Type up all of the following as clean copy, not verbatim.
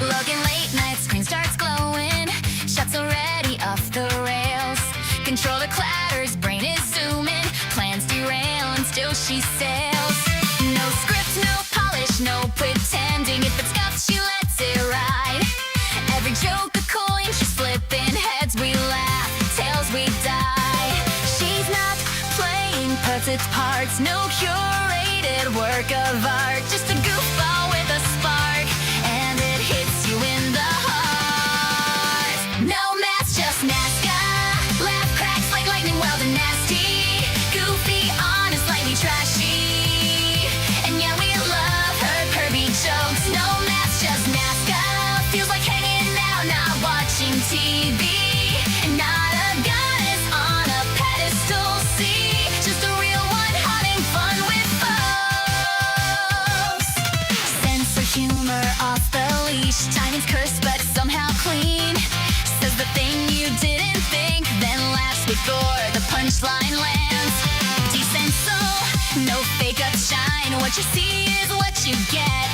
Logan late night, screen starts glowing. Shots already off the rails. Controller clatters, brain is zooming. Plans derail and still she sails. No script, no polish, no pretending. If it's scuffed, she lets it ride. Every joke a coin, she's flipping heads. We laugh, tails we die. She's not playing puppets parts. No curated work of art. Just a goofball with a spark, and it hits you in the heart. No mask, just Nazca. Laugh cracks like lightning, wild and nasty. Goofy, honest, slightly trashy. And yeah, we love her curvy jokes. No mask, just Nazca. Feels like hanging out, not watching TV. And not a goddess on a pedestal. See, just a real one having fun with folks. Sense of humor off the leash. Timing's cursed, but somehow clean. Says the thing you didn't think, then laughs before the punchline lands. Decent soul, no fake shine. What you see is what you get.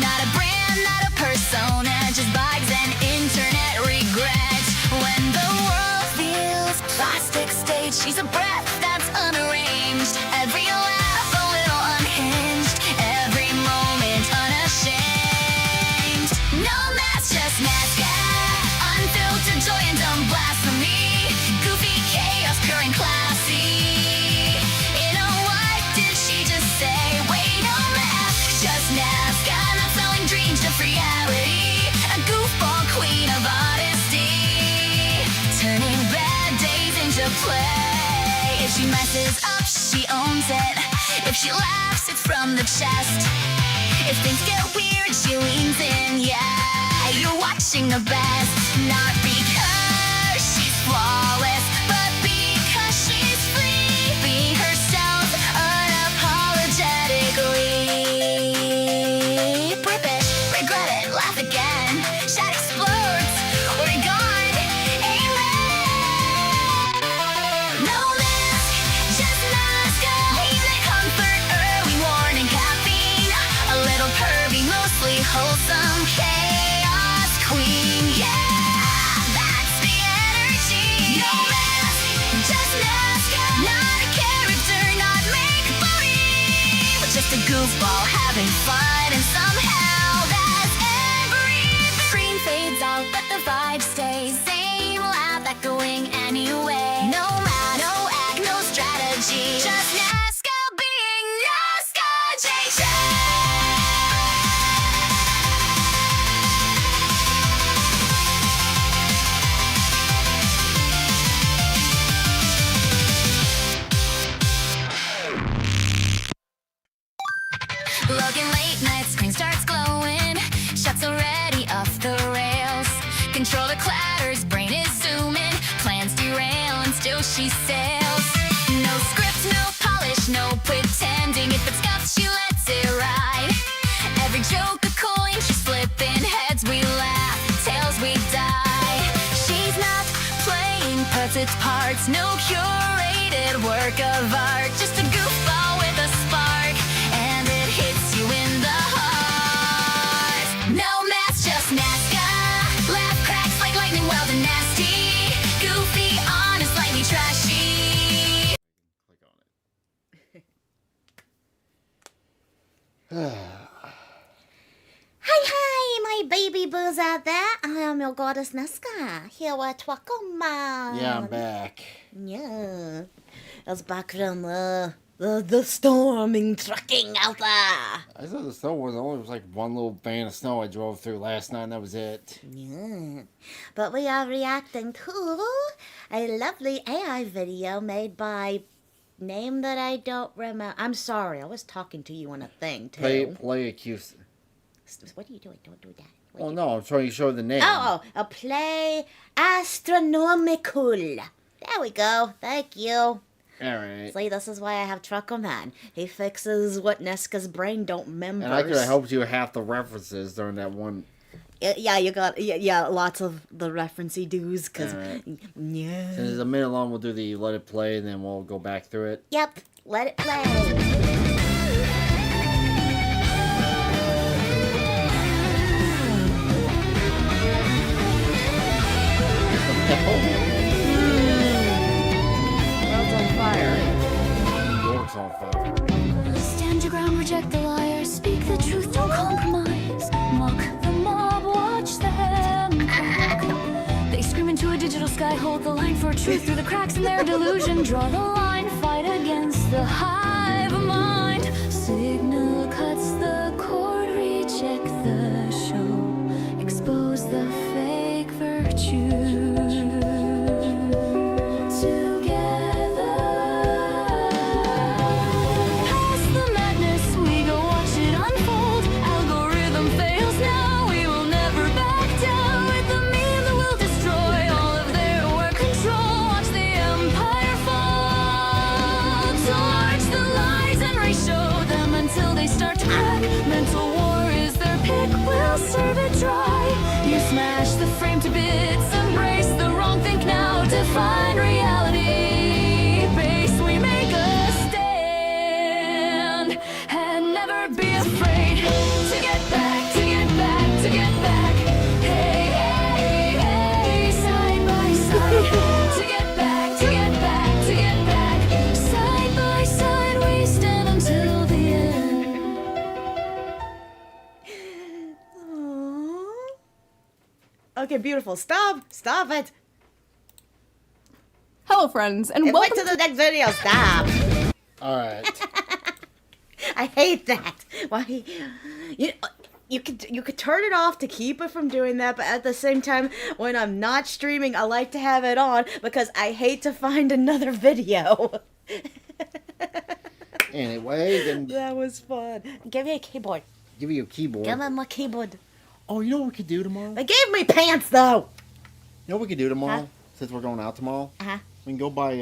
Not a brand, not a persona, just vibes and internet regret. When the world feels plastic stage, she's a breath that's unarranged. Every laugh a little unhinged, every moment unashamed. No mask, just Nazca. Unfiltered joy and dumb blasphemy. Goofy chaos, pure and classy. You know what did she just say? Wait, no mask, just Nazca. Not selling dreams, just reality. A goofball queen of honesty. Turning bad days into play. If she messes up, she owns it. If she laughs, it's from the chest. If things get weird, she leans in. Yeah, you're watching the best. Not because she's flawless, but because she's free. Being herself unapologetically. British, regret it, laugh again. Chat explodes, we're gone. Amen. No mask, just Nazca. Leave the comfort, early warning, caffeine. A little pervy, mostly wholesome. Chaos queen, yeah, that's the energy. No mask, just Nazca. Not a character, not make-believe, but just a goofball having fun, and somehow that's everything. Screen fades out, but the vibe stays. Same laugh echoing anyway. No mask, no act, no strategy. Just Nazca being Nazca. JJ. Logan late night, screen starts glowing. Shots already off the rails. Controller clatters, brain is zooming. Plans derail and still she sails. No script, no polish, no pretending. If it's scuffed, she lets it ride. Every joke a coin, she's flipping heads. We laugh, tails we die. She's not playing puppets parts. No curated work of art. Just a goofball with a spark, and it hits you in the heart. No mask, just Nazca. Laugh cracks like lightning, wild and nasty. Goofy, honest, slightly trashy. Click on it. Hi, my baby boos out there. I am your goddess Nazca, here with Twakoman. Yeah, I'm back. Yeah. I was back from the storming trucking out there. I thought the snow was like one little band of snow I drove through last night, and that was it. Yeah. But we are reacting to a lovely AI video made by name that I don't remember. I'm sorry, I was talking to you on a thing too. Play accused. What are you doing? Don't do that. Oh no, I'm trying to show the name. Oh, a play astronomical. There we go. Thank you. Alright. See, this is why I have Trucker Man. He fixes what Nesca's brain don't remember. And I could have helped you with half the references during that one. Yeah, you got lots of the referencey do's, because Alright. yeah. Since it's a minute long, we'll do the let it play, and then we'll go back through it. Yep, let it play. reject the liar, speak the truth, don't compromise. Mock the mob, watch them crack. They scream into a digital sky, hold the line for truth through the cracks in their delusion. Draw the line, fight against the hive mind. Signal cuts the cord, reject the show, expose the fake virtue. Serve it dry. You smash the frame to bits, embrace the wrong, think now, define reality. Base, we make a stand, and never be afraid to get back, to get back, to get back. Hey, hey, hey, side by side. To get back, to get back, to get back. Side by side, we stand until the end. Okay, beautiful. Stop it. Hello, friends, and Wait welcome to the next video. Stop. All right. I hate that. Why? You could turn it off to keep it from doing that, but at the same time, when I'm not streaming, I like to have it on because I hate to find another video. Anyway, then That was fun. Give me a keyboard. give you a keyboard. Give me my keyboard. Oh, you know what we could do tomorrow? They gave me pants though. You know what we could do tomorrow? Huh? Since we're going out tomorrow? Uh-huh. We can go by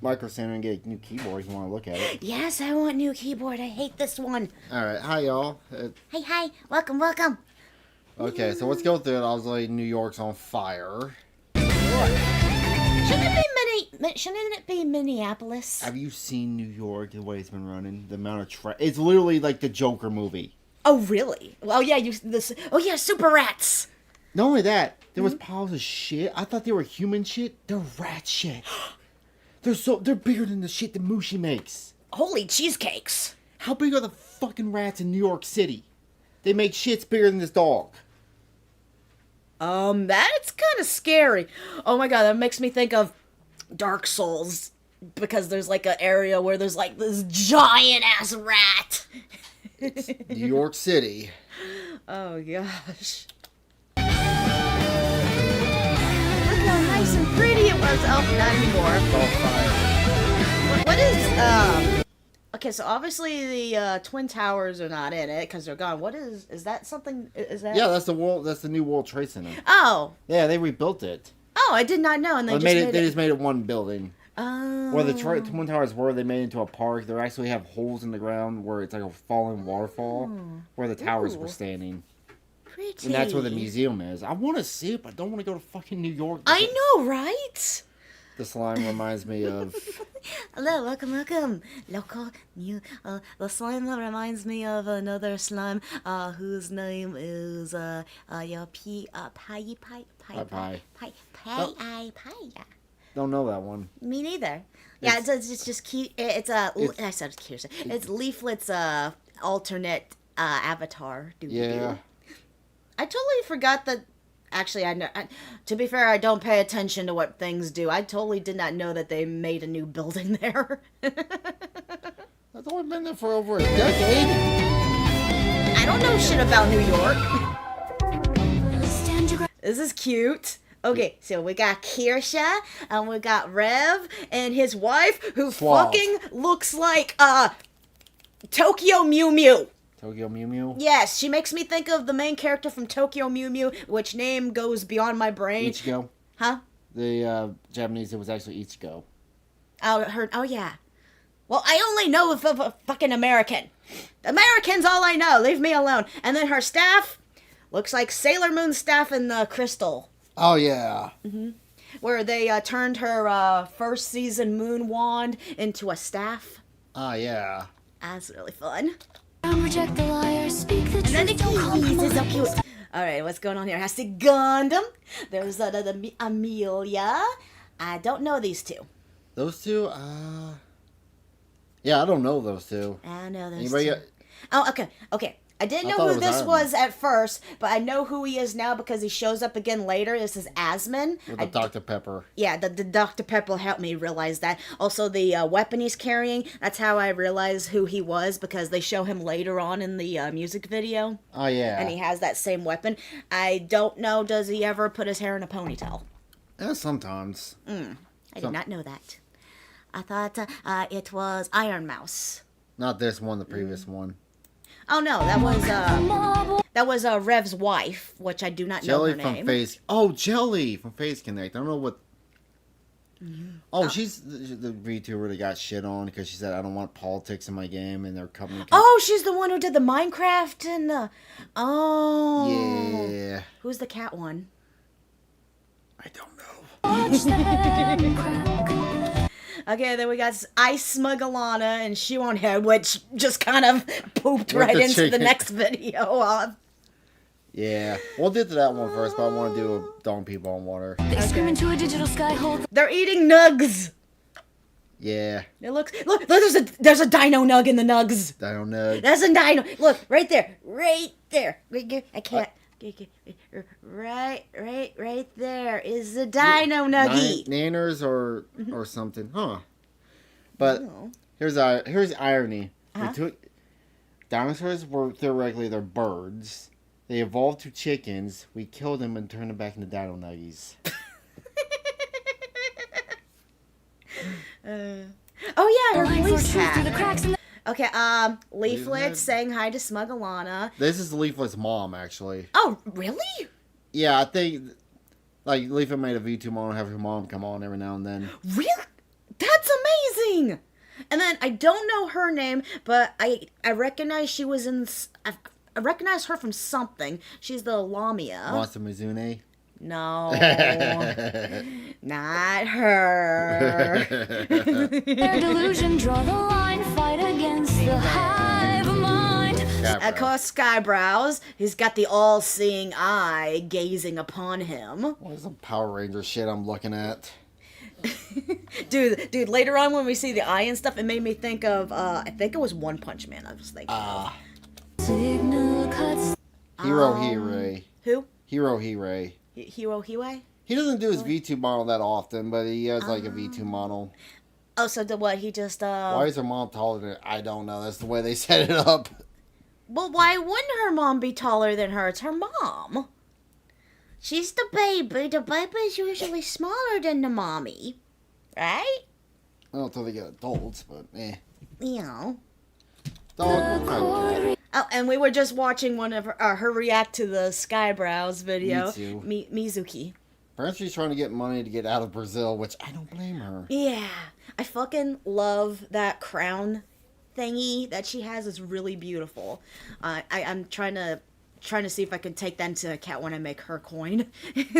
Micro Center and get a new keyboard if you want to look at it. Yes, I want new keyboard. I hate this one. Alright, hi y'all. Hey, hi. Welcome, welcome. Okay, so let's go through it. Obviously, New York's on fire. Shouldn't it be Minneapolis? Have you seen New York, the way it's been running? The amount of it's literally like the Joker movie. Oh, really? Well, yeah, oh, yeah, super rats. Not only that, there was piles of shit. I thought they were human shit. They're rat shit. They're bigger than the shit that Mushi makes. Holy cheesecakes. How big are the fucking rats in New York City? They make shits bigger than this dog. That's kind of scary. Oh my god, that makes me think of Dark Souls. Because there's like an area where there's like this giant ass rat. New York City. Oh gosh. Look how nice and pretty it was. Oh, not anymore. It's all fire. What is, okay, so obviously the Twin Towers are not in it because they're gone. What is that something, is that? Yeah, that's the new World Trade Center. Oh. Yeah, they rebuilt it. Oh, I did not know. And they Well, just made they it. just made it one building. Oh. Where the Twin Towers were, they made it into a park. They actually have holes in the ground where it's like a falling waterfall where the towers were Ooh. standing. Pretty. And that's where the museum is. I want to see it, but I don't want to go to fucking New York. I know, right? The slime reminds me of... Hello, welcome. Local new. The slime that reminds me of another slime, whose name is your Pie. Pie. Don't know that one. Me neither. Yeah, it's just cute. I said cute. It's Leaflet's alternate avatar. Yeah. I totally forgot that. Actually, to be fair, I don't pay attention to what things do. I totally did not know that they made a new building there. That's only been there for over a decade. I don't know shit about New York. Stand your ground. This is cute. Okay, so we got Kirsha, and we got Rev, and his wife, who Suave. fucking looks like, Tokyo Mew Mew. Tokyo Mew Mew? Yes, she makes me think of the main character from Tokyo Mew Mew, which name goes beyond my brain. Ichigo. Huh? The Japanese, it was actually Ichigo. Oh, yeah. Well, I only know of a fucking American. American's all I know. Leave me alone. And then her staff looks like Sailor Moon's staff in the Crystal, Oh, yeah. where they turned her first season moon wand into a staff. Oh, yeah. That's really fun. Reject the liar, speak the And then the truth, don't keys is so compromise. cute. All right, what's going on here? I see Gundam. There's the Amelia. I don't know these two. Those two, Yeah, I don't know those two. I don't know those Anybody? two. Oh, okay. I didn't I know thought it who was this Iron was at first, but I know who he is now because he shows up again later. This is Asmon. With the Dr. Pepper. Yeah, the Dr. Pepper helped me realize that. Also, the weapon he's carrying, that's how I realized who he was, because they show him later on in the music video. Oh, yeah. And he has that same weapon. I don't know, does he ever put his hair in a ponytail? Yeah, sometimes. I did not know that. I thought it was Iron Mouse. Not this one, the previous one. Oh no, that was Rev's wife, which I do not Jelly know her from name. Phase... Oh, Jelly from Phase Connect. I don't know what... Oh, she's the VTuber that got shit on because she said, I don't want politics in my game, and their company... Oh, she's the one who did the Minecraft and the... Oh. Yeah. Who's the cat one? I don't know. Okay, then we got Ice Smugglana and Shoe on Head, which just kind of pooped With right the into the chicken. next video. Yeah. We'll get to that one first, but I want to do a Dong People on Water. They scream into a digital sky hole. They're eating nugs. Yeah. It looks... Look, there's a dino nug in the nugs. I don't know. That's a dino. Look, right there. Right there. I can't... Right there is the dino nuggy. Nanners or something. Huh. But Oh. here's irony. We took... Dinosaurs were theoretically they're birds. They evolved to chickens. We killed them and turned them back into dino nuggies. Oh yeah, her Line for police truth through the hat. cracks in the Okay, Leaflet Leaflet. saying hi to Smugglana. This is Leaflet's mom, actually. Oh, really? Yeah, I think... Like, Leaflet made a V2 model and have her mom come on every now and then. Really? That's amazing. And then I don't know her name, but I recognize she was in. I recognize her from something. She's the Lamia. Masa Mizune. No, not her. Their delusion, draw the line, fight against the hive mind. Of course, Skybrows. He's got the all-seeing eye gazing upon him. What is some Power Ranger shit I'm looking at? Dude, later on when we see the eye and stuff, it made me think of, I think it was One Punch Man I was thinking of. Signal cuts. Hiro Hirai. Who? Hiro Hirai. Hiro Hiwai? He doesn't do his V2 model that often, but he has like a V2 model. Oh, so what, he just, Why is her mom taller than I don't know. That's the way they set it up. Well, why wouldn't her mom be taller than her? It's her mom. She's the baby. The baby's usually smaller than the mommy. Right? Well, until they get adults, but eh. You know. Dog. Oh, and we were just watching one of her react to the Skybrows video. Mitsu. Mizuki. Apparently she's trying to get money to get out of Brazil, which I don't blame her. Yeah. I fucking love that crown thingy that she has. It's really beautiful. I'm trying to see if I can take that into account when I make her coin. Check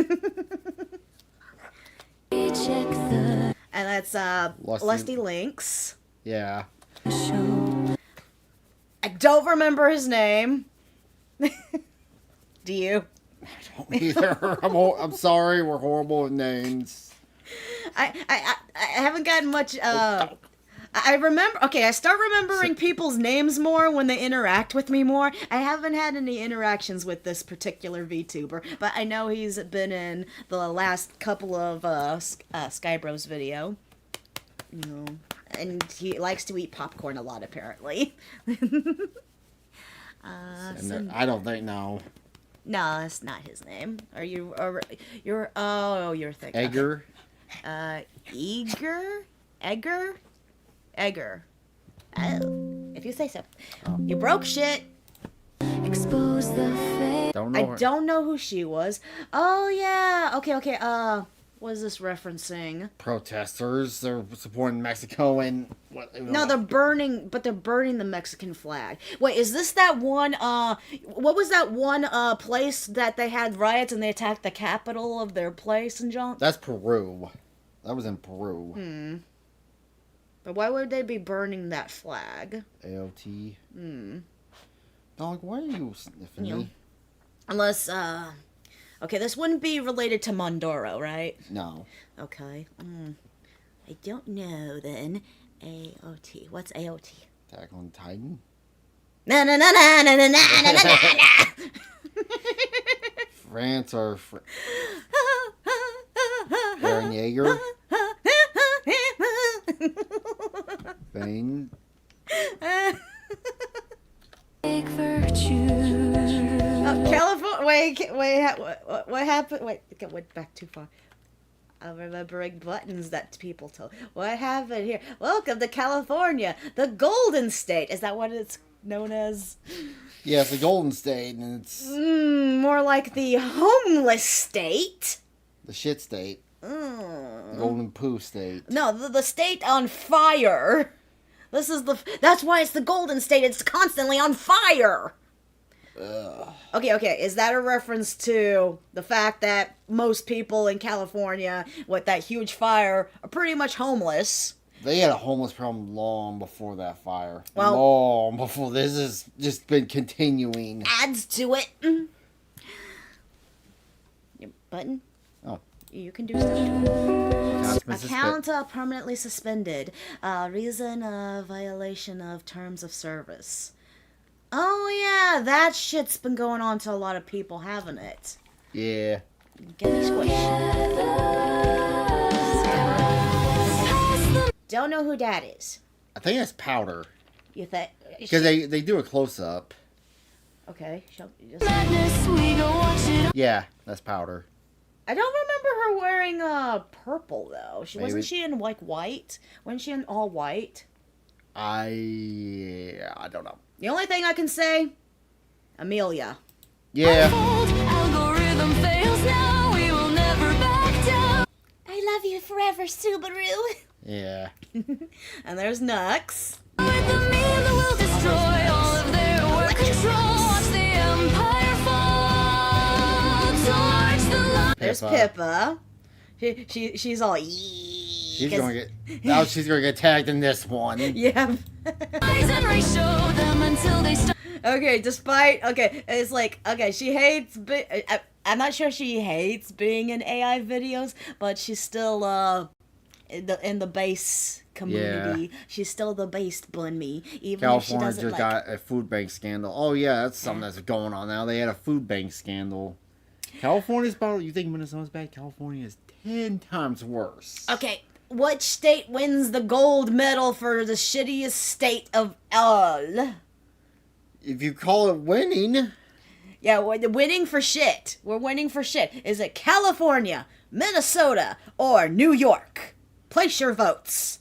the And that's Lusty Lynx. Yeah. show. I don't remember his name. Do you? I don't either. I'm sorry, we're horrible with names. I haven't gotten much. I remember. Okay, I start remembering people's names more when they interact with me more. I haven't had any interactions with this particular VTuber, but I know he's been in the last couple of Skybros video. You know, and he likes to eat popcorn a lot, apparently. I don't think no. No, that's not his name. Are you? You're thinking Edgar. Egger. Oh, if you say so. You broke shit. Expose the face. Don't know. I don't know who she was. Oh yeah. Okay. What is this referencing? Protesters. They're supporting Mexico and what? No, they're burning the Mexican flag. Wait, is this that one? What was that one place that they had riots and they attacked the capital of their place and junk? That's Peru. That was in Peru. But why would they be burning that flag? AOT. Dog, why are you sniffing me? Unless, okay, this wouldn't be related to Mondoro, right? No. Okay. I don't know then. AOT. What's AOT? Attack on Titan. Na na na na na na na na na na. France or Eren Yeager. Bane. Big virtue. California. Wait. What happened? Wait, it went back too far. I'm remembering buttons that people told. What happened here? Welcome to California, the Golden State. Is that what it's known as? Yeah, it's the Golden State, and it's More like the homeless state. the shit state. The Golden Poo State. No, the state on fire. This is that's why it's the Golden State. It's constantly on fire. Okay. Is that a reference to the fact that most people in California with that huge fire are pretty much homeless? They had a homeless problem long before that fire. Well- Long before. This has just been continuing. Adds to it. Your button? Oh. You can do stuff. Announcement Account permanently suspended. Reason violation of terms of service. Oh yeah, that shit's been going on to a lot of people, haven't it? Yeah. Get me squish. Don't know who that is. I think that's Powder. You think? Because they do a close-up. Okay. Just... Madness, we go watch it. Yeah, that's Powder. I don't remember her wearing purple though. Maybe. Wasn't she in like white? Wasn't she in all white? I don't know. The only thing I can say, Amelia. Yeah. Algorithm fails now. We will never back down. I love you forever, Subaru. Yeah. And there's Nux. With the mean that will destroy all of their work control. Watch the empire fall towards the light. There's Pippa. Pippa. She's all She's gonna get. Now she's gonna get tagged in this one. Yeah. And Ray show them until they stop. Okay, it's like, okay, she hates, I'm not sure she hates being in AI videos, but she's still, in the base community. Yeah. She's still the base bunny, even if she California doesn't just like... got a food bank scandal. Oh yeah, that's something that's going on now. They had a food bank scandal. California's about. You think Minnesota's bad? California is 10 times worse. Okay, what state wins the gold medal for the shittiest state of all? If you call it winning, Yeah, we're winning for shit. We're winning for shit. Is it California, Minnesota, or New York? Place your votes.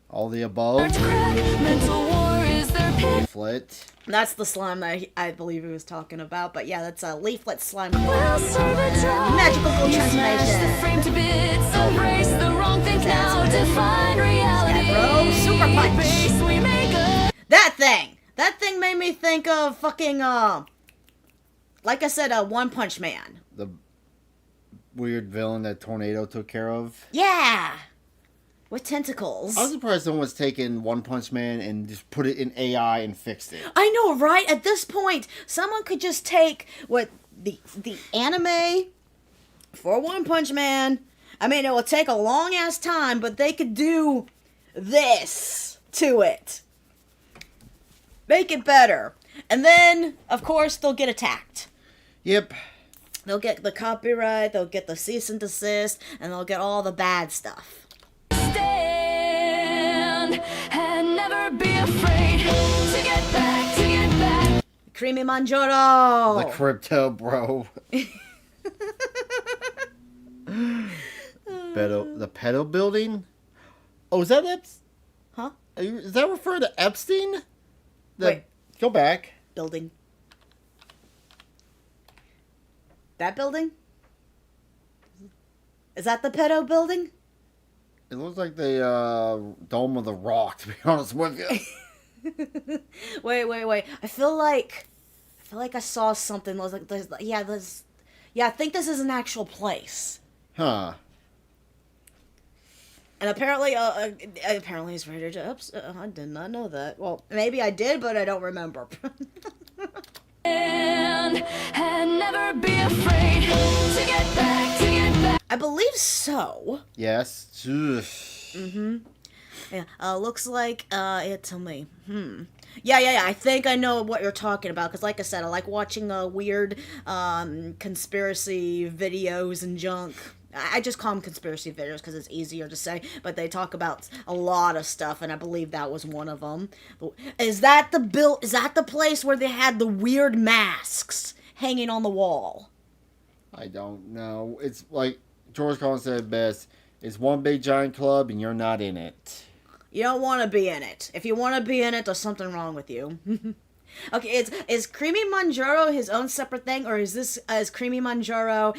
all the above. Mental war is their pit. Leaflet. That's the slime that I believe he was talking about. But yeah, that's a leaflet slime. We'll serve a drought. Magical gold You smash the transformation. frame to bits. Embrace the wrong things now. Define reality. Bro, super punch. Base we make a That thing! That thing made me think of fucking, like I said, One Punch Man. The weird villain that Tornado took care of. Yeah! With tentacles. I was surprised someone's taken One Punch Man and just put it in AI and fixed it. I know, right? At this point, someone could just take what the anime for One Punch Man. I mean, it will take a long ass time, but they could do this to it. Make it better. And then, of course, they'll get attacked. Yep. They'll get the copyright, they'll get the cease and desist, and they'll get all the bad stuff. stand and never be afraid to get back. Creamy Manjaro! The crypto bro. The pedo building? Oh, is that Huh? Is that referring to Epstein? Wait. Go back. Building. That building? Is that the pedo building? It looks like the Dome of the Rock, to be honest with you. Wait. I feel like I saw something. I think this is an actual place. Huh. And apparently it's rated Oops, I did not know that. Well, maybe I did, but I don't remember. And never be afraid to get back. I believe so. Yes. Yeah, looks like it's me. Yeah. I think I know what you're talking about. Because, like I said, I like watching weird conspiracy videos and junk. I just call them conspiracy videos because it's easier to say. But they talk about a lot of stuff, and I believe that was one of them. Is that the place where they had the weird masks hanging on the wall? I don't know. It's like George Carlin said best. It's one big giant club, and you're not in it. You don't want to be in it. If you want to be in it, there's something wrong with you. Okay, is Creamy Manjaro his own separate thing, or is Creamy Manjaro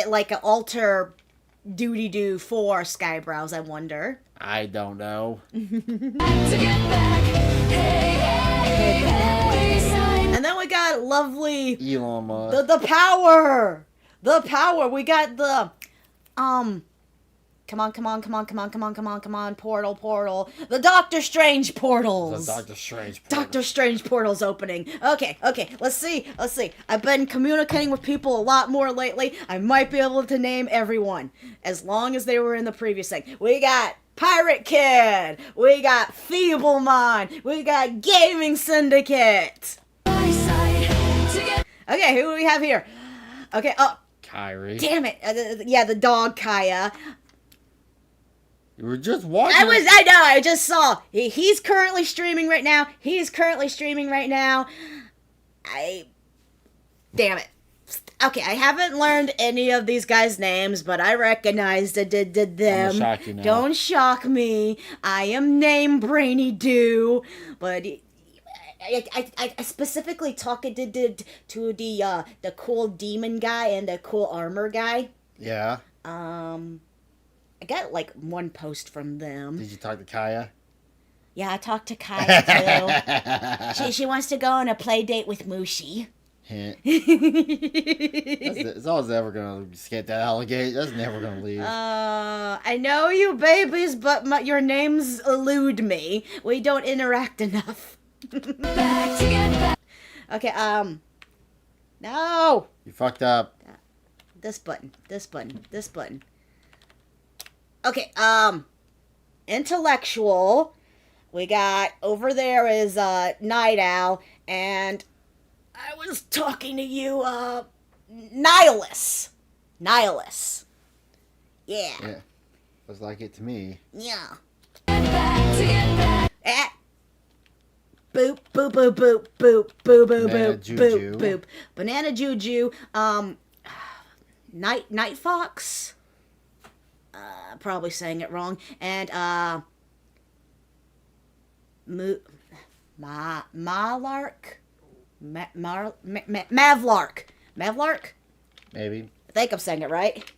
like an alter doody doo for Skybrows? I wonder. I don't know. To get back, hey, And then we got lovely Elon Musk. the power. The power. We got the Come on, portal. The Doctor Strange portals. The Doctor Strange portal. Doctor Strange portal's opening. Okay, let's see. I've been communicating with people a lot more lately. I might be able to name everyone, as long as they were in the previous thing. We got Pirate Kid. We got Feeble Mind. We got Gaming Syndicate. Okay, who do we have here? Okay, Kyrie. damn it. Yeah, the dog Kaya. You were just watching. I know, I just saw. He's currently streaming right now. Damn it. Okay, I haven't learned any of these guys' names, but I recognized them. I'm gonna shock you now. Don't shock me. I am named Brainy Doo, but I specifically talking to the cool demon guy and the cool armor guy. Yeah. I got like one post from them. Did you talk to Kaya? Yeah, I talked to Kaya too. She wants to go on a play date with Mushi. Hint. It's always ever gonna get that alligator. That's never gonna leave. I know you babies, but your names elude me. We don't interact enough. back to get back. Okay, no. You fucked up. This button. Okay, intellectual. We got over there is Night Owl, and I was talking to you, Nihilus. Yeah. Yeah. Looks like it to me. Yeah. Back to get back. Boop, boop, boop, boop, boop, boop, boop, Banana boop, Juju. boop, boop. Banana Juju. Night Fox. Probably saying it wrong. And Malark. Mavlark. Maybe. I think I'm saying it right.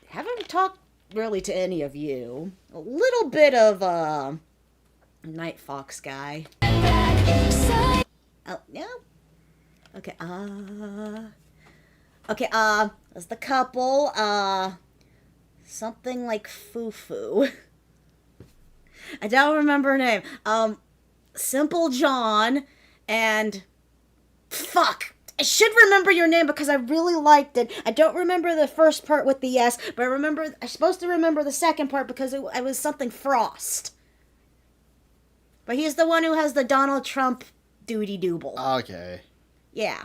Haven't talked really to any of you. A little bit of Night Fox guy. Side. Oh no. Okay. Okay. As the couple. Something like Fufu. I don't remember her name. Simple John and fuck. I should remember your name because I really liked it. I don't remember the first part with the S, but I'm supposed to remember the second part because it was something Frost. But he's the one who has the Donald Trump doody dooble. Okay. Yeah.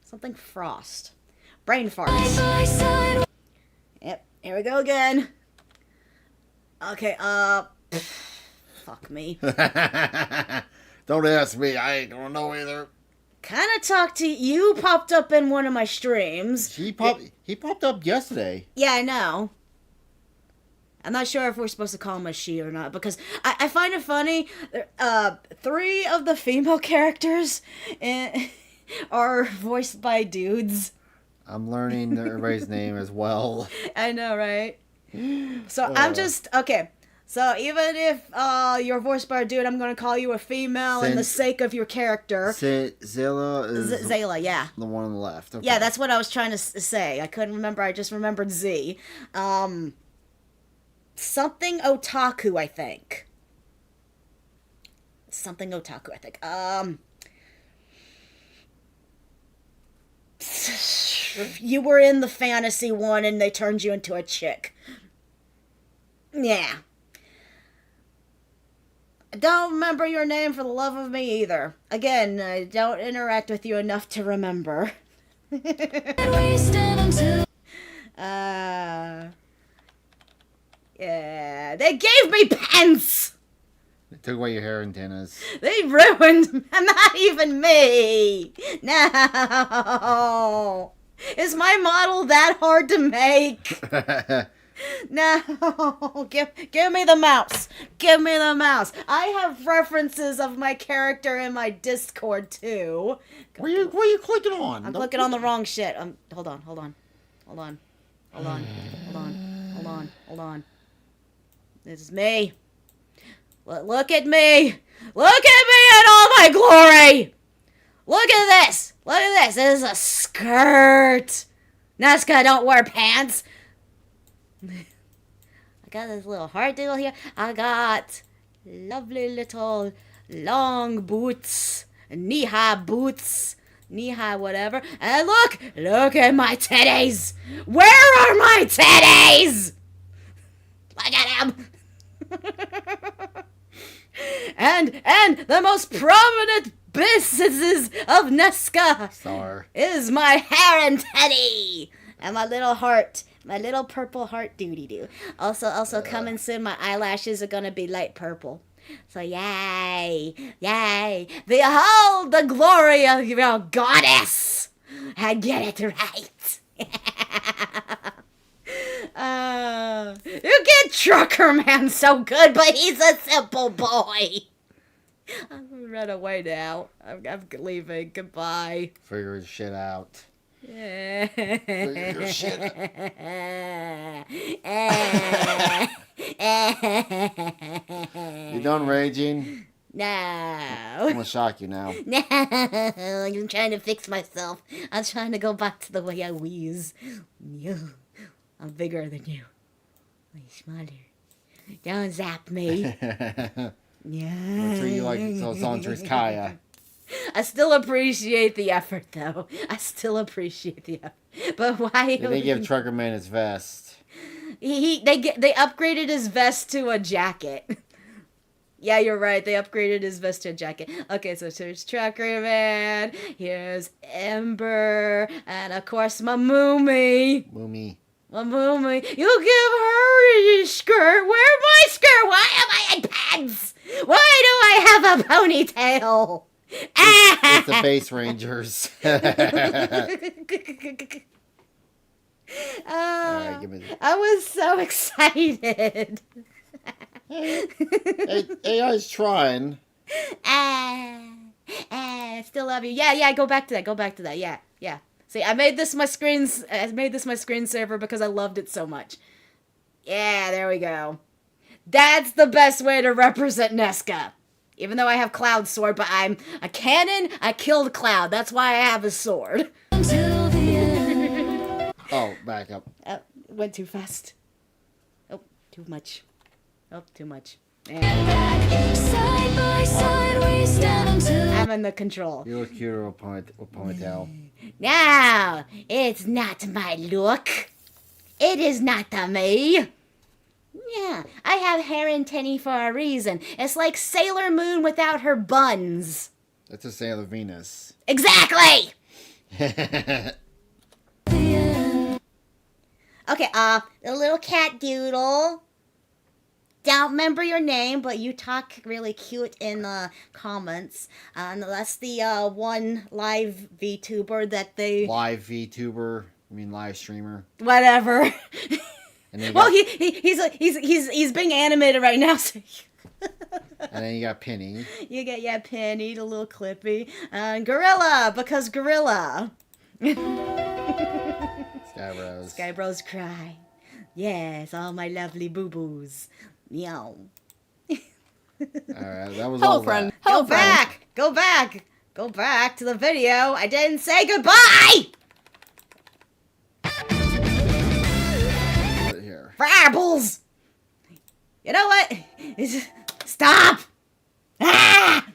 Something Frost. Brain farts. By side. Yep. Here we go again. Okay, fuck me. Don't ask me. I ain't gonna know either. Kinda talked to you, popped up in one of my streams. He popped up yesterday. Yeah, I know. I'm not sure if we're supposed to call him a she or not, because I find it funny. 3 of the female characters are voiced by dudes. I'm learning everybody's name as well. I know, right? So I'm just okay. So even if you're voiced by a dude, I'm gonna call you a female in the sake of your character. Zilla is Zayla, yeah. the one on the left. Okay. Yeah, that's what I was trying to say. I couldn't remember. I just remembered Z. Something otaku, I think. You were in the fantasy one and they turned you into a chick. Yeah. I don't remember your name for the love of me either. Again, I don't interact with you enough to remember. Wasted until Yeah, they gave me pants! They took away your hair antennas. They ruined, not even me! No! Is my model that hard to make? No! Give me the mouse! Give me the mouse! I have references of my character in my Discord, too. What are you clicking on? I'm clicking on the wrong shit. Hold on. Hold on. This is me. Look at me. Look at me in all my glory. Look at this. This is a skirt. Nazca, don't wear pants. I got this little heart deal here. I got lovely little long boots. Knee-high boots. Knee-high whatever. And look at my titties. Where are my titties? Look at them. and the most prominent businesses of Nesca Star. is my hair and teddy and my little heart, my little purple heart doody-doo. Also coming soon, my eyelashes are gonna be light purple. So yay, behold the glory of your goddess, and get it right. You get Trucker Man so good, but he's a simple boy. I'm gonna run away now. I'm leaving. Goodbye. Figure his shit out. Figure your shit You done raging? No. I'm gonna shock you now. No. I'm trying to fix myself. I'm trying to go back to the way I wheeze. You. I'm bigger than you. I'm smaller. Don't zap me. Yeah. I'm sure you like Zontra's Kaya. I still appreciate the effort, though. I still appreciate the effort. But why? Did they give Trucker Man his vest? They upgraded his vest to a jacket. Yeah, you're right. They upgraded his vest to a jacket. Okay, so there's Trucker Man. Here's Ember, and of course my Moomy. Moomy. My Moomy. You give her a skirt. Where's my skirt? Why am I in pants? Why do I have a ponytail? It's the Base Rangers. Alright, give me this. I was so excited. AI's trying. Still love you. Yeah, go back to that. Yeah. See, I made this my screensaver because I loved it so much. Yeah, there we go. That's the best way to represent Nesca. Even though I have Cloud's sword, but I'm a cannon, I killed Cloud. That's why I have his sword. until the end. Oh, back up. Went too fast. Oh, too much. Side by side we stand until I'm in the control. You look cuter with ponytail. No, it's not my look. It is not the me. Yeah, I have hair and tenny for a reason. It's like Sailor Moon without her buns. That's a Sailor Venus. Exactly! the end. Okay, the little cat doodle. Don't remember your name, but you talk really cute in the comments. That's the one live VTuber that they... Live VTuber. I mean live streamer. Whatever. And then Well, he's being animated right now, so... and then you got Penny. You get, Penny, the little Clippy, and Gorilla, because Gorilla. Skybros. Skybros cry. Yes, all my lovely boo-boos. Meow. Alright, that was Hello, all friend. that. Hello, Go back! Go back! Go back to the video. I didn't say goodbye! Right here. Frabbles! You know what? Stop! Ah!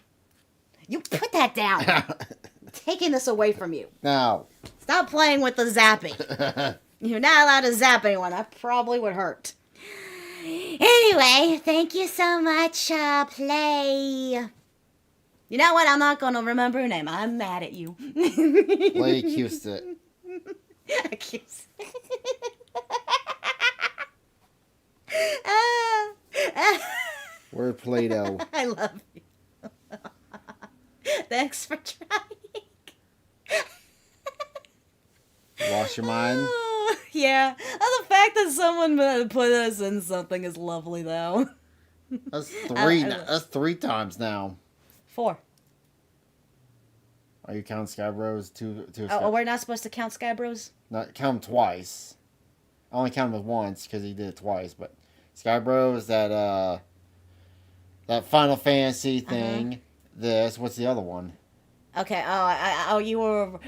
You put that down. I'm taking this away from you. Now. Stop playing with the zapping. You're not allowed to zap anyone. That probably would hurt. Anyway, thank you so much, Play. You know what? I'm not gonna remember her name. I'm mad at you. Play Houston. Accuse. We're Play-Doh. I love you. Thanks for trying. Lost your mind? Yeah. The fact that someone put us in something is lovely, though. That's three. That's 3 times now. 4. Are you counting Sky Bros? Two. Oh, we're not supposed to count Sky Bros? Not count them twice. I only count him once because he did it twice. But Sky Bros, that Final Fantasy thing. This. What's the other one? Okay. Oh, you were.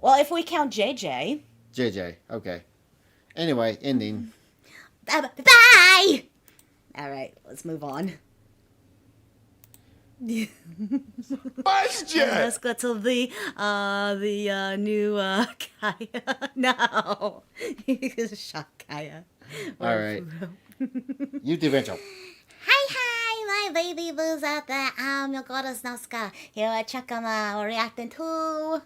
Well, if we count JJ. JJ. Okay. Anyway, ending. Bye. All right, let's move on. WestJet! Let's go to the new Kaya. No, shot Kaya. All right. YouTube intro. Hi, my baby boos out there. I'm your goddess Nazca. Here at Chakama. We're reacting to.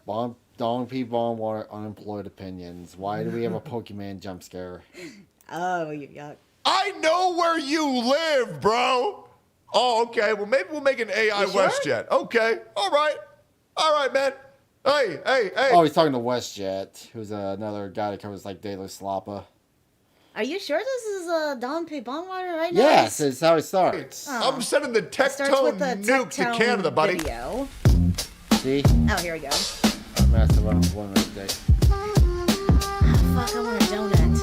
Dong people want unemployed opinions. Why do we have a Pokemon jump scare? Oh, you yuck. I know where you live, bro. Oh, okay. Well, maybe we'll make an AI You sure? WestJet. Okay. All right. All right, man. Hey. Oh, he's talking to WestJet, who's another guy that covers like Daily Slappa. Are you sure this is Don P. Bondwater right now? Yes, it's how it starts. I'm sending the It starts Tectone with the nuke to Tectone Canada, buddy. video. See? Oh, here we go. Massive unemployment update. Oh, fuck, I want a donut.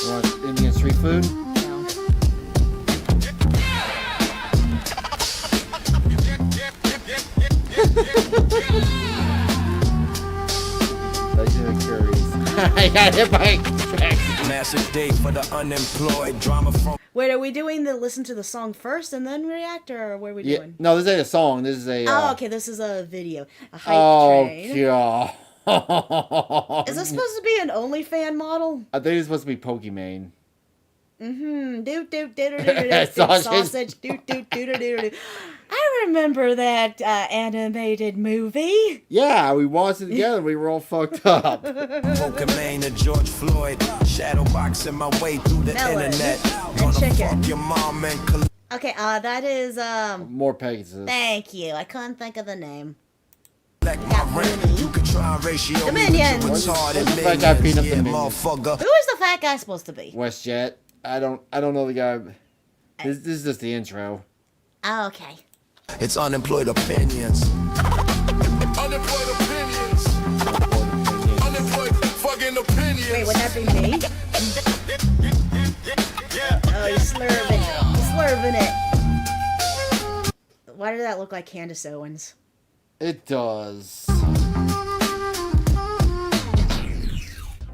You want Indian street food? No. Legendary Curries. I got hit by tracks. Massive day for the unemployed. Drama from Wait, are we doing the listen to the song first and then react, or what are we Yeah, doing? no, this ain't a song. This is a. Oh, okay, this is a video. A hype Oh, train. God. Is this supposed to be an OnlyFan model? I think it's supposed to be Pokemon. Doot doot doot doot doot Sausage. sausage doot doot doot doot doot. I remember that animated movie. Yeah, we watched it together. We were all fucked up. Pokemon to George Floyd. Shadow boxing my way through the Melon internet. and Gonna chicken. fuck your mom and collect Okay, that is More Pegasus. Thank you. I couldn't think of the name. my rent. You can try and ratio me with your Minions. retarded What's the fat guy beating minions. up the Yeah, minions? motherfucker. Who is the fat guy supposed to be? WestJet. I don't know the guy. This is just the intro. Oh, okay. It's unemployed opinions. Unemployed opinions. Unemployed fucking opinions. Wait, would that be me? Oh, he's slurving it. He's slurving it. Why did that look like Candace Owens? It does.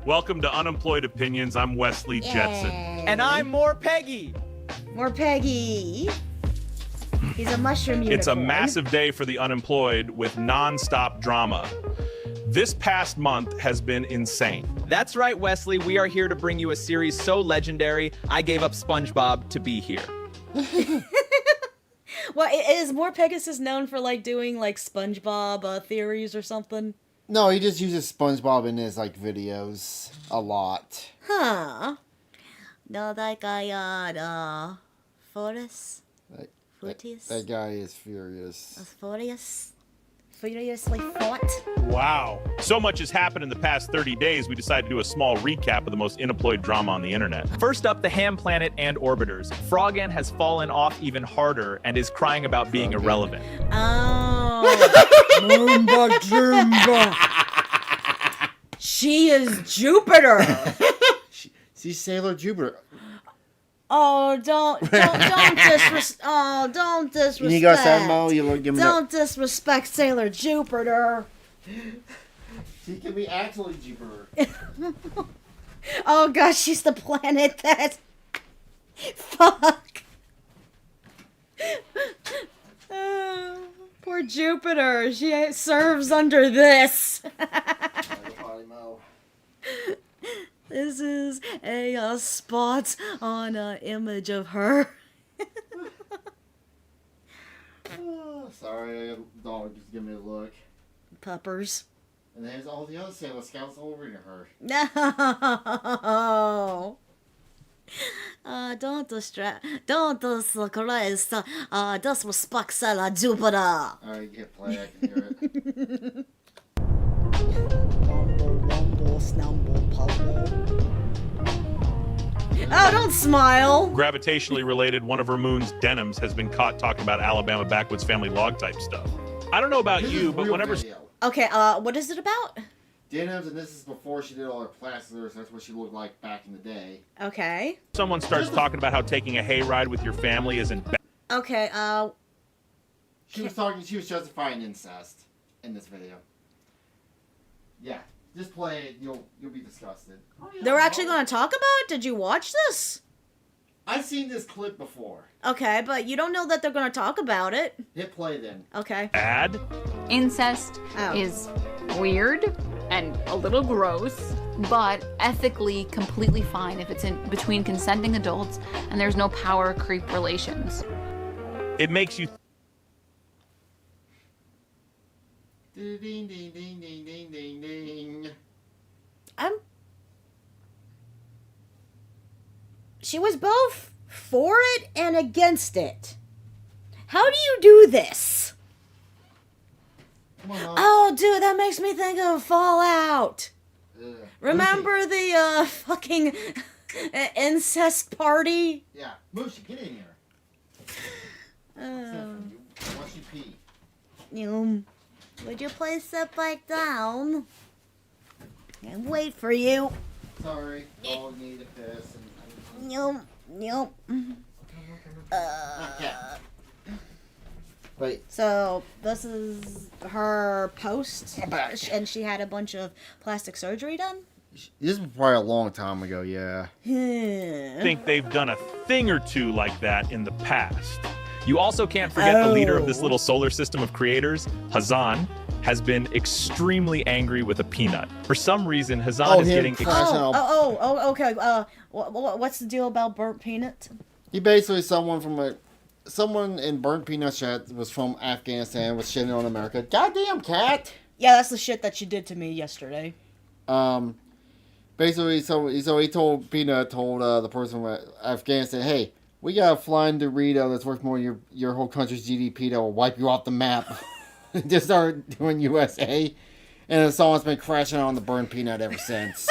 Welcome to Unemployed Opinions. I'm Wesley Jetson. And I'm more Peggy. More Peggy. He's a mushroom unicorn. It's a massive day for the unemployed with non-stop drama. This past month has been insane. That's right, Wesley. We are here to bring you a series so legendary, I gave up SpongeBob to be here. Well, is More Pegasus known for like doing like SpongeBob theories or something? No, he just uses SpongeBob in his like videos a lot. Huh. No, that guy, Forrest? Furious? That guy is furious. Furious? Furiously fought? Wow. So much has happened in the past 30 days, we decided to do a small recap of the most unemployed drama on the internet. First up, the Ham Planet and Orbiters. Froggen has fallen off even harder and is crying about being irrelevant. Oh. Moomba Joomba. She is Jupiter. See Sailor Jupiter. Oh, don't disrespect. Oh, don't disrespect. You got Samo, you look give him Don't disrespect Sailor Jupiter. She can be actually Jupiter. Oh gosh, she's the planet that. Fuck. Poor Jupiter. She serves under this. This is a spot on an image of her. Sorry, the dog just give me a look. Puppers. And there's all the other Sailor Scouts over to her. No. Don't distract. Don't disgrace. Disrespect Sailor Jupiter. Alright, hit play, I can hear it. Wumble, wumble, snumble, pumble. Oh, don't smile. Gravitationally related, one of Ramoon's denims has been caught talking about Alabama backwoods family log type stuff. I don't know about This you, is but real whenever video. Okay, what is it about? Denims, and this is before she did all her plasters. That's what she looked like back in the day. Okay. someone starts talking about how taking a hayride with your family isn't Okay, She was justifying incest in this video. Yeah, just play it. You'll be disgusted. they were actually going to talk about it? Did you watch this? I've seen this clip before. Okay, but you don't know that they're going to talk about it. Hit play then. Okay. bad. Incest Oh. is weird and a little gross, but ethically completely fine if it's in between consenting adults and there's no power creep relations. It makes you Ding ding ding ding ding ding ding. She was both for it and against it. How do you do this? Come on, Oh, dude, that makes me think of Fallout. Ugh. Remember the fucking incest party? Yeah, Moosey, get in here. Once you pee. Would you please sit back down? And wait for you. Sorry, dog need a piss. And Yum, yum. okay. Wait, So this is her post, I'm back. and she had a bunch of plastic surgery done. this was probably a long time ago. Yeah. think they've done a thing or two like that in the past. You also can't forget the leader of this little solar system of creators, Hazan, has been extremely angry with a peanut. For some reason, Hazan is him getting crashing out. Okay. What's the deal about burnt peanut? He basically someone in Burnt Peanut Chat was from Afghanistan, was shitting on America. Goddamn cat. Yeah, that's the shit that she did to me yesterday. Basically, so he told the person from Afghanistan, hey, we got a flying Dorito that's worth more than your whole country's GDP that will wipe you off the map. Just start doing USA, and the song's been crashing on the Burnt Peanut ever since.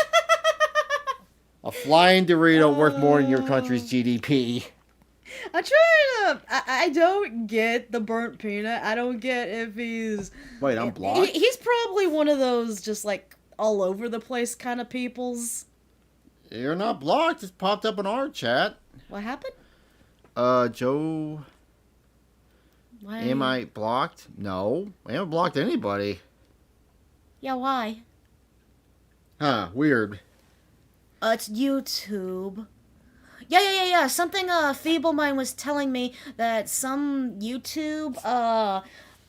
A flying Dorito worth more than your country's GDP. I'm trying to. I don't get the burnt peanut. I don't get if he's. Wait, I'm blocked? He's probably one of those just like all over the place kind of peoples. You're not blocked. It's popped up in our chat. What happened? Joe, Why? am I blocked? No, I haven't blocked anybody. Yeah, why? Huh, weird. It's YouTube. Yeah. Something Feeble Mind was telling me that some YouTube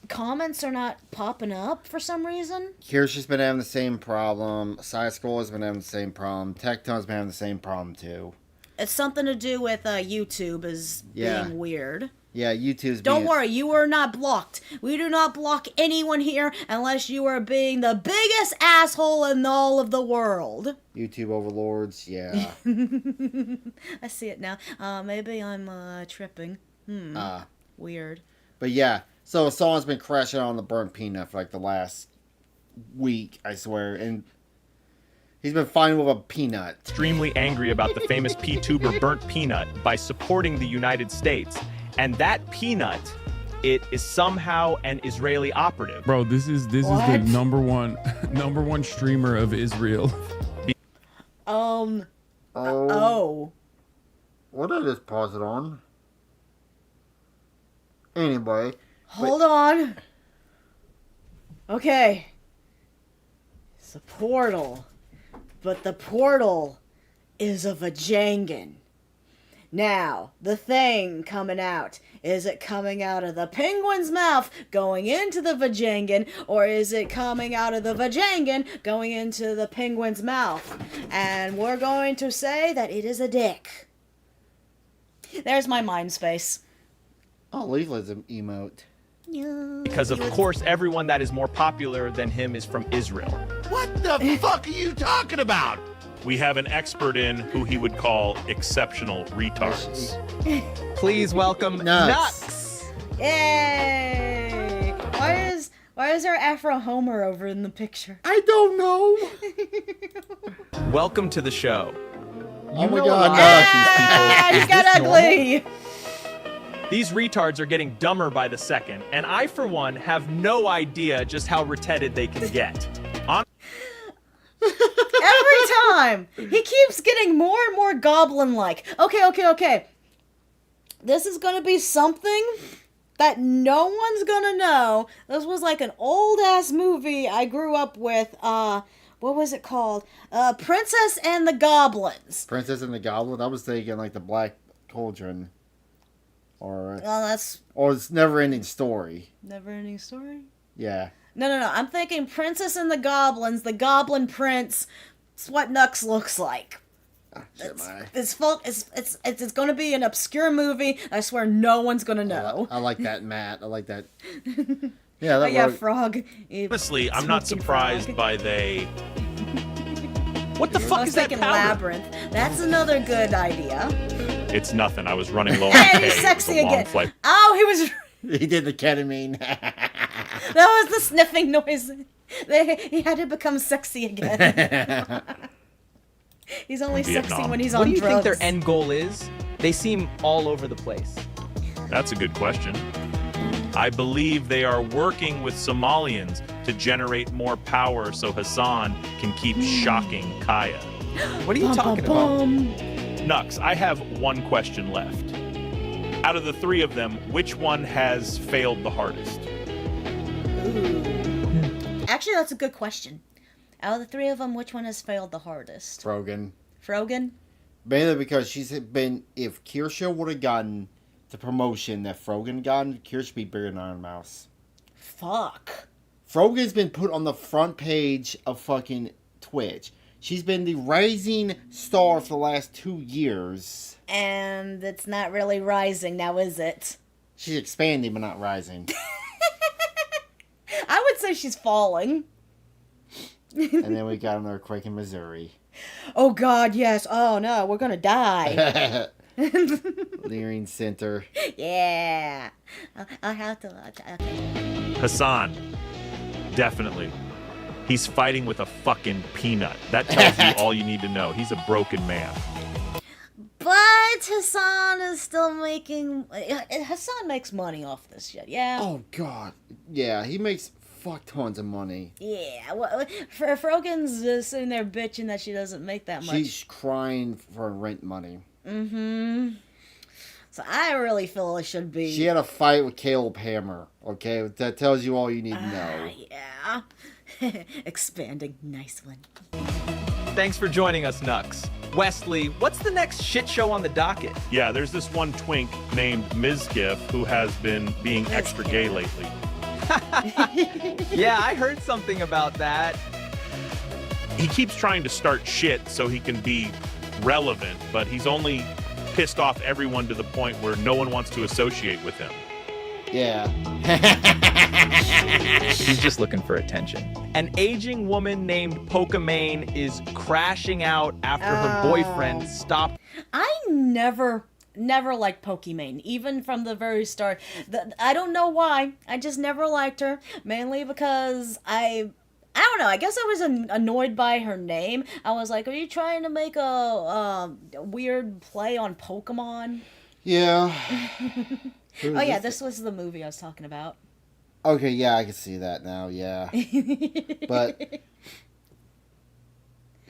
comments are not popping up for some reason. Kirsch's been having the same problem. Side Scroll has been having the same problem. Tecton's been having the same problem too. It's something to do with YouTube is Yeah. being weird. Yeah, YouTube's Don't being... worry, you are not blocked. We do not block anyone here unless you are being the biggest asshole in all of the world. YouTube overlords, yeah. I see it now. Maybe I'm tripping. Weird. But yeah, so a song's been crashing on the Burnt Peanut for like the last week, I swear. And he's been fighting with a peanut. Extremely angry about the famous P-tuber Burnt Peanut by supporting the United States. And that peanut, it is somehow an Israeli operative. Bro, this is the What? number one streamer of Israel. Oh. What did I just pause it on? Anyway, Hold on. Okay. It's a portal. But the portal is a Vajangan. Now, the thing coming out. Is it coming out of the penguin's mouth going into the Vajangan, or is it coming out of the Vajangan going into the penguin's mouth? And we're going to say that it is a dick. There's my mind space. Oh, Leaflet's an emote. Because, of course, everyone that is more popular than him is from Israel. What the fuck are you talking about? We have an expert in who he would call exceptional retards. Please welcome Nux. Nux. Yay! Why is our Afro Homer over in the picture? I don't know. Welcome to the show. Oh my know God, a lot Nux. about these people. Ah, Is he got this ugly! normal? These retards are getting dumber by the second, and I, for one, have no idea just how retarded they can get. Every time! He keeps getting more and more goblin-like. Okay. This is gonna be something that no one's gonna know. This was like an old-ass movie I grew up with. What was it called? Princess and the Goblins. Princess and the Goblin? I was thinking like the Black Cauldron. Or That's it's Never-Ending Story. never-ending story. Yeah. No. I'm thinking Princess and the Goblins, the Goblin Prince. It's what Nux looks like. It's going to be an obscure movie. I swear no one's going to know. I like that, Matt. I like that. Yeah, that yeah, worked. Frog. Honestly, I'm not Smoking surprised frog. by they. What the I fuck was is that thinking powder? Labyrinth. That's another good idea. It's nothing. I was running low on Hey, hay. he's sexy It's a long again. flight. Oh, he was. He did the ketamine. That was the sniffing noise. He had to become sexy again. He's only sexy Vietnam. when he's What on do you drugs. think their end goal is? They seem all over the place. That's a good question. I believe they are working with Somalians to generate more power so Hassan can keep shocking Kaya. What are you talking about? Nux, I have one question left. Out of the three of them, which one has failed the hardest? Actually, that's a good question. Out of the three of them, which one has failed the hardest? Frogan. Frogan? Mainly because she's been. If Kirsha would have gotten the promotion that Frogan gotten, Kirsha would be bigger than Iron Mouse. Fuck. Frogan's been put on the front page of fucking Twitch. She's been the rising star for the last 2 years. And it's not really rising now, is it? She's expanding, but not rising. I would say she's falling. And then we got an earthquake in Missouri. Oh god, yes. Oh no, we're gonna die. Leering Center. Yeah. I'll have to watch. Okay. Hassan. Definitely. He's fighting with a fucking peanut. That tells you all you need to know. He's a broken man. But Hassan is still making. Hassan makes money off this shit, yeah? Oh god. Yeah, he makes fuck tons of money. Yeah. Well, Frogan's just sitting there bitching that she doesn't make that much. She's crying for rent money. Mm-hmm. So I really feel it should be. She had a fight with Caleb Hammer. Okay, that tells you all you need to know. Yeah. Expanding. Nice one. Thanks for joining us, Nux. Wesley, what's the next shit show on the docket? Yeah, there's this one twink named Mizgif who has been being extra gay lately. Yeah, I heard something about that. He keeps trying to start shit so he can be relevant, but he's only pissed off everyone to the point where no one wants to associate with him. Yeah. He's just looking for attention. An aging woman named Pokimane is crashing out after her boyfriend stopped. I never liked Pokimane, even from the very start. I don't know why. I just never liked her, mainly because I don't know. I guess I was annoyed by her name. I was like, are you trying to make a weird play on Pokemon? Yeah. Oh yeah, this was the movie I was talking about. Okay, yeah, I can see that now, yeah. But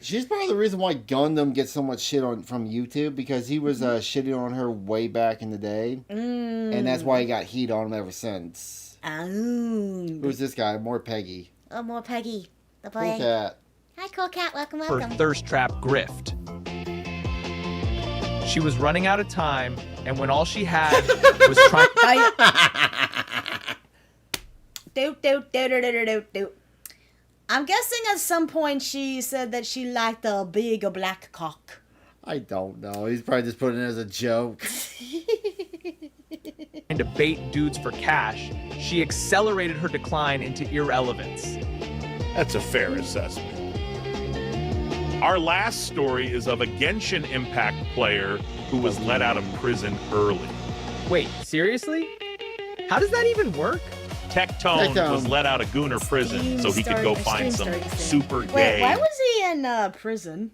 she's part of the reason why Gundam gets so much shit from YouTube, because he was shitting on her way back in the day. And that's why he got heat on him ever since. Who's this guy? More Peggy. Oh, more Peggy. The boy. Cool cat. Hi, cool cat. Welcome, for welcome. thirst trap grift. She was running out of time, and when all she had was trying. I'm guessing at some point she said that she liked a big black cock. I don't know. He's probably just putting it as a joke. To bait dudes for cash, she accelerated her decline into irrelevance. That's a fair assessment. Our last story is of a Genshin Impact player who was let out of prison early. Wait, seriously? How does that even work? Tectone was let out of Gooner prison so he could go find some super gay. Wait, why was he in prison?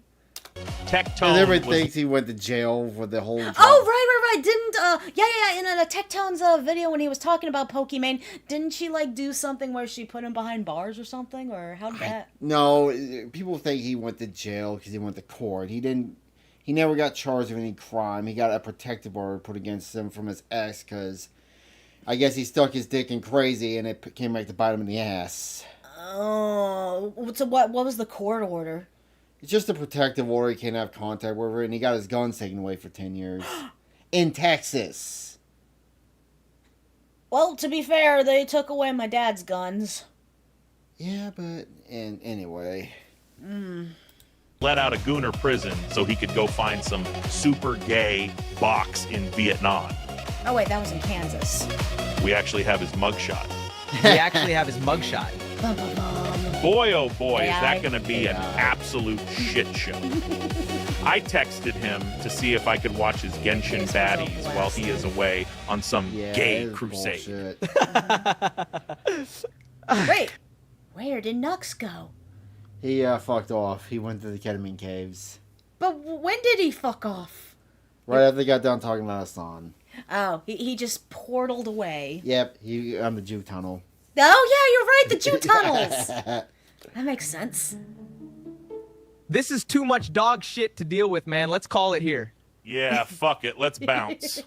Tectone Everybody was thinks he went to jail for the whole. Oh, right. Didn't in Tectone's video when he was talking about Pokemon, didn't she like do something where she put him behind bars or something, or how did that? No, people think he went to jail because he went to court. He didn't. He never got charged with any crime. He got a protective order put against him from his ex because I guess he stuck his dick in crazy and it came back to bite him in the ass. Oh, so what was the court order? It's just a protective order. He can't have contact with her, and he got his guns taken away for 10 years. In Texas. Well, to be fair, they took away my dad's guns. Yeah, but anyway. let out of Gooner prison so he could go find some super gay box in Vietnam. Oh wait, that was in Kansas. We actually have his mugshot. We actually have his mugshot. Boy, oh boy, is AI. that going to be an absolute shit show. I texted him to see if I could watch his Genshin baddies while he is away on some gay it's crusade. Wait, where did Nux go? He fucked off. He went to the ketamine caves. But when did he fuck off? Right after they got done talking about Hassan. Oh, he just portaled away. Yep, he on the Jew tunnel. Oh yeah, you're right, the Jew tunnels. That makes sense. This is too much dog shit to deal with, man. Let's call it here. Yeah, fuck it. Let's bounce.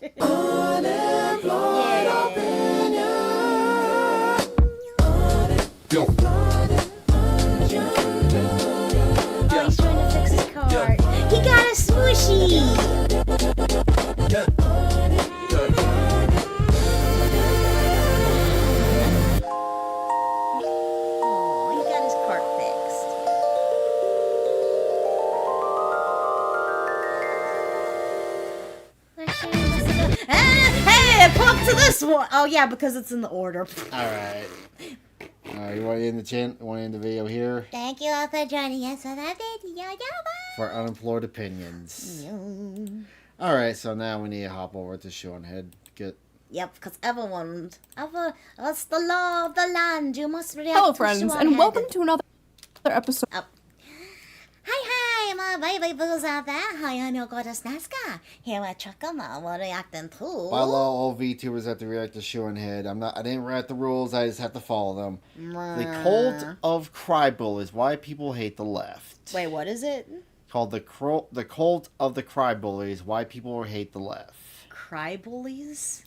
Oh, he's trying to fix his car. He got a smooshie. Oh, he got his car fixed. Hey, pop to this one. Oh yeah, because it's in the order. Alright. You want to end the video here? Thank you all for joining us for that video. For unemployed opinions. Alright, so now we need to hop over to Sean Head. Get. Yep, because it's the law of the land. You must react Hello, to friends, Sean and Head. welcome to another episode. Hi, my baby boos out there. Hi, I know Goddess Nazca. Here at Chuckama, we're reacting to. By law, all VTubers have to react to Sean Head. I didn't write the rules, I just have to follow them. The cult of Crybullies. Why people hate the left. Wait, what is it? Called the cult of the Crybullies. Why people hate the left. Cry bullies?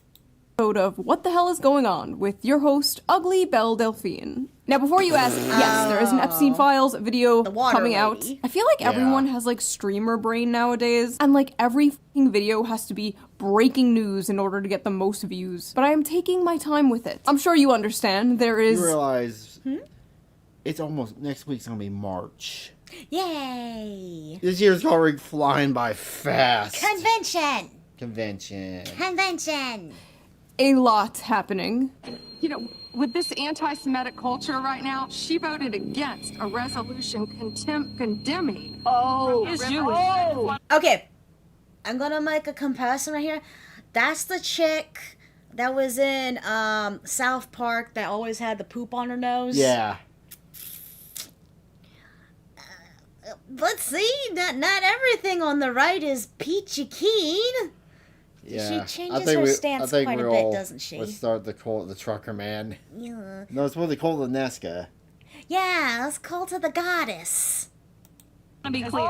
Of What the Hell is Going On with your host, Ugly Belle Delphine. Now, before you ask, yes, there is an Epstein Files video coming out. lady. I feel like everyone has like streamer brain nowadays, and like every fucking video has to be breaking news in order to get the most views. But I am taking my time with it. I'm sure you understand. There is. You realize it's almost next week's gonna be March. Yay! This year's already flying by fast. Convention. A lot happening. You know, with this anti-Semitic culture right now, she voted against a resolution condemning. Okay, I'm gonna make a comparison right here. That's the chick that was in South Park that always had the poop on her nose. Yeah. But see, not everything on the right is peachy keen. Yeah. She changes her stance quite a bit, doesn't she? Let's start the cult of the Trucker Man. Yeah. No, it's what they call the Nesca. Yeah, let's call to the goddess. To be clear,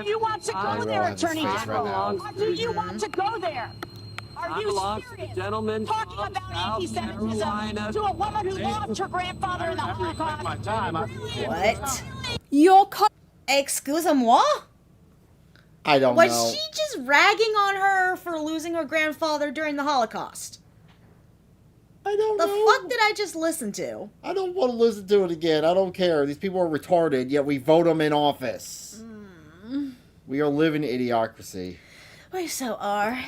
you want to go there, Attorney General? Do you want to go there? Are you serious? Talking about anti-Semitism to a woman who lost her grandfather in the Holocaust? What? You're cut. Excuse-moi? I don't Was know. she just ragging on her for losing her grandfather during the Holocaust? I don't The know. fuck did I just listen to? I don't want to listen to it again. I don't care. These people are retarded, yet we vote them in office. We are living idiocracy. We so are.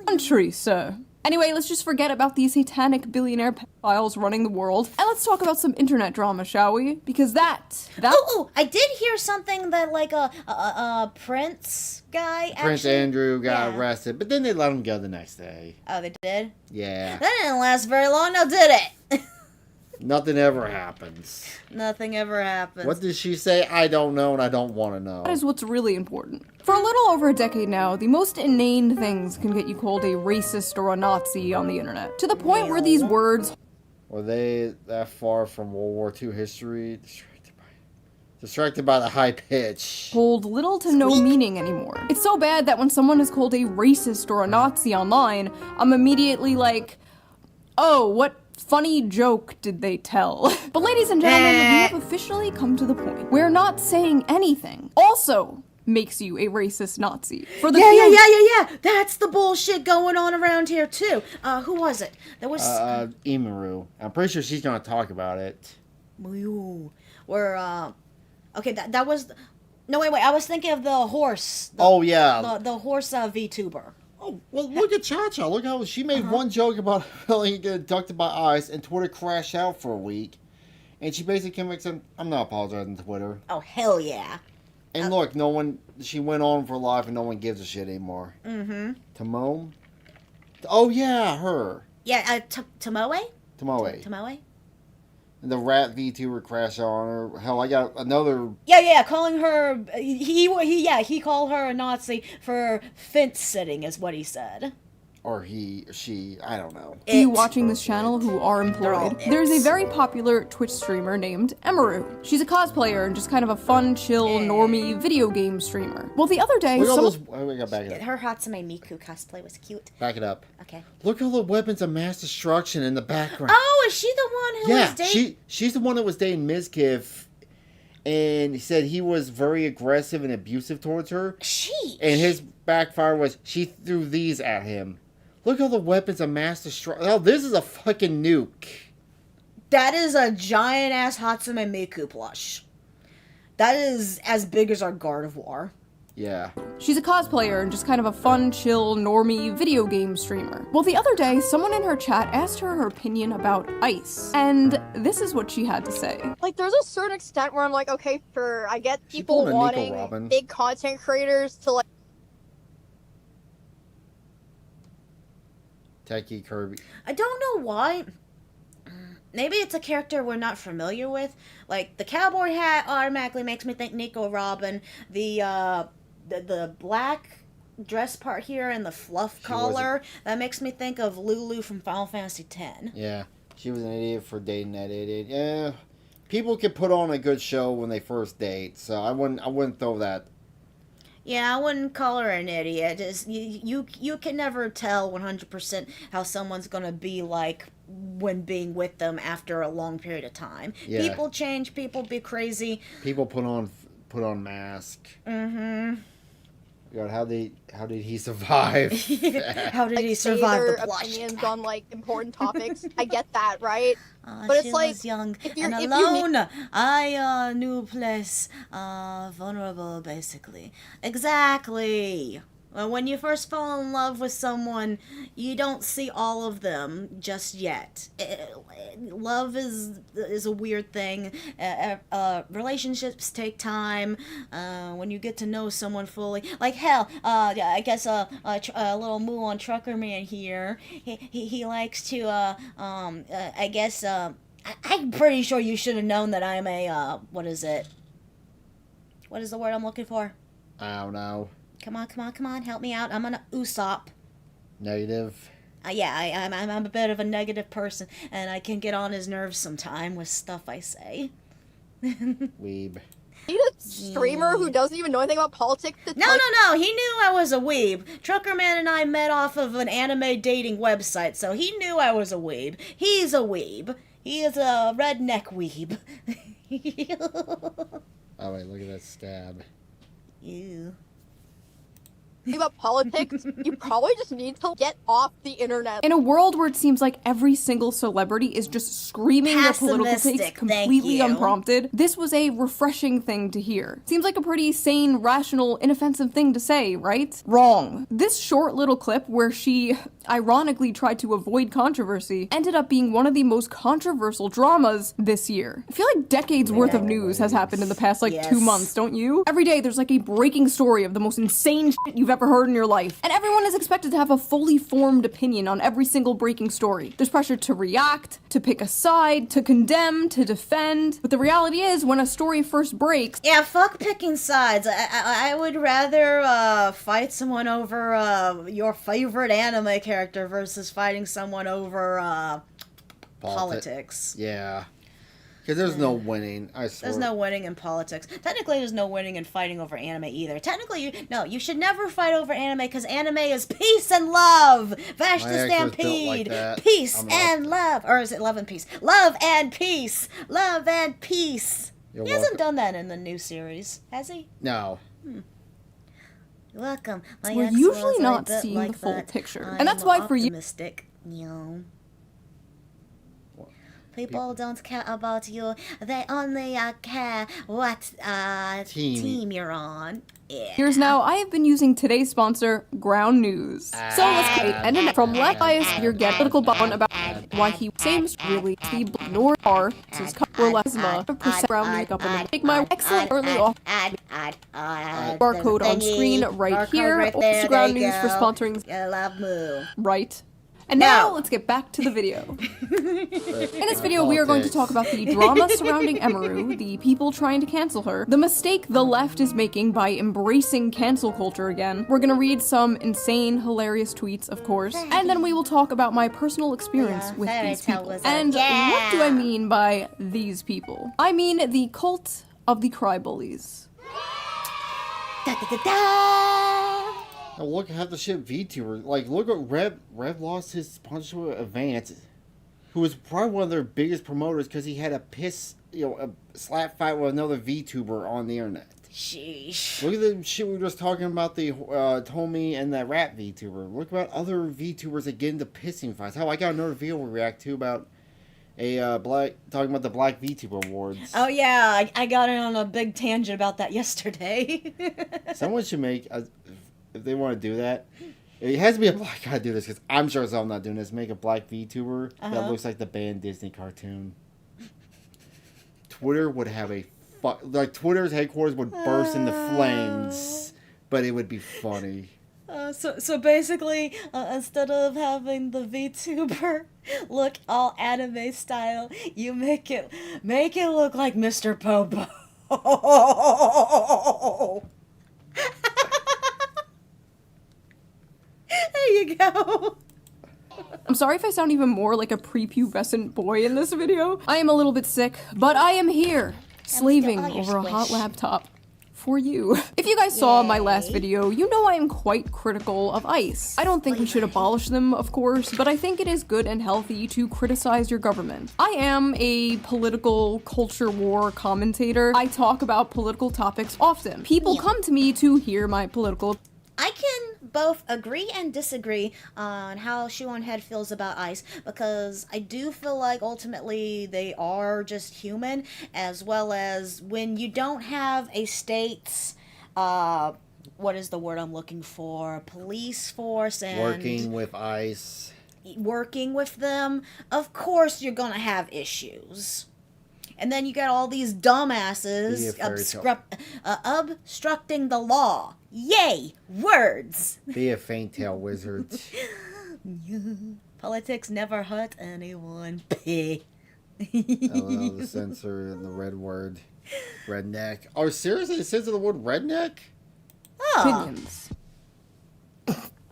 Country, sir. Anyway, let's just forget about these satanic billionaire pedophiles running the world, and let's talk about some internet drama, shall we? Because that Oh, I did hear something that like a Prince guy. Prince actually, Andrew got yeah. arrested, but then they let him go the next day. Oh, they did. Yeah. That didn't last very long, now did it? Nothing ever happens. Nothing ever happens. What did she say? I don't know, and I don't want to know. That is what's really important. For a little over a decade now, the most inane things can get you called a racist or a Nazi on the internet. To the point where these words Were they that far from World War II history? Distracted by the high pitch. hold little to no meaning anymore. It's so bad that when someone is called a racist or a Nazi online, I'm immediately like, oh, what funny joke did they tell? But ladies and gentlemen, we have officially come to the point where not saying anything also makes you a racist Nazi. For the Yeah. That's the bullshit going on around here too. Who was it? There was Emaru. I'm pretty sure she's gonna talk about it. where okay, that was no wait. I was thinking of the horse. Oh, yeah. the horse VTuber. Oh, well, look at Cha-Cha. Look how she made one joke about feeling abducted by ice, and Twitter crashed out for a week. And she basically came back and said, I'm not apologizing to Twitter. Oh, hell yeah. And look, she went on for life, and no one gives a shit anymore. Mm-hmm. Timon? Oh, yeah, her. Yeah, Tomoe? Tomoe. Tomoe? And the rat VTuber crashed out on her. Hell, I got another... Yeah, calling her, he called her a Nazi for fence sitting is what he said. Or she, I don't know. you watching this channel who are employed, there's a very popular Twitch streamer named Emaru. She's a cosplayer and just kind of a fun, chill, normie video game streamer. Well, the other day, Look at all those... We got back it up. Her Hatsune Miku cosplay was cute. Back it up. Okay. Look at all the weapons of mass destruction in the background. Oh, is she the one who was dating? she's the one that was dating Mizkif, and he said he was very aggressive and abusive towards her. And his backfire was she threw these at him. Look at all the weapons of mass destruction. Oh, this is a fucking nuke. That is a giant ass Hatsune Miku plush. That is as big as our Gardevoir. Yeah. she's a cosplayer and just kind of a fun, chill, normie video game streamer. Well, the other day, someone in her chat asked her opinion about ice, and this is what she had to say. Like, there's a certain extent where I'm like, okay, sure, I get people pulled a Nico wanting Robin. big content creators to, like, Techie Kirby. I don't know why. Maybe it's a character we're not familiar with. Like, the cowboy hat automatically makes me think Nico Robin. The black dress part here and the fluff collar, that makes me think of Lulu from Final Fantasy X. Yeah. She was an idiot for dating that idiot. Yeah. People can put on a good show when they first date, so I wouldn't throw that. Yeah, I wouldn't call her an idiot. Just, you can never tell 100% how someone's gonna be like when being with them after a long period of time. Yeah. People change, people be crazy. People put on mask. Mm-hmm. God, how did he survive? How did like, he say survive their the plush? opinions on, like, important topics. I get that, right? But She it's like, was young if you're, and if you need- alone. I knew a place, vulnerable, basically. Exactly. When you first fall in love with someone, you don't see all of them just yet. Love is a weird thing. Relationships take time. When you get to know someone fully, like hell, I guess a little moo on Trucker Man here. He likes to I guess I'm pretty sure you should have known that I'm a what is it? What is the word I'm looking for? I don't know. Come on, help me out. I'm an Usopp. Negative. Yeah, I'm a bit of a negative person, and I can get on his nerves sometime with stuff I say. Weeb. Need a streamer who doesn't even know anything about politics? No, he knew I was a weeb. Truckerman and I met off of an anime dating website, so he knew I was a weeb. He's a weeb. He is a redneck weeb. Oh wait, look at that stab. Ew. about politics, you probably just need to get off the internet. In a world where it seems like every single celebrity is just screaming their political takes Pessimistic, thank completely you. unprompted, this was a refreshing thing to hear. Seems like a pretty sane, rational, inoffensive thing to say, right? Wrong. This short little clip where she ironically tried to avoid controversy ended up being one of the most controversial dramas this year. I feel like decades worth of news has happened in the past 2 months, don't you? Every day there's a breaking story of the most insane shit you've ever heard in your life, and everyone is expected to have a fully formed opinion on every single breaking story. There's pressure to react, to pick a side, to condemn, to defend, but the reality is when a story first breaks, Yeah, fuck picking sides. I would rather fight someone over your favorite anime character versus fighting someone over politics. Yeah. Because there's no winning, I swear. There's no winning in politics. Technically, there's no winning in fighting over anime either. Technically, you should never fight over anime because anime is peace and love. Vash the Stampede. Peace and love. Or is it love and peace? Love and peace. Love and peace. You're He hasn't done that in the new series, has he? No. You're welcome. My we're ex usually was a not bit seeing like the full that. picture. And that's why for you... Optimistic. People don't care about you. They only care what team you're on. Yeah. Here's now, I have been using today's sponsor, Ground News. So let's create an internet from Black Bias, your get political bone about why he seems really the nor are his or lesma percent brown makeup and take my excellent early off barcode on screen right here. Right there, Ground there you News for go. sponsoring. I love Moo. Right. And now, let's get back to the video. In this video, we are going to talk about the drama surrounding Emaru, the people trying to cancel her, the mistake the left is making by embracing cancel culture again. We're gonna read some insane, hilarious tweets, of course, and then we will talk about my personal experience with these people. And what do I mean by these people? I mean the cult of the cry-bullies. Oh, look at the shit VTuber. Look at Rev lost his sponsorship with Vance, who was probably one of their biggest promoters because he had a slap fight with another VTuber on the internet. Sheesh. Look at the shit we were just talking about, the Tommy and that rap VTuber. Look about other VTubers that get into pissing fights. Hell, I got another video we react to about talking about the Black VTuber Awards. Oh yeah, I got in on a big tangent about that yesterday. Someone should make if they want to do that, it has to be a black guy to do this, because I'm sure I'm not doing this. Make a black VTuber that looks like the banned Disney cartoon. Twitter would have Twitter's headquarters would burst into flames, but it would be funny. So basically, instead of having the VTuber look all anime style, you make it look like Mr. Popo. There you go. I'm sorry if I sound even more like a prepubescent boy in this video. I am a little bit sick, but I am here, slaving over a hot laptop for you. If you guys saw my last video, you know I am quite critical of ICE. I don't think we should abolish them, of course, but I think it is good and healthy to criticize your government. I am a political culture war commentator. I talk about political topics often. People come to me to hear my political I can both agree and disagree on how Shoe on Head feels about ICE, because I do feel like ultimately they are just human, as well as when you don't have a state's, what is the word I'm looking for, police force and... Working with ICE. Working with them, of course you're gonna have issues. And then you got all these dumbasses obstructing the law. Yay! Words! Be a faint tail wizard. Politics never hurt anyone. I love the censor and the red word. Redneck. Oh, seriously? It says the word redneck? Oh. opinions.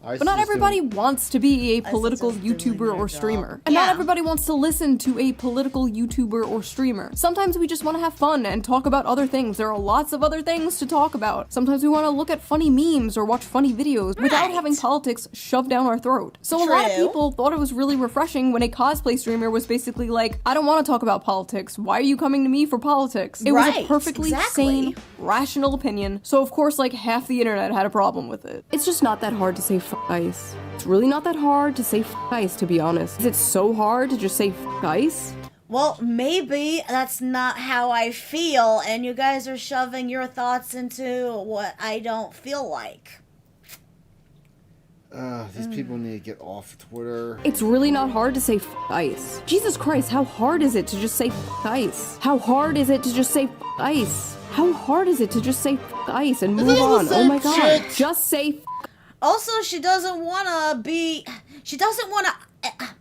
But not everybody wants to be a political YouTuber or streamer. And not everybody wants to listen to a political YouTuber or streamer. Sometimes we just want to have fun and talk about other things. There are lots of other things to talk about. Sometimes we want to look at funny memes or watch funny videos without having politics shoved down our throat. So a lot of people thought it was really refreshing when a cosplay streamer was basically like, I don't want to talk about politics. Why are you coming to me for politics? It was a perfectly sane, rational opinion. So of course, like, half the internet had a problem with it. It's just not that hard to say f ICE. It's really not that hard to say f ICE, to be honest. Is it so hard to just say f ICE? Well, maybe that's not how I feel, and you guys are shoving your thoughts into what I don't feel like. These people need to get off Twitter. It's really not hard to say f ICE. Jesus Christ, how hard is it to just say f ICE? How hard is it to just say f ICE? How hard is it to just say f ICE and move on? Oh my god. Just say f. Also, she doesn't want to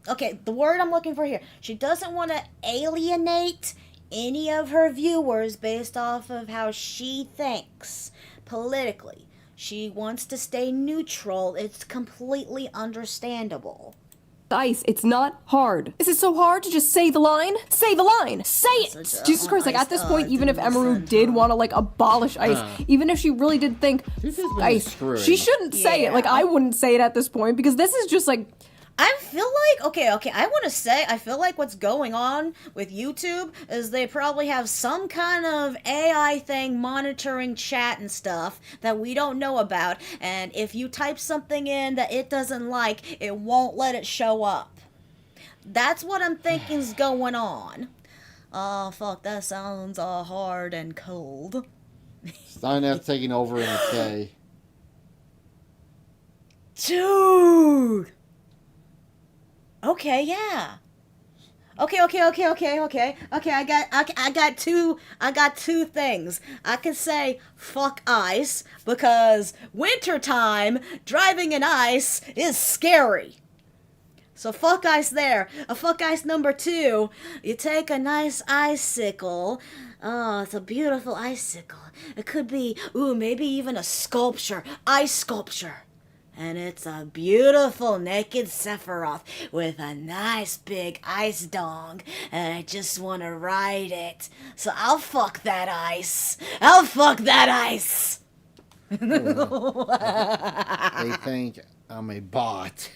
okay, the word I'm looking for here. She doesn't want to alienate any of her viewers based off of how she thinks politically. She wants to stay neutral. It's completely understandable. ICE, it's not hard. Is it so hard to just say the line? Say the line! Say it! Jesus Christ, like, at this point, even if Emaru did want to, like, abolish ICE, even if she really did think ICE, she shouldn't say it. Like, I wouldn't say it at this point, because this is just, like... I feel like, okay, I want to say, I feel like what's going on with YouTube is they probably have some kind of AI thing monitoring chat and stuff that we don't know about, and if you type something in that it doesn't like, it won't let it show up. That's what I'm thinking's going on. Oh, fuck, that sounds hard and cold. Steinet's taking over in a K. Dude! Okay, yeah. Okay. I got two things. I can say fuck ice because wintertime driving in ice is scary. So fuck ice there. A fuck ice number 2. You take a nice icicle. Oh, it's a beautiful icicle. It could be, maybe even a sculpture. Ice sculpture. And it's a beautiful naked Sephiroth with a nice big ice dong. And I just want to ride it. So I'll fuck that ice. I'll fuck that ice. They think I'm a bot.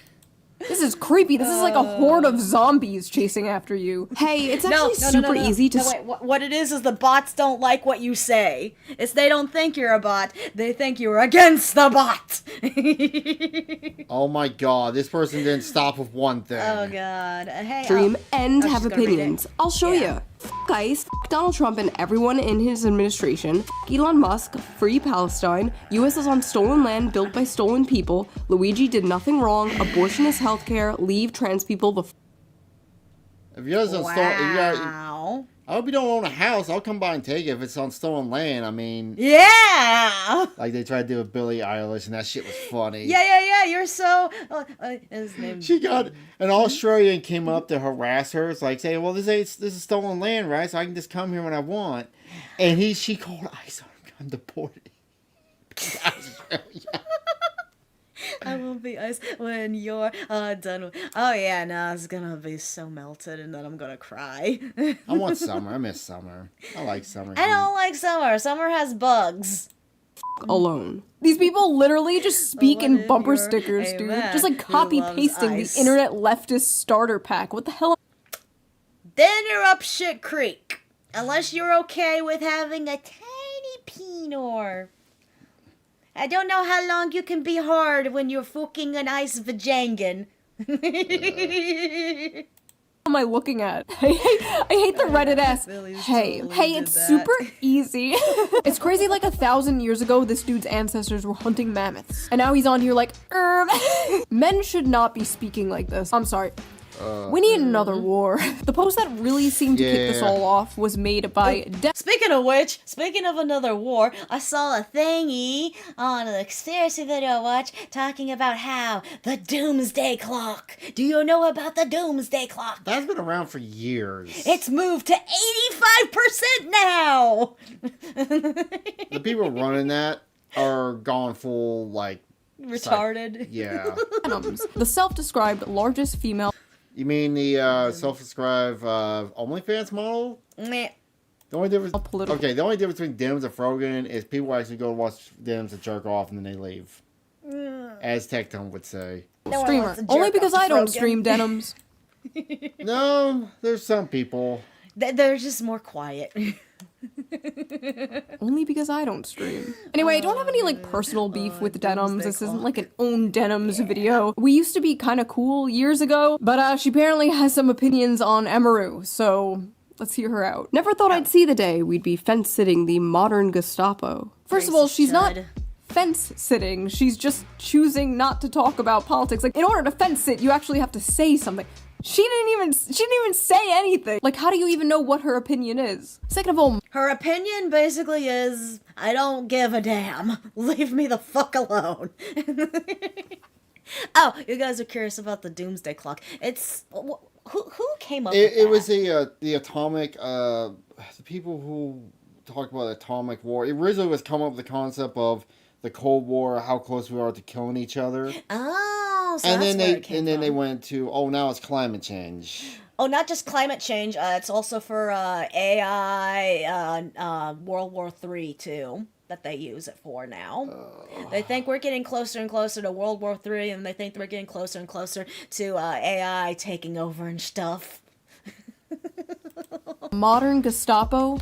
This is creepy. This is like a horde of zombies chasing after you. Hey, it's actually super easy to... No, wait, what it is the bots don't like what you say. It's they don't think you're a bot. They think you're against the bot. Oh my god, this person didn't stop with one thing. Oh god. Hey, Stream and have opinions. I'll show you. F ICE, f Donald Trump and everyone in his administration, f Elon Musk, free Palestine, US is on stolen land built by stolen people, Luigi did nothing wrong, abortion is healthcare, leave trans people the f. If you guys I hope you don't own a house. I'll come by and take it if it's on stolen land. I mean... Yeah! Like they tried to do with Billie Eilish and that shit was funny. Yeah, you're so... his name... She got... An Australian came up to harass her. It's like, say, well, this is stolen land, right? So I can just come here when I want. And she called ICE on him. I'm deported. Australia. I will be ice when you're done with... Oh yeah, no, it's gonna be so melted and then I'm gonna cry. I want summer. I miss summer. I like summer. I don't like summer. Summer has bugs. Alone. These people literally just speak in bumper stickers, dude. Just like copy-pasting the internet leftist starter pack. What the hell? Then you're up shit creek. Unless you're okay with having a tiny penor. I don't know how long you can be hard when you're fucking an ice vajangan. What am I looking at? I hate the Reddit ass. Hey, it's super easy. It's crazy, like 1,000 years ago, this dude's ancestors were hunting mammoths. And now he's on here like, Men should not be speaking like this. I'm sorry. We need another war. The post that really seemed to kick this all off was made by... Speaking of which, speaking of another war, I saw a thingy on a conspiracy video watch talking about how the doomsday clock. Do you know about the doomsday clock? That's been around for years. It's moved to 85% now! The people running that are gone full, like, Retarded. Yeah. Denims, the self-described largest female. You mean the self-described OnlyFans model? Meh. The only difference. Okay, the only difference between Dems and Frogan is people actually go to watch Dems and jerk off and then they leave. As Tectone would say. Streamer. Only because I don't stream denims. No, there's some people. They're just more quiet. Only because I don't stream. Anyway, I don't have any like personal beef with denims. This isn't like an own denims video. We used to be kind of cool years ago, but she apparently has some opinions on Emaru, so let's hear her out. Never thought I'd see the day we'd be fence-sitting the modern Gestapo. First of all, she's not fence-sitting. She's just choosing not to talk about politics. Like, in order to fence-sit, you actually have to say something. She didn't even say anything. Like, how do you even know what her opinion is? Second of all, her opinion basically is, I don't give a damn. Leave me the fuck alone. Oh, you guys are curious about the doomsday clock. It's who came up with that? It was the atomic the people who talk about atomic war. It originally was come up with the concept of the Cold War, how close we are to killing each other. Oh, so and that's then where it came from. they went to, now it's climate change. Oh, not just climate change. It's also for AI, World War III too, that they use it for now. They think we're getting closer and closer to World War III, and they think we're getting closer and closer to AI taking over and stuff. modern Gestapo.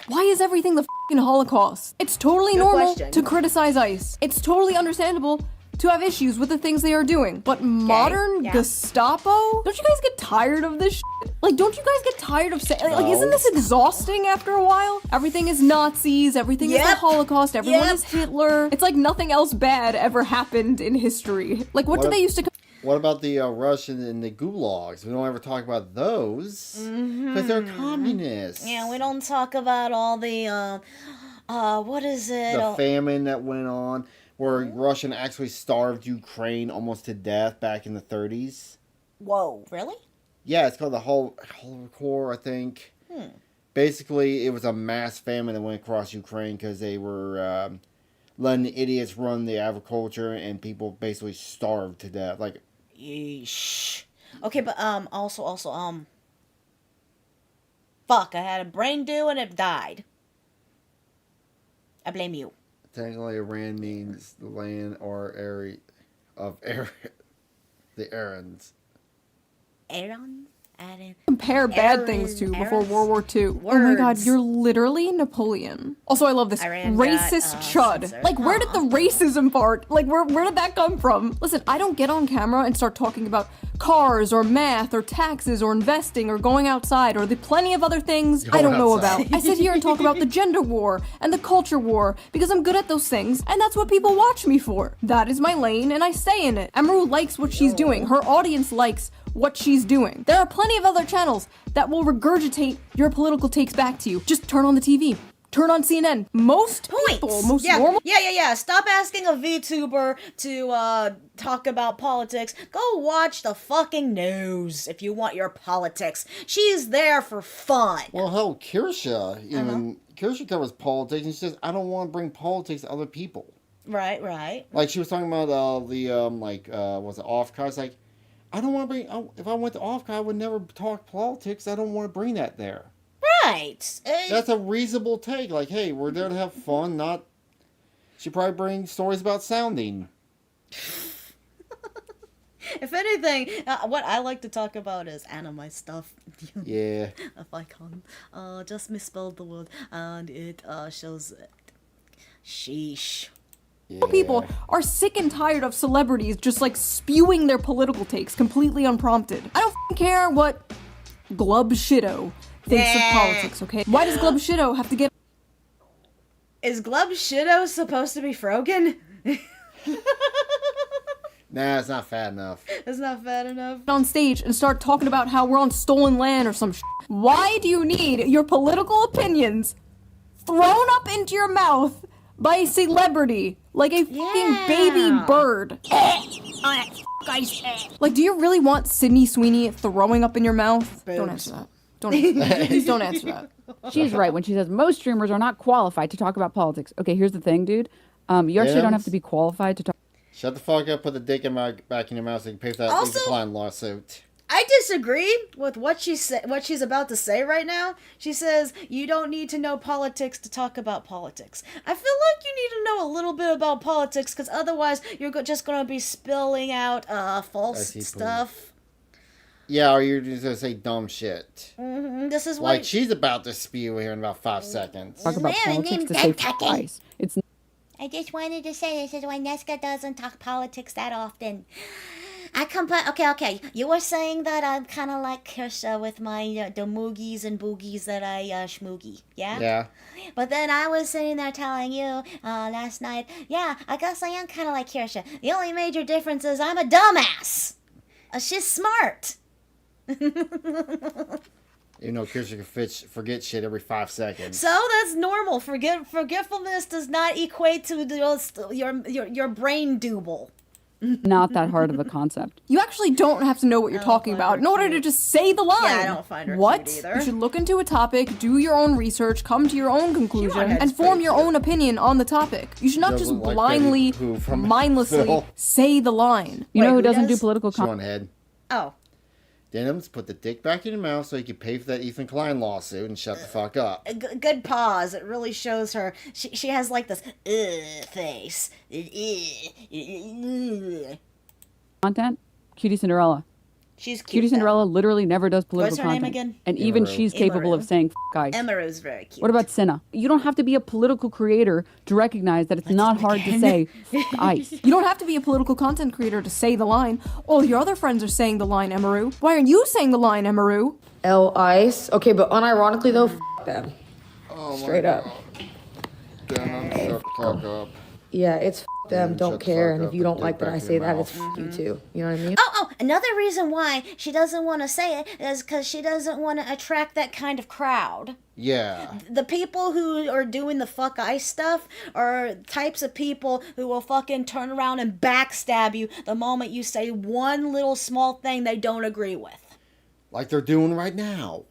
Why is everything the f***ing Holocaust? It's totally normal to criticize ICE. It's totally understandable to have issues with the things they are doing. But modern Gestapo? Don't you guys get tired of this shit? Like, don't you guys get tired of saying, like, isn't this exhausting after a while? Everything is Nazis, everything is the Holocaust, everyone is Hitler. It's like nothing else bad ever happened in history. Like, what did they used to... What about the Russian and the gulags? We don't ever talk about those because they're communists. Yeah, we don't talk about all the, what is it? The famine that went on where Russia actually starved Ukraine almost to death back in the 30s. Whoa, really? Yeah, it's called the Holocaust, I think. Basically, it was a mass famine that went across Ukraine because they were letting the idiots run the agriculture and people basically starved to death. Like, yeesh. Okay, but also fuck, I had a brain do and it died. I blame you. Technically, Iran means the land or area of the Aryans. Aaron? Compare bad things to before World War II. Oh my god, you're literally Napoleon. Also, I love this. Racist chud. censored. Like, where did the racism part, like, where did that come from? Listen, I don't get on camera and start talking about cars or math or taxes or investing or going outside or the plenty of other things I don't know about. I sit here and talk about the gender war and the culture war because I'm good at those things and that's what people watch me for. That is my lane and I stay in it. Emaru likes what she's doing. Her audience likes what she's doing. There are plenty of other channels that will regurgitate your political takes back to you. Just turn on the TV. Turn on CNN. Most people, most normal... Yeah. Stop asking a VTuber to talk about politics. Go watch the fucking news if you want your politics. She's there for fun. Well, hell, Kirsha, Kirsha covers politics and she says, I don't want to bring politics to other people. Right. Like, she was talking about was it Offcast? It's like, I don't want to bring... if I went to Offcast, I would never talk politics. I don't want to bring that there. Right. That's a reasonable take. Like, hey, we're there to have fun, not... She probably bring stories about sounding. If anything, what I like to talk about is anime stuff. Yeah. If I can. Just misspelled the word, and it shows it. Sheesh. Yeah. People are sick and tired of celebrities just like spewing their political takes completely unprompted. I don't f***ing care what Glub Shido thinks of politics, okay? Why does Glub Shido have to get... Is Glub Shido supposed to be Frogan? Nah, it's not fat enough. It's not fat enough. ...on stage and start talking about how we're on stolen land or some shit. Why do you need your political opinions thrown up into your mouth by a celebrity like a fucking baby bird? Like, do you really want Sydney Sweeney throwing up in your mouth? Don't answer that. Please don't answer that. She's right when she says most streamers are not qualified to talk about politics. Okay, here's the thing, dude. You actually don't have to be qualified to talk. Shut the fuck up, put the dick back in your mouth so you can pay for that Also- Lisa Klein lawsuit. I disagree with what she's about to say right now. She says you don't need to know politics to talk about politics. I feel like you need to know a little bit about politics because otherwise you're just going to be spilling out false stuff. Yeah, or you're just gonna say dumb shit. This is why Like she's about to spew here in about 5 seconds. Talk about politics to save lives. It's I just wanted to say this is why Nesca doesn't talk politics that often. Okay. You were saying that I'm kind of like Kirsha with my the moogies and boogies that I schmoogie, yeah? Yeah. But then I was sitting there telling you last night, yeah, I guess I am kind of like Kirsha. The only major difference is I'm a dumbass. She's smart. You know, Kirsten can forget shit every 5 seconds. So that's normal. Forgetfulness does not equate to your brain double. not that hard of a concept. You actually don't have to know what you're talking about in order to just say the line. Yeah, I don't find her what? cute either. You should look into a topic, do your own research, come to your own conclusion, Heads and form your own opinion on the topic. You should not Doesn't just like blindly, Betty Boo from mindlessly Phil. say the line. You know who who doesn't do does? political Sean content? Head. Oh. Denims, put the dick back in your mouth so you can pay for that Ethan Klein lawsuit and shut the fuck up. Good pause. It really shows her. She has like this face. Content? Cutie Cinderella. She's cute. Cutie though. Cinderella literally never does political What's her name content. again? And even Emeru. she's capable of Emeru. saying guys. Emeru's very cute. What about Cinna? You don't have to be a political creator to recognize that it's not hard to say ice. You don't have to be a political content creator to say the line. All your other friends are saying the line, Emeru. Why aren't you saying the line, Emeru? Ice. Okay, but unironically though, them. Oh Straight up. Denim, shut the fuck up. Yeah, it's them. Shut Don't the care. fuck And up if you and don't get like when back I in say your that, mouth. it's you too. You know what I mean? Oh, another reason why she doesn't want to say it is because she doesn't want to attract that kind of crowd. Yeah. The people who are doing the fuck ice stuff are types of people who will fucking turn around and backstab you the moment you say one little small thing they don't agree with. Like they're doing right now.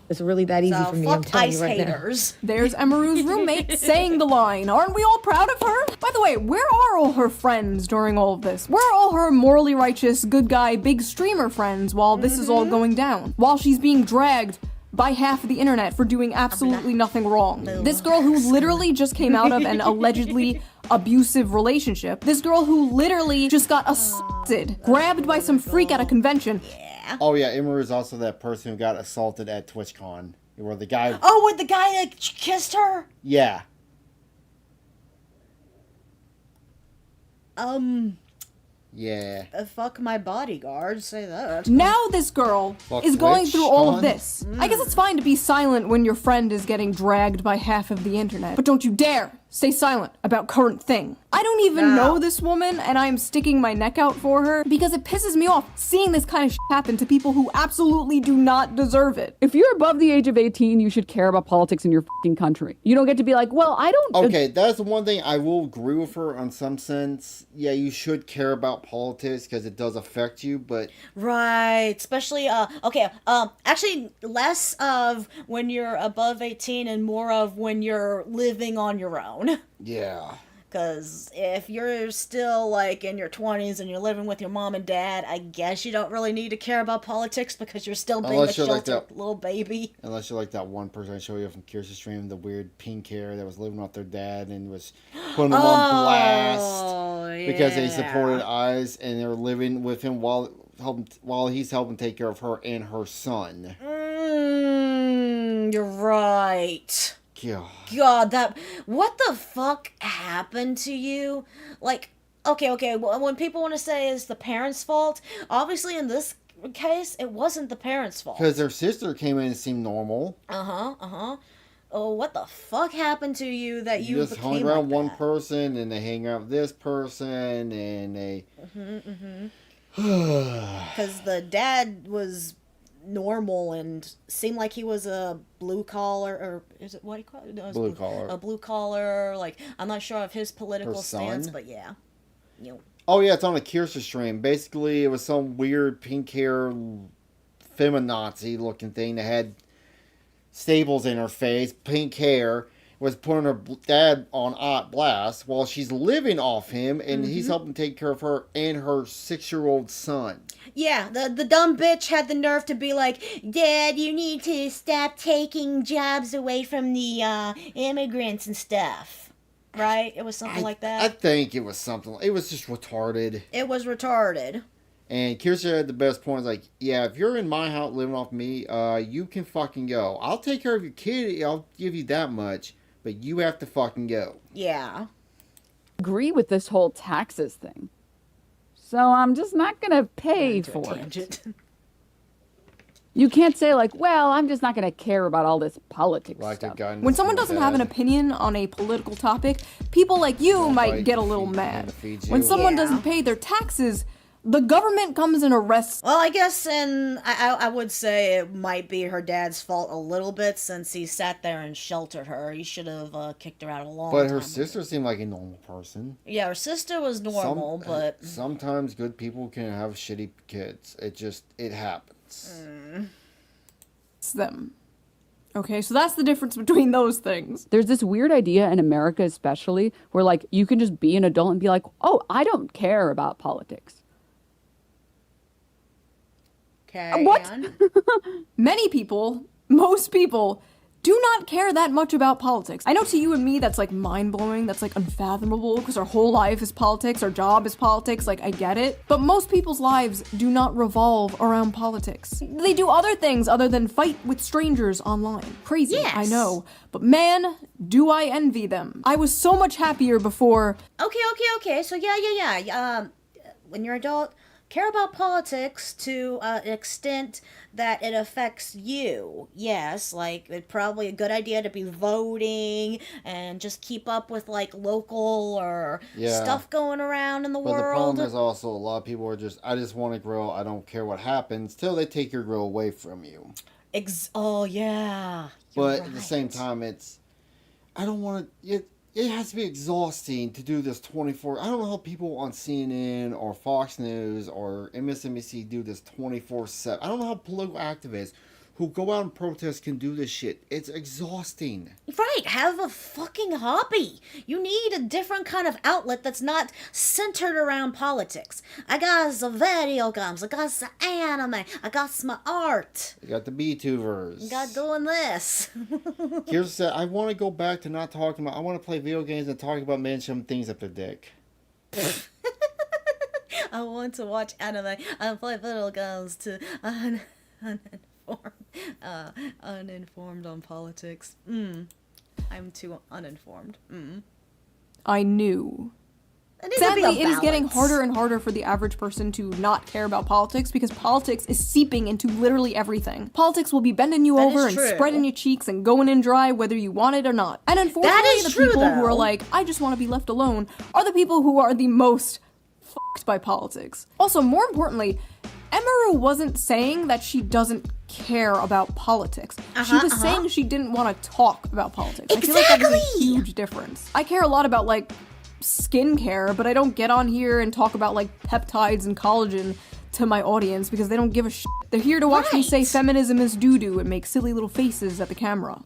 It's really that easy So for me. I'm fuck telling ice you right now. haters. There's Emeru's roommate saying the line. Aren't we all proud of her? By the way, where are all her friends during all of this? Where are all her morally righteous, good guy, big streamer friends while this is all going down? While she's being dragged by half of the internet for doing absolutely nothing wrong. This girl who literally just came out of an allegedly abusive relationship. This girl who literally just got assaulted, grabbed by some freak at a convention. Oh yeah, Emeru is also that person who got assaulted at TwitchCon. Where the guy... Oh, with the guy that kissed her? Yeah. Yeah. Fuck my bodyguard, say that. Now this girl Fuck is going which, through all of Sean? this. I guess it's fine to be silent when your friend is getting dragged by half of the internet. But don't you dare stay silent about current thing. I don't even know this woman, and I'm sticking my neck out for her because it pisses me off seeing this kind of shit happen to people who absolutely do not deserve it. If you're above the age of 18, you should care about politics in your fucking country. You don't get to be like, well, I don't... Okay, that's the one thing I will agree with her on some sense. Yeah, you should care about politics because it does affect you, but... Right, especially, actually less of when you're above 18 and more of when you're living on your own. Yeah. Because if you're still, like, in your 20s and you're living with your mom and dad, I guess you don't really need to care about politics because you're still being Unless a you're like sheltered that- little baby. Unless you're like that one person I showed you from Kirsten's stream, the weird pink hair that was living with their dad and was putting him on blast because they supported Eyes and they were living with him while he's helping take care of her and her son. You're right. God, what the fuck happened to you? Like, okay, when people want to say it's the parents' fault, obviously in this case, it wasn't the parents' fault. Because their sister came in and seemed normal. Oh, what the fuck happened to you that you just became hung around like one that? person and they hang out with this person and they... Because the dad was normal and seemed like he was a blue collar, or is it what do you call it? No, it's Blue collar. A blue collar, like, I'm not sure of his political Her stance, son? but yeah. Oh yeah, it's on a Kirsten stream. Basically, it was some weird pink hair feminazi looking thing that had staples in her face, pink hair, was putting her dad on blast while she's living off him, and he's helping take care of her and her 6-year-old son. Yeah, the dumb bitch had the nerve to be like, Dad, you need to stop taking jobs away from the immigrants and stuff. Right? It was something like that. I think it was something. It was just retarded. It was retarded. And Kirsten had the best point. Like, yeah, if you're in my house living off me, you can fucking go. I'll take care of your kid. I'll give you that much. But you have to fucking go. Yeah. Agree with this whole taxes thing. So I'm just not going to pay for it. You can't say like, well, I'm just not going to care about all this politics stuff. When someone doesn't have an opinion on a political topic, people like you might get a little mad. When someone doesn't pay their taxes, the government comes and arrests. Well, I guess, and I would say it might be her dad's fault a little bit since he sat there and sheltered her. He should have kicked her out a long time. But her sister seemed like a normal person. Yeah, her sister was normal, but sometimes good people can have shitty kids. It happens. It's them. Okay, so that's the difference between those things. There's this weird idea in America especially where like you can just be an adult and be like, oh, I don't care about politics. Okay. What? Many people, most people, do not care that much about politics. I know to you and me that's like mind-blowing, that's like unfathomable, because our whole life is politics, our job is politics, like I get it. But most people's lives do not revolve around politics. They do other things other than fight with strangers online. Crazy, Yes. I know. But man, do I envy them. I was so much happier before. Okay. So yeah. When you're adult, care about politics to an extent that it affects you. Yes, like it's probably a good idea to be voting and just keep up with like local or stuff going around in the world. But the problem is also a lot of people are just, I just want to grow, I don't care what happens, till they take your grow away from you. Oh yeah. But at the same time, I don't want to, it has to be exhausting to do this 24. I don't know how people on CNN or Fox News or MSNBC do this 24/7. I don't know how political activists who go out and protest can do this shit. It's exhausting. Right, have a fucking hobby. You need a different kind of outlet that's not centered around politics. I got some video games, I got some anime, I got some art. You got the B-tubers. I got doing this. Here's said, I want to go back to not talking about, I want to play video games and talk about men shoving things up their dick. I want to watch anime and play video games to uninformed on politics. I'm too uninformed. I knew. Sadly, it is getting harder and harder for the average person to not care about politics because politics is seeping into literally everything. Politics will be bending you over and spreading your cheeks and going in dry whether you want it or not. And unfortunately, the people who are like, I just want to be left alone, are the people who are the most fucked by politics. Also, more importantly, Emaru wasn't saying that she doesn't care about politics. She was saying she didn't want to talk about politics. I feel like that is a huge difference. I care a lot about, like, skincare, but I don't get on here and talk about, like, peptides and collagen to my audience because they don't give a shit. They're here to watch me say feminism is doo-doo and make silly little faces at the camera.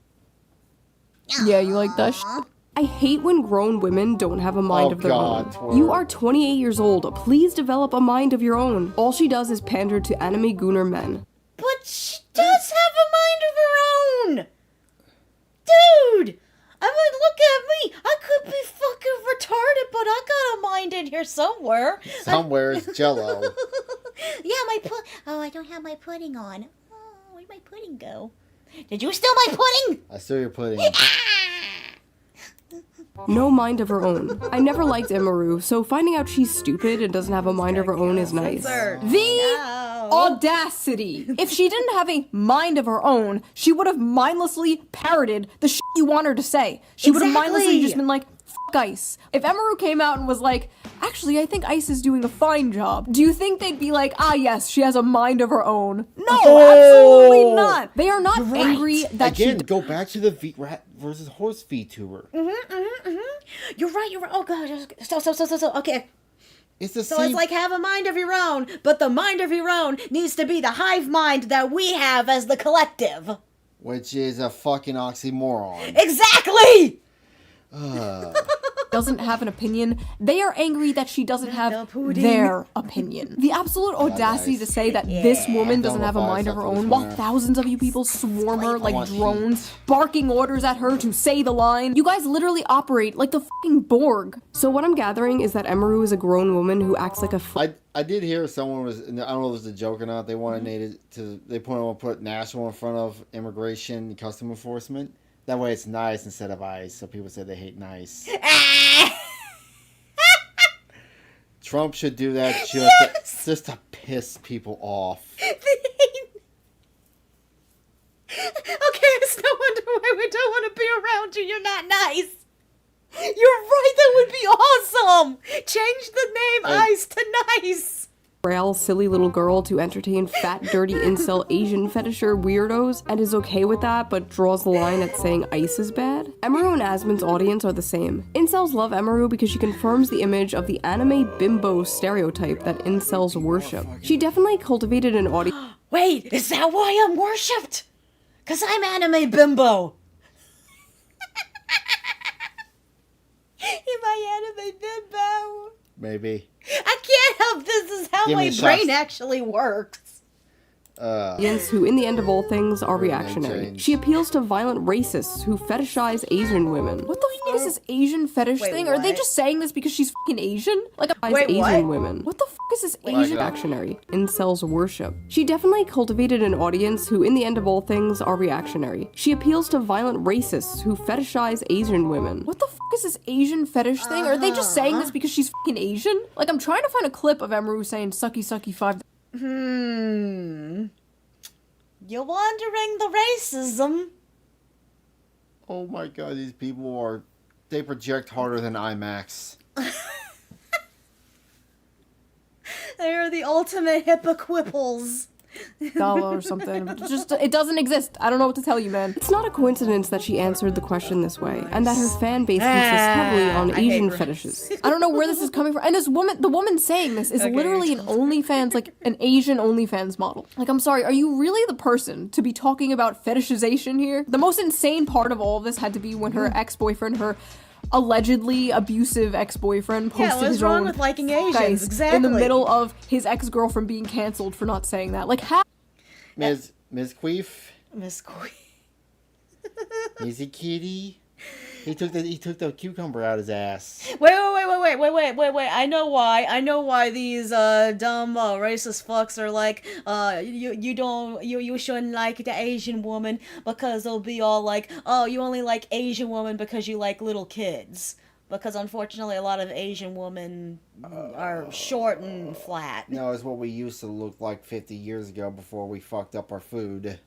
Yeah, you like that shit? I hate when grown women don't have a mind of their own. You are 28 years old. Please develop a mind of your own. All she does is pander to anime gooner men. But she does have a mind of her own! Dude! I mean, look at me! I could be fucking retarded, but I got a mind in here somewhere. Somewhere it's Jello. Yeah, oh, I don't have my pudding on. Oh, where'd my pudding go? Did you steal my pudding? I steal your pudding. No mind of her own. I never liked Emaru, so finding out she's stupid and doesn't have a mind of her own is nice. The audacity! If she didn't have a mind of her own, she would have mindlessly parroted the shit you want her to say. She would have mindlessly just been like, fuck Ice. If Emaru came out and was like, actually, I think Ice is doing a fine job, do you think they'd be like, ah yes, she has a mind of her own? No, absolutely not! They are not angry that Again, go back to the rat versus horse VTuber. You're right. Oh god. So. Okay. It's the so same. it's like have a mind of your own, but the mind of your own needs to be the hive mind that we have as the collective. Which is a fucking oxymoron. Exactly! Doesn't have an opinion. They are angry that she doesn't have their opinion. The absolute audacity to say that this woman doesn't have a mind of her own while thousands of you people swarm her like drones, barking orders at her to say the line. You guys literally operate like the fucking Borg. So what I'm gathering is that Emaru is a grown woman who acts like a I did hear someone was, I don't know if it was a joke or not, they wanted they put national in front of immigration and custom enforcement. That way it's nice instead of ice, so people say they hate nice. Trump should do that just to piss people off. Okay, it's no wonder why we don't want to be around you. You're not nice. You're right, that would be awesome. Change the name Ice to Nice. frail, silly little girl to entertain fat, dirty, incel Asian fetisher weirdos, and is okay with that, but draws the line at saying ice is bad. Emaru and Asmon's audience are the same. Incels love Emaru because she confirms the image of the anime bimbo stereotype that incels worship. She definitely cultivated an audience. Wait, is that why I'm worshipped? Cause I'm anime bimbo. Am I anime bimbo? Maybe. I can't help this is how my brain actually works. Who, in the end of all things, are reactionary. She appeals to violent racists who fetishize Asian women. What the fuck is this Asian fetish thing? Are they just saying this because she's fucking Asian? Like, Asian women. What the fuck is this Asian Asian? reactionary? Incels worship. She definitely cultivated an audience who, in the end of all things, are reactionary. She appeals to violent racists who fetishize Asian women. What the fuck is this Asian fetish thing? Are they just saying this because she's fucking Asian? Like, I'm trying to find a clip of Emaru saying sucky sucky 5. You're wondering the racism. Oh my god, these people they project harder than IMAX. They are the ultimate hippoquipples. Dollar or something. But it doesn't exist. I don't know what to tell you, man. It's not a coincidence that she answered the question this way, and that her fan base consists heavily on Asian fetishes. I don't know where this is coming from. And the woman saying this is literally an OnlyFans, like an Asian OnlyFans model. Like, I'm sorry, are you really the person to be talking about fetishization here? The most insane part of all of this had to be when her ex-boyfriend, her allegedly abusive ex-boyfriend, posted what's his wrong own with liking Asians? guys, Exactly. in the middle of his ex-girlfriend being canceled for not saying that. Like, how? Ms. Queef? Miss Queef. Easy kitty. He took the cucumber out his ass. Wait. I know why these dumb racist fucks are like, you shouldn't like the Asian woman because they'll be all like, oh, you only like Asian women because you like little kids. Because unfortunately a lot of Asian women are short and flat. No, it's what we used to look like 50 years ago before we fucked up our food.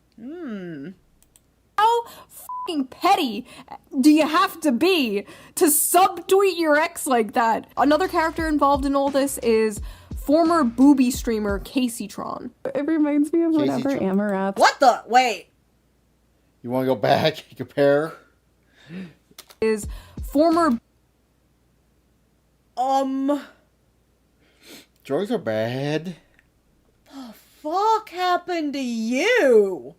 How fucking petty do you have to be to subtweet your ex like that? Another character involved in all this is former booby streamer Casey Tron. It reminds me of whenever Amarath. What the? Wait. You want to go back? Compare? Is former... Drugs are bad. The fuck happened to you?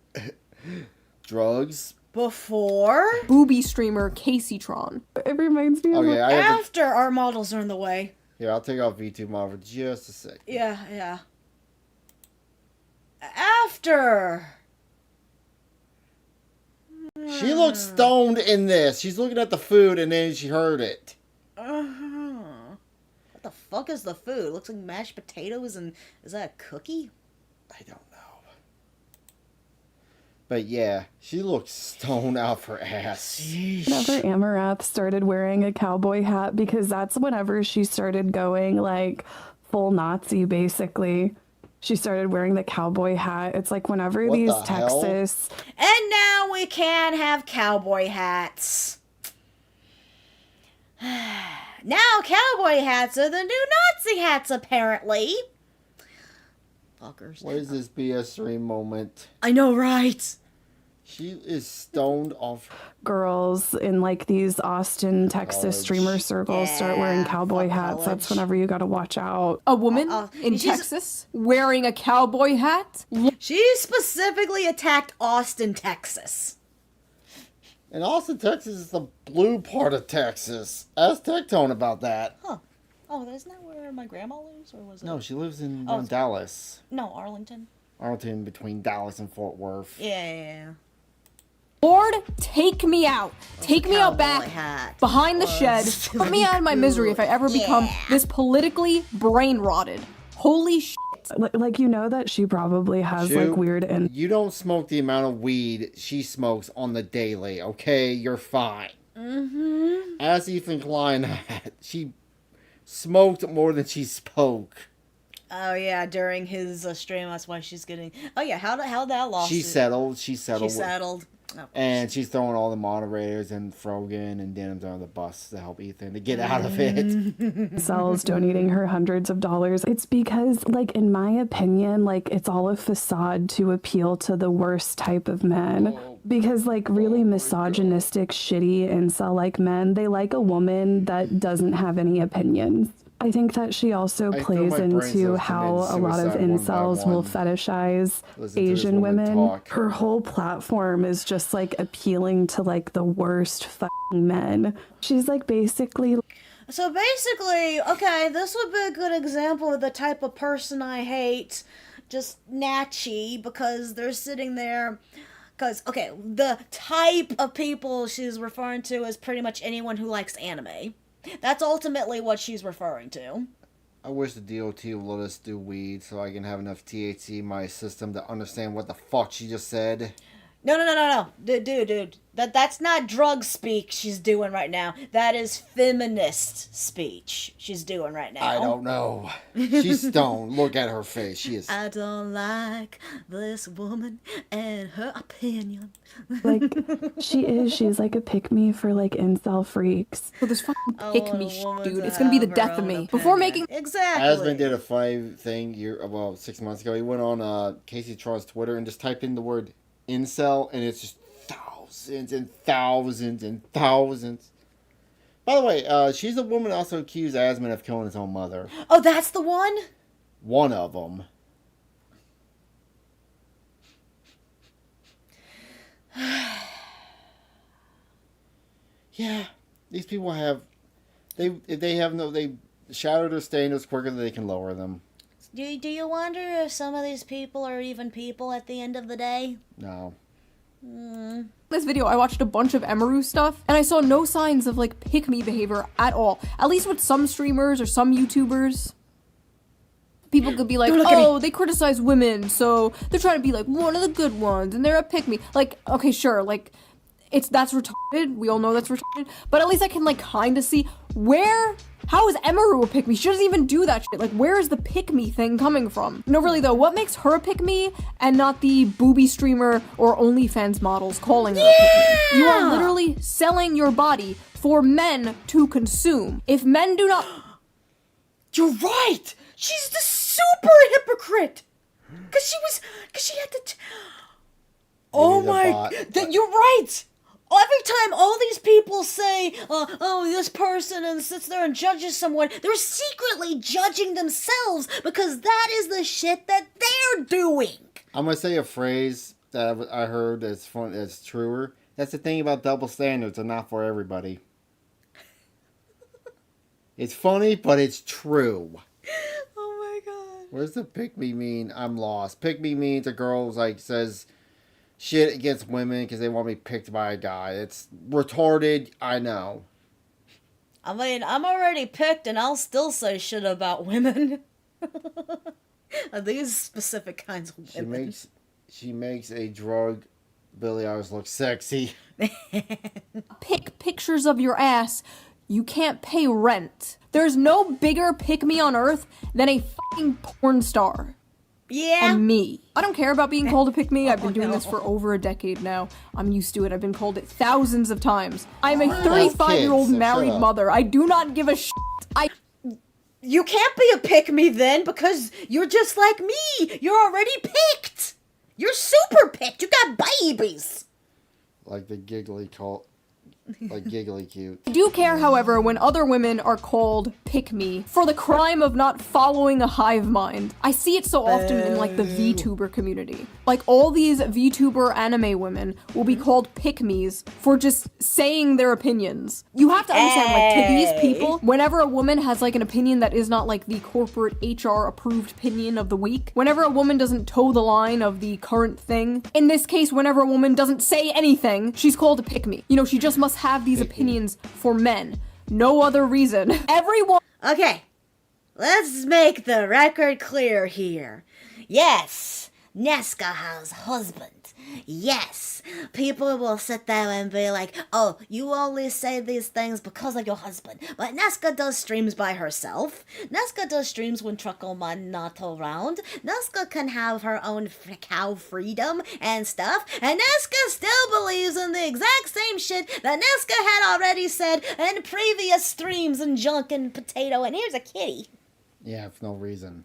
Drugs? Before? Booby streamer Casey Tron. It reminds me of... After our models are in the way. Here, I'll take off V2 model for just a sec. Yeah. After. She looks stoned in this. She's looking at the food and then she heard it. What the fuck is the food? Looks like mashed potatoes and is that a cookie? I don't know. But yeah, she looks stoned out her ass. Whenever Amarath started wearing a cowboy hat, because that's whenever she started going like full Nazi basically. She started wearing the cowboy hat. It's like whenever What these the hell? Texas... And now we can't have cowboy hats. Now cowboy hats are the new Nazi hats, apparently. Fuckers. What is this BS3 moment? I know, right? She is stoned off. Girls in like these Austin, Texas streamer circles start wearing cowboy hats. That's whenever you gotta watch out. A woman in Texas wearing a cowboy hat? She specifically attacked Austin, Texas. And Austin, Texas is the blue part of Texas. Ask Tectone about that. Huh. Oh, isn't that where my grandma lives? Or was it? No, she lives in Oh, Dallas. No, Arlington. Arlington, between Dallas and Fort Worth. Yeah. Lord, take me out. Take me out back, hat. behind the shed. Put me out of my misery if I ever become this politically brain rotted. Holy shit. Like, you know that she probably has Shoot, like weird and you don't smoke the amount of weed she smokes on the daily, okay? You're fine. Mm-hmm. As Ethan Klein had, she smoked more than she spoke. Oh yeah, during his stream, that's why she's getting. Oh yeah, how that lawsuit? She settled. She settled. Oh, and she's throwing all the moderators and Frogan and Denims on the bus to help Ethan to get out of it. sells donating her hundreds of dollars. It's because, like, in my opinion, like, it's all a facade to appeal to the worst type of men. Because, like, really misogynistic, shitty incel-like men, they like a woman that doesn't have any opinions. I think that she also plays into how a lot of incels will fetishize Asian women. Her whole platform is just like appealing to like the worst fucking men. She's like basically. So basically, okay, this would be a good example of the type of person I hate. Just Natchy, because they're sitting there. Because, okay, the type of people she's referring to is pretty much anyone who likes anime. That's ultimately what she's referring to. I wish the DOT would let us do weed so I can have enough THC in my system to understand what the fuck she just said. No. Dude. That's not drug speak she's doing right now. That is feminist speech she's doing right now. I don't know. She's stoned. Look at her face. She is. I don't like this woman and her opinion. Like, she's like a pick-me for like incel freaks. So this fucking pick-me dude, it's gonna be the death of me. Before making... Exactly. Asmund did a funny thing 6 months ago. He went on Casey Tron's Twitter and just typed in the word incel, and it's just thousands and thousands and thousands. By the way, she's the woman also accused Asmund of killing his own mother. Oh, that's the one? One of them. Yeah, these people have. They shatter their standards quicker than they can lower them. Do you wonder if some of these people are even people at the end of the day? No. This video, I watched a bunch of Emaru stuff, and I saw no signs of, like, pick-me behavior at all. At least with some streamers or some YouTubers. People could be like, oh, they criticize women, so they're trying to be, like, one of the good ones, and they're a pick-me. Like, okay, sure, like, that's retarded. We all know that's retarded. But at least I can, like, kind of see how is Emaru a pick-me? She doesn't even do that shit. Like, where is the pick-me thing coming from? No, really, though, what makes her a pick-me and not the booby streamer or OnlyFans models calling her a pick-me? You are literally selling your body for men to consume. If men do not... You're right! She's the super hypocrite! Because she had to... Oh my... You're right! Every time all these people say, oh, this person, and sits there and judges someone, they're secretly judging themselves because that is the shit that they're doing. I'm going to say a phrase that I heard that's truer. That's the thing about double standards. They're not for everybody. It's funny, but it's true. Oh my god. Where's the pick me mean? I'm lost. Pick me means a girl like says shit against women because they want to be picked by a guy. It's retarded, I know. I mean, I'm already picked and I'll still say shit about women. These specific kinds of women. She makes a drug Billie Eilish look sexy. Pick pictures of your ass. You can't pay rent. There's no bigger pick-me on earth than a fucking porn star. Yeah. And me. I don't care about being called a pick-me. I've been doing this for over a decade now. I'm used to it. I've been called it thousands of times. I'm a 35-year-old married mother. I do not give a shit. You can't be a pick-me then because you're just like me. You're already picked. You're super picked. You got babies. Like the giggly cult. Like giggly cute. I do care, however, when other women are called pick-me for the crime of not following a hive mind. I see it so often in like the VTuber community. Like all these VTuber anime women will be called pick-me's for just saying their opinions. You have to understand, like to these people, whenever a woman has like an opinion that is not like the corporate HR approved opinion of the week, whenever a woman doesn't toe the line of the current thing, in this case, whenever a woman doesn't say anything, she's called a pick-me. You know, she just must have these opinions for men. No other reason. Everyone. Okay, let's make the record clear here. Yes, Nesca has husband. Yes, people will sit there and be like, oh, you only say these things because of your husband. But Nesca does streams by herself. Nesca does streams when Truckleman not around. Nesca can have her own cow freedom and stuff. And Nesca still believes in the exact same shit that Nesca had already said in previous streams and Junk and Potato. And here's a kitty. Yeah, for no reason.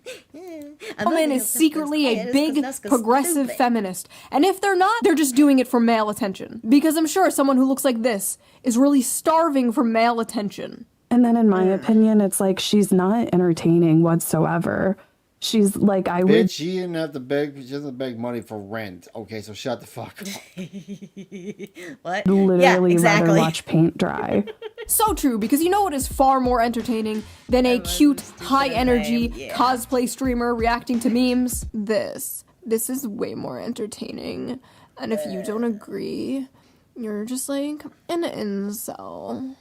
Woman is secretly a big progressive feminist. And if they're not, they're just doing it for male attention. Because I'm sure someone who looks like this is really starving for male attention. And then in my opinion, it's like she's not entertaining whatsoever. She's like, Bitch, she didn't have to beg. She doesn't beg money for rent. Okay, so shut the fuck up. What? Literally rather watch paint dry. So true, because you know what is far more entertaining than a cute, high-energy cosplay streamer reacting to memes? This. This is way more entertaining. And if you don't agree, you're just like an incel.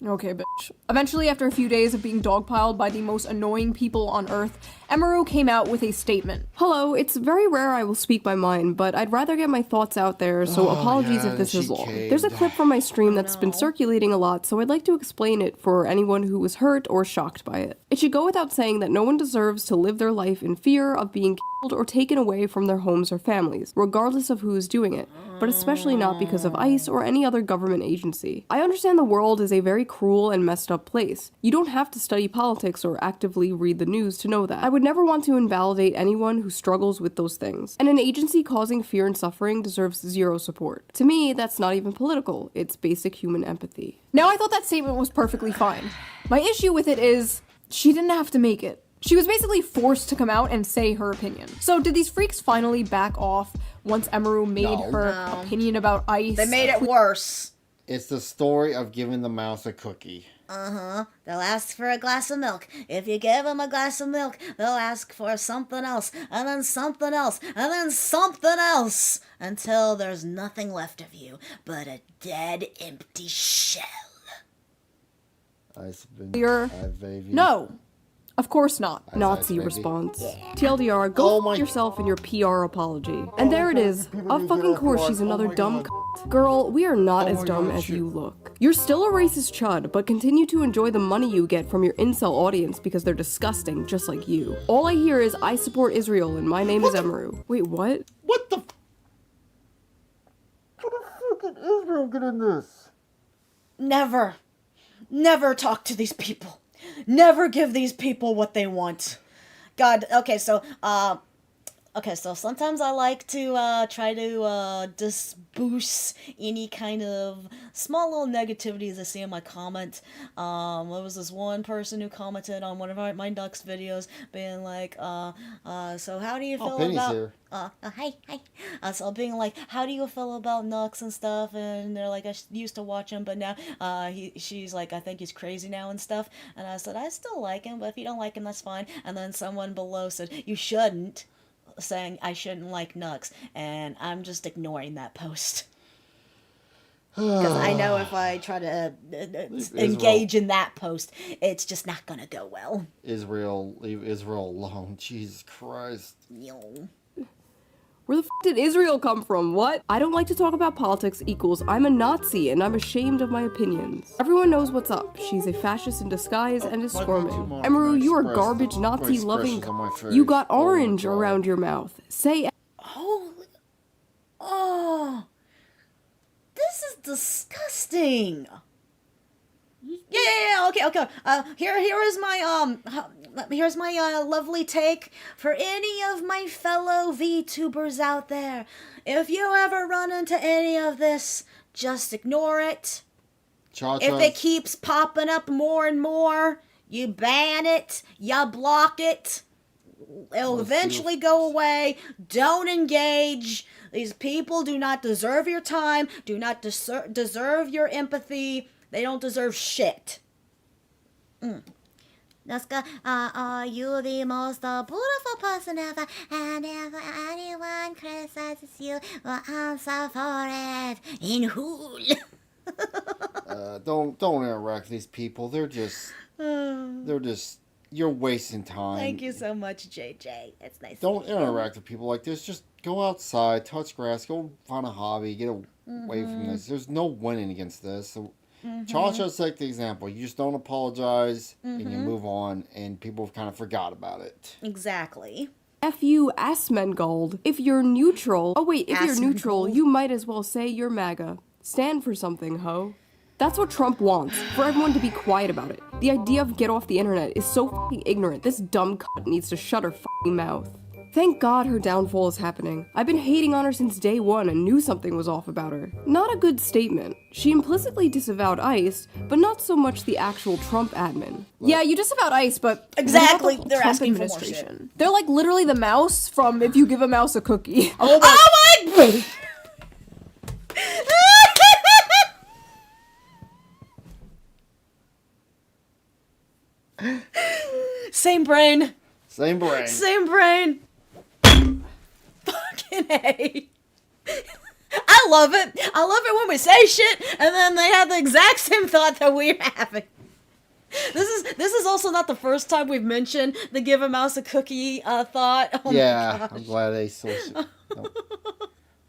Okay, bitch. Eventually, after a few days of being dogpiled by the most annoying people on Earth, Emaru came out with a statement. Hello, it's very rare I will speak my mind, but I'd rather get my thoughts out there, so apologies if this is long. There's a clip from my stream that's been circulating a lot, so I'd like to explain it for anyone who was hurt or shocked by it. It should go without saying that no one deserves to live their life in fear of being killed or taken away from their homes or families, regardless of who is doing it, but especially not because of ICE or any other government agency. I understand the world is a very cruel and messed up place. You don't have to study politics or actively read the news to know that. I would never want to invalidate anyone who struggles with those things, and an agency causing fear and suffering deserves zero support. To me, that's not even political, it's basic human empathy. Now, I thought that statement was perfectly fine. My issue with it is, she didn't have to make it. She was basically forced to come out and say her opinion. So did these freaks finally back off once Emaru made her opinion about ICE? They made it worse. It's the story of giving the mouse a cookie. They'll ask for a glass of milk. If you give them a glass of milk, they'll ask for something else, and then something else, and then something else, until there's nothing left of you but a dead, empty shell. No. Of course not. Nazi response. TLDR, go f yourself in your PR apology. And there it is. Of fucking course she's another dumb c***. Girl, we are not as dumb as you look. You're still a racist chud, but continue to enjoy the money you get from your incel audience because they're disgusting, just like you. All I hear is, I support Israel and my name is Emaru. Wait, what? What the How the fuck did Israel get in this? Never talk to these people. Never give these people what they want. God, okay, so sometimes I like to try to disboost any kind of small little negativities I see in my comment. There was this one person who commented on one of my Nux videos being like, so how do you feel about... here. Hi. So being like, how do you feel about Nux and stuff? And they're like, I used to watch him, but now she's like, I think he's crazy now and stuff. And I said, I still like him, but if you don't like him, that's fine. And then someone below said, you shouldn't, saying I shouldn't like Nux. And I'm just ignoring that post. Because I know if I try to engage in that post, it's just not gonna go well. Israel, leave Israel alone. Jesus Christ. Where the f did Israel come from? What? I don't like to talk about politics equals I'm a Nazi and I'm ashamed of my opinions. Everyone knows what's up. She's a fascist in disguise and is squirming. Emaru, you are garbage Nazi loving. You got orange around your mouth. Say. Oh, this is disgusting. Yeah, okay. Here is my here's my lovely take for any of my fellow VTubers out there. If you ever run into any of this, just ignore it. Cha-Cha's. If it keeps popping up more and more, you ban it, you block it. It'll eventually go away. Don't engage. These people do not deserve your time, do not deserve your empathy. They don't deserve shit. Naska, are you the most beautiful person ever? And if anyone criticizes you, well, answer for it in whole. Don't interact with these people. They're just you're wasting time. Thank you so much, JJ. It's nice. Don't interact with people like this. Just go outside, touch grass, go find a hobby, get away from this. There's no winning against this. So Cha-Cha's like the example. You just don't apologize and you move on, and people have kind of forgot about it. Exactly. F you, Asmongold. If you're neutral... Oh wait, if you're neutral, you might as well say you're MAGA. Stand for something, ho. That's what Trump wants, for everyone to be quiet about it. The idea of get off the internet is so fucking ignorant. This dumb cunt needs to shut her fucking mouth. Thank God her downfall is happening. I've been hating on her since day one and knew something was off about her. Not a good statement. She implicitly disavowed ICE, but not so much the actual Trump admin. Yeah, you disavowed ICE, but exactly, what about the they're Trump asking for more administration? They're like literally the mouse from If You Give a Mouse a Cookie. Oh my Same brain. Same brain. Same brain. Fucking A. I love it. I love it when we say shit and then they have the exact same thought that we're having. This is also not the first time we've mentioned the give a mouse a cookie thought. Oh yeah, my gosh. I'm glad they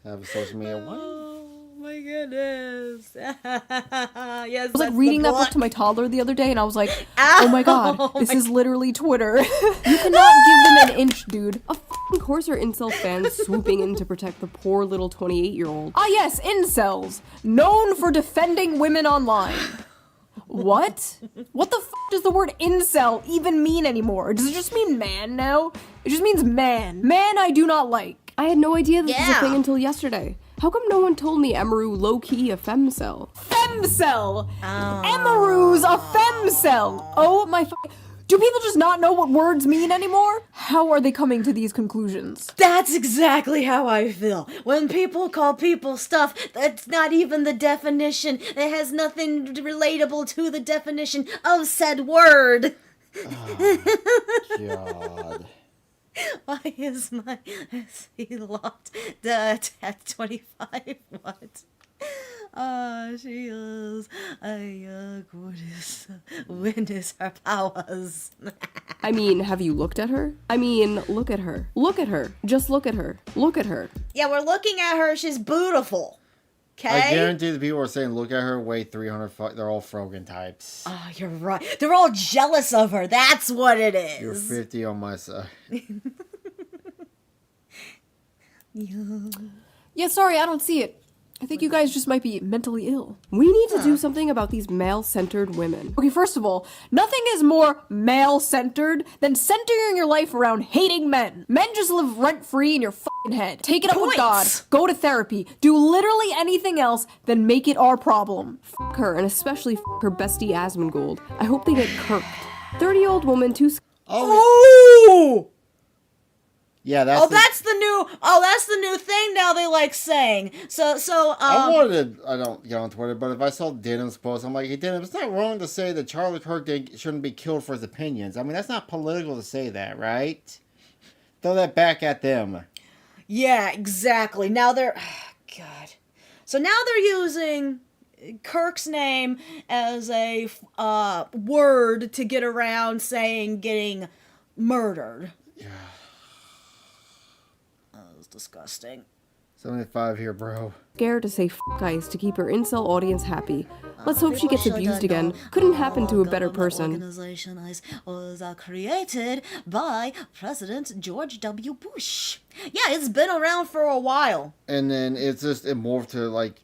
have a social media. What? Oh my goodness. Yes, I was like reading that book to my toddler the other day and I was like, oh my god, this is literally Twitter. You cannot give them an inch, dude. Of course are incel fans swooping in to protect the poor little 28-year-old. Ah yes, incels. Known for defending women online. What? What the f does the word incel even mean anymore? Does it just mean man now? It just means man. Man I do not like. I had no idea this was a thing until yesterday. How come no one told me Emaru low-key a femcel? Femcel! Emaru's a femcel! Oh my do people just not know what words mean anymore? How are they coming to these conclusions? That's exactly how I feel. When people call people stuff that's not even the definition, it has nothing relatable to the definition of said word. Oh, God. Why is my SC locked at 25? What? She is a goddess. Witness her powers. I mean, have you looked at her? I mean, look at her. Look at her. Just look at her. Look at her. Yeah, we're looking at her. She's beautiful. Okay? I guarantee the people are saying, look at her, weigh 300, they're all Frogan types. Oh, you're right. They're all jealous of her. That's what it is. You're 50 on my side. Yeah, sorry, I don't see it. I think you guys just might be mentally ill. We need to do something about these male-centered women. Okay, first of all, nothing is more male-centered than centering your life around hating men. Men just live rent-free in your fucking head. Take it up with God. Go to therapy. Do literally anything else than make it our problem. Fuck her, and especially fuck her bestie Asmongold. I hope they get kirked. 30-year-old woman too... Oh! Yeah, that's that's the new thing now they like saying. So I don't get on Twitter, but if I saw Denham's post, I'm like, hey Denham, it's not wrong to say that Charlie Kirk shouldn't be killed for his opinions. I mean, that's not political to say that, right? Throw that back at them. Yeah, exactly. Now they're God. So now they're using Kirk's name as a word to get around saying getting murdered. Yeah. Disgusting. 75 here, bro. Scared to say f*** ICE to keep her incel audience happy. Let's hope she gets abused again. Couldn't happen to a better person. Organization ICE was created by President George W. Bush. Yeah, it's been around for a while. And then it's just it morphed to like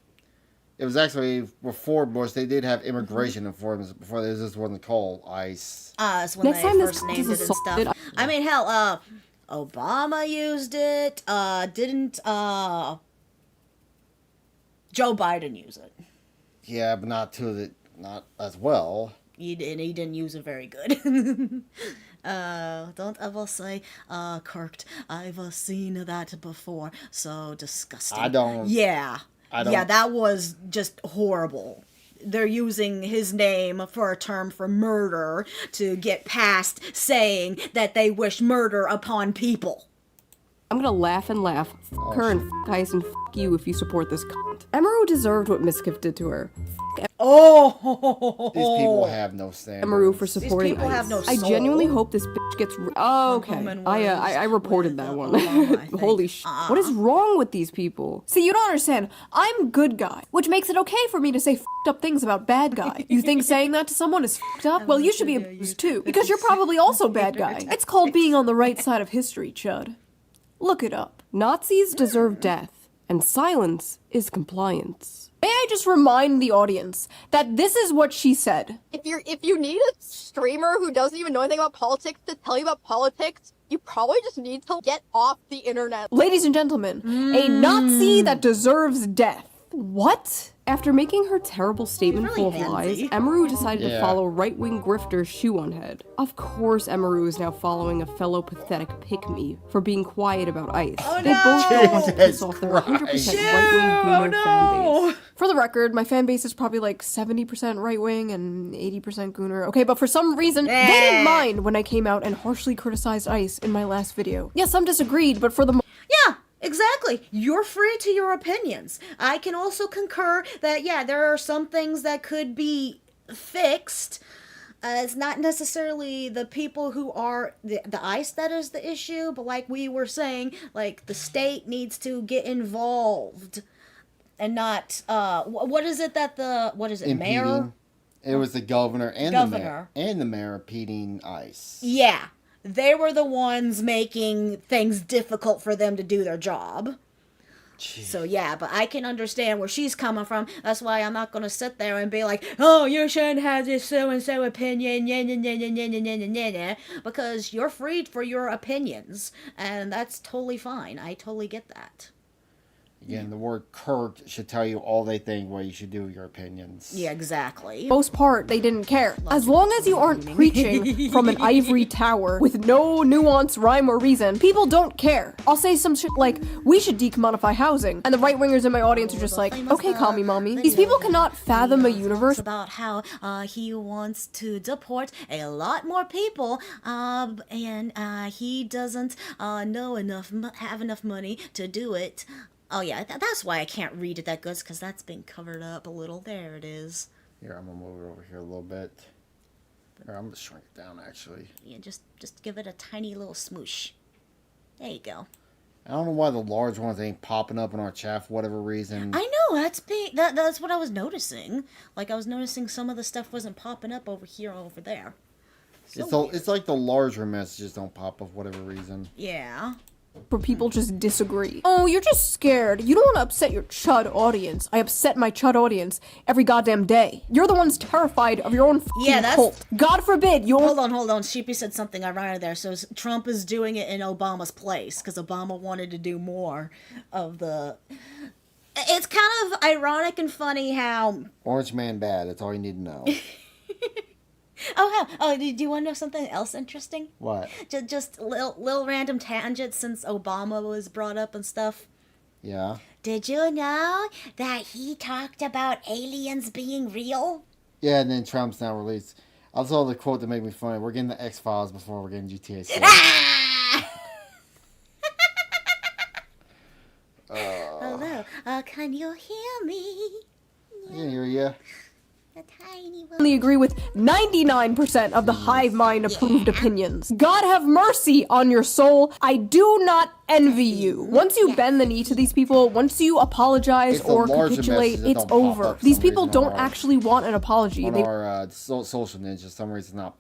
It was actually before Bush. They did have immigration reforms before there was this one called ICE. It's when Next they time this first count named as it and assaulted, stuff. I mean, hell, Obama used it. Didn't Joe Biden use it? Yeah, but not as well. He didn't use it very good. Don't ever say, Kirk, I've seen that before. So disgusting. I don't. Yeah. I don't. Yeah, that was just horrible. They're using his name for a term for murder to get past saying that they wish murder upon people. I'm gonna laugh and laugh. F her and f Ice and f you if you support this cunt. Emeru deserved what Mizkif did to her. Oh! These people have no standards. Emeru for supporting people Ice. have no I soul. genuinely hope this bitch gets. Oh, okay. I reported that one. Holy sh! What is wrong with these people? See, you don't understand. I'm good guy, which makes it okay for me to say f***ed up things about bad guy. You think saying that to someone is f***ed up? Well, you should be abused too, because you're probably also bad guy. It's called being on the right side of history, Chud. Look it up. Nazis deserve death, and silence is compliance. May I just remind the audience that this is what she said. If you need a streamer who doesn't even know anything about politics to tell you about politics, you probably just need to get off the internet. Ladies and gentlemen, a Nazi that deserves death. What? After making her terrible statement full of lies, Emeru decided to Yeah. follow right-wing grifter Shoe on Head. Of course Emeru is now following a fellow pathetic pick-me for being quiet about ICE. They both don't want to piss off their 100% right-wing gooner fan base. For the record, my fan base is probably like 70% right-wing and 80% gooner. Okay, but for some reason, they didn't mind when I came out and harshly criticized ICE in my last video. Yeah, some disagreed, but for the Yeah, exactly. You're free to your opinions. I can also concur that, yeah, there are some things that could be fixed. It's not necessarily the people who are the ICE that is the issue, but like we were saying, like the state needs to get involved and not, what is it that mayor? Impeding. It was the governor and Governor. the mayor impeding ICE. Yeah. They were the ones making things difficult for them to do their job. So yeah, but I can understand where she's coming from. That's why I'm not gonna sit there and be like, "Oh, you shouldn't have this so and so opinion," because you're freed for your opinions, and that's totally fine. I totally get that. Again, the word Kirk should tell you all they think what you should do with your opinions. Yeah, exactly. most part, they didn't care. As long as you aren't preaching from an ivory tower with no nuance, rhyme, or reason, people don't care. I'll say some shit like, we should decommodify housing, and the right-wingers in my audience are just like, okay, call me mommy. These people cannot fathom a universe About how he wants to deport a lot more people, and he doesn't have enough money to do it. Oh yeah, that's why I can't read it that good, because that's been covered up a little. There it is. Here, I'm gonna move it over here a little bit. Here, I'm gonna shrink it down actually. Yeah, just give it a tiny little smoosh. There you go. I don't know why the large ones ain't popping up in our chat for whatever reason. I know, that's what I was noticing. Like, I was noticing some of the stuff wasn't popping up over here or over there. It's like the larger messages don't pop up for whatever reason. Yeah. where people just disagree. Oh, you're just scared. You don't want to upset your chud audience. I upset my chud audience every goddamn day. You're the ones terrified of your own fucking cult. God forbid you... Hold on. Sheepy said something ironic there. So Trump is doing it in Obama's place because Obama wanted to do more of the... It's kind of ironic and funny how... Orange man bad. That's all you need to know. Oh, do you want to know something else interesting? What? Just little random tangent since Obama was brought up and stuff. Yeah. Did you know that he talked about aliens being real? Yeah, and then Trump's now released. I saw the quote that made me funny. We're getting the X-Files before we're getting GTA 6. Hello, can you hear me? I can hear you. only agree with 99% of the hive mind approved opinions. God have mercy on your soul. I do not envy you. Once you bend the knee to these people, once you apologize or capitulate, it's over. These people don't actually want an apology. On our social ninja, for some reason not.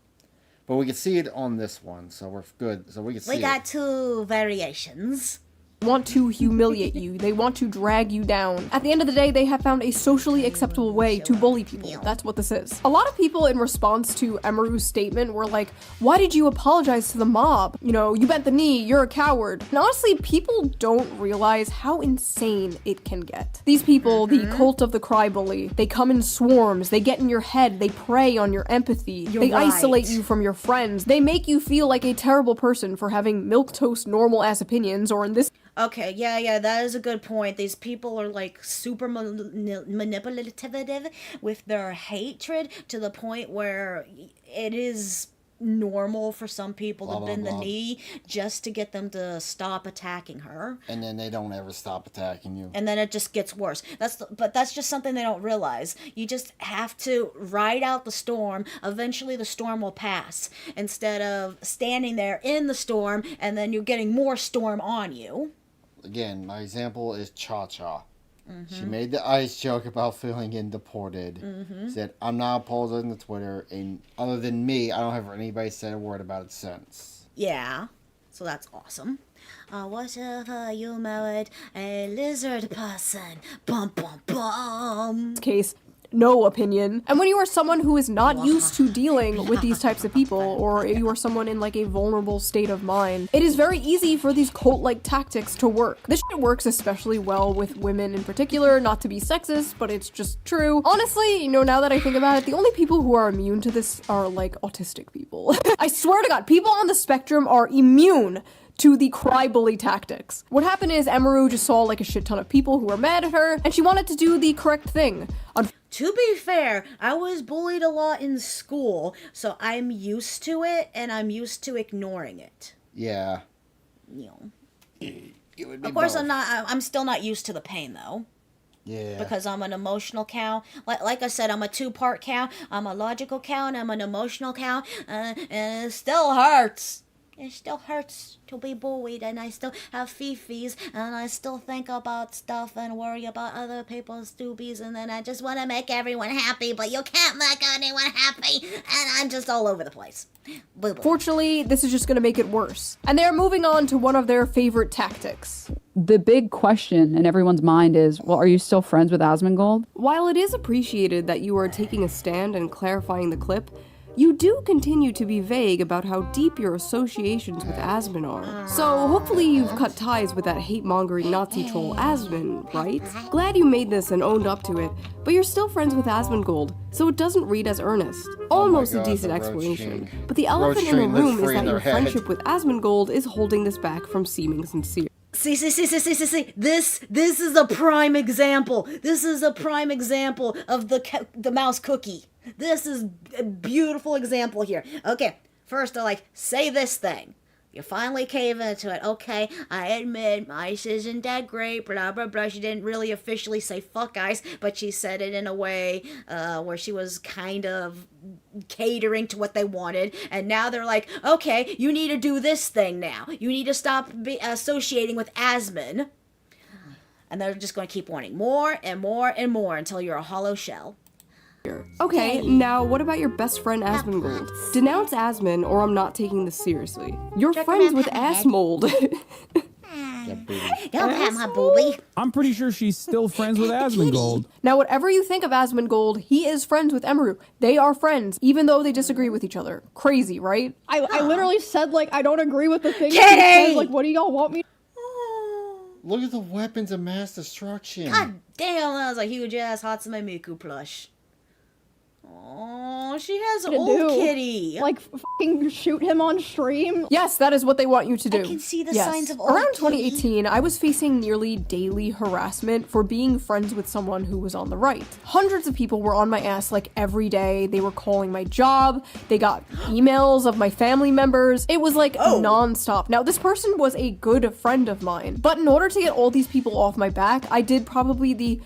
But we can see it on this one, so we're good. So we can see We got two variations. want to humiliate you. They want to drag you down. At the end of the day, they have found a socially acceptable way to bully people. That's what this is. A lot of people in response to Emeru's statement were like, why did you apologize to the mob? You know, you bent the knee, you're a coward. And honestly, people don't realize how insane it can get. These people, the cult of the cry bully, they come in swarms, they get in your head, they prey on your empathy, they isolate you from your friends, they make you feel like a terrible person for having milquetoast normal ass opinions, or in this Okay, yeah, that is a good point. These people are like super manipulative with their hatred to the point where it is normal for some people to bend the knee just to get them to stop attacking her. And then they don't ever stop attacking you. And then it just gets worse. But that's just something they don't realize. You just have to ride out the storm. Eventually the storm will pass. Instead of standing there in the storm and then you're getting more storm on you. Again, my example is Cha-Cha. She made the ice joke about feeling deported. Said, I'm not apologizing to Twitter, and other than me, I don't have anybody said a word about it since. Yeah, so that's awesome. What if you married a lizard person? Bum, bum, bum. Case, no opinion. And when you are someone who is not used to dealing with these types of people, or you are someone in like a vulnerable state of mind, it is very easy for these cult-like tactics to work. This shit works especially well with women in particular, not to be sexist, but it's just true. Honestly, you know, now that I think about it, the only people who are immune to this are like autistic people. I swear to God, people on the spectrum are immune to the cry bully tactics. What happened is Emeru just saw like a shit ton of people who were mad at her, and she wanted to do the correct thing. To be fair, I was bullied a lot in school, so I'm used to it, and I'm used to ignoring it. Yeah. You know. It would be Of course, both. I'm still not used to the pain, though. Yeah. Because I'm an emotional cow. Like I said, I'm a two-part cow. I'm a logical cow, and I'm an emotional cow, and it still hurts. It still hurts to be bullied, and I still have fifis, and I still think about stuff and worry about other people's doobies, and then I just want to make everyone happy, but you can't make anyone happy, and I'm just all over the place. Boo-boo. Fortunately, this is just gonna make it worse. And they're moving on to one of their favorite tactics. The big question in everyone's mind is, well, are you still friends with Asmongold? While it is appreciated that you are taking a stand and clarifying the clip, you do continue to be vague about how deep your associations with Asmon are. So hopefully you've cut ties with that hate-mongering Nazi troll Asmon, right? Glad you made this and owned up to it, but you're still friends with Asmongold, so it doesn't read as earnest. Almost God, a decent the Roach explanation, King. but the elephant in the Roach King lives room is free in that your their head. friendship with Asmongold is holding this back from seeming sincere. See. This is a prime example. This is a prime example of the mouse cookie. This is a beautiful example here. Okay, first they're like, say this thing. You finally cave into it. Okay, I admit ice isn't that great, blah, blah, blah. She didn't really officially say fuck ice, but she said it in a way where she was kind of catering to what they wanted. And now they're like, okay, you need to do this thing now. You need to stop associating with Asmon. And they're just going to keep wanting more and more and more until you're a hollow shell. Okay, now what about your best friend Asmongold? Denounce Asmon or I'm not taking this seriously. You're friends with Assmold. Don't pat my booby. I'm pretty sure she's still friends with Asmongold. Now, whatever you think of Asmongold, he is friends with Emeru. They are friends, even though they disagree with each other. Crazy, right? I literally said, like, I don't agree with the thing. Kidding! Like, what do y'all want me? Look at the weapons of mass destruction. God damn, that was a huge ass Hatsune Miku plush. Oh, she has To old do. kitty. Like, fucking shoot him on stream? Yes, that is what they want you to do. I can see the Yes. signs of old Around kitty. 2018, I was facing nearly daily harassment for being friends with someone who was on the right. Hundreds of people were on my ass like every day. They were calling my job. They got emails of my family members. It was like nonstop. Now, this person was a good friend of mine, but in order to get all these people off my back, I did probably the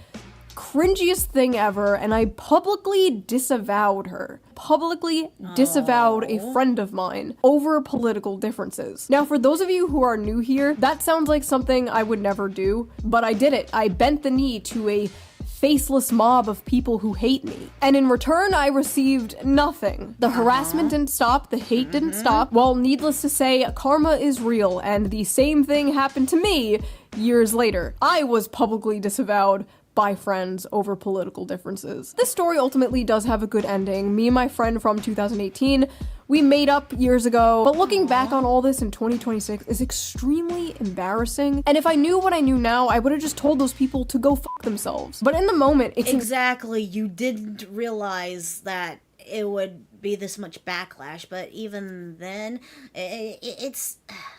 cringiest thing ever, and I publicly disavowed her. Publicly disavowed a friend of mine over political differences. Now, for those of you who are new here, that sounds like something I would never do, but I did it. I bent the knee to a faceless mob of people who hate me. And in return, I received nothing. The harassment didn't stop, the hate didn't stop. Well, needless to say, karma is real, and the same thing happened to me years later. I was publicly disavowed by friends over political differences. This story ultimately does have a good ending. Me and my friend from 2018, we made up years ago, but looking back on all this in 2026 is extremely embarrassing. And if I knew what I knew now, I would have just told those people to go fuck themselves. But in the moment, it's exactly, you didn't realize that it would be this much backlash, but even then, it's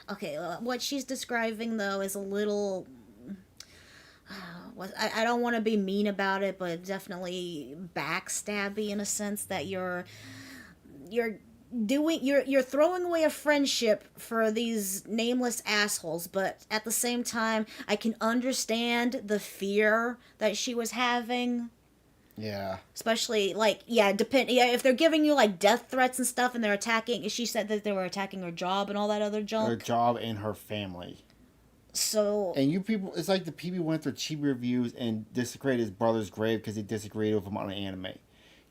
okay. What she's describing though is a little. I don't want to be mean about it, but definitely backstabby in a sense that you're throwing away a friendship for these nameless assholes, but at the same time, I can understand the fear that she was having. Yeah. Especially, if they're giving you, death threats and stuff, and they're attacking, she said that they were attacking her job and all that other junk. Her job and her family. So... And you people, it's like the people went through cheap reviews and desecrated his brother's grave because he disagreed with him on an anime.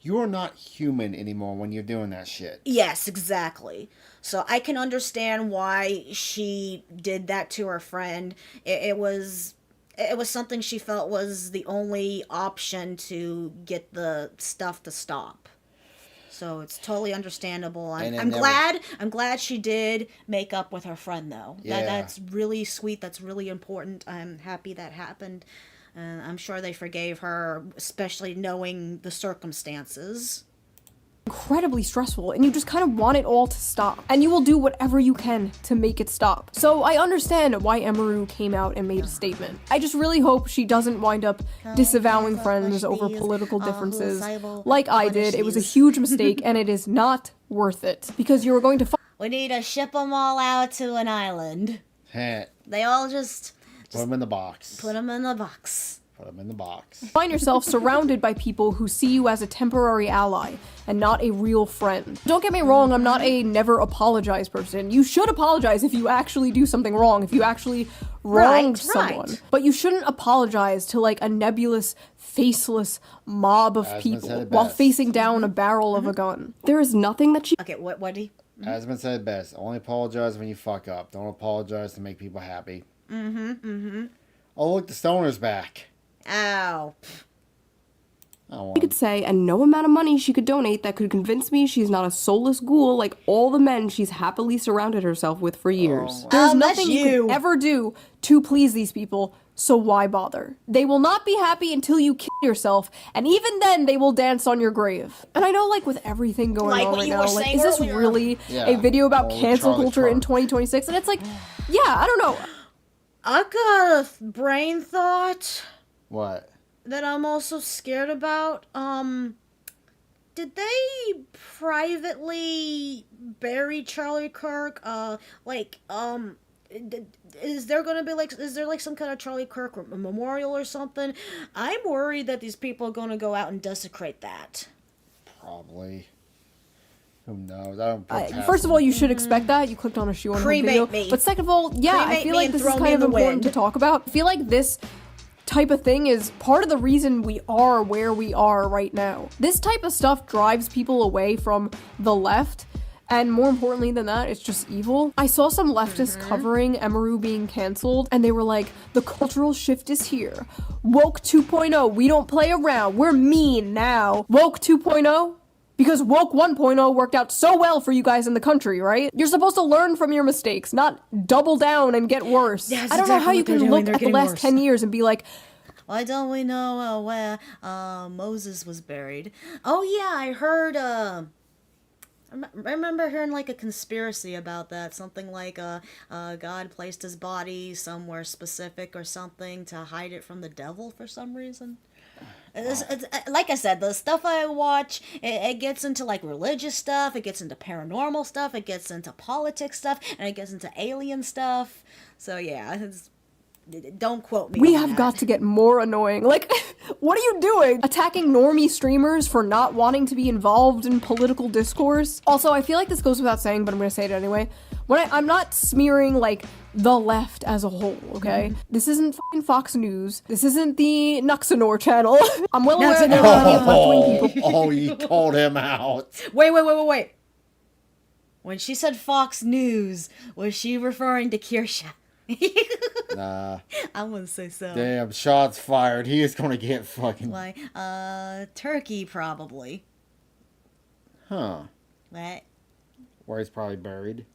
You are not human anymore when you're doing that shit. Yes, exactly. So I can understand why she did that to her friend. It was something she felt was the only option to get the stuff to stop. So it's totally understandable. I'm glad she did make up with her friend though. Yeah. That's really sweet. That's really important. I'm happy that happened. I'm sure they forgave her, especially knowing the circumstances. Incredibly stressful, and you just kind of want it all to stop. And you will do whatever you can to make it stop. So I understand why Emeru came out and made a statement. I just really hope she doesn't wind up disavowing friends over political differences like I did. It was a huge mistake, and it is not worth it. Because you are going to We need to ship them all out to an island. They all just put them in the box. Put them in the box. Put them in the box. Find yourself surrounded by people who see you as a temporary ally and not a real friend. Don't get me wrong, I'm not a never apologize person. You should apologize if you actually do something wrong, if you actually wronged someone. But you shouldn't apologize to a nebulous, faceless mob of people while facing down a barrel of a gun. There is nothing that she... Okay, what do you... Asman said it best. Only apologize when you fuck up. Don't apologize to make people happy. Oh, look, the stoner's back. Ow. She could say, and no amount of money she could donate that could convince me she's not a soulless ghoul like all the men she's happily surrounded herself with for years. There's nothing you could ever do to please these people, so why bother? They will not be happy until you kill yourself, and even then they will dance on your grave. And I know, with everything going on right now, is this really a video about cancel culture in 2026? And it's yeah, I don't know. I got a brain thought. What? That I'm also scared about. Did they privately bury Charlie Kirk? Is there gonna be is there some kind of Charlie Kirk memorial or something? I'm worried that these people are gonna go out and desecrate that. Probably. Who knows? I don't. First of all, you should expect that. You clicked on a shoe on her video. Me. But second of all, yeah, I feel like this is kind of important to talk about. I feel like this type of thing is part of the reason we are where we are right now. This type of stuff drives people away from the left, and more importantly than that, it's just evil. I saw some leftists covering Emeru being canceled, and they were like, the cultural shift is here. Woke 2.0, we don't play around, we're mean now. Woke 2.0? Because Woke 1.0 worked out so well for you guys in the country, right? You're supposed to learn from your mistakes, not double down and get worse. I don't know how you can look at the last 10 years and be like, why don't we know where Moses was buried? Oh yeah, I heard, I remember hearing a conspiracy about that. Something like God placed his body somewhere specific or something to hide it from the devil for some reason. It's, like I said, the stuff I watch, it gets into religious stuff, it gets into paranormal stuff, it gets into politics stuff, and it gets into alien stuff. So yeah, don't quote me. We have got to get more annoying. What are you doing? Attacking normie streamers for not wanting to be involved in political discourse? Also, I feel like this goes without saying, but I'm gonna say it anyway. I'm not smearing the left as a whole, okay? This isn't fucking Fox News. This isn't the Nuxanor channel. I'm well aware there are plenty of left-wing people. Oh, you called him out. Wait. When she said Fox News, was she referring to Kirsha? Nah. I wouldn't say so. Damn, shots fired. He is gonna get fucking... Why? Turkey probably. Huh. What? Where he's probably buried.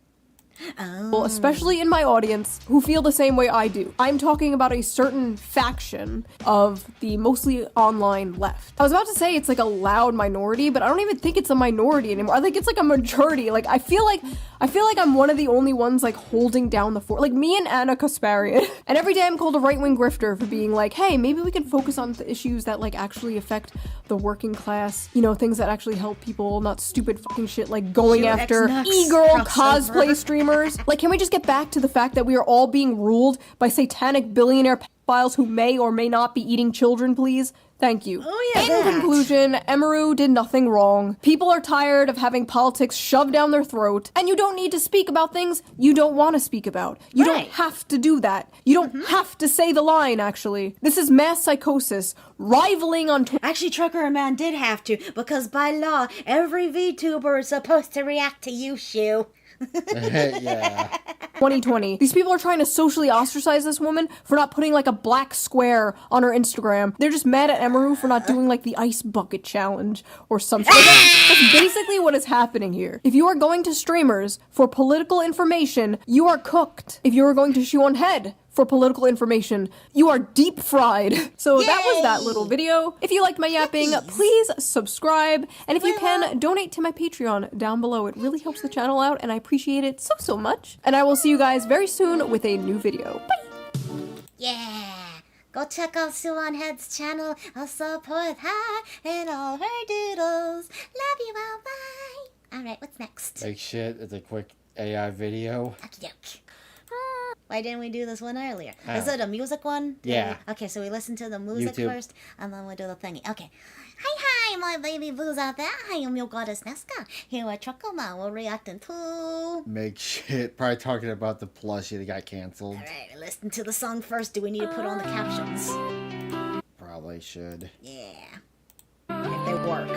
Well, especially in my audience who feel the same way I do. I'm talking about a certain faction of the mostly online left. I was about to say it's like a loud minority, but I don't even think it's a minority anymore. I think it's like a majority. Like I feel like I'm one of the only ones like holding down the fort. Like me and Anna Kasparian. And every day I'm called a right-wing grifter for being like, hey, maybe we can focus on the issues that like actually affect the working class. You know, things that actually help people, not stupid fucking shit like going after e-girl cosplay streamers. Like, can we just get back to the fact that we are all being ruled by satanic billionaire pedophiles who may or may not be eating children, please? Thank you. Oh, yeah, In conclusion, Emeru did nothing wrong. People are tired of having politics shoved down their throat, and you don't need to speak about things you don't want to speak about. You don't have to do that. You don't have to say the line, actually. This is mass psychosis, rivaling on Twitter. Actually, Trucker Man did have to, because by law, every VTuber is supposed to react to you, Shu. Yeah. 2020. These people are trying to socially ostracize this woman for not putting like a black square on her Instagram. They're just mad at Emeru for not doing like the ice bucket challenge or something. That's basically what is happening here. If you are going to streamers for political information, you are cooked. If you are going to Shoe on Head for political information, you are deep fried. So that was that little video. If you liked my yapping, please subscribe. And if you can, donate to my Patreon down below. It really helps the channel out and I appreciate it so much. And I will see you guys very soon with a new video. Bye! Yeah. Go check out Sue on Head's channel. I'll support her and all her doodles. Love you all. Bye. Alright, what's next? Like shit, it's a quick AI video. Okie doke. Why didn't we do this one earlier? Oh. Is it a music one? Yeah. Okay, so we listen to the music YouTube. first, and then we do the thingy. Okay. Hi, my baby boos out there. I am your goddess Nesca. Here at Truckleman, we're reacting to... Make shit. Probably talking about the plushie that got canceled. Alright, listen to the song first. Do we need to put on the captions? Probably should. Yeah. If they work.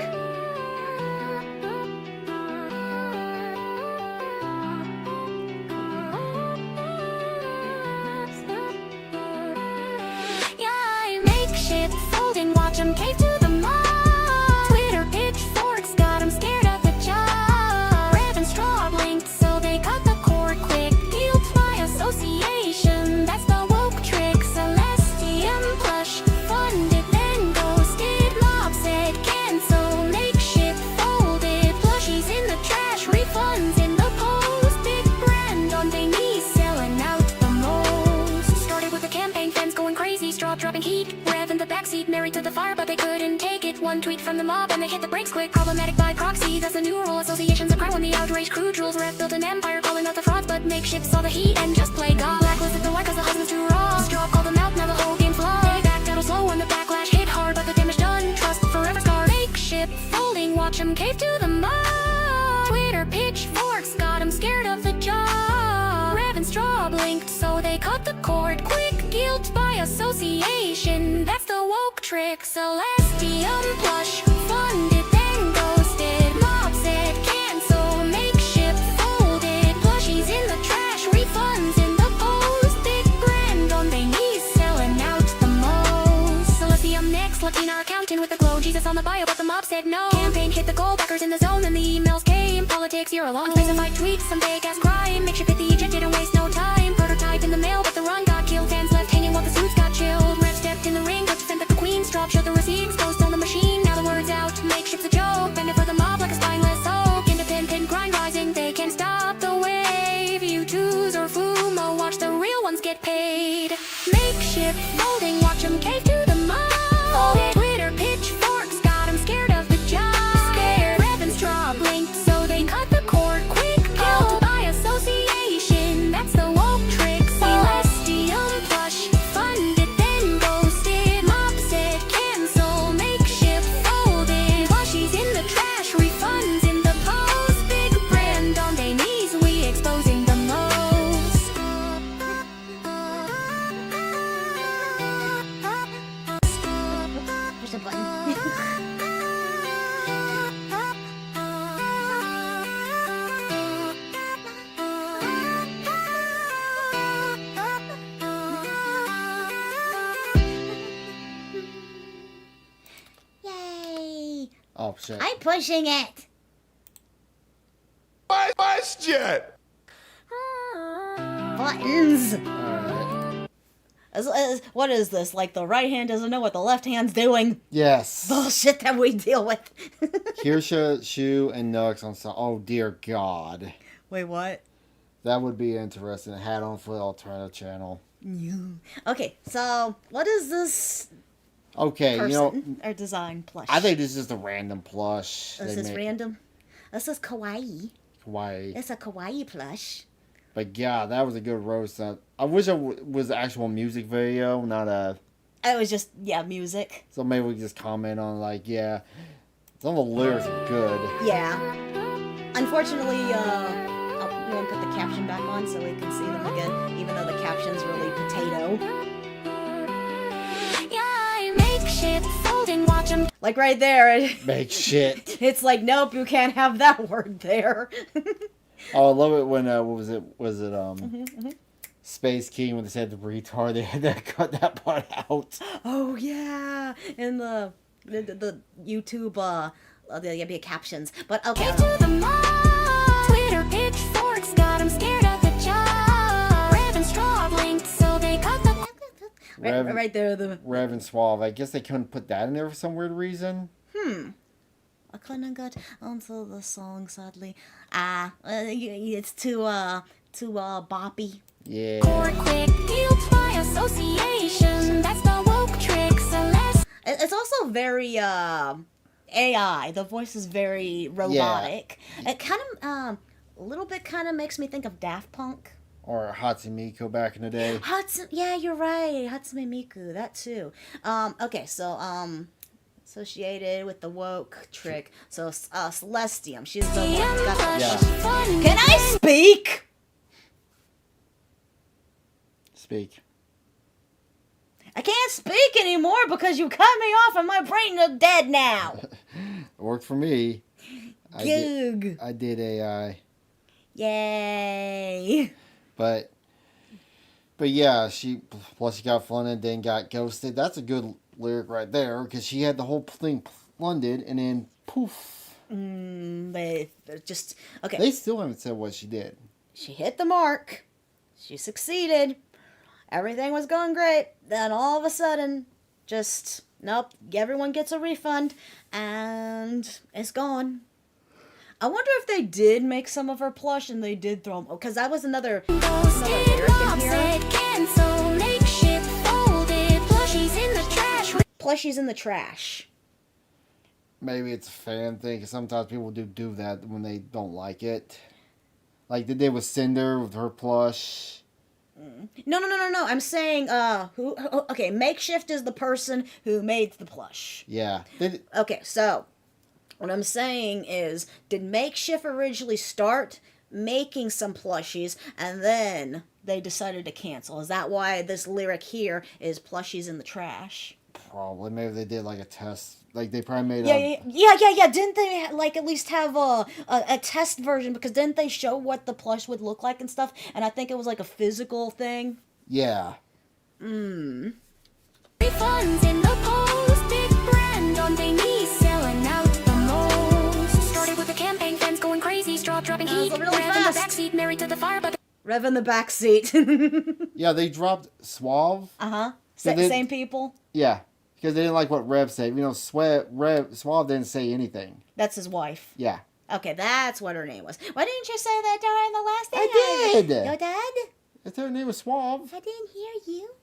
Makeshift folding, watch 'em cave to the mall. Twitter pitchforks got 'em scared of the job. Rev and straw blinked, so they cut the cord quick. Guilt by association, that's the woke trick. Celestium plush, funded then ghosted. Mob said cancel, makeshift folded. Plushies in the trash, refunds in the post. Big brand on their knees, selling out the most. Started with a campaign, fans going crazy, straw dropping heat. Rev in the backseat, married to the fire, but they couldn't take it. One tweet from the mob and they hit the brakes quick. Problematic by proxy, that's a new rule. Associations are cry when the outrage crew drools. Rev built an empire, calling out the frauds, but makeshift saw the heat and just played God. Blacklisted the white cause the husband's too raw. Straw called them out, now the whole game flawed. They backed out slow when the backlash hit hard, but the damage done, trust forever scarred. Makeshift folding, watch 'em cave to the mob. Twitter pitchforks got 'em scared of the job. Rev and straw blinked, so they cut the cord quick. Guilt by association, that's the woke trick. Celestium plush, funded then ghosted. Mob said cancel, makeshift folded. Plushies in the trash, refunds in the post. Big brand on their knees, selling out the most. Celestium next, Latina accountant with the glow. Jesus on the bio, but the mob said no. Campaign hit the goal, backers in the zone, and the emails came. Politics, you're alone. Specified tweets, some fake ass crime. Makeshift hit the Egypt, didn't waste no time. Prototype in the mail, but the run got killed. Fans left hanging while the suits got chilled. Rev stepped in the ring, but sent the queen's drop. Showed the receipts, ghost on the machine. Now the word's out, makeshift's a joke. Bend it for the mob like a spineless oak. Independent grind rising, they can't stop the wave. You twos or Fumo, watch the real ones get paid. Makeshift folding, watch 'em cave to the mob. Twitter pitchforks got 'em scared of the job. Scared, Rev and straw blinked, so they cut the cord quick. Guilt by association, that's the woke trick. Celestium plush, funded then ghosted. Mob said cancel, makeshift folded. Plushies in the trash, refunds in the post. Big brand on their knees, we exposing the most. Push the button. Oh shit. I'm pushing it. Question. Buttons. Alright. What is this? Like the right hand doesn't know what the left hand's doing? Yes. Bullshit that we deal with. Kirsha, Shu, and Nux on song. Oh dear God. Wait, what? That would be interesting. Hat on for the alternative channel. Okay, so what is this Okay, person or design plush? I think this is just a random plush. This is random. This is kawaii. Kawaii. It's a kawaii plush. But yeah, that was a good roast. I wish it was an actual music video, not a... It was just, music. So maybe we can just comment on, like, yeah, some of the lyrics are good. Yeah. Unfortunately, we won't put the caption back on so we can see them again, even though the caption's really potato. Yeah, makeshift folding, watch 'em. Like right there. Make shit. It's like, nope, you can't have that word there. Oh, I love it when, what was it? Was it, Space King when they said the retard, they had to cut that part out. Oh, yeah. In the YouTube, the captions. But, okay. Twitter pitchforks got 'em scared of the job. Rev and Straw blinked, so they cut the... Right there. Rev and Suave. I guess they couldn't put that in there for some weird reason. I couldn't get onto the song, sadly. It's too boppy. Yeah. Or quick guilt by association. That's the woke trick, Celeste. It's also very, AI. The voice is very robotic. Yeah. It kind of, a little bit kind of makes me think of Daft Punk. Or Hatsune Miku back in the day. Yeah, you're right. Hatsune Miku, that too. Okay, so, associated with the woke trick. So, Celestium, she's the one who's got the... Can I speak? Speak. I can't speak anymore because you cut me off and my brain is dead now. It worked for me. I did AI. Yay. But yeah, she got flooded, then got ghosted. That's a good lyric right there, because she had the whole thing flooded, and then poof. They just... Okay. They still haven't said what she did. She hit the mark. She succeeded. Everything was going great. Then all of a sudden, just, nope, everyone gets a refund, and it's gone. I wonder if they did make some of her plush and they did throw them. Oh, because that was another lyric in here. Cancel, makeshift folded, plushies in the trash. Plushies in the trash. Maybe it's a fan thing, because sometimes people do that when they don't like it. Like they did with Cinder with her plush. No. I'm saying, okay, Makeshift is the person who made the plush. Yeah. Okay, so what I'm saying is, did Makeshift originally start making some plushies and then they decided to cancel? Is that why this lyric here is plushies in the trash? Probably. Maybe they did like a test. Like they probably made Yeah. Didn't they like at least have a test version? Because didn't they show what the plush would look like and stuff? And I think it was like a physical thing. Yeah. Refunds in the post, big brand on their knees, selling out the most. Started with a campaign, fans going crazy, straw dropping heat. Really Rev in the fast. backseat, married to the fire, but Rev in the backseat. Yeah, they dropped Suave. Same people. Yeah. Because they didn't like what Rev said. You know, Suave didn't say anything. That's his wife. Yeah. Okay, that's what her name was. Why didn't you say that during the last thing? I did. Your dad? I thought her name was Suave. I didn't hear you.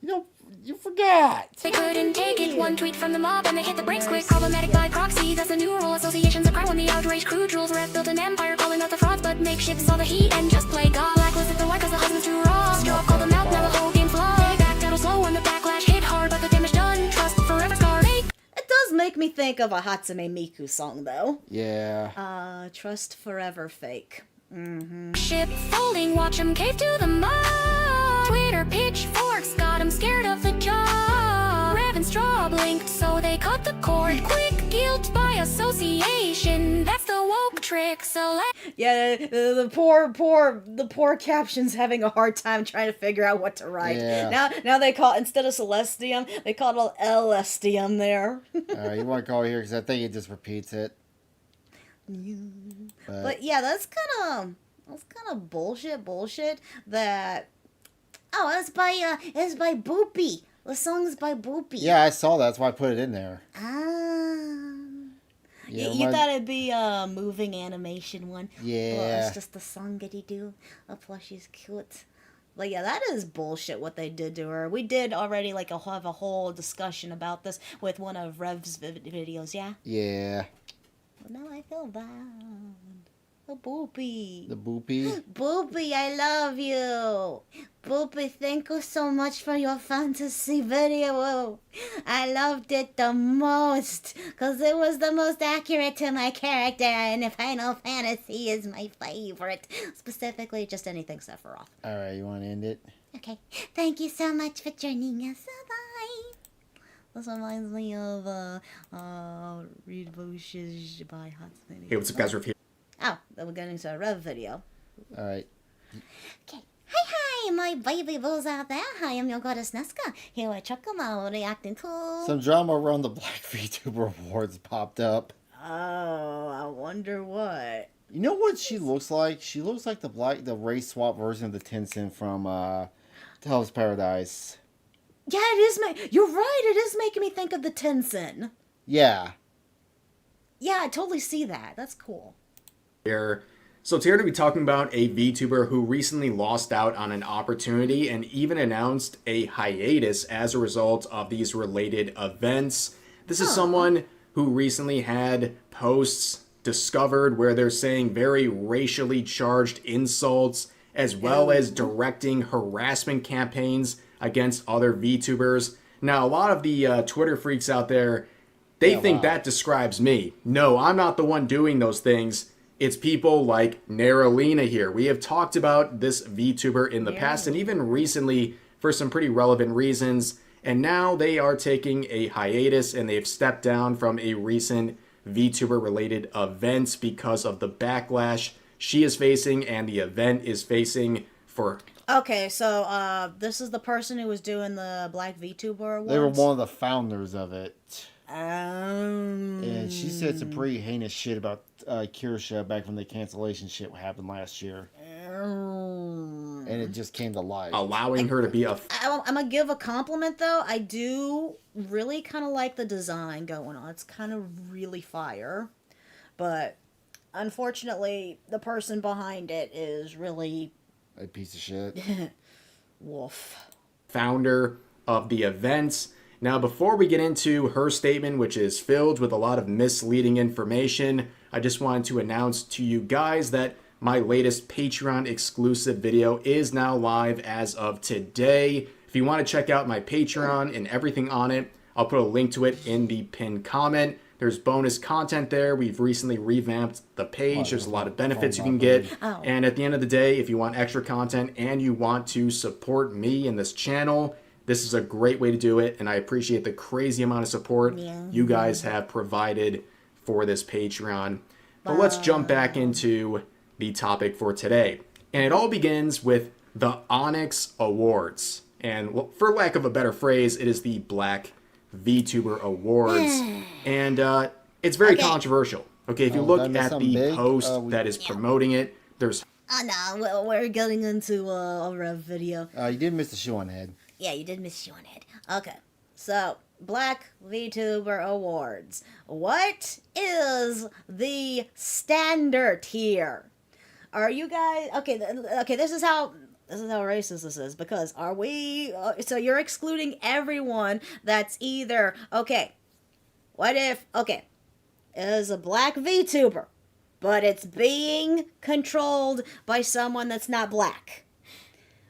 You know, you forgot. they couldn't take it. One tweet from the mob and they hit the brakes quick. Problematic by proxy, that's the new rule. Associations are cry when the outrage crude rules. Rev built an empire calling out the frauds, but Makeshift saw the heat and just played God. Blacklisted the white cause the husband's too raw. Straw called them out, now the whole game flawed. They backed out slow when the backlash hit hard, but the damage done. Trust forever scarred. It does make me think of a Hatsune Miku song, though. Yeah. Trust forever fake. Ship folding, watch 'em cave to the mud. Twitter pitchforks got 'em scared of the job. Rev and Straw blinked, so they cut the cord quick. Guilt by association, that's the woke trick. So Yeah, the poor captions having a hard time trying to figure out what to write. Yeah. Now they call, instead of Celestium, they call it all LSTM there. You want to call it here because I think it just repeats it. But yeah, that's kind of bullshit that. Oh, it's by Boopy. The song's by Boopy. Yeah, I saw that. That's why I put it in there. You thought it'd be a moving animation one. Yeah. Well, it's just the song that he do. Oh, plus she's cute. But yeah, that is bullshit what they did to her. We did already have a whole discussion about this with one of Rev's videos, yeah? Yeah. But now I feel bad. The Boopy. The Boopy? Boopy, I love you. Boopy, thank you so much for your fantasy video. I loved it the most because it was the most accurate to my character, and Final Fantasy is my favorite. Specifically, just anything Sephiroth. Alright, you want to end it? Okay. Thank you so much for joining us. Bye-bye. This reminds me of Read Bushes by Hot Snake. Hey, what's up, guys? We're here. Oh, then we're getting to a Rev video. Alright. Okay. Hi, my baby bulls out there. I am your goddess Nesca. Here at Chocomo reacting to... Some drama around the Black VTuber Awards popped up. Oh, I wonder what. You know what she looks like? She looks like the race swap version of the Tencent from Hell's Paradise. Yeah, it is. You're right. It is making me think of the Tencent. Yeah. Yeah, I totally see that. That's cool. Here. So today we're going to be talking about a VTuber who recently lost out on an opportunity and even announced a hiatus as a result of these related events. This is someone who recently had posts discovered where they're saying very racially charged insults as well as directing harassment campaigns against other VTubers. Now, a lot of the Twitter freaks out there, they think that describes me. No, I'm not the one doing those things. It's people like Naralina here. We have talked about this VTuber in the past and even recently for some pretty relevant reasons. And now they are taking a hiatus and they've stepped down from a recent VTuber related event because of the backlash she is facing and the event is facing for... Okay, so this is the person who was doing the Black VTuber Awards? They were one of the founders of it. And she said some pretty heinous shit about Kirsha back when the cancellation shit happened last year. And it just came to light. Allowing her to be a... I'm going to give a compliment, though. I do really kind of like the design going on. It's kind of really fire. But, unfortunately, the person behind it is really... a piece of shit. Woof. Founder of the events. Now, before we get into her statement, which is filled with a lot of misleading information, I just wanted to announce to you guys that my latest Patreon exclusive video is now live as of today. If you want to check out my Patreon and everything on it, I'll put a link to it in the pinned comment. There's bonus content there. We've recently revamped the page. There's a lot of benefits you can get. And at the end of the day, if you want extra content and you want to support me and this channel, this is a great way to do it. And I appreciate the crazy amount of support you guys have provided for this Patreon. But let's jump back into the topic for today. And it all begins with the Onyx Awards. And for lack of a better phrase, it is the Black VTuber Awards. And it's very controversial. Okay, if you look at the post that is promoting it, there's... Oh, no, we're getting into a Rev video. You did miss the shoe on head. Yeah, you did miss shoe on head. Okay, so, Black VTuber Awards. What is the standard here? Are you guys... Okay, this is how racist this is, because are we... so you're excluding everyone that's either... Okay, what if... Okay, it is a Black VTuber, but it's being controlled by someone that's not black.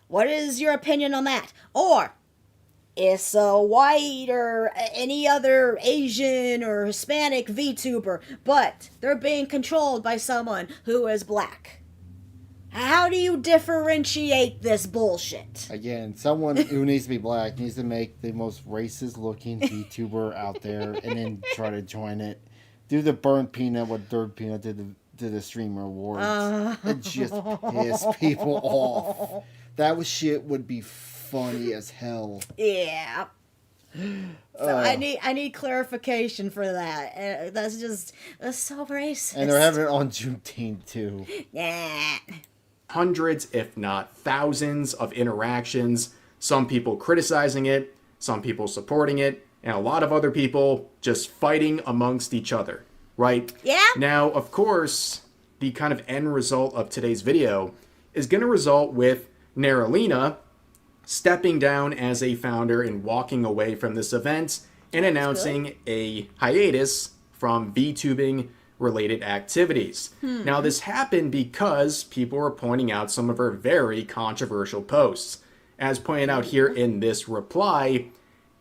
What is your opinion on that? Or it's a white or any other Asian or Hispanic VTuber, but they're being controlled by someone who is black. How do you differentiate this bullshit? Again, someone who needs to be black needs to make the most racist looking VTuber out there and then try to join it. Do the burnt peanut what Dirt Peanut did to the streamer awards. It just piss people off. That shit would be funny as hell. Yeah. So I need clarification for that. That's so racist. And they're having it on Juneteenth too. Yeah. Hundreds, if not thousands, of interactions. Some people criticizing it, some people supporting it, and a lot of other people just fighting amongst each other, right? Yeah. Now, of course, the kind of end result of today's video is going to result with Neralina stepping down as a founder and walking away from this event and announcing a hiatus from VTubing related activities. Now, this happened because people were pointing out some of her very controversial posts. As pointed out here in this reply,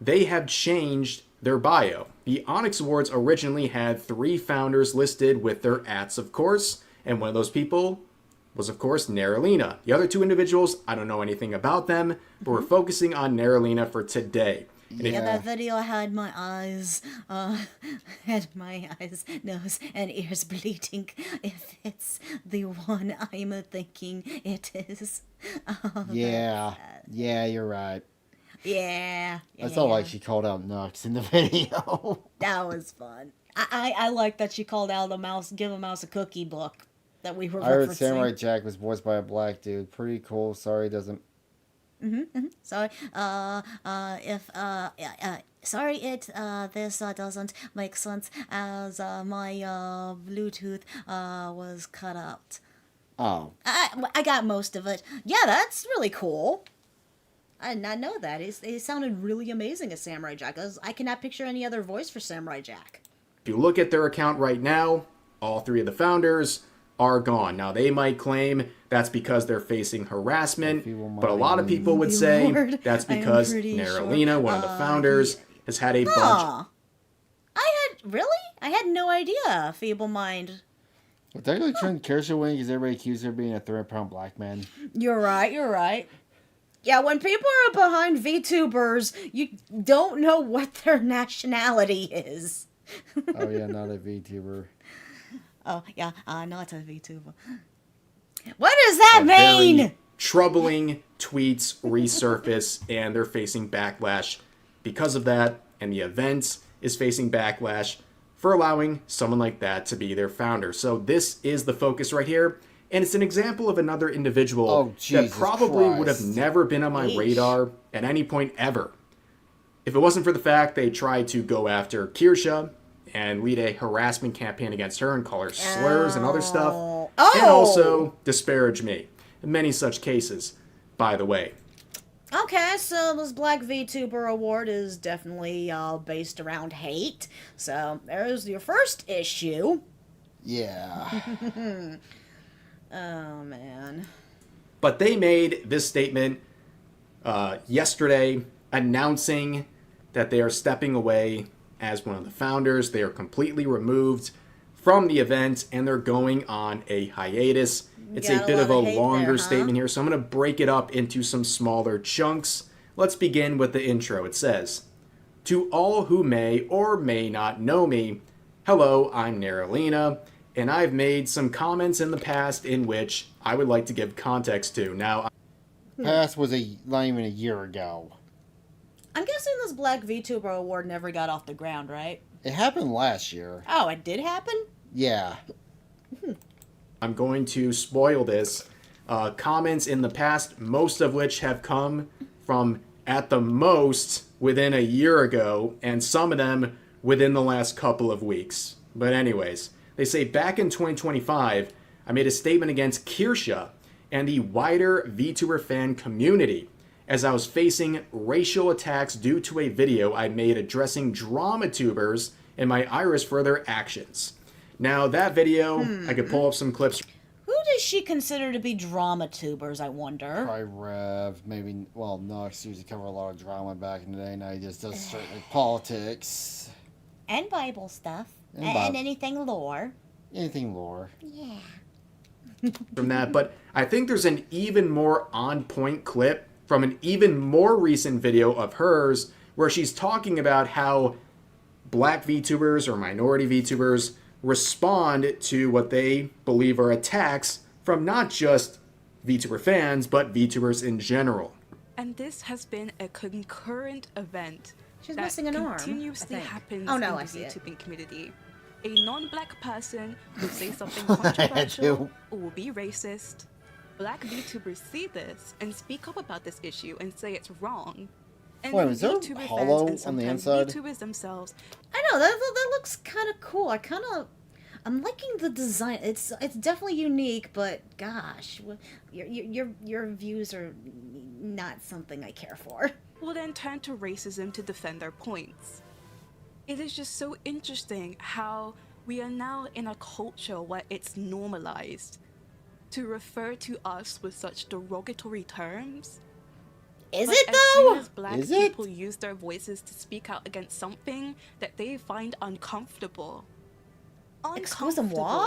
they have changed their bio. The Onyx Awards originally had 3 founders listed with their ats, of course, and one of those people was, of course, Neralina. The other 2 individuals, I don't know anything about them, but we're focusing on Neralina for today. Yeah, that video had my eyes, nose, and ears bleeding. If it's the one I'm thinking it is. Oh, yeah, you're right. Yeah. That's not like she called out Nux in the video. That was fun. I like that she called out Give a Mouse a Cookie book that we were I heard referencing. Samurai Jack was voiced by a black dude. Pretty cool. Sorry, doesn't. Sorry. Sorry, this doesn't make sense as my Bluetooth was cut out. Oh. I got most of it. Yeah, that's really cool. I did not know that. It sounded really amazing as Samurai Jack. I cannot picture any other voice for Samurai Jack. If you look at their account right now, all 3 of the founders are gone. Now, they might claim that's because they're facing harassment, but a lot of people would say that's because Neralina, one of the founders, has had a bunch. I had no idea, Feeble Mind. Well, technically, Trent Kirscher winning because everybody accused her of being a 300-pound black man. You're right. Yeah, when people are behind VTubers, you don't know what their nationality is. Oh, yeah, not a VTuber. Oh, yeah, not a VTuber. What does that mean? Very troubling tweets resurface, and they're facing backlash because of that, and the event is facing backlash for allowing someone like that to be their founder. So this is the focus right here, and it's an example of another individual that probably would have never been on my radar at any point ever. If it wasn't for the fact they tried to go after Kirsha and lead a harassment campaign against her and call her slurs and other stuff, and also disparage me. In many such cases, by the way. Okay, so this Black VTuber award is definitely based around hate. So there's your first issue. Yeah. Oh, man. But they made this statement yesterday announcing that they are stepping away as one of the founders. They are completely removed from the event and they're going on a hiatus. It's a bit of a longer statement here, so I'm going to break it up into some smaller chunks. Let's begin with the intro. It says, "To all who may or may not know me, hello, I'm Neralina, and I've made some comments in the past in which I would like to give context to." Now, past was not even a year ago. I'm guessing this Black VTuber award never got off the ground, right? It happened last year. Oh, it did happen? Yeah. I'm going to spoil this. Comments in the past, most of which have come from, at the most, within a year ago, and some of them within the last couple of weeks. But anyways, they say, back in 2025, I made a statement against Kirsha and the wider VTuber fan community as I was facing racial attacks due to a video I made addressing drama tubers and my iris for their actions. Now, that video, I could pull up some clips. Who does she consider to be drama tubers, I wonder? Probably Rev, maybe, well, Nux used to cover a lot of drama back in the day, now he just does strictly politics. And Bible stuff. And anything lore. Anything lore. Yeah. from that. But I think there's an even more on-point clip from an even more recent video of hers where she's talking about how black VTubers or minority VTubers respond to what they believe are attacks from not just VTuber fans, but VTubers in general. And this has been a concurrent event She's that missing an arm, continuously I think. happens Oh, no, in I the see it. VTubing community. A non-black person will say something controversial or will be racist. Black VTubers see this and speak up about this issue and say it's wrong. And Wait, then is there a VTuber hollow fans and on the sometimes inside? VTubers themselves. I know that looks kind of cool. I'm liking the design. It's definitely unique, but gosh, your views are not something I care for. Will then turn to racism to defend their points. It is just so interesting how we are now in a culture where it's normalized to refer to us with such derogatory terms. Is But it as though? soon as black Is it? people use their voices to speak out against something that they find uncomfortable. Excusez-moi?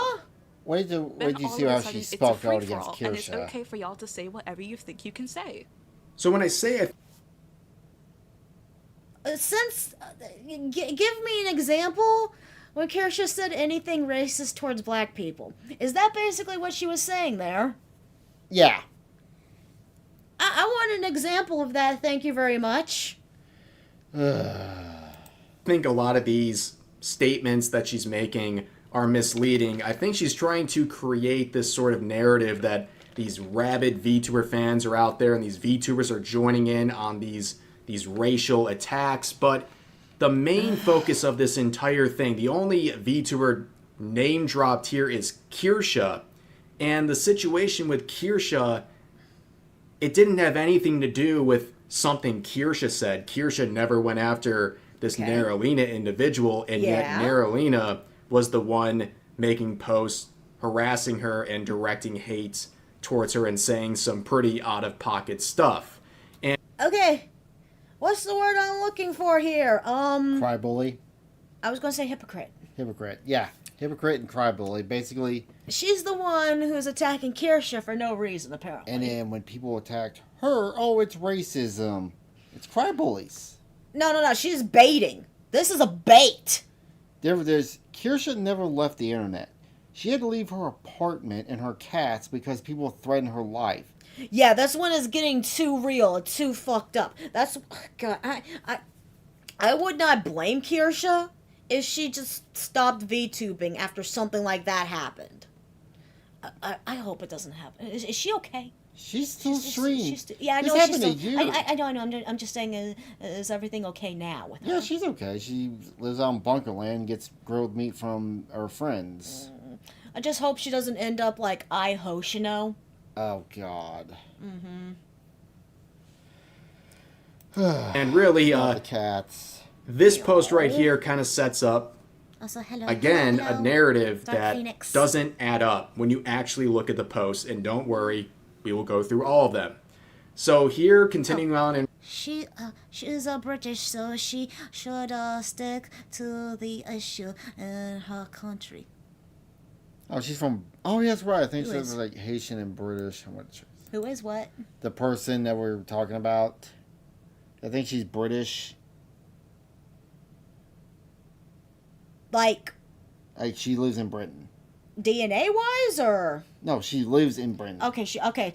Wait then till you all see of a how sudden she it's a spoke out against free-for-all, and it's Kirsha. okay for y'all to say whatever you think you can say. So when I say Give me an example when Kirsha said anything racist towards black people. Is that basically what she was saying there? Yeah. I want an example of that. Thank you very much. I think a lot of these statements that she's making are misleading. I think she's trying to create this sort of narrative that these rabid VTuber fans are out there and these VTubers are joining in on these racial attacks. But the main focus of this entire thing, the only VTuber name dropped here is Kirsha. And the situation with Kirsha, it didn't have anything to do with something Kirsha said. Kirsha never went after this Naralina individual, and yet Naralina was the one making posts, harassing her and directing hate towards her and saying some pretty out-of-pocket stuff. And Okay. What's the word I'm looking for here? Crybully. I was going to say hypocrite. Hypocrite. Yeah. Hypocrite and crybully. Basically. She's the one who's attacking Kirsha for no reason, apparently. And then when people attacked her, oh, it's racism. It's crybullies. No. She's baiting. This is a bait. There's Kirsha never left the internet. She had to leave her apartment and her cats because people threatened her life. Yeah, that's when it's getting too real, too fucked up. That's God. I would not blame Kirsha if she just stopped VTubing after something like that happened. I hope it doesn't happen. Is she okay? She's still streaming. Yeah, I This know she's happened still. a year. I know. I'm just saying, is everything okay now with her? Yeah, she's okay. She lives out in Bunkerland and gets grilled meat from her friends. I just hope she doesn't end up like Hoshino. Oh, God. and really, the cats. This post right here kind of sets up, Also, hello. again, hello. a narrative Dark that Phoenix. doesn't add up when you actually look at the posts. And don't worry, we will go through all of them. So here, continuing on, and She is British, so she should stick to the issue in her country. Oh, she's from... Oh, yeah, that's right. I think Who she is? was like Haitian and British. Who is what? The person that we're talking about. I think she's British. Like She lives in Britain. DNA wise, or No, she lives in Britain. okay, she's okay.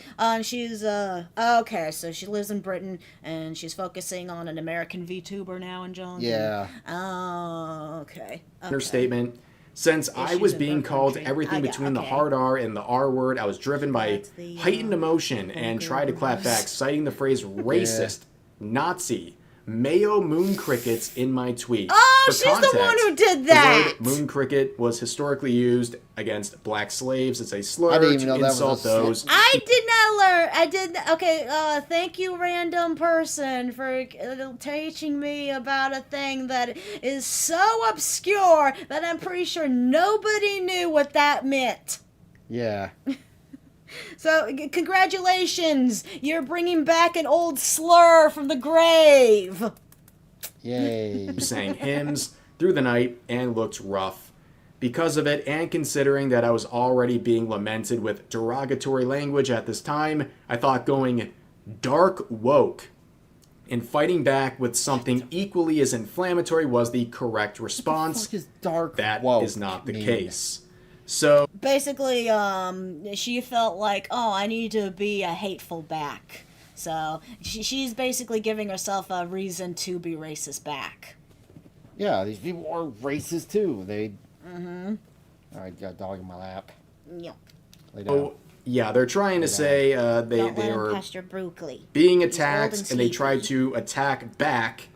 So she lives in Britain and she's focusing on an American VTuber now in John. Yeah. Oh, okay. her statement, since I was being called everything between the hard R and the R word, I was driven by heightened emotion and tried to clap back, citing the phrase racist, Nazi, Mayo moon crickets in my tweet. Oh, For she's the one who did The that. word moon cricket was historically used against black slaves as a I slur didn't even know to that was insult a slur. those. I did not learn. I did. Okay. Thank you, random person, for teaching me about a thing that is so obscure that I'm pretty sure nobody knew what that meant. Yeah. So, congratulations! You're bringing back an old slur from the grave. Yay. Sang hymns through the night and looked rough. Because of it, and considering that I was already being lamented with derogatory language at this time, I thought going dark woke and fighting back with something equally as inflammatory was the correct response. That is not the case. So Basically, she felt like, oh, I need to be a hateful back. So she's basically giving herself a reason to be racist back. Yeah, these people are racist too. They. Mm-hmm. All right, got a dog in my lap. Yep. Lay down. Oh, yeah, they're trying to say they were Pastor Brookley. being He's attacked old and and they sleepy. tried to attack back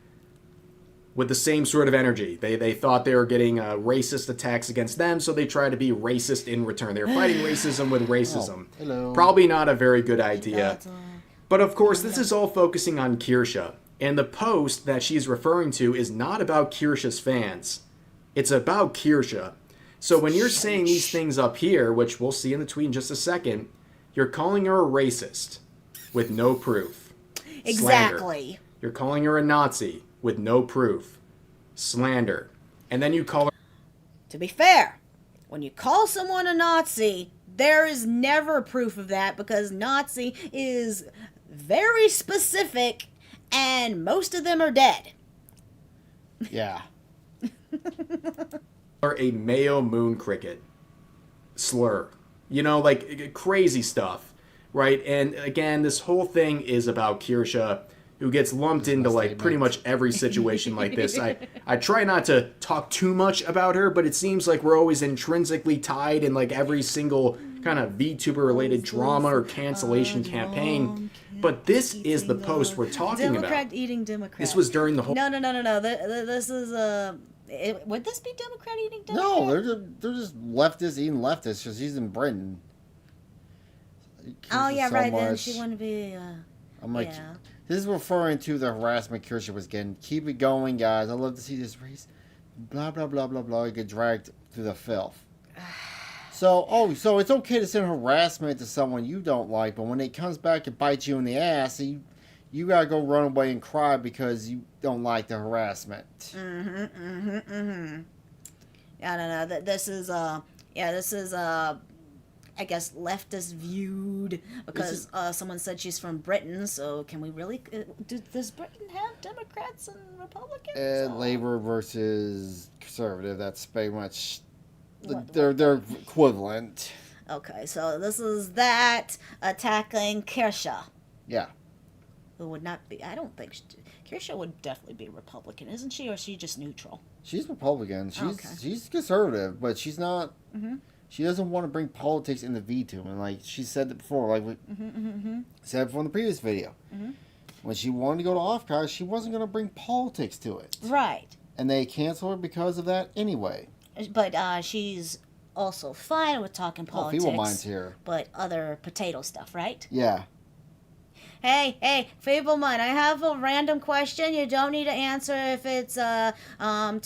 with the same sort of energy. They thought they were getting racist attacks against them, so they tried to be racist in return. They were fighting racism with racism. Oh, hello. Probably not a very good idea. But of course, this is all focusing on Kirsha. And the post that she's referring to is not about Kirsha's fans. It's about Kirsha. So when you're saying these things up here, which we'll see in the tweet in just a second, you're calling her a racist with no proof. Exactly. Slander. You're calling her a Nazi with no proof. Slander. And then you call her... To be fair, when you call someone a Nazi, there is never proof of that because Nazi is very specific and most of them are dead. Yeah. Or a Mayo Moon cricket slur. You know, like crazy stuff, right? And again, this whole thing is about Kirsha, who gets lumped into like pretty much every situation like this. I try not to talk too much about her, but it seems like we're always intrinsically tied in like every single kind of VTuber related drama or cancellation campaign. But this is the post we're talking Democrat about. eating Democrat. This was during the whole... No. This is would this be Democrat eating Democrat? No, they're just leftists eating leftists because he's in Britain. Oh yeah, so right. Then much. she wouldn't be. I'm like, yeah. this is referring to the harassment Kirsha was getting. Keep it going, guys. I love to see this race. Blah blah blah blah blah. You get dragged through the filth. So it's okay to send harassment to someone you don't like, but when it comes back and bites you in the ass, you gotta go run away and cry because you don't like the harassment. Yeah, no. This is I guess leftist viewed because someone said she's from Britain. So can we really? Does Britain have Democrats and Republicans? Labor versus conservative. That's pretty much. They're equivalent. Okay, so this is that attacking Kirsha. Yeah. Who would not be? I don't think Kirsha would definitely be Republican, isn't she, or is she just neutral? She's Republican. She's conservative, but she's not. Mm-hmm. She doesn't want to bring politics into VTube, and like she said it before, like we said before in the previous video, when she wanted to go to Off-Cast, she wasn't going to bring politics to it. Right. And they canceled her because of that anyway. But she's also fine with talking politics. Feeble Mind's here. But other potato stuff, right? Yeah. Hey, Feeble Mind, I have a random question. You don't need to answer if it's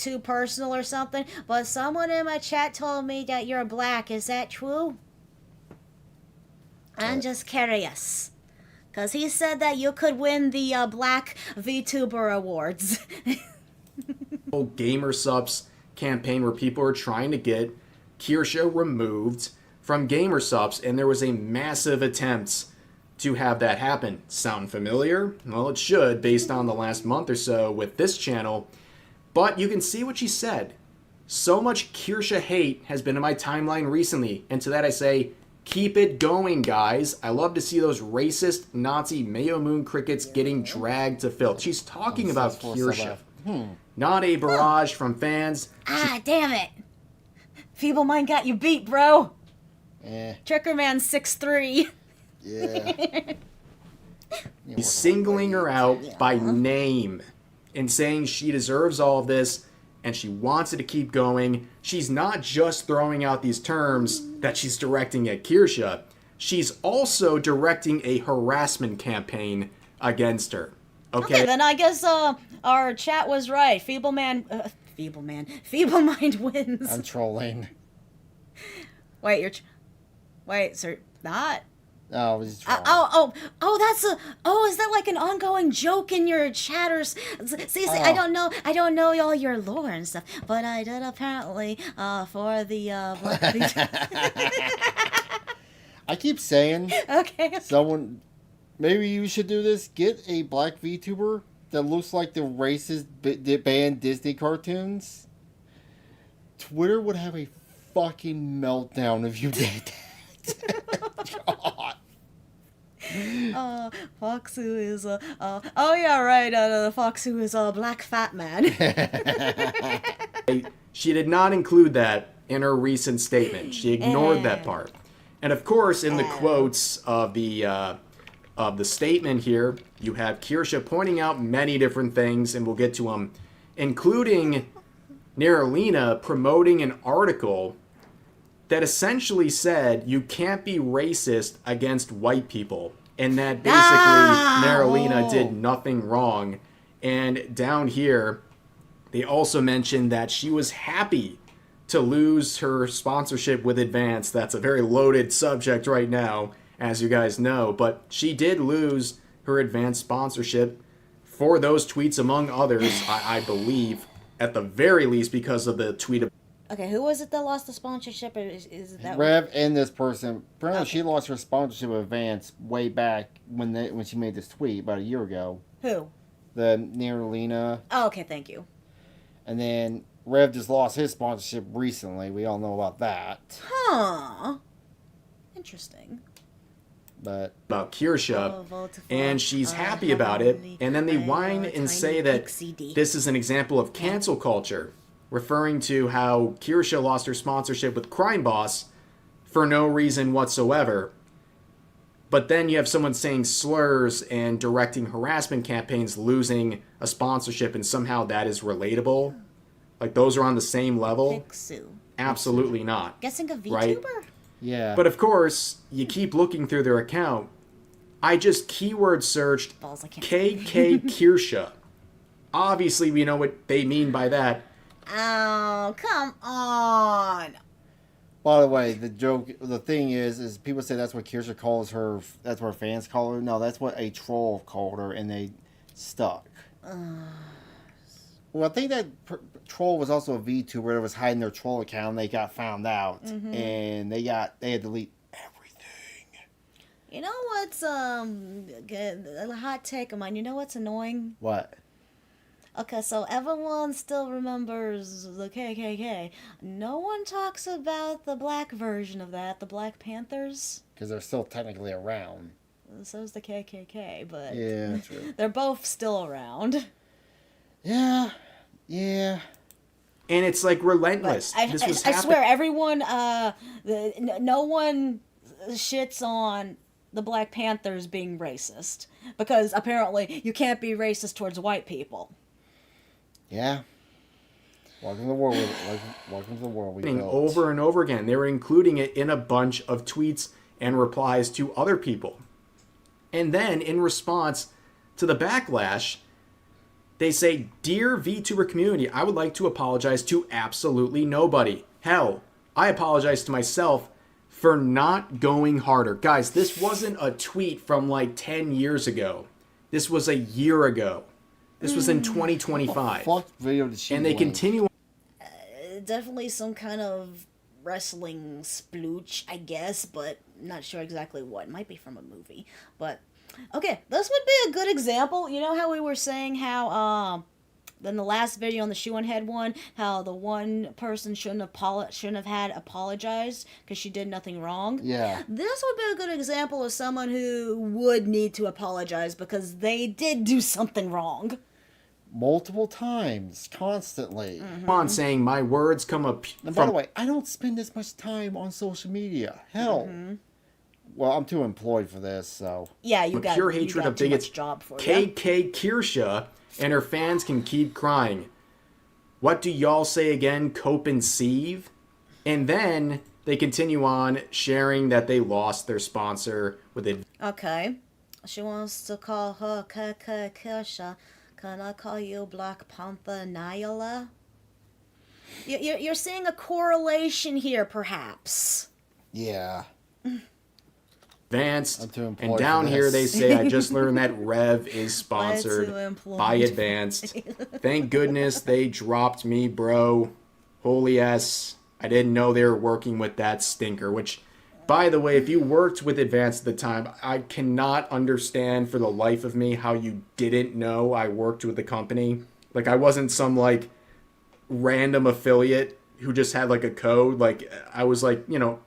too personal or something. But someone in my chat told me that you're black. Is that true? I'm just curious. Because he said that you could win the Black VTuber Awards. Whole Gamer Subs campaign where people are trying to get Kirsha removed from Gamer Subs, and there was a massive attempt to have that happen. Sound familiar? Well, it should, based on the last month or so with this channel. But you can see what she said. So much Kirsha hate has been in my timeline recently, and to that I say, keep it going, guys. I love to see those racist Nazi Mayo Moon crickets getting dragged to filth. She's talking about Kirsha. Not a barrage from fans. Damn it. Feeble Mind got you beat, bro. Trickerman 6'3". Yeah. He's singling her out by name and saying she deserves all of this and she wants it to keep going. She's not just throwing out these terms that she's directing at Kirsha. She's also directing a harassment campaign against her. Okay, then I guess our chat was right. Feeble Mind wins. I'm trolling. Wait, sir, not? Oh, he's trolling. That's is that like an ongoing joke in your chatters? See, I don't know all your lore and stuff, but I did apparently for the I keep saying, okay. Someone, maybe you should do this. Get a black VTuber that looks like the racist banned Disney cartoons. Twitter would have a fucking meltdown if you did that. God. Foxu is the Foxu is a black fat man. She did not include that in her recent statement. She ignored that part. And of course, in the quotes of the statement here, you have Kirsha pointing out many different things, and we'll get to them, including Neralina promoting an article that essentially said you can't be racist against white people, and that basically Neralina did nothing wrong. And down here, they also mentioned that she was happy to lose her sponsorship with Advance. That's a very loaded subject right now, as you guys know, but she did lose her Advance sponsorship for those tweets, among others, I believe, at the very least because of the tweet of Okay, who was it that lost the sponsorship? Or is it that Rev and this person. Apparently, she lost her sponsorship of Advance way back when she made this tweet about a year ago. Who? The Neralina. Oh, okay, thank you. And then Rev just lost his sponsorship recently. We all know about that. Huh. Interesting. But about Kirsha, and she's happy about it, and then they whine and say that this is an example of cancel culture, referring to how Kirsha lost her sponsorship with Crime Boss for no reason whatsoever. But then you have someone saying slurs and directing harassment campaigns losing a sponsorship, and somehow that is relatable. Like, those are on the same level. Pixu. Absolutely not. Guessing a VTuber? Right? Yeah. But of course, you keep looking through their account. I just keyword searched KK Kirsha. Obviously, we know what they mean by that. Oh, come on. By the way, the thing is people say that's what Kirsha calls her, that's what fans call her. No, that's what a troll called her, and they stuck. Well, I think that troll was also a VTuber that was hiding their troll account, and they got found out, and they had to delete everything. You know what's a hot take of mine? You know what's annoying? What? Okay, so everyone still remembers the KKK. No one talks about the black version of that, the Black Panthers. Because they're still technically around. So's the KKK, but yeah, true. They're both still around. Yeah. And it's like relentless. I swear, everyone, no one shits on the Black Panthers being racist. Because apparently you can't be racist towards white people. Yeah. Welcome to the world. Welcome to the world we built. Over and over again. They were including it in a bunch of tweets and replies to other people. And then, in response to the backlash, they say, "Dear VTuber community, I would like to apologize to absolutely nobody. Hell, I apologize to myself for not going harder." Guys, this wasn't a tweet from like 10 years ago. This was a year ago. This was in 2025. What video did she And they continue. Definitely some kind of wrestling splooch, I guess, but not sure exactly what. It might be from a movie. But, okay, this would be a good example. You know how we were saying how, in the last video on the Shoe and Head one, how the one person shouldn't have had apologized because she did nothing wrong? Yeah. This would be a good example of someone who would need to apologize because they did do something wrong. Multiple times, constantly. Come on, saying my words come up. And by the way, I don't spend this much time on social media. Hell. Well, I'm too employed for this, so. Yeah, you got pure hatred of bigots. Job for KK Kirsha and her fans can keep crying. What do y'all say again? Cope and Sieve? And then they continue on sharing that they lost their sponsor with it. Okay. She wants to call her KK Kirsha. Can I call you Black Panther Nyla? You're seeing a correlation here, perhaps. Yeah. Advanced. employed And for down here they this. say, I just learned that Rev is sponsored employed by for Advanced. Thank goodness they dropped me, bro. Holy S. I didn't know they were working with that stinker, which, by the way, if you worked with Advanced at the time, I cannot understand for the life of me how you didn't know I worked with the company. Like, I wasn't some, like, random affiliate who just had, like, a code. Like, I was, like, you know,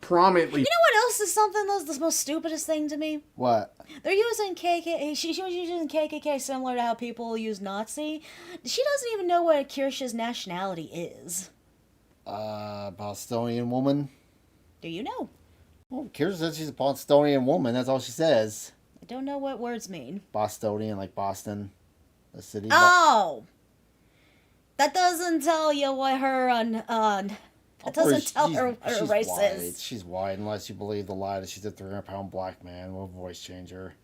prominently... You know what else is something that's the most stupidest thing to me? What? They're using KKK. She was using KKK similar to how people use Nazi. She doesn't even know what Kirsch's nationality is. Bostonian woman. Do you know? Well, Kirsten says she's a Bostonian woman. That's all she says. I don't know what words mean. Bostonian, like Boston, a city. Oh! That doesn't tell you what her, that doesn't tell her what her race white. is. She's white, unless you believe the lie that she's a 300-pound black man with a voice changer.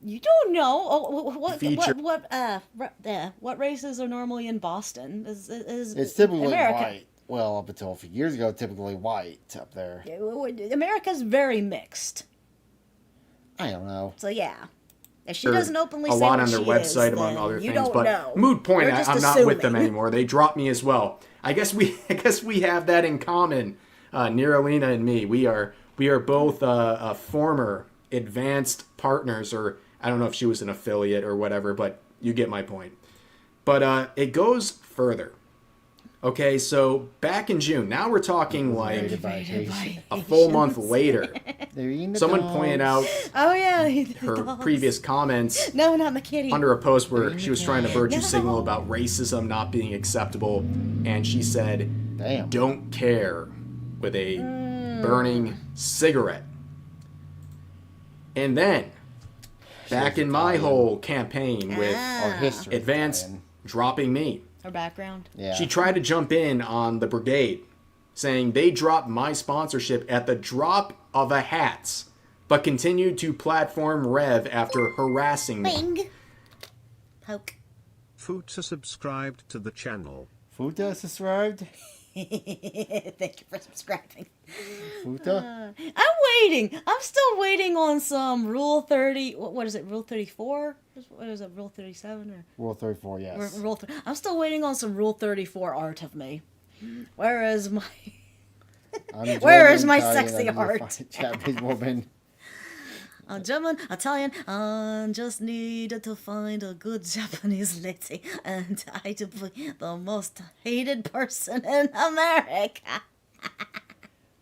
You don't know. Oh, Feature- what races are normally in Boston? It's typically America. white. Well, up until a few years ago, typically white up there. America's very mixed. I don't know. So yeah, if she doesn't openly a say lot what on their she website, is, among then other you things. don't But know. moot point, You're just I'm not with them assuming. anymore. They dropped me as well. I guess we have that in common. Niralina and me, we are both former Advanced partners, or I don't know if she was an affiliate or whatever, but you get my point. But it goes further. Okay, so back in June, now we're talking like a full month later. Someone pointed out Oh yeah, her previous comments No, not the kitty. under a post where she was trying to virtue signal about racism not being acceptable, and she said, "Don't care," with a burning cigarette. And then, back in my whole campaign with Advanced dropping me, Her background. she tried to jump in on the brigade, saying they dropped my sponsorship at the drop of a hat, but continued to platform Rev after harassing me. Bing. Poke. Futa subscribed to the channel. Futa subscribed? Thank you for subscribing. Futa? I'm waiting. I'm still waiting on some Rule 30. What is it? Rule 34? What is it? Rule 37 or Rule 34, yes. Rule? I'm still waiting on some Rule 34 art of me. Where is my? Where is my sexy art? Japanese woman. I'm German, Italian, and just needed to find a good Japanese lady, and I to be the most hated person in America.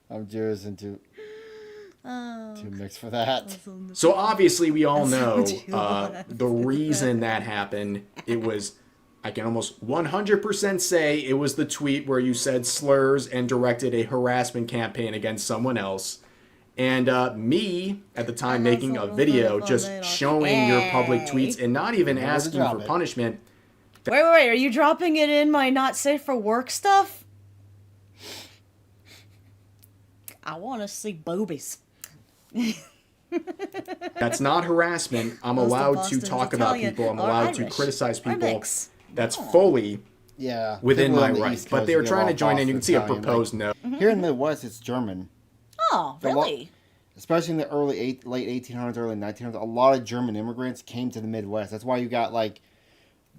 I'm Jewish and too mixed for that. So obviously we all know the reason that happened. It was, I can almost 100% say it was the tweet where you said slurs and directed a harassment campaign against someone else. And me, at the time, making a video just showing your public tweets and not even asking for punishment. Wait, are you dropping it in my not safe for work stuff? I want to see boobies. That's not harassment. I'm Most of allowed to Boston's talk about Italian people. I'm or allowed to Irish criticize or people. mix. That's fully within people my on the right. East But Coast they were get trying to all join in. You can see a Boston proposed Italian, note. like, Here in the Midwest, it's German. Oh, The lo- really? Especially in the late 1800s, early 1900s, a lot of German immigrants came to the Midwest. That's why you got like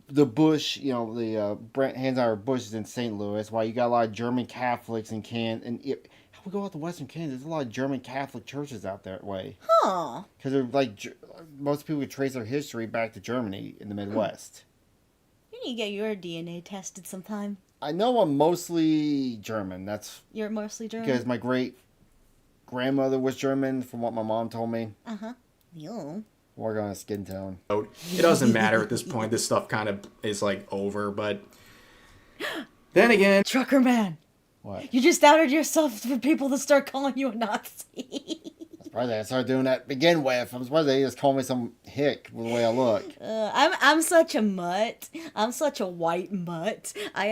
the Bush, you know, the Hans-Our Bush is in St. Louis. Why you got a lot of German Catholics in how we go out to Western Kansas? There's a lot of German Catholic churches out that way. Huh. Because they're like most people trace their history back to Germany in the Midwest. You need to get your DNA tested sometime. I know I'm mostly German. That's You're mostly German? because my great grandmother was German, from what my mom told me. Uh-huh. Yo. Work on a skin tone. It doesn't matter at this point. This stuff kind of is like over. But then again, Trucker Man. What? You just outed yourself for people to start calling you a Nazi. Surprised I started doing that to begin with. I'm surprised they just call me some hick with the way I look. I'm such a mutt. I'm such a white mutt. So I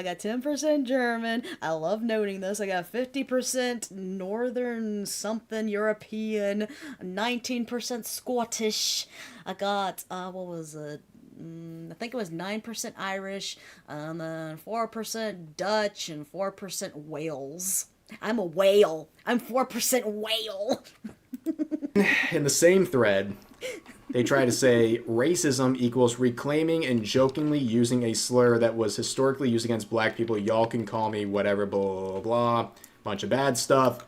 got 10% German. I love noting this. I got 50% Northern something European, 19% Scottish. I got, what was it? I think it was 9% Irish, and then 4% Dutch, and 4% Wales. I'm a whale. I'm 4% whale. In the same thread, they try to say racism equals reclaiming and jokingly using a slur that was historically used against black people. Y'all can call me whatever, blah, blah, blah. Bunch of bad stuff.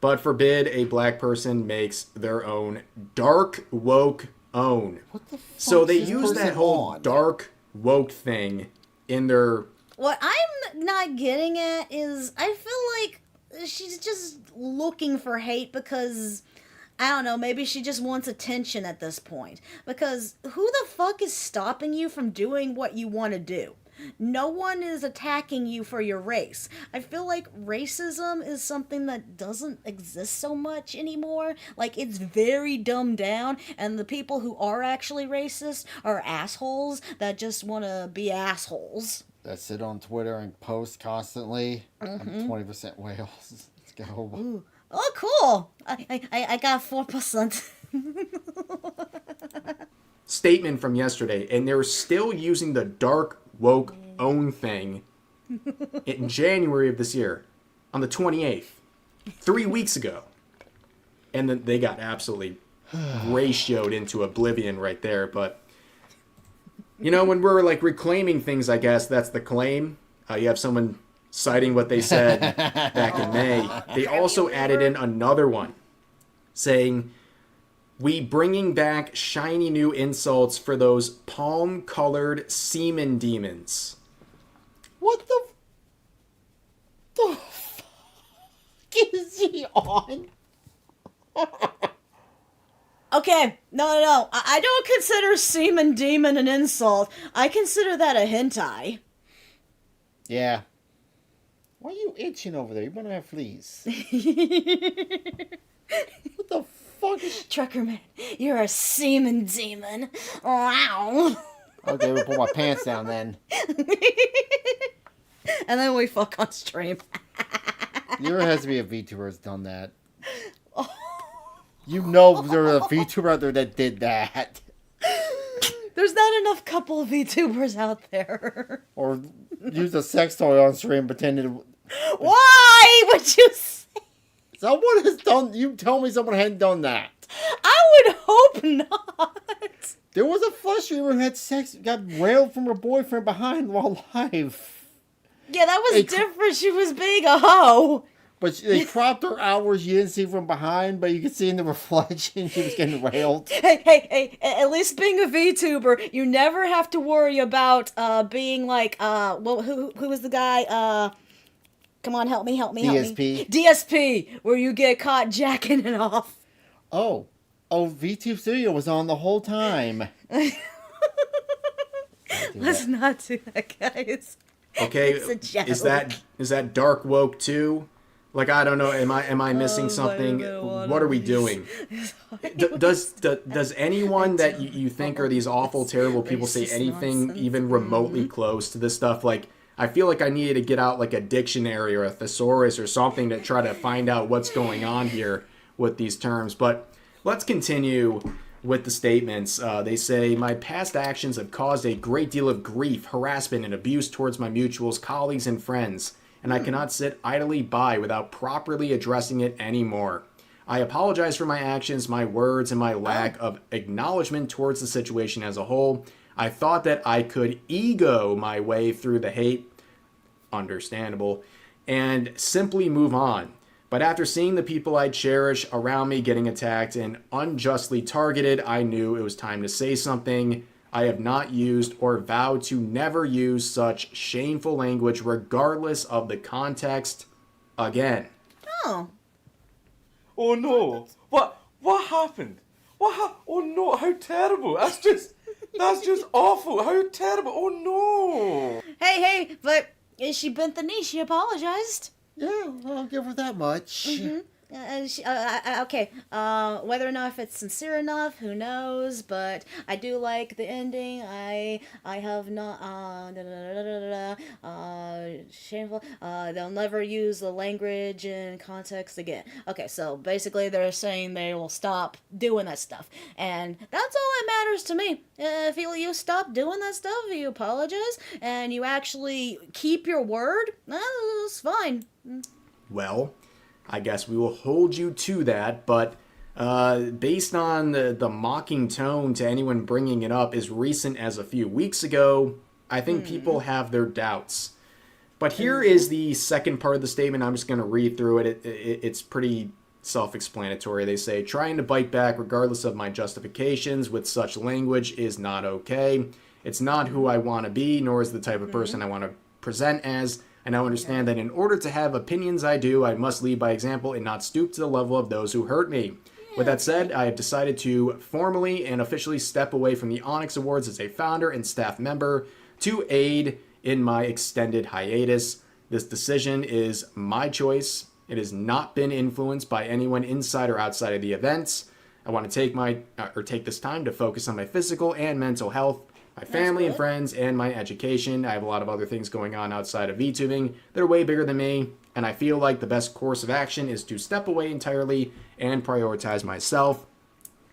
But forbid a black person makes their own dark woke own. What the fuck So they is this use that person whole on? dark woke thing in their... What I'm not getting at is I feel like she's just looking for hate because, I don't know, maybe she just wants attention at this point. Because who the fuck is stopping you from doing what you want to do? No one is attacking you for your race. I feel like racism is something that doesn't exist so much anymore. Like, it's very dumbed down, and the people who are actually racist are assholes that just want to be assholes. That sit on Twitter and post constantly. Mhm. I'm 20% Wales. Let's go. Ooh. Oh, cool! I got 4%. statement from yesterday, and they're still using the dark woke own thing in January of this year, on the 28th, 3 weeks ago. And then they got absolutely ratioed into oblivion right there. But, you know, when we're like reclaiming things, I guess that's the claim. You have someone citing what they said back in May. They also added in another one saying, "We bringing back shiny new insults for those palm-colored semen demons." What the fuck is he on? Okay, no. I don't consider semen demon an insult. I consider that a hentai. Yeah. Why are you itching over there? You're gonna have fleas. What the fuck is... Trucker man, you're a semen demon. Wow. Okay, we'll pull my pants down then. And then we fuck on stream. There has to be a VTuber that's done that. You know there's a VTuber out there that did that. There's not enough couple VTubers out there. Or use a sex toy on stream pretending... Why would you say... Someone has done... You tell me someone hadn't done that. I would hope not. There was a flush streamer who had sex, got railed from her boyfriend behind while live. Yeah, that was different. She was being a hoe. But they cropped her hours you didn't see from behind, but you could see in the reflection she was getting railed. Hey, at least being a VTuber, you never have to worry about being like, who was the guy? Come on, help me. DSP. DSP, where you get caught jacking it off. Oh, VTube Studio was on the whole time. Let's not do that, guys. Okay, It's a joke. is that dark woke too? Like, I don't know. Am I missing something? What are we doing? Does anyone that you think are these awful, terrible people say anything even remotely close to this stuff? Like, I feel like I needed to get out like a dictionary or a thesaurus or something to try to find out what's going on here with these terms. But let's continue with the statements. They say, "My past actions have caused a great deal of grief, harassment, and abuse towards my mutuals, colleagues, and friends, and I cannot sit idly by without properly addressing it anymore. I apologize for my actions, my words, and my lack of acknowledgement towards the situation as a whole. I thought that I could ego my way through the hate," understandable, "and simply move on. But after seeing the people I cherish around me getting attacked and unjustly targeted, I knew it was time to say something. I have not used or vowed to never use such shameful language regardless of the context again." Oh. Oh no! What happened? Oh no! How terrible! That's just awful. How terrible! Oh no! Hey, but she bent the knee. She apologized. Yeah, I'll give her that much. Mm-hmm. Okay, whether or not if it's sincere enough, who knows, but I do like the ending. I have not, shameful, they'll never use the language in context again. Okay, so basically they're saying they will stop doing that stuff, and that's all that matters to me. If you stop doing that stuff, you apologize, and you actually keep your word, that's fine. Well, I guess we will hold you to that, but based on the mocking tone to anyone bringing it up as recent as a few weeks ago, I think people have their doubts. But here is the second part of the statement. I'm just going to read through it. It's pretty self-explanatory. They say, trying to bite back regardless of my justifications with such language is not okay. It's not who I want to be, nor is the type of person I want to present as. I now understand that in order to have opinions I do, I must lead by example and not stoop to the level of those who hurt me. With that said, I have decided to formally and officially step away from the Onyx Awards as a founder and staff member to aid in my extended hiatus. This decision is my choice. It has not been influenced by anyone inside or outside of the events. I want to take this time to focus on my physical and mental health, my family and friends, and my education. I have a lot of other things going on outside of VTubing that are way bigger than me, and I feel like the best course of action is to step away entirely and prioritize myself.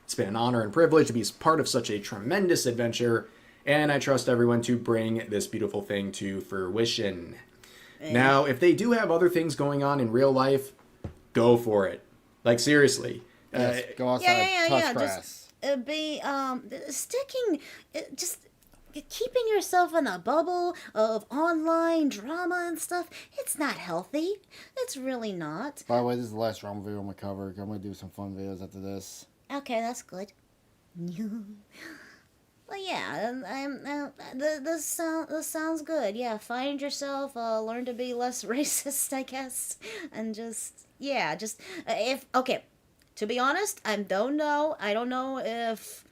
It's been an honor and privilege to be part of such a tremendous adventure, and I trust everyone to bring this beautiful thing to fruition. Now, if they do have other things going on in real life, go for it. Like, seriously. Yes, go outside, touch grass. Just be sticking, just keeping yourself in a bubble of online drama and stuff. It's not healthy. It's really not. By the way, this is the last drama video I'm gonna cover. I'm gonna do some fun videos after this. Okay, that's good. Well, yeah, this sounds good. Yeah, find yourself, learn to be less racist, I guess, and okay. To be honest, I don't know if.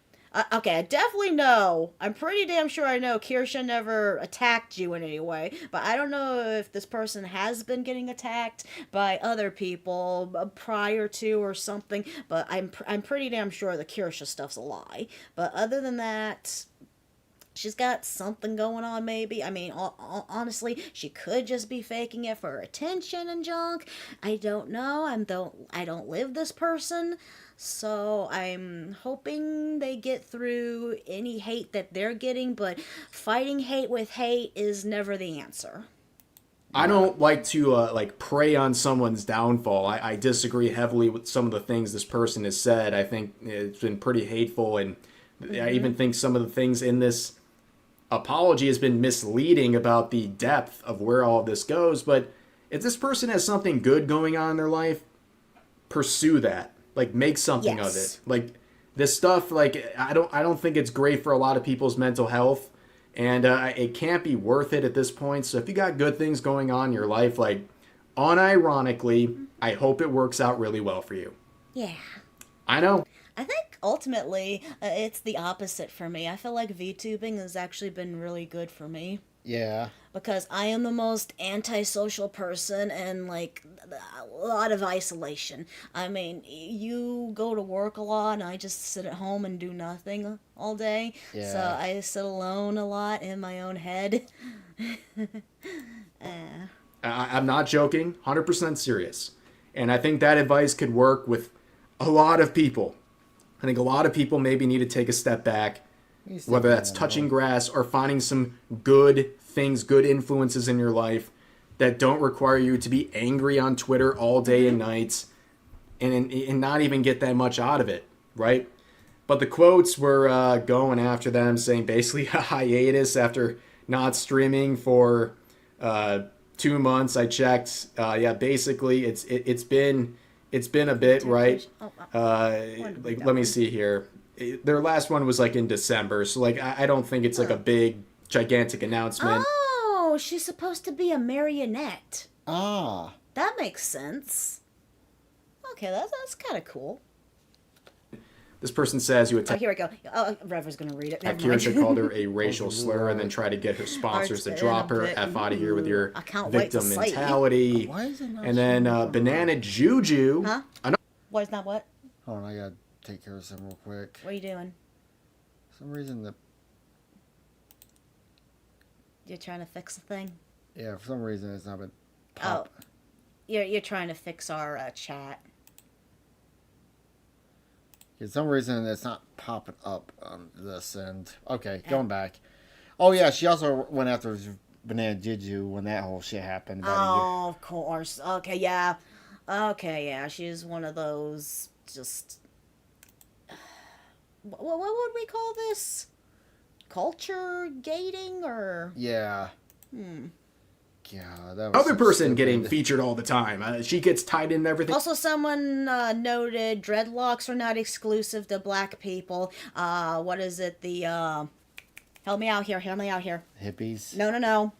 Okay, I definitely know. I'm pretty damn sure I know Kirsha never attacked you in any way, but I don't know if this person has been getting attacked by other people prior to or something, but I'm pretty damn sure the Kirsha stuff's a lie. But other than that, she's got something going on, maybe. I mean, honestly, she could just be faking it for attention and junk. I don't know. I don't live this person. So I'm hoping they get through any hate that they're getting, but fighting hate with hate is never the answer. I don't like to prey on someone's downfall. I disagree heavily with some of the things this person has said. I think it's been pretty hateful, and I even think some of the things in this apology has been misleading about the depth of where all of this goes. But if this person has something good going on in their life, pursue that. Like, make something of it. Like, this stuff, like, I don't think it's great for a lot of people's mental health, and it can't be worth it at this point. So if you got good things going on in your life, like, unironically, I hope it works out really well for you. Yeah. I know. I think ultimately it's the opposite for me. I feel like VTubing has actually been really good for me. Yeah. Because I am the most antisocial person and, like, a lot of isolation. I mean, you go to work a lot and I just sit at home and do nothing all day. Yeah. So I sit alone a lot in my own head. I'm not joking, 100% serious. And I think that advice could work with a lot of people. I think a lot of people maybe need to take a step back, whether that's touching grass or finding some good things, good influences in your life that don't require you to be angry on Twitter all day and night and not even get that much out of it, right? But the quotes were going after them, saying basically a hiatus after not streaming for 2 months. I checked. Yeah, basically it's been a bit, right? Let me see here. Their last one was like in December, so like I don't think it's like a big gigantic announcement. Oh, she's supposed to be a marionette. Ah. That makes sense. Okay, that's kind of cool. This person says you Oh, attacked. here we go. Oh, Rever's gonna read it. Never Kirsha mind. called her a racial slur and then tried to get her sponsors to drop her. F out of here with your victim mentality. Why is it not and then Banana Juju. Huh? What is not what? Hold on, I gotta take care of something real quick. What are you doing? For some reason You're trying to fix the thing? Yeah, for some reason it's not been pop. Oh, you're trying to fix our chat. For some reason it's not popping up on this end. Okay, going back. Oh yeah, she also went after Banana Juju when that whole shit happened. Oh, of course. Okay, yeah. She's one of those just what would we call this? Culture gating or? Yeah. Hmm. Yeah, that was Other so person stupid. getting featured all the time. She gets tied in everything. Also, someone noted dreadlocks are not exclusive to black people. What is it? The help me out here. Hippies. No.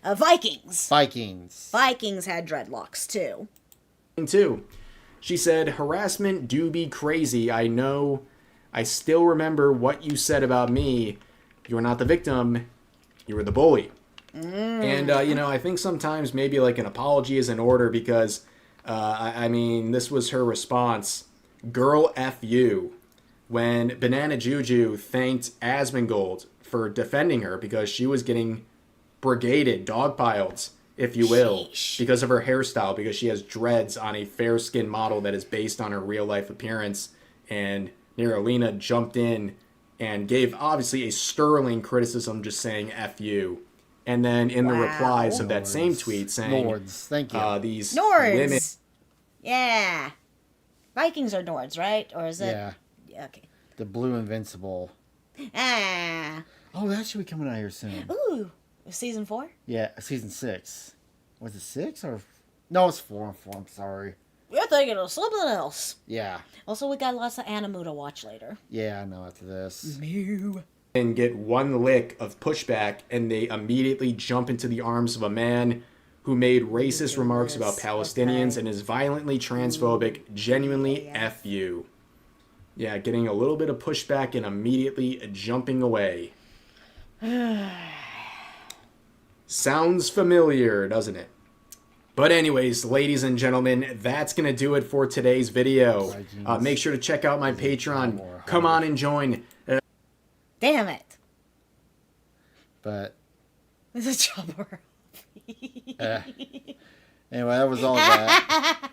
Vikings. Vikings had dreadlocks too. Too. She said, harassment do be crazy. I know. I still remember what you said about me. You're not the victim. You were the bully. And, I think sometimes maybe like an apology is in order because, I mean, this was her response. Girl F you. When Banana Juju thanked Asmongold for defending her because she was getting brigaded, dogpiled, if you will, because of her hairstyle, because she has dreads on a fair-skinned model that is based on her real-life appearance. And Nirolina jumped in and gave, obviously, a sterling criticism just saying F you. And then in the replies of that same tweet saying, Nords, thank you. These Nords. women... Yeah. Vikings are Nords, right? Or is it? Yeah. Okay. The Blue Invincible. Ah. Oh, that should be coming out here soon. Ooh. Season 4? Yeah, season 6. Was it 6 or... No, it's 4. I'm sorry. You're thinking of something else. Yeah. Also, we got lots of anime to watch later. Yeah, I know after this. Mew. And get one lick of pushback, and they immediately jump into the arms of a man who made racist remarks about Palestinians and is violently transphobic. Genuinely F you. Yeah, getting a little bit of pushback and immediately jumping away. Sounds familiar, doesn't it? But anyways, ladies and gentlemen, that's going to do it for today's video. Make sure to check out my Patreon. Come on and join. Damn it. But... There's a chopper. Anyway, that was all that.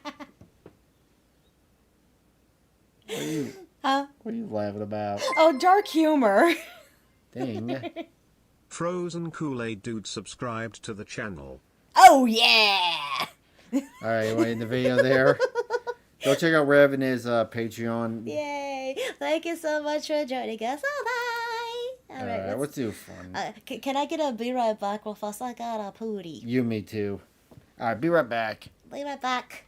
What are you laughing about? Oh, dark humor. Dang. Frozen Kool-Aid Dude subscribed to the channel. Oh, yeah. Alright, well, in the video there. Go check out Rev and his Patreon. Yay. Thank you so much for joining us. Bye-bye. Alright, let's do fun. Can I get a be right back real fast? I got a pootie. You, me too. Alright, be right back. Be right back.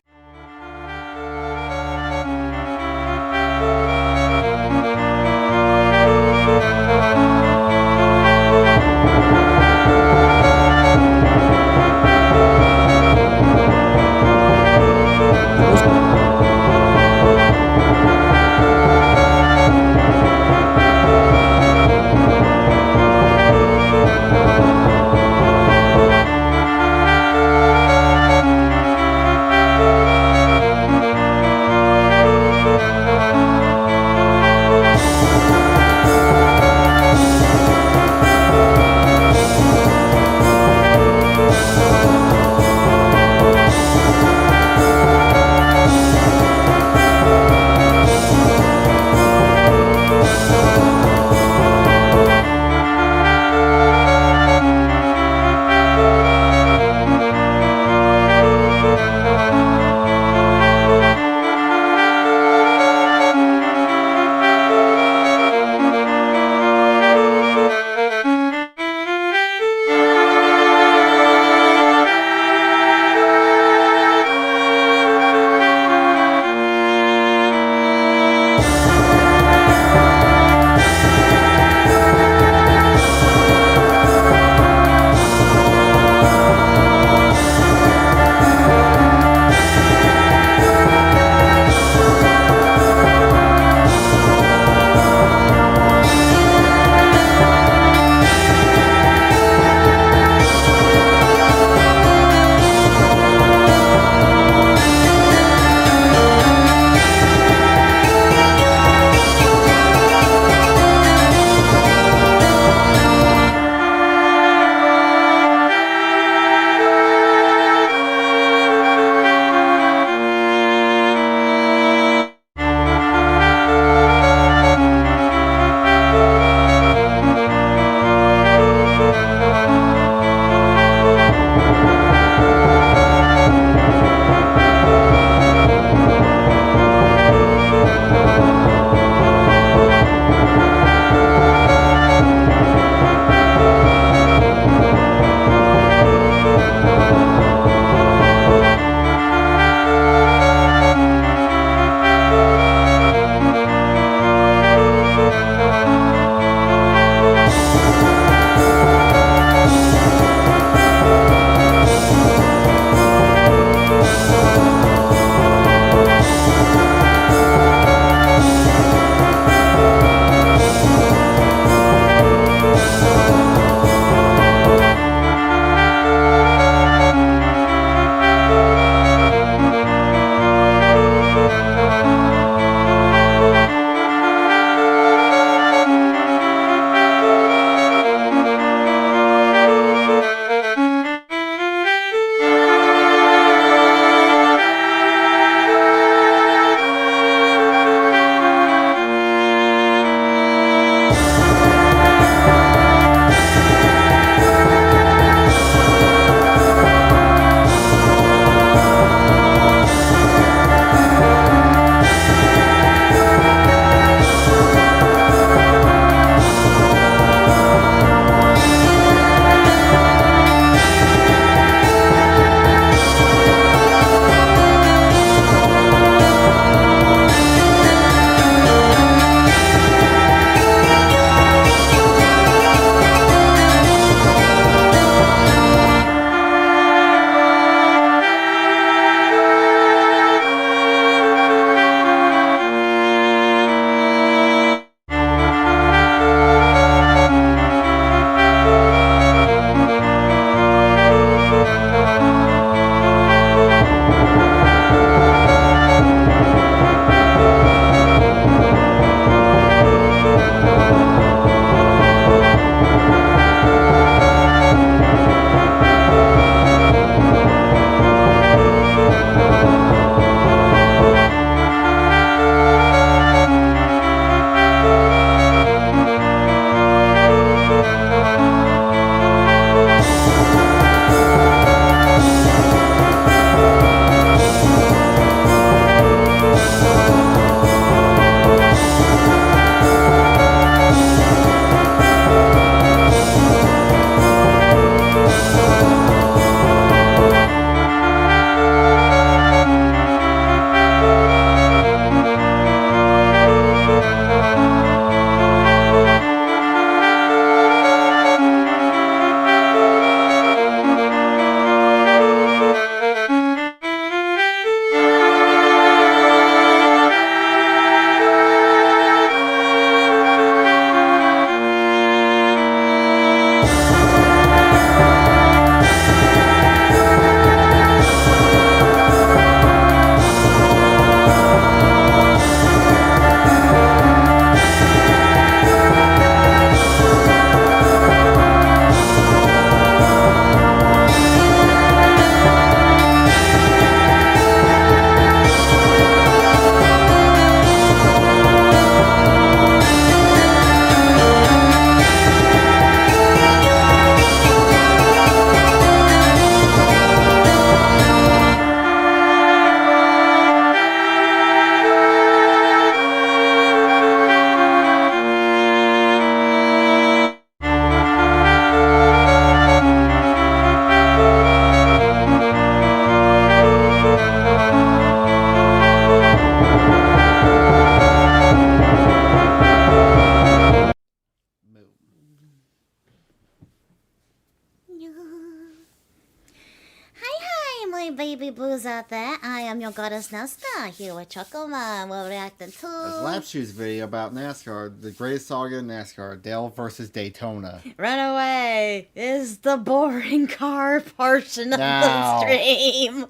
blues out there. I am your goddess Nesta, here with Chucklemon. We're reacting to... This Lap Shoes video about NASCAR, the greatest saga in NASCAR, Dale versus Daytona. Runaway is the boring car portion of Now. the stream.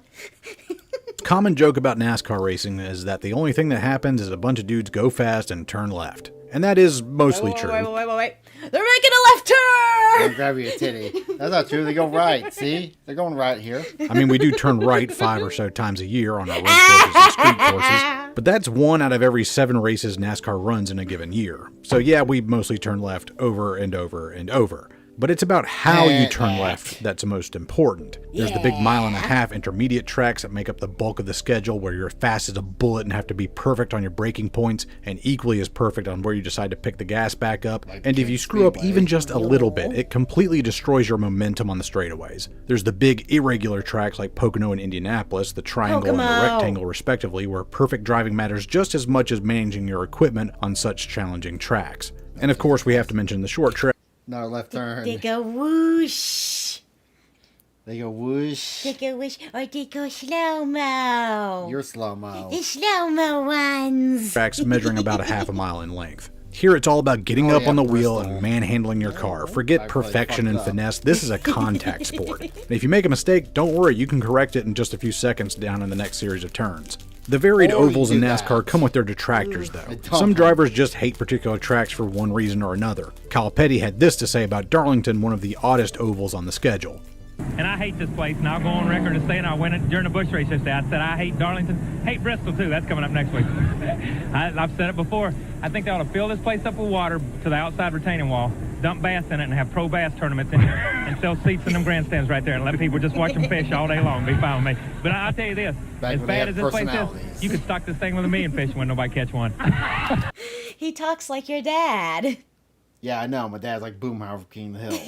Common joke about NASCAR racing is that the only thing that happens is a bunch of dudes go fast and turn left. And that is mostly true. Wait. They're making a left turn! Don't grab your titty. That's not true. They go right. See? They're going right here. I mean, we do turn right 5 or so times a year on our road courses and street courses, but that's 1 out of every 7 races NASCAR runs in a given year. So yeah, we mostly turn left over and over and over. But it's about how you turn left that's most important. There's the big 1.5-mile intermediate tracks that make up the bulk of the schedule where you're fast as a bullet and have to be perfect on your braking points and equally as perfect on where you decide to pick the gas back up. And if you screw up even just a little bit, it completely destroys your momentum on the straightaways. There's the big irregular tracks like Pocono and Indianapolis, the triangle and the rectangle respectively, where perfect driving matters just as much as managing your equipment on such challenging tracks. And of course we have to mention the short track. No, left turn. They go whoosh. They go whoosh. They go whoosh, or they go slow-mo. You're slow-mo. The slow-mo ones. Tracks measuring about 1/2 mile in length. Here it's all about getting up on the wheel and manhandling your car. Forget perfection and finesse, this is a contact sport. And if you make a mistake, don't worry, you can correct it in just a few seconds down in the next series of turns. The varied ovals in NASCAR come with their detractors, though. Some drivers just hate particular tracks for one reason or another. Kyle Petty had this to say about Darlington, one of the oddest ovals on the schedule. And I hate this place, and I'll go on record and say, and I went it during the Busch race yesterday, I said I hate Darlington, hate Bristol too, that's coming up next week. I've said it before, I think they ought to fill this place up with water to the outside retaining wall, dump bass in it, and have pro bass tournaments in here, and sell seats in them grandstands right there, and let people just watch them fish all day long, be fine with me. But I'll tell you this, as bad as this place is, you could stock this thing with a million fish when nobody catch one. He talks like your dad. Yeah, I know. My dad's like Boomhauer from King of the Hill.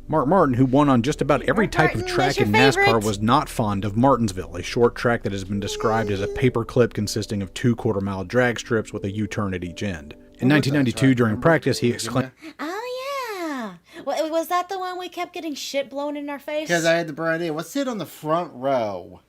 Mark Martin, who won on just about every type of track in NASCAR, was not fond of Martinsville, a short track that has been described as a paperclip consisting of 2 quarter-mile drag strips with a U-turn at each end. In 1992, during practice, he exclaimed, Oh, yeah. Well, was that the one we kept getting shit blown in our face? Because I had the bright idea. Let's sit on the front row.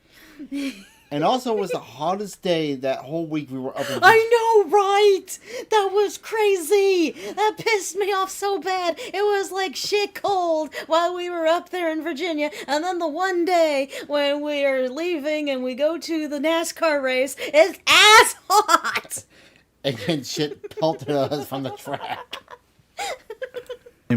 And also, it was the hottest day that whole week we were up in I know, right? That was crazy. That pissed me off so bad. It was like shit cold while we were up there in Virginia. And then the one day when we are leaving and we go to the NASCAR race, it's ass hot. And then shit pelted us from the track.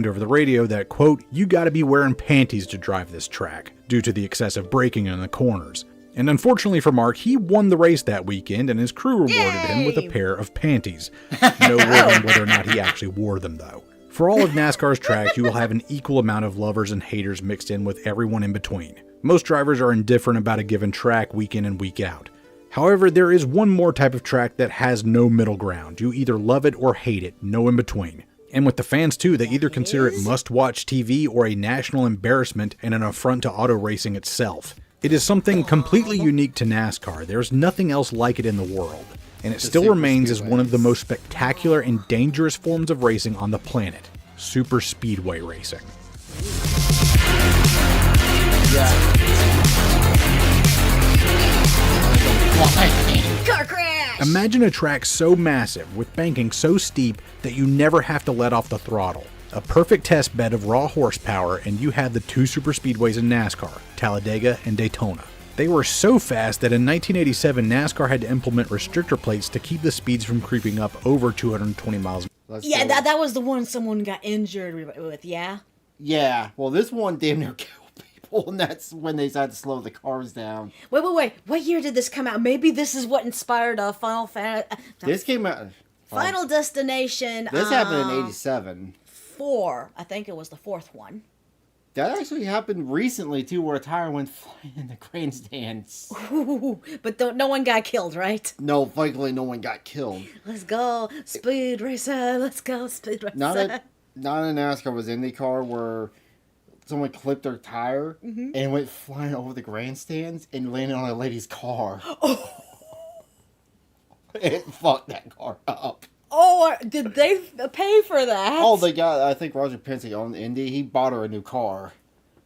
over the radio that, quote, "You gotta be wearing panties to drive this track," due to the excessive braking in the corners. And unfortunately for Mark, he won the race that weekend, and his crew rewarded him with a pair of panties. No word on whether or not he actually wore them, though. For all of NASCAR's tracks, you will have an equal amount of lovers and haters mixed in with everyone in between. Most drivers are indifferent about a given track week in and week out. However, there is one more type of track that has no middle ground. You either love it or hate it, no in between. And with the fans too, they either consider it must-watch TV or a national embarrassment and an affront to auto racing itself. It is something completely unique to NASCAR. There's nothing else like it in the world. And it still remains as one of the most spectacular and dangerous forms of racing on the planet. Super speedway racing. Car crash! Imagine a track so massive, with banking so steep, that you never have to let off the throttle. A perfect test bed of raw horsepower, and you have the two super speedways in NASCAR, Talladega and Daytona. They were so fast that in 1987, NASCAR had to implement restrictor plates to keep the speeds from creeping up over 220 miles. Yeah, that was the one someone got injured with, yeah? Yeah, well, this one damn near killed people, and that's when they decided to slow the cars down. Wait. What year did this come out? Maybe this is what inspired Final Fantasy. This came out... Final Destination. This happened in 87. 4. I think it was the 4th one. That actually happened recently, too, where a tire went flying in the grandstands. Ooh, but no one got killed, right? No, thankfully no one got killed. Let's go, Speed Racer. Let's go, Speed Racer. Not in NASCAR, was IndyCar where someone clipped their tire and went flying over the grandstands and landed on a lady's car. Oh. It fucked that car up. Oh, did they pay for that? Oh, they got, I think Roger Penske owned Indy. He bought her a new car.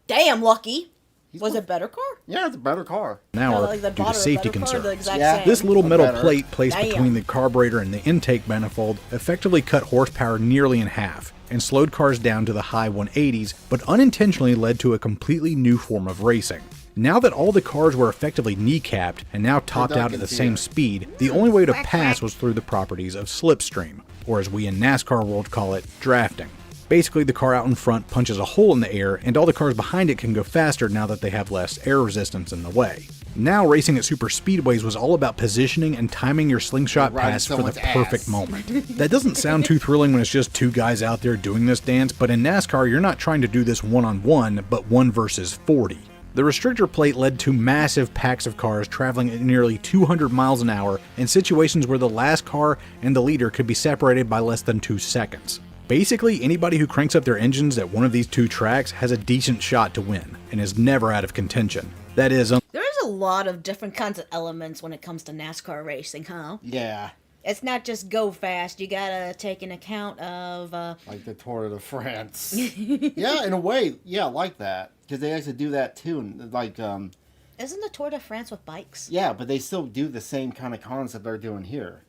Damn, lucky. Was it a better car? Yeah, it's a better car. An hour like the due to bottom of a safety better car, concerns. the exact same. This little metal Better. plate placed Damn. between the carburetor and the intake manifold effectively cut horsepower nearly in half and slowed cars down to the high 180s, but unintentionally led to a completely new form of racing. Now that all the cars were effectively kneecapped and now topped out at the same speed, the only way to pass was through the properties of slipstream, or as we in NASCAR world call it, drafting. Basically, the car out in front punches a hole in the air, and all the cars behind it can go faster now that they have less air resistance in the way. Now, racing at super speedways was all about positioning and timing your slingshot Riding pass for the someone's perfect ass. moment. That doesn't sound too thrilling when it's just two guys out there doing this dance, but in NASCAR, you're not trying to do this one-on-one, but 1 versus 40. The restrictor plate led to massive packs of cars traveling at nearly 200 miles an hour in situations where the last car and the leader could be separated by less than 2 seconds. Basically, anybody who cranks up their engines at one of these two tracks has a decent shot to win, and is never out of contention. That is, There's a lot of different kinds of elements when it comes to NASCAR racing, huh? Yeah. It's not just go fast. You gotta take an account of... Like the Tour de France. Yeah, in a way, yeah, like that. Because they actually do that too. Like, Isn't the Tour de France with bikes? yeah, but they still do the same kind of concept they're doing here.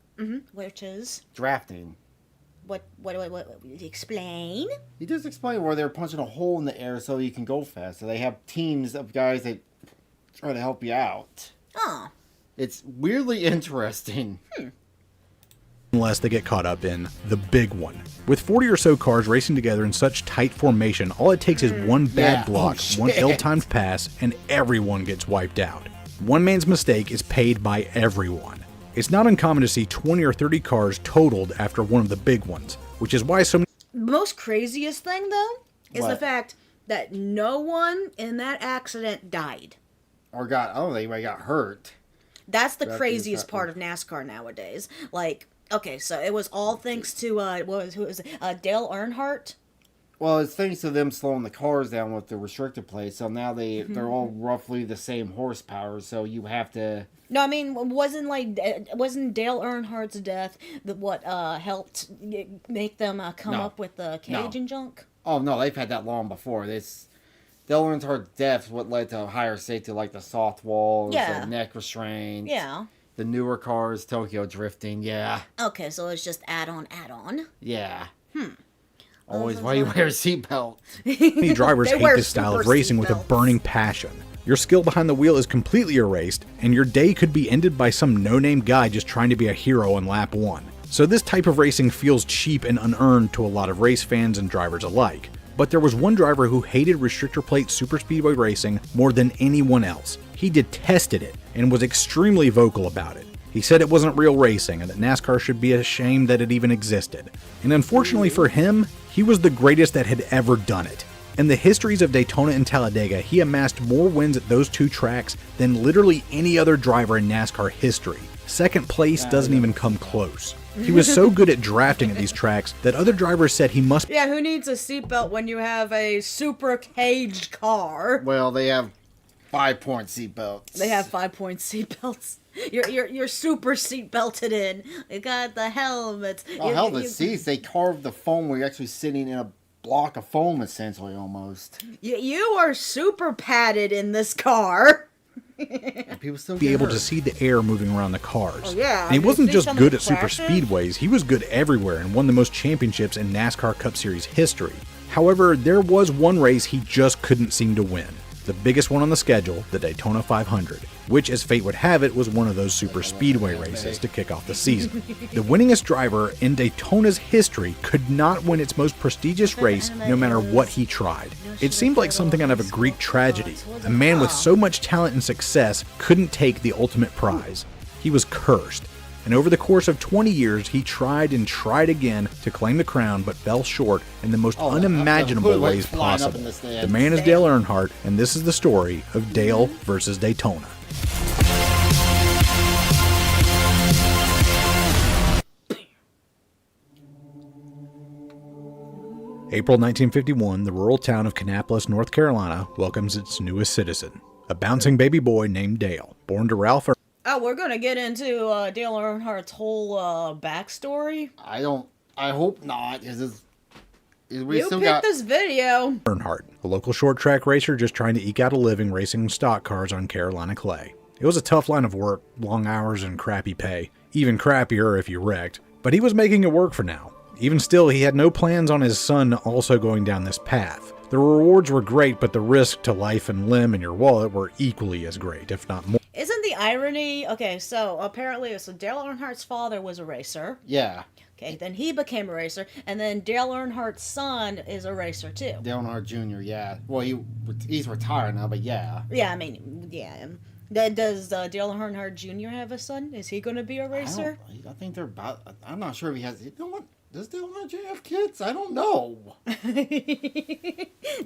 Which is... Drafting. What explain? You just explain where they're punching a hole in the air so you can go fast. So they have teams of guys that try to help you out. Oh. It's weirdly interesting. unless they get caught up in the big one. With 40 or so cars racing together in such tight formation, all it takes is one bad block, one ill-timed pass, and everyone gets wiped out. One man's mistake is paid by everyone. It's not uncommon to see 20 or 30 cars totaled after one of the big ones, which is why so many... The most craziest thing, though, is the What? fact that no one in that accident died. Or anybody got hurt. That's the That is craziest not- part of NASCAR nowadays. Like, okay, so it was all thanks to, who was it? Dale Earnhardt? Well, it's thanks to them slowing the cars down with the restricted plates. So now they're all roughly the same horsepower. So you have to... No, I mean, wasn't Dale Earnhardt's death what helped make them come No. up with the cage No. and junk? Oh, no, they've had that long before. Dale Earnhardt's death is what led to higher safety, like the soft walls, Yeah. the neck restraints. Yeah. The newer cars, Tokyo drifting, yeah. Okay, so it's just add-on. Yeah. Always why you wear a seatbelt. Many drivers They hate wear this style of super racing with a seatbelts. burning passion. Your skill behind the wheel is completely erased, and your day could be ended by some no-name guy just trying to be a hero on lap 1. So this type of racing feels cheap and unearned to a lot of race fans and drivers alike. But there was one driver who hated restrictor plate superspeedway racing more than anyone else. He detested it and was extremely vocal about it. He said it wasn't real racing and that NASCAR should be ashamed that it even existed. And unfortunately for him, he was the greatest that had ever done it. In the histories of Daytona and Talladega, he amassed more wins at those two tracks than literally any other driver in NASCAR history. Second place doesn't even come close. He was so good at drafting at these tracks that other drivers said he must Yeah, who needs a seatbelt when you have a super caged car? Well, they have 5-point seatbelts. They have 5-point seatbelts. You're super seatbelted in. You got the helmets. Oh, hell, the seats, they carved the foam where you're actually sitting in a block of foam, essentially, almost. You are super padded in this car. People still be get able hurt. to see the air moving around the cars. Oh, yeah. And he You wasn't see just some of good the at super crashes? speedways, he was good everywhere and won the most championships in NASCAR Cup Series history. However, there was one race he just couldn't seem to win. The biggest one on the schedule, the Daytona 500, which, as fate would have it, was one of those super speedway races to kick off the season. The winningest driver in Daytona's history could not win its most prestigious race no matter what he tried. It seemed like something out of a Greek tragedy. A man with so much talent and success couldn't take the ultimate prize. He was cursed. And over the course of 20 years, he tried and tried again to claim the crown, but fell short in the most unimaginable hood went ways flying up possible. in the The stands. man is Dale Earnhardt, and this is the story of Dale versus Daytona. April 1951, the rural town of Kannapolis, North Carolina, welcomes its newest citizen, a bouncing baby boy named Dale, born to Ralph. Oh, we're gonna get into Dale Earnhardt's whole backstory. I hope not, because We You still picked got this video. Earnhardt, a local short track racer just trying to eke out a living racing stock cars on Carolina clay. It was a tough line of work, long hours and crappy pay, even crappier if you wrecked, but he was making it work for now. Even still, he had no plans on his son also going down this path. The rewards were great, but the risk to life and limb and your wallet were equally as great, if not more. Isn't the irony... Okay, so apparently, Dale Earnhardt's father was a racer. Yeah. Okay, then he became a racer, and then Dale Earnhardt's son is a racer, too. Dale Earnhardt Jr., yeah. Well, he's retired now, but yeah. Yeah, I mean, yeah. Does Dale Earnhardt Jr. have a son? Is he going to be a racer? I think they're about... I'm not sure if he has... You know what? Does Dale Earnhardt Jr. have kids? I don't know.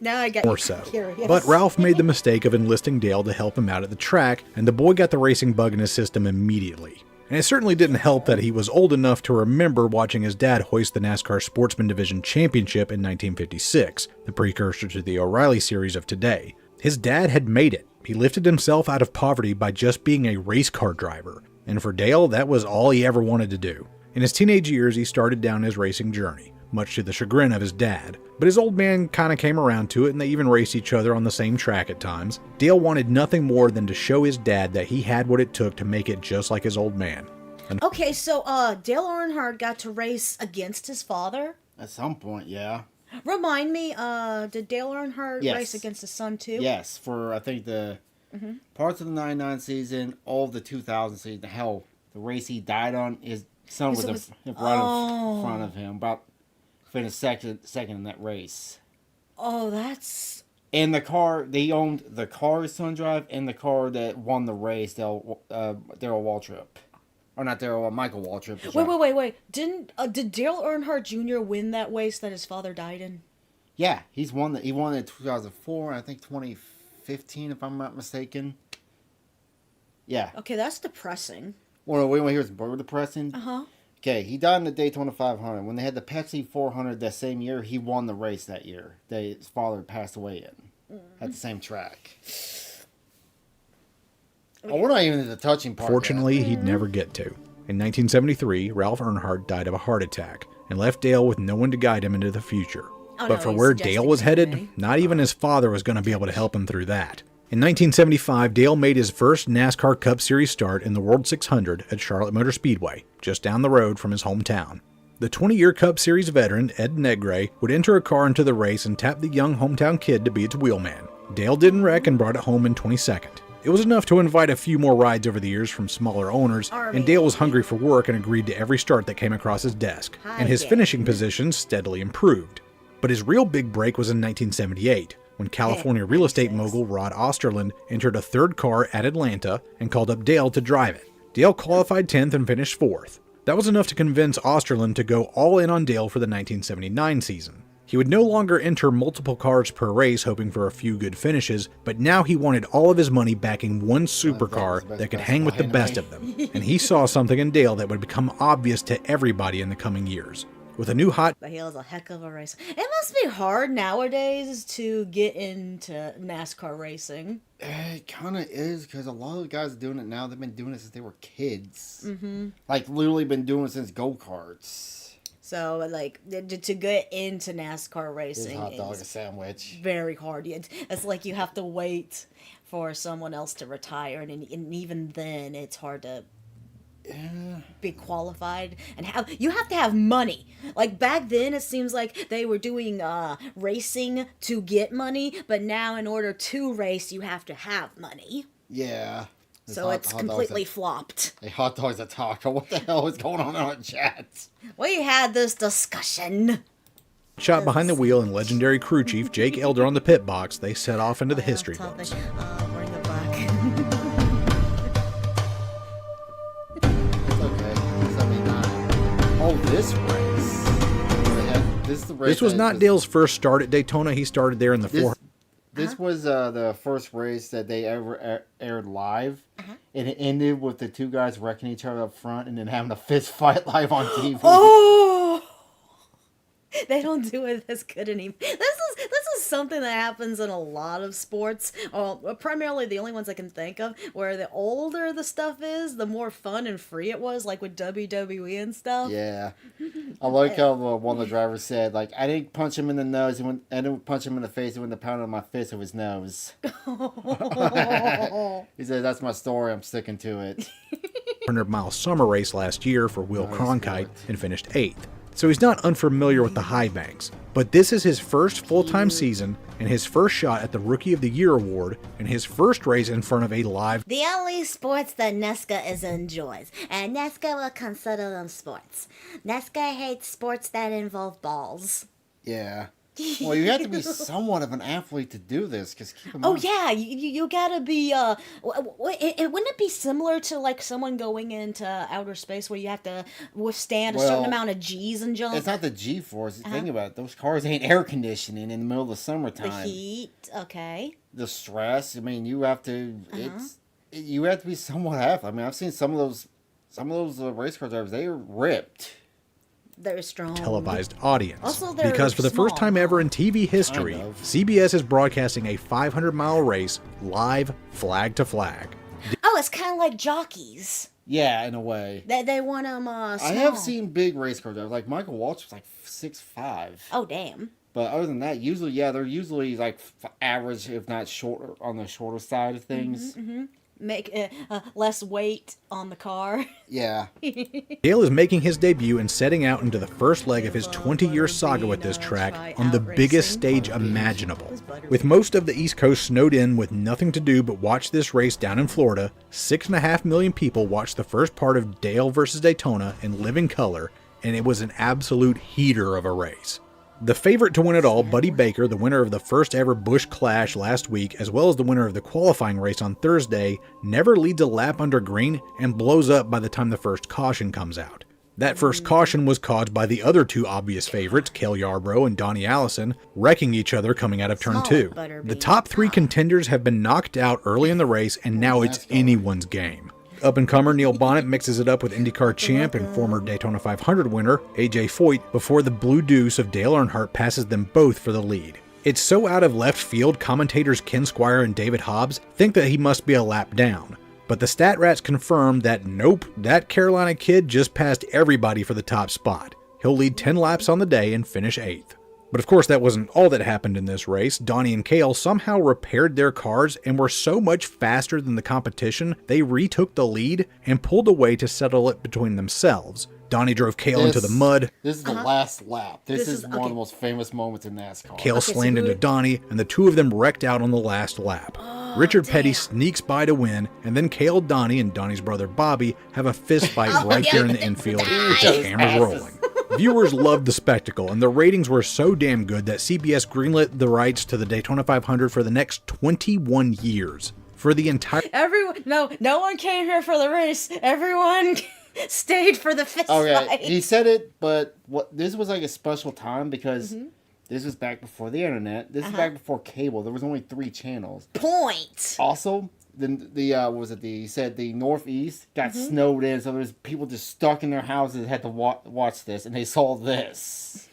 Now I got More so. curious. But Ralph made the mistake of enlisting Dale to help him out at the track, and the boy got the racing bug in his system immediately. And it certainly didn't help that he was old enough to remember watching his dad hoist the NASCAR Sportsman Division Championship in 1956, the precursor to the O'Reilly series of today. His dad had made it. He lifted himself out of poverty by just being a race car driver, and for Dale, that was all he ever wanted to do. In his teenage years, he started down his racing journey, much to the chagrin of his dad, but his old man kinda came around to it and they even raced each other on the same track at times. Dale wanted nothing more than to show his dad that he had what it took to make it just like his old man. Okay, so Dale Earnhardt got to race against his father? At some point, yeah. Remind me, did Dale Earnhardt Yes. race against his son too? Yes, for I think the parts of the 99 season, all of the 2000 season, hell, the race he died on, his son was, right in front of him, about finished second in that race. Oh, that's... And the car, they owned the car his son drive and the car that won the race, Darrell Waltrip. Or not Darrell, Michael Waltrip. Wait. Did Dale Earnhardt Jr. win that race that his father died in? Yeah, he won it in 2004, I think 2015, if I'm not mistaken. Yeah. Okay, that's depressing. Well, wait, here's more depressing. Uh-huh. Okay, he died in the Daytona 500. When they had the Pepsi 400 that same year, he won the race that year that his father passed away in at the same track. Oh, we're not even at the touching part. Fortunately, he'd never get to. In 1973, Ralph Earnhardt died of a heart attack and left Dale with no one to guide him into the future. But for where Dale was headed, not even his father was going to be able to help him through that. In 1975, Dale made his first NASCAR Cup Series start in the World 600 at Charlotte Motor Speedway, just down the road from his hometown. The 20-year Cup Series veteran, Ed Negre, would enter a car into the race and tap the young hometown kid to be its wheelman. Dale didn't wreck and brought it home in 22nd. It was enough to invite a few more rides over the years from smaller owners, and Dale was hungry for work and agreed to every start that came across his desk, and his finishing position steadily improved. But his real big break was in 1978, when California real estate mogul Rod Osterland entered a third car at Atlanta and called up Dale to drive it. Dale qualified 10th and finished 4th. That was enough to convince Osterland to go all in on Dale for the 1979 season. He would no longer enter multiple cars per race hoping for a few good finishes, but now he wanted all of his money backing one supercar that could hang with the best of them. And he saw something in Dale that would become obvious to everybody in the coming years. With a new hot... But he was a heck of a racer. It must be hard nowadays to get into NASCAR racing. It kind of is, because a lot of the guys doing it now, they've been doing it since they were kids. Mm-hmm. Like, literally been doing it since go-karts. So, like, to get into NASCAR racing hot dog, a sandwich. Very hard. It's like you have to wait for someone else to retire, and even then, it's hard to be qualified. And you have to have money. Like, back then, it seems like they were doing racing to get money, but now, in order to race, you have to have money. Yeah. So it's completely flopped. Hey, hot dogs a taco. What the hell is going on in our chat? We had this discussion. Shot behind the wheel and legendary crew chief Jake Elder on the pit box, they set off into the history books. Bring it back. It's okay. 79. Oh, this race. This is the race. This was not Dale's first start at Daytona. He started there in the 400. This was the first race that they ever aired live, and it ended with the two guys wrecking each other up front and then having a fist fight live on TV. Oh! They don't do it as good anymore. This is something that happens in a lot of sports, primarily the only ones I can think of, where the older the stuff is, the more fun and free it was, like with WWE and stuff. Yeah. I like how one of the drivers said, like, I didn't punch him in the nose, I didn't punch him in the face, he went to pound on my fist with his nose. He said, that's my story, I'm sticking to it. 100-mile summer race last year for Will Cronkite and finished 8th. So he's not unfamiliar with the high banks, but this is his first full-time season and his first shot at the Rookie of the Year award and his first race in front of a live. The only sports that Nesca enjoys, and Nesca will consider them sports. Nesca hates sports that involve balls. Yeah. Well, you have to be somewhat of an athlete to do this, because keep in mind. Oh yeah, you gotta be. Wouldn't it be similar to like someone going into outer space where you have to withstand a certain amount of G's and jump? It's not the G-force. Think about it. Those cars ain't air conditioning in the middle of the summertime. The heat, okay. The stress. I mean, you have to. You have to be somewhat athlete. I mean, I've seen some of those race car drivers. They are ripped. They're strong. Televised audience. Also, because for the first time ever in TV history, CBS is broadcasting a 500-mile race live, flag to flag. Oh, it's kind of like jockeys. Yeah, in a way. They want them small. I have seen big race car drivers. Like Michael Walsh was like 6'5". Oh, damn. But other than that, usually, they're usually like average, if not shorter, on the shorter side of things. Make less weight on the car. Yeah. Dale is making his debut and setting out into the first leg of his 20-year saga with this track on the biggest stage imaginable. With most of the East Coast snowed in with nothing to do but watch this race down in Florida, 6.5 million people watched the first part of Dale versus Daytona in living color, and it was an absolute heater of a race. The favorite to win it all, Buddy Baker, the winner of the first ever Busch Clash last week, as well as the winner of the qualifying race on Thursday, never leads a lap under green and blows up by the time the first caution comes out. That first caution was caused by the other two obvious favorites, Cale Yarborough and Donnie Allison, wrecking each other coming out of turn 2. The top 3 contenders have been knocked out early in the race, and now it's anyone's game. Up-and-comer Neil Bonnet mixes it up with IndyCar champ and former Daytona 500 winner AJ Foyt before the Blue Deuce of Dale Earnhardt passes them both for the lead. It's so out of left field, commentators Ken Squire and David Hobbs think that he must be a lap down. But the stat rats confirm that nope, that Carolina kid just passed everybody for the top spot. He'll lead 10 laps on the day and finish 8th. But of course that wasn't all that happened in this race. Donnie and Cale somehow repaired their cars and were so much faster than the competition, they retook the lead and pulled away to settle it between themselves. Donnie drove Cale into the mud. This is the last lap. This is one of the most famous moments in NASCAR. Cale slammed into Donnie, and the two of them wrecked out on the last lap. Richard Petty sneaks by to win, and then Cale, Donnie, and Donnie's brother Bobby have a fist fight right there in the infield with the cameras rolling. Viewers loved the spectacle, and the ratings were so damn good that CBS greenlit the rights to the Daytona 500 for the next 21 years. For the entire... No one came here for the race. Everyone stayed for the fist fight. He said it, but this was like a special time because this was back before the internet. This is back before cable. There was only 3 channels. Point. Also, he said the Northeast got snowed in, so there's people just stuck in their houses that had to watch this, and they saw this.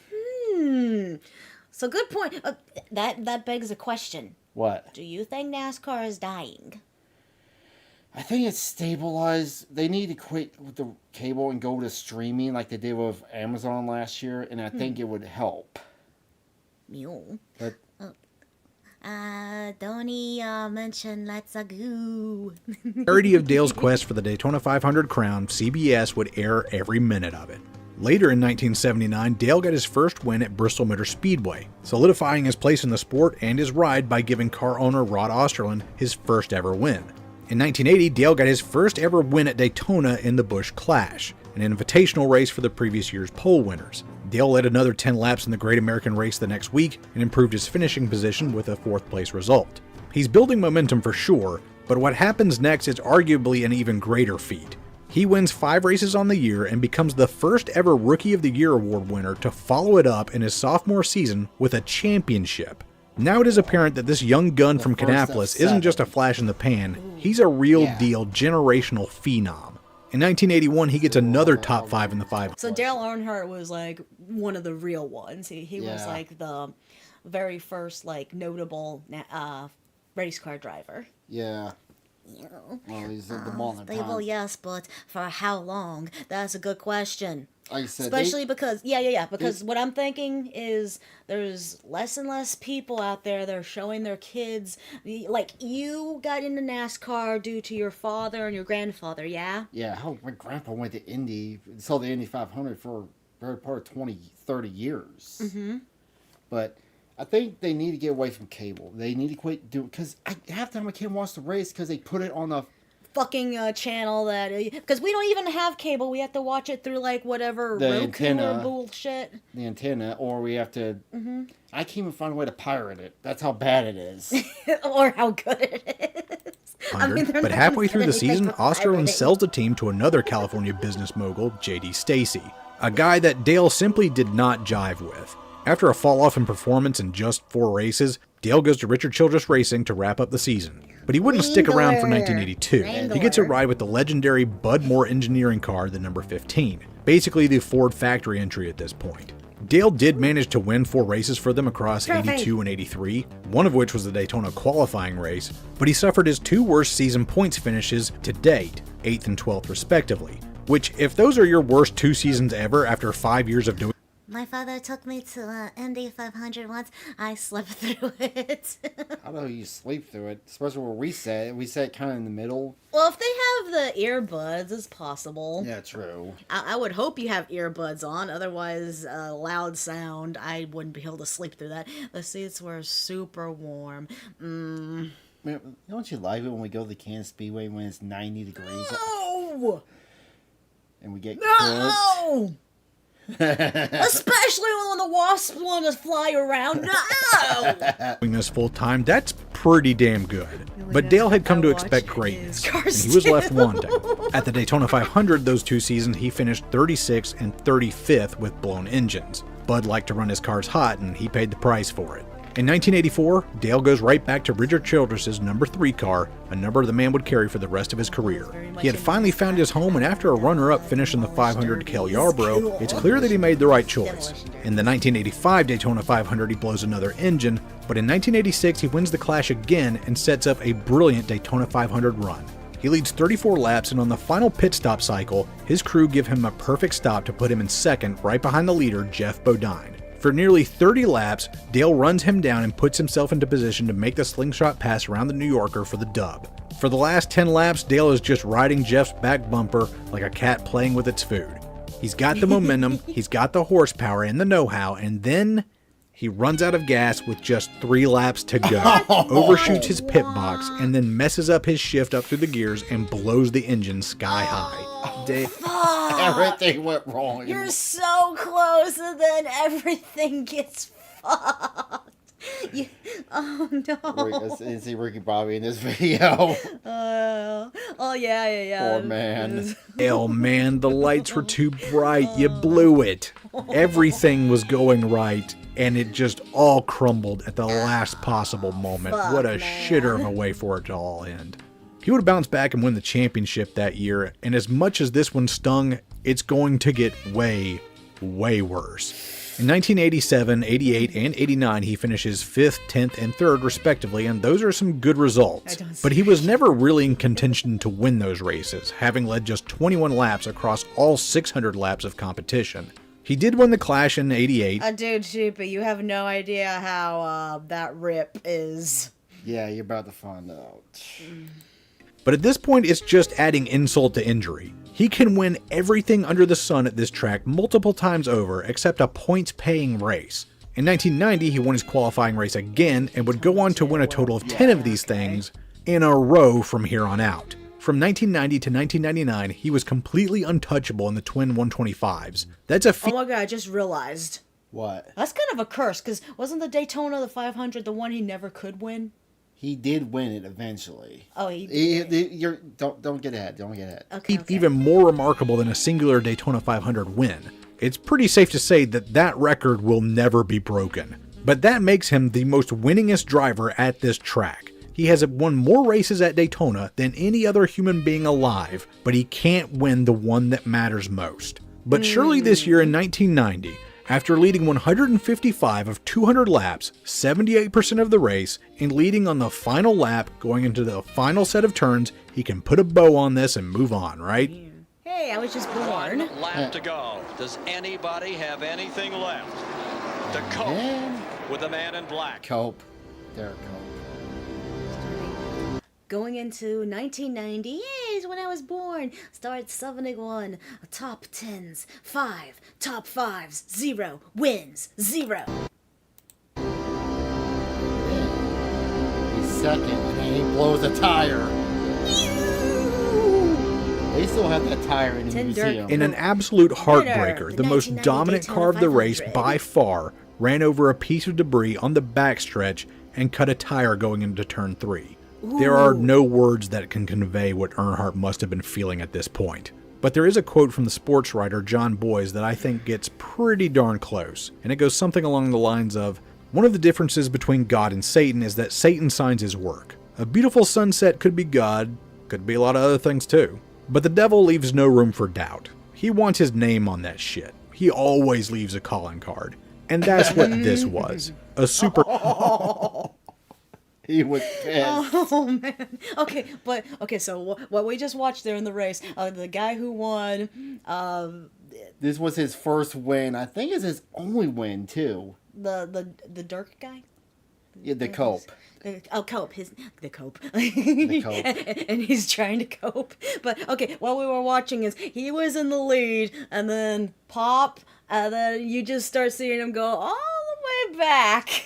So good point. That begs a question. What? Do you think NASCAR is dying? I think it's stabilized. They need to quit with the cable and go to streaming like they did with Amazon last year, and I think it would help. Mule. But Donnie mentioned Let's Go. Parody of Dale's quest for the Daytona 500 crown, CBS would air every minute of it. Later in 1979, Dale got his first win at Bristol Motor Speedway, solidifying his place in the sport and his ride by giving car owner Rod Osterlund his first ever win. In 1980, Dale got his first ever win at Daytona in the Busch Clash, an invitational race for the previous year's pole winners. Dale led another 10 laps in the Great American Race the next week and improved his finishing position with a 4th place result. He's building momentum for sure, but what happens next is arguably an even greater feat. He wins 5 races on the year and becomes the first ever Rookie of the Year award winner to follow it up in his sophomore season with a championship. Now it is apparent that this young gun from Kannapolis isn't just a flash in the pan, he's a real deal generational phenom. In 1981, he gets another top 5 in the 5. So Dale Earnhardt was like one of the real ones. He was like the very first like notable race car driver. Yeah. Well, he's the modern Well, time. yes, but for how long? That's a good question. Like I said, Especially because, because what I'm thinking is there's less and less people out there that are showing their kids, like, you got into NASCAR due to your father and your grandfather, yeah? Yeah, my grandpa went to Indy, saw the Indy 500 for a very part of 20, 30 years. Mm-hmm. But I think they need to get away from cable. They need to quit doing, because half the time I can't watch the race because they put it on the fucking channel that, because we don't even have cable. We have to watch it through like whatever the Roku antenna, or bullshit. The antenna, or we have to. Mm-hmm. I can't even find a way to pirate it. That's how bad it is. Or how good it is. But halfway through the season, Osterlund sells the team to another California business mogul, J.D. Stacy, a guy that Dale simply did not jive with. After a fall-off in performance in just 4 races, Dale goes to Richard Childress Racing to wrap up the season. But he wouldn't stick around for 1982. He gets a ride with the legendary Bud Moore engineering car, the number 15, basically the Ford factory entry at this point. Dale did manage to win 4 races for them across 82 and 83, one of which was the Daytona qualifying race, but he suffered his 2 worst season points finishes to date, 8th and 12th respectively, which, if those are your worst 2 seasons ever after 5 years of doing. My father took me to Indy 500 once. I slept through it. I don't know you sleep through it, especially where we sat kind of in the middle. Well, if they have the earbuds, it's possible. Yeah, true. I would hope you have earbuds on, otherwise loud sound, I wouldn't be able to sleep through that. The seats were super warm. Man, don't you like it when we go to the Kansas Speedway when it's 90 degrees? No! And we get No! Especially when the wasps want to fly around. No! Doing this full time, that's pretty damn good. But Dale had come to expect greatness, and he was left wanting. At the Daytona 500 those 2 seasons, he finished 36th and 35th with blown engines. Bud liked to run his cars hot, and he paid the price for it. In 1984, Dale goes right back to Richard Childress's number 3 car, a number the man would carry for the rest of his career. He had finally found his home, and after a runner-up finish in the 500 to Cale Yarborough, it's clear that he made the right choice. In the 1985 Daytona 500, he blows another engine, but in 1986 he wins the Clash again and sets up a brilliant Daytona 500 run. He leads 34 laps, and on the final pit stop cycle, his crew give him a perfect stop to put him in second, right behind the leader, Jeff Bodine. For nearly 30 laps, Dale runs him down and puts himself into position to make the slingshot pass around the New Yorker for the dub. For the last 10 laps, Dale is just riding Jeff's back bumper like a cat playing with its food. He's got the momentum, he's got the horsepower and the know-how, and then he runs out of gas with just 3 laps to go, overshoots his pit box, and then messes up his shift up through the gears and blows the engine sky high. Everything went wrong. You're so close, and then everything gets fucked. Oh no! I see Ricky Bobby in this video. Yeah. Poor man. Oh man, the lights were too bright. You blew it. Everything was going right, and it just all crumbled at the last possible moment. Fuck, what a man. shitter of a way for it to all end. He would bounce back and win the championship that year, and as much as this one stung, it's going to get way, way worse. In 1987, 88, and 89, he finishes 5th, 10th, and 3rd respectively, and those are some good results. But he was never really in contention to win those races, having led just 21 laps across all 600 laps of competition. He did win the Clash in 88. Dude, Sheepy, you have no idea how that rip is. Yeah, you're about to find out. But at this point, it's just adding insult to injury. He can win everything under the sun at this track multiple times over, except a points-paying race. In 1990, he won his qualifying race again, and would go on to win a total of 10 of these things in a row from here on out. From 1990 to 1999, he was completely untouchable in the twin 125s. That's a Oh my god, I just realized. What? That's kind of a curse, because wasn't the Daytona, the 500, the one he never could win? He did win it eventually. Oh, he did. Don't get ahead. Don't get ahead. Okay. Even more remarkable than a singular Daytona 500 win. It's pretty safe to say that that record will never be broken. But that makes him the most winningest driver at this track. He has won more races at Daytona than any other human being alive, but he can't win the one that matters most. But surely this year in 1990, After leading 155 of 200 laps, 78% of the race, and leading on the final lap going into the final set of turns, he can put a bow on this and move on, right? Hey, I was just born. One lap to go. Does anybody have anything left? The Cope with the man in black. Cope. Derek Cope. Going into 1990 is when I was born. Start 71. Top 10s, 5. Top 5s, 0. Wins, 0. He's second, and he blows a tire. They still have that tire in the museum. In an absolute heartbreaker, the most dominant car of the race by far ran over a piece of debris on the backstretch and cut a tire going into turn 3. There are no words that can convey what Earnhardt must have been feeling at this point. But there is a quote from the sports writer John Boyes that I think gets pretty darn close, and it goes something along the lines of, "One of the differences between God and Satan is that Satan signs his work. A beautiful sunset could be God, could be a lot of other things too. But the devil leaves no room for doubt. He wants his name on that shit. He always leaves a calling card. And that's what this was. A super..." He was pissed. Oh man. Okay, so what we just watched there in the race, the guy who won, This was his first win. I think it's his only win too. the dark guy. Yeah, the Cope. Cope. The Cope. The Cope. and he's trying to cope. But okay, what we were watching is he was in the lead, and then pop, and then you just start seeing him go all the way back.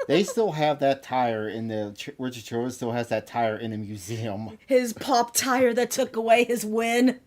They still have that tire in the... Richard Childress still has that tire in the museum. His pop tire that took away his win.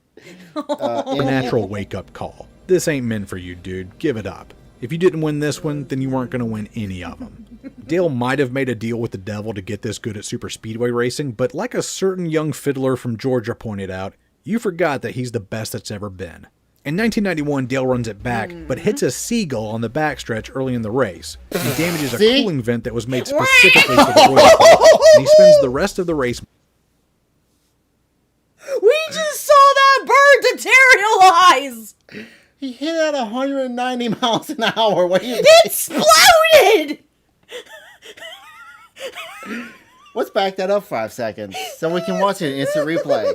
A natural wake-up call. This ain't meant for you, dude. Give it up. If you didn't win this one, then you weren't going to win any of them. Dale might have made a deal with the devil to get this good at super speedway racing, but like a certain young fiddler from Georgia pointed out, you forgot that he's the best that's ever been. In 1991, Dale runs it back, but hits a seagull on the backstretch early in the race. He damages a cooling vent that was made specifically for the oil, and he spends the rest of the race... We just saw that bird materialize! He hit at 190 miles an hour. What do you It exploded! Let's back that up 5 seconds so we can watch it in instant replay.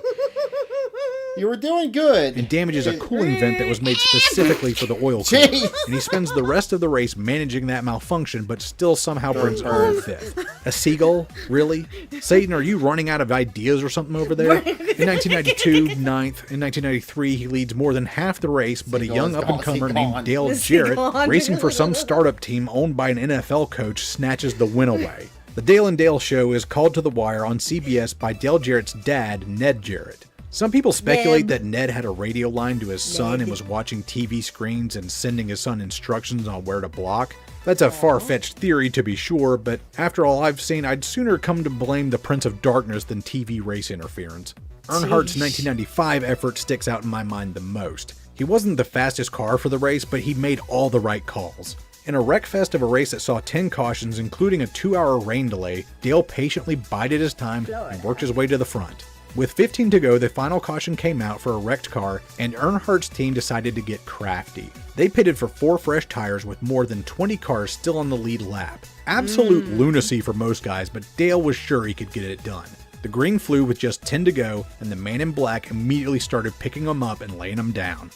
You were doing good. And damages a cooling vent that was made specifically for the oil cooler. And he spends the rest of the race managing that malfunction, but still somehow brings Earl in 5th. A seagull? Really? Satan, are you running out of ideas or something over there? In 1992, 9th. In 1993, he leads more than half the race, but a young up-and-comer named Dale Jarrett, racing for some startup team owned by an NFL coach, snatches the win away. The Dale and Dale Show is called to the wire on CBS by Dale Jarrett's dad, Ned Jarrett. Some people speculate that Ned had a radio line to his son and was watching TV screens and sending his son instructions on where to block. That's a far-fetched theory to be sure, but after all I've seen, I'd sooner come to blame the Prince of Darkness than TV race interference. Earnhardt's 1995 effort sticks out in my mind the most. He wasn't the fastest car for the race, but he made all the right calls. In a wreckfest of a race that saw 10 cautions, including a 2-hour rain delay, Dale patiently bided his time and worked his way to the front. With 15 to go, the final caution came out for a wrecked car, and Earnhardt's team decided to get crafty. They pitted for 4 fresh tires with more than 20 cars still on the lead lap. Absolute lunacy for most guys, but Dale was sure he could get it done. The green flew with just 10 to go, and the man in black immediately started picking them up and laying them down.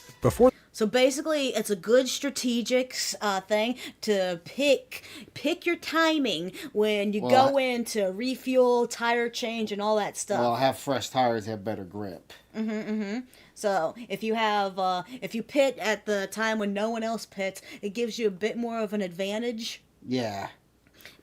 So basically, it's a good strategic thing to pick your timing when you go in to refuel, tire change, and all that stuff. Well, have fresh tires, have better grip. So if you have if you pit at the time when no one else pits, it gives you a bit more of an advantage. Yeah.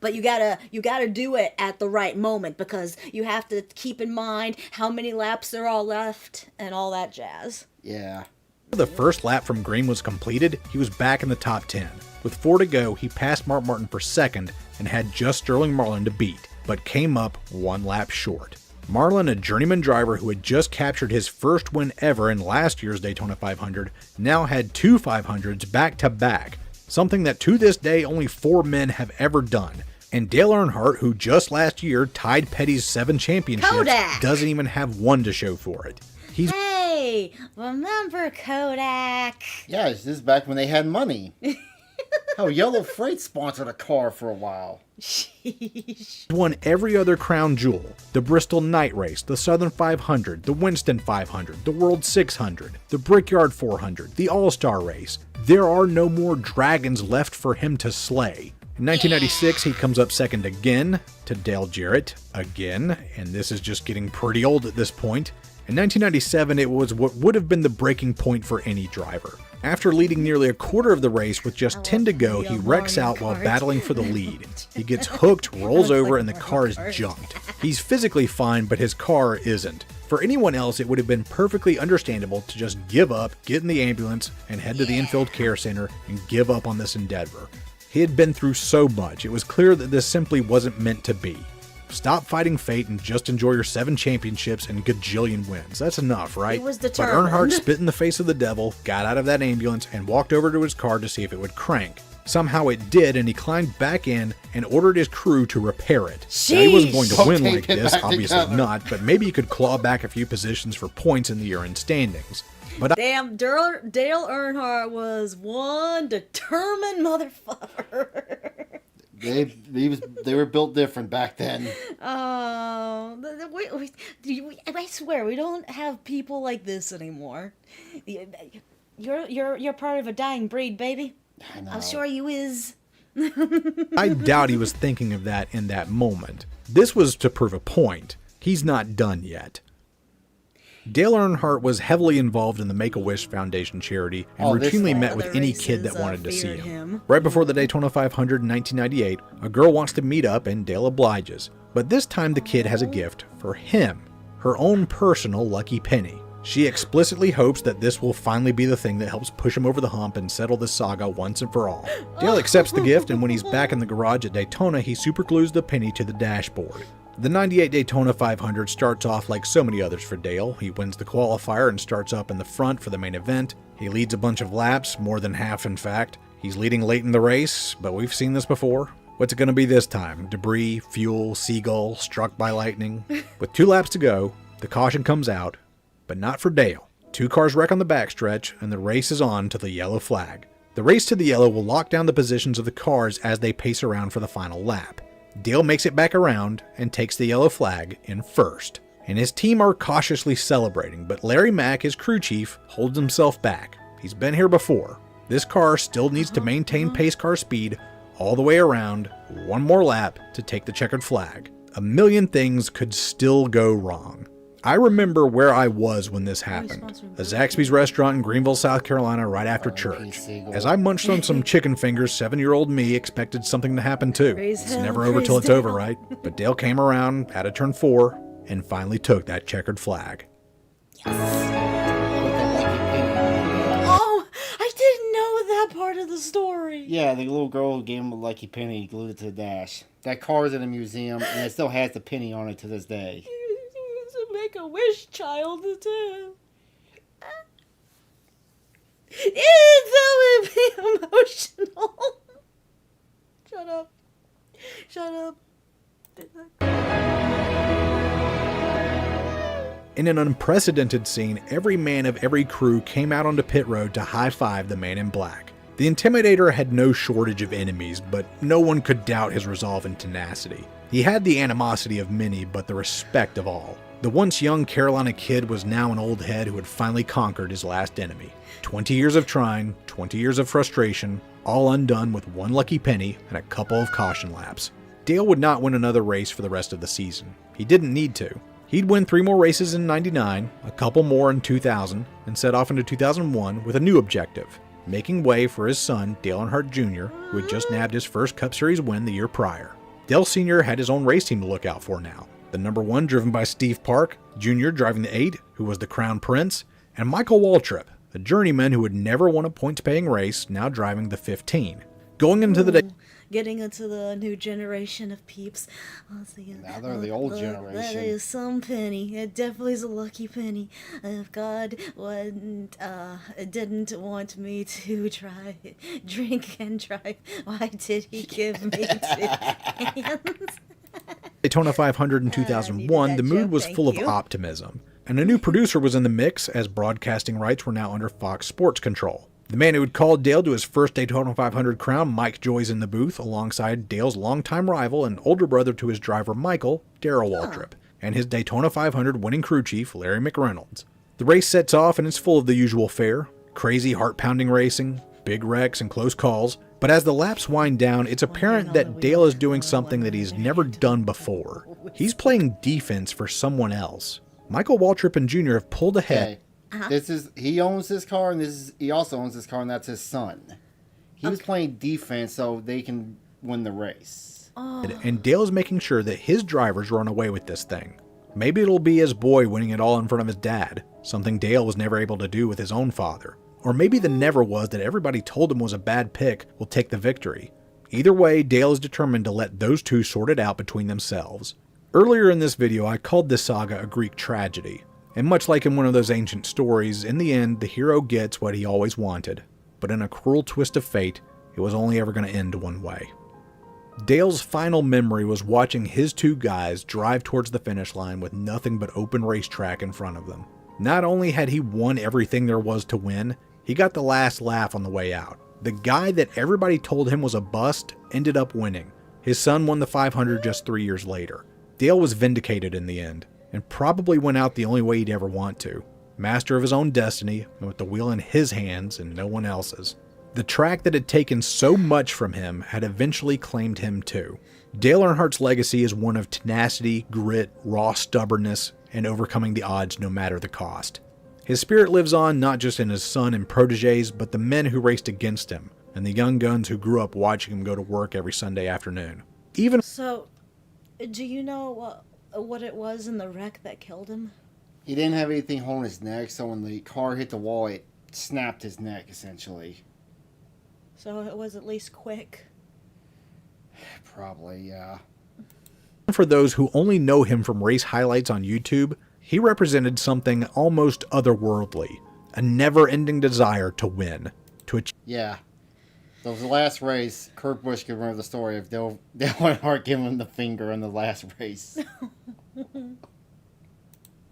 But you gotta do it at the right moment, because you have to keep in mind how many laps there are left and all that jazz. Yeah. The first lap from green was completed, he was back in the top 10. With 4 to go, he passed Mark Martin for second and had just Sterling Marlin to beat, but came up 1 lap short. Marlin, a journeyman driver who had just captured his first win ever in last year's Daytona 500, now had 2 500s back-to-back, something that to this day only 4 men have ever done. And Dale Earnhardt, who just last year tied Petty's 7 championships, doesn't even have 1 to show for it. Hey, Hey, remember Kodak? Yeah, this is back when they had money. Hell, Yellow Freight sponsored a car for a while. Won every other crown jewel: the Bristol Night Race, the Southern 500, the Winston 500, the World 600, the Brickyard 400, the All-Star Race. There are no more dragons left for him to slay. In 1996, he comes up second again to Dale Jarrett again, and this is just getting pretty old at this point. In 1997, it was what would have been the breaking point for any driver. After leading nearly a quarter of the race with just 10 to go, he wrecks out while battling for the lead. He gets hooked, rolls over, and the car is junked. He's physically fine, but his car isn't. For anyone else, it would have been perfectly understandable to just give up, get in the ambulance, and head to the Infield Care Center and give up on this endeavor. He had been through so much, it was clear that this simply wasn't meant to be. Stop fighting fate and just enjoy your 7 championships and gajillion wins. That's enough, right? He was But determined. Earnhardt spit in the face of the devil, got out of that ambulance, and walked over to his car to see if it would crank. Somehow it did, and he climbed back in and ordered his crew to repair it. Now, he wasn't going to win like this, obviously not, but maybe he could claw back a few positions for points in the year-end standings. But Damn, Dale Earnhardt was one determined motherfucker. They were built different back then. Oh, I swear we don't have people like this anymore. You're part of a dying breed, baby. I know. I'm sure you is. I doubt he was thinking of that in that moment. This was to prove a point. He's not done yet. Dale Earnhardt was heavily involved in the Make-A-Wish Foundation charity and routinely met with any kid that wanted to see him. Right before the Daytona 500 in 1998, a girl wants to meet up and Dale obliges. But this time the kid has a gift for him, her own personal lucky penny. She explicitly hopes that this will finally be the thing that helps push him over the hump and settle this saga once and for all. Dale accepts the gift, and when he's back in the garage at Daytona, he superglues the penny to the dashboard. The 98 Daytona 500 starts off like so many others for Dale. He wins the qualifier and starts up in the front for the main event. He leads a bunch of laps, more than half in fact. He's leading late in the race, but we've seen this before. What's it going to be this time? Debris, fuel, seagull, struck by lightning? With 2 laps to go, the caution comes out, but not for Dale. 2 cars wreck on the backstretch, and the race is on to the yellow flag. The race to the yellow will lock down the positions of the cars as they pace around for the final lap. Dale makes it back around and takes the yellow flag in first. And his team are cautiously celebrating, but Larry Mack, his crew chief, holds himself back. He's been here before. This car still needs to maintain pace car speed all the way around, 1 more lap to take the checkered flag. A million things could still go wrong. I remember where I was when this happened. A Zaxby's restaurant in Greenville, South Carolina, right after church. As I munched on some chicken fingers, 7-year-old me expected something to happen too. It's never over till it's over, right? But Dale came around, out of turn 4, and finally took that checkered flag. Oh, I didn't know that part of the story. Yeah, the little girl gave him a lucky penny, glued it to the dash. That car's in a museum, and it still has the penny on it to this day. Make-A-Wish child too. It's so emotional. Shut up. Shut up. In an unprecedented scene, every man of every crew came out onto pit road to high-five the man in black. The Intimidator had no shortage of enemies, but no one could doubt his resolve and tenacity. He had the animosity of many, but the respect of all. The once young Carolina kid was now an old head who had finally conquered his last enemy. 20 years of trying, 20 years of frustration, all undone with 1 lucky penny and a couple of caution laps. Dale would not win another race for the rest of the season. He didn't need to. He'd win 3 more races in '99, a couple more in 2000, and set off into 2001 with a new objective, making way for his son, Dale Earnhardt Jr., who had just nabbed his first Cup Series win the year prior. Dale Sr. had his own race team to look out for now. The number 1 driven by Steve Park, Jr. driving the 8, who was the Crown Prince, and Michael Waltrip, a journeyman who had never won a points-paying race, now driving the 15. Going into the day... Getting into the new generation of peeps. Now they're the old generation. That is some penny. It definitely is a lucky penny. If God didn't want me to drink and drive, why did he give me 2 hands? Daytona 500 in 2001, the mood was full of optimism. and a new producer was in the mix as broadcasting rights were now under Fox Sports control. The man who had called Dale to his first Daytona 500 crown, Mike Joy's in the booth, alongside Dale's longtime rival and older brother to his driver Michael, Darrell Waltrip, and his Daytona 500 winning crew chief, Larry McReynolds. The race sets off and it's full of the usual fare, crazy heart-pounding racing, big wrecks and close calls, but as the laps wind down, it's apparent that Dale is doing something that he's never done before. He's playing defense for someone else. Michael Waltrip and Jr. have pulled ahead. He owns this car, and he also owns this car, and that's his son. He was playing defense so they can win the race. And Dale is making sure that his drivers run away with this thing. Maybe it'll be his boy winning it all in front of his dad, something Dale was never able to do with his own father. Or maybe the never was that everybody told him was a bad pick will take the victory. Either way, Dale is determined to let those two sort it out between themselves. Earlier in this video, I called this saga a Greek tragedy. And much like in one of those ancient stories, in the end, the hero gets what he always wanted. But in a cruel twist of fate, it was only ever going to end one way. Dale's final memory was watching his two guys drive towards the finish line with nothing but open racetrack in front of them. Not only had he won everything there was to win, he got the last laugh on the way out. The guy that everybody told him was a bust ended up winning. His son won the 500 just 3 years later. Dale was vindicated in the end, and probably went out the only way he'd ever want to. Master of his own destiny, and with the wheel in his hands and no one else's. The track that had taken so much from him had eventually claimed him too. Dale Earnhardt's legacy is one of tenacity, grit, raw stubbornness, and overcoming the odds no matter the cost. His spirit lives on not just in his son and proteges, but the men who raced against him, and the young guns who grew up watching him go to work every Sunday afternoon. So, do you know what it was in the wreck that killed him? He didn't have anything holding his neck, so when the car hit the wall, it snapped his neck, essentially. So it was at least quick. Probably, yeah. For those who only know him from race highlights on YouTube, he represented something almost otherworldly. A never-ending desire to win. To achieve. Yeah. That was the last race. Kurt Busch could remember the story of Dale Earnhardt giving him the finger in the last race.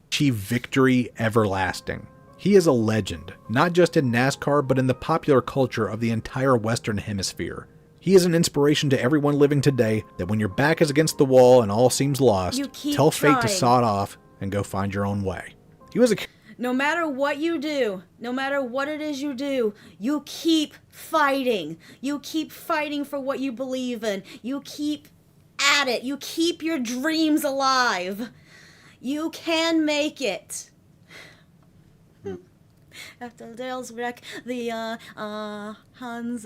Achieve victory everlasting. He is a legend, not just in NASCAR, but in the popular culture of the entire Western Hemisphere. He is an inspiration to everyone living today that when your back is against the wall and all seems lost, tell fate to saw it off and go find your own way. He was a... No matter what you do, no matter what it is you do, you keep fighting. You keep fighting for what you believe in. You keep at it. You keep your dreams alive. You can make it. After Dale's wreck, the Hans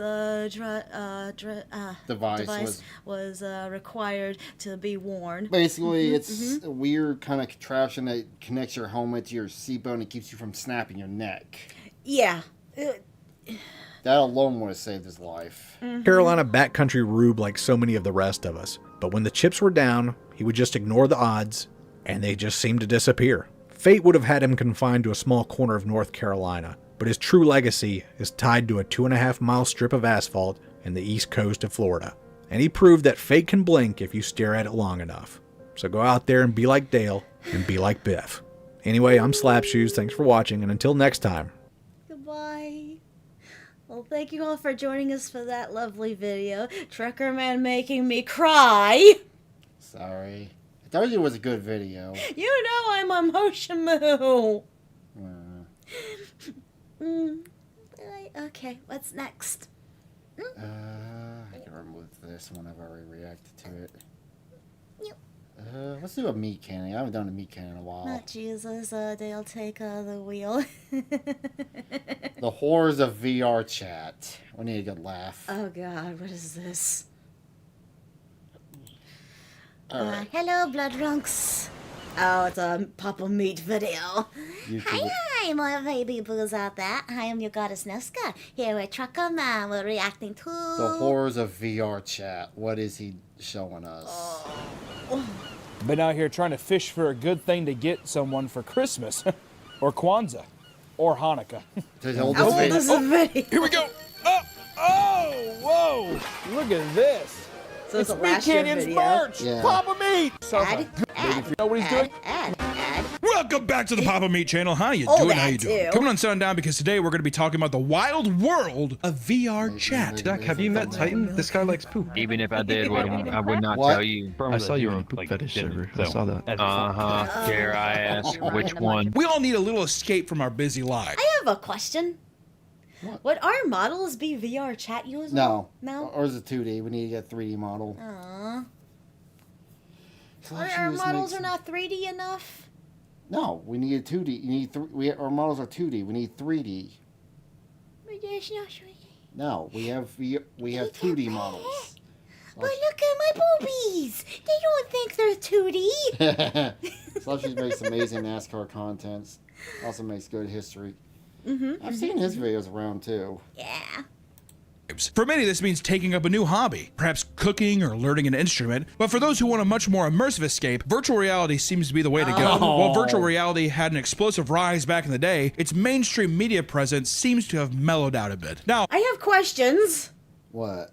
device was required to be worn. Basically, it's a weird kind of contraption that connects your helmet to your seatbelt and it keeps you from snapping your neck. Yeah. That alone would have saved his life. Carolina backcountry rube like so many of the rest of us. But when the chips were down, he would just ignore the odds, and they just seemed to disappear. Fate would have had him confined to a small corner of North Carolina, but his true legacy is tied to a 2.5-mile strip of asphalt in the east coast of Florida. And he proved that fate can blink if you stare at it long enough. So go out there and be like Dale, and be like Biff. Anyway, I'm Slapshoes, thanks for watching, and until next time. Goodbye. Well, thank you all for joining us for that lovely video. Trucker Man making me cry. Sorry. I told you it was a good video. You know I'm emotional. Okay, what's next? I can remove this one. I've already reacted to it. Let's do a meat cannon. I haven't done a meat cannon in a while. Oh, Jesus, Dale, take the wheel. The horrors of VR chat. We need a good laugh. Oh, God, what is this? Right. Hello, Blood Drunks. Oh, it's a Papa Meat video. Hi, my baby boos out there. I am your goddess Nesca. Here with Trucker Man. We're reacting to... The horrors of VR chat. What is he showing us? Been out here trying to fish for a good thing to get someone for Christmas. Or Kwanzaa. Or Hanukkah. Here we go. Oh, whoa. Look at this. So it's a Meat last year Canyon's video. merch. Yeah. Papa Meat. So Ad, baby, if you know what he's doing. ad. Welcome back to the Papa Meat channel. How you Oh, doing? that How you doing? too. Coming on Sundown because today we're going to be talking about the wild world of VR chat. Jack, have you met Titan? This guy likes poop. Even if I did, I would not What? tell you. I saw you on a poop fetish server. I saw that. Dare I ask which one? We all need a little escape from our busy lives. I have a question. Would our models be VR chat users? No. No? Or is it 2D? We need to get 3D model. Aww. Flashy Our just models makes- are not 3D enough? No, we need a 2D. You need our models are 2D. We need 3D. But that's not 3D. No, we have 2D models. But look at my boobies! They don't think they're 2D! Slushy makes amazing NASCAR content. Also makes good history. Mm-hmm. I've seen his videos around too. Yeah. For many, this means taking up a new hobby, perhaps cooking or learning an instrument. But for those who want a much more immersive escape, virtual reality seems to be the way to go. Oh. While virtual reality had an explosive rise back in the day, its mainstream media presence seems to have mellowed out a bit. Now, I have questions. What?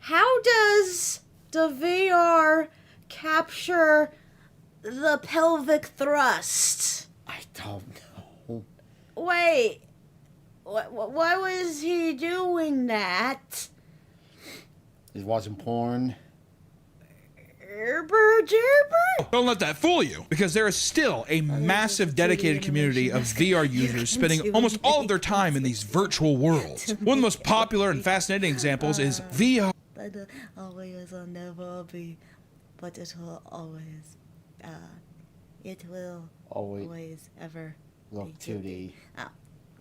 How does the VR capture the pelvic thrust? I don't know. Wait. Why was he doing that? He's watching porn. don't let that fool you, because there is still a massive dedicated community of VR users spending almost all of their time in these virtual worlds. One of the most popular and fascinating examples is VR. But always will never be. But it will always. It will always ever look 2D. Oh.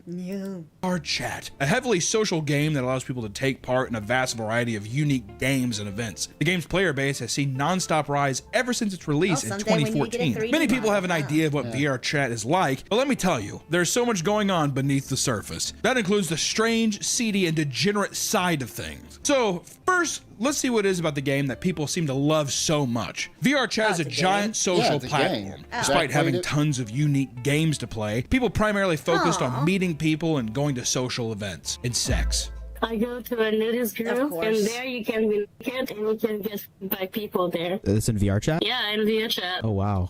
No. VR Chat, a heavily social game that allows people to take part in a vast variety of unique games and events. The game's player base has seen non-stop rise ever since its release in someday when you get a 2014. 3D Many people model, have an idea of what VR Chat is like, but let me tell you, there's so much going on beneath the surface. That includes the strange, seedy, and degenerate side of things. So, first, let's see what it is about the game that people seem to love so much. VR Chat is a giant social it's a platform. game. Despite Jack having played it. tons of unique games to play, people primarily focused on meeting people and going to social events and sex. I go to a nudist group, and there you can be naked and you can get by people there. It's in VR chat? Yeah, in VR chat. Oh, wow.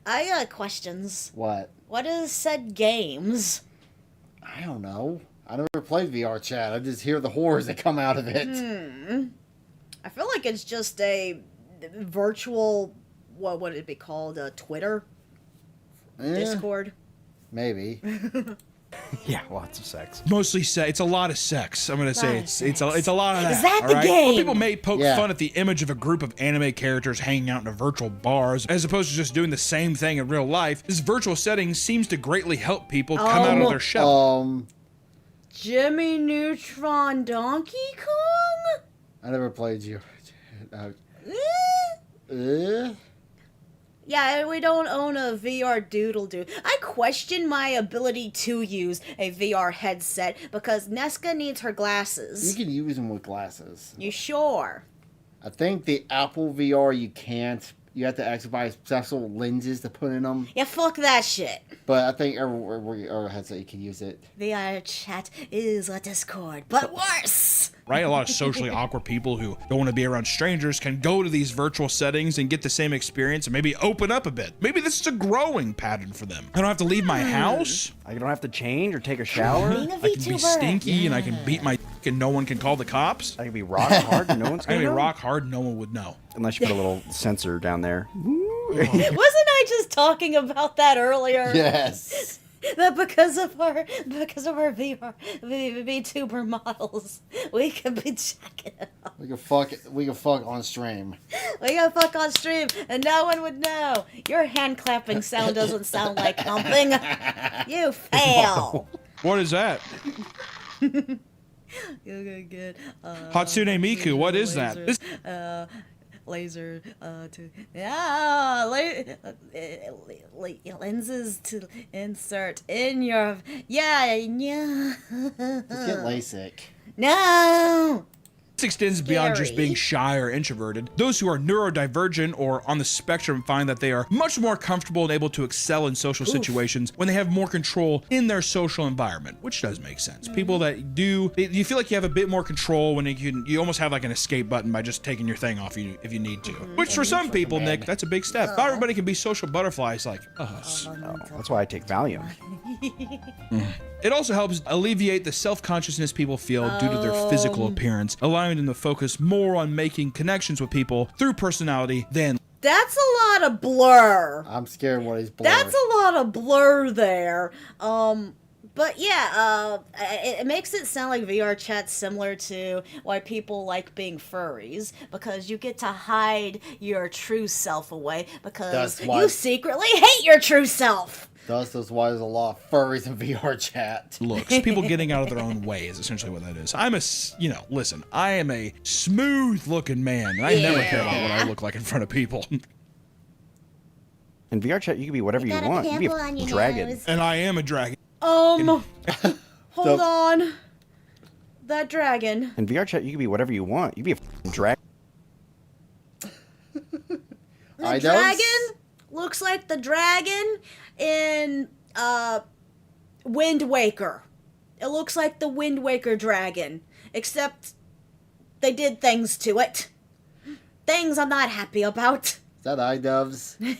I got questions. What? What is said games? I don't know. I never played VR Chat. I just hear the horrors that come out of it. I feel like it's just a virtual. What would it be called? Twitter? Discord? Maybe. Yeah, lots of sex. Mostly sex. It's a lot of sex. I'm gonna say it's a lot of that. Is that all the right? game? Well, people may poke Yeah. fun at the image of a group of anime characters hanging out in a virtual bars, as opposed to just doing the same thing in real life. This virtual setting seems to greatly help people come out of their shell. Jimmy Neutron Donkey Kong? I never played you. Yeah, we don't own a VR doodle-doo. I question my ability to use a VR headset because Nesca needs her glasses. You can use them with glasses. You sure? I think the Apple VR you can't. You have to actually buy special lenses to put in them. Yeah, fuck that shit. But I think every headset you can use it. VR chat is a Discord, but worse. Right? A lot of socially awkward people who don't want to be around strangers can go to these virtual settings and get the same experience and maybe open up a bit. Maybe this is a growing pattern for them. I don't have to leave my house. I don't have to change or take a shower. Being a I can be VTuber. stinky and I can beat my and no one can call the cops. I can be rock hard and no one's I can gonna be know. rock hard and no one would know. Unless you put a little sensor down there. Wasn't I just talking about that earlier? Yes. That because of our VR VTuber models, we could be checking it out. We can fuck on stream. We can fuck on stream and no one would know. Your hand clapping sound doesn't sound like humping. You fail. What is that? You're good. Hatsune Miku, what is that? This Laser lenses to insert in your Just get LASIK. No. This extends beyond just Scary. being shy or introverted. Those who are neurodivergent or on the spectrum find that they are much more comfortable and able to excel in social situations when they have more control in their social environment, which does make sense. People that do, you feel like you have a bit more control when you almost have like an escape button by just taking your thing off you if you need to. Which for some people, Nick, that's a big step. Not everybody can be social butterflies like us. Oh, that's why I take Valium. It also helps alleviate the self-consciousness people feel due to their physical appearance, allowing them to focus more on making connections with people through personality than. That's a lot of blur. I'm scared what he's blurring. That's a lot of blur there. But yeah, it makes it sound like VR chat's similar to why people like being furries, because you get to hide your true self away because That's why- you secretly hate your true self. That's why there's a lot of furries in VR chat. Looks. People getting out of their own way is essentially what that is. Listen, I am a smooth-looking man, and I never care about what I look like in front of people. In VR chat, you can be whatever you want. You can be a dragon. And I am a dragon. Hold on. That dragon. In VR chat, you can be whatever you want. You can be a dragon. The dragon looks like the dragon in Wind Waker. It looks like the Wind Waker dragon, except they did things to it. Things I'm not happy about. Is that iDoves?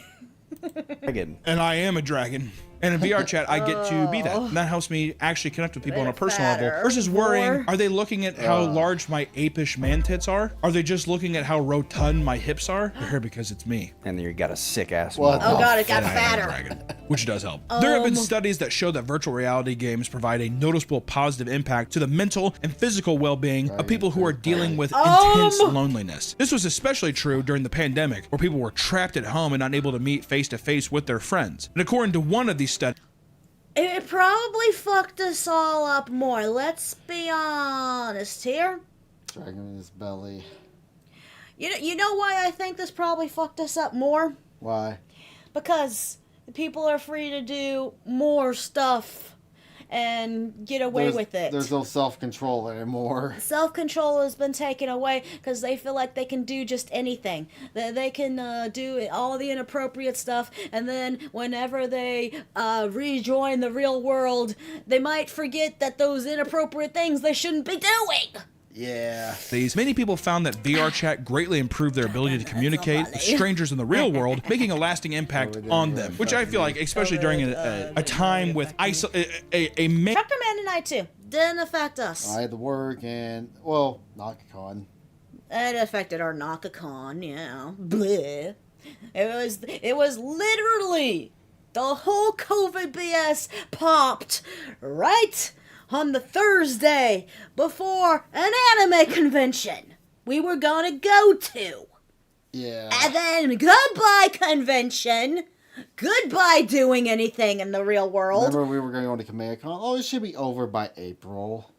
Dragon. And I am a dragon. And in VR chat, I get to be that. And that helps me actually connect with people on a personal level. Versus worrying, are they looking at how large my apish man tits are? Are they just looking at how rotund my hips are? They're here because it's me. And you got a sick ass. Oh god, it got And I am a fatter. dragon, which does help. There have been studies that show that virtual reality games provide a noticeable positive impact to the mental and physical well-being of people who are dealing with intense loneliness. This was especially true during the pandemic, where people were trapped at home and unable to meet face-to-face with their friends. And according to one of these studies, It probably fucked us all up more. Let's be honest here. Dragon in his belly. You know why I think this probably fucked us up more? Why? Because people are free to do more stuff and get away with it. There's no self-control anymore. Self-control has been taken away because they feel like they can do just anything. They can do all the inappropriate stuff, and then whenever they rejoin the real world, they might forget that those inappropriate things they shouldn't be doing. Yeah. many people found that VR chat greatly improved their ability to communicate with strangers in the real world, making a lasting impact on them. Which I feel like, especially during a time with Trucker Man and I too didn't affect us. I had to work and, well, NakaCon. It affected our NakaCon, yeah. Bleh. It was literally the whole COVID BS popped right on the Thursday before an anime convention we were gonna go to. Yeah. And then goodbye convention. Goodbye doing anything in the real world. Remember we were going to Comic Con? Oh, it should be over by April.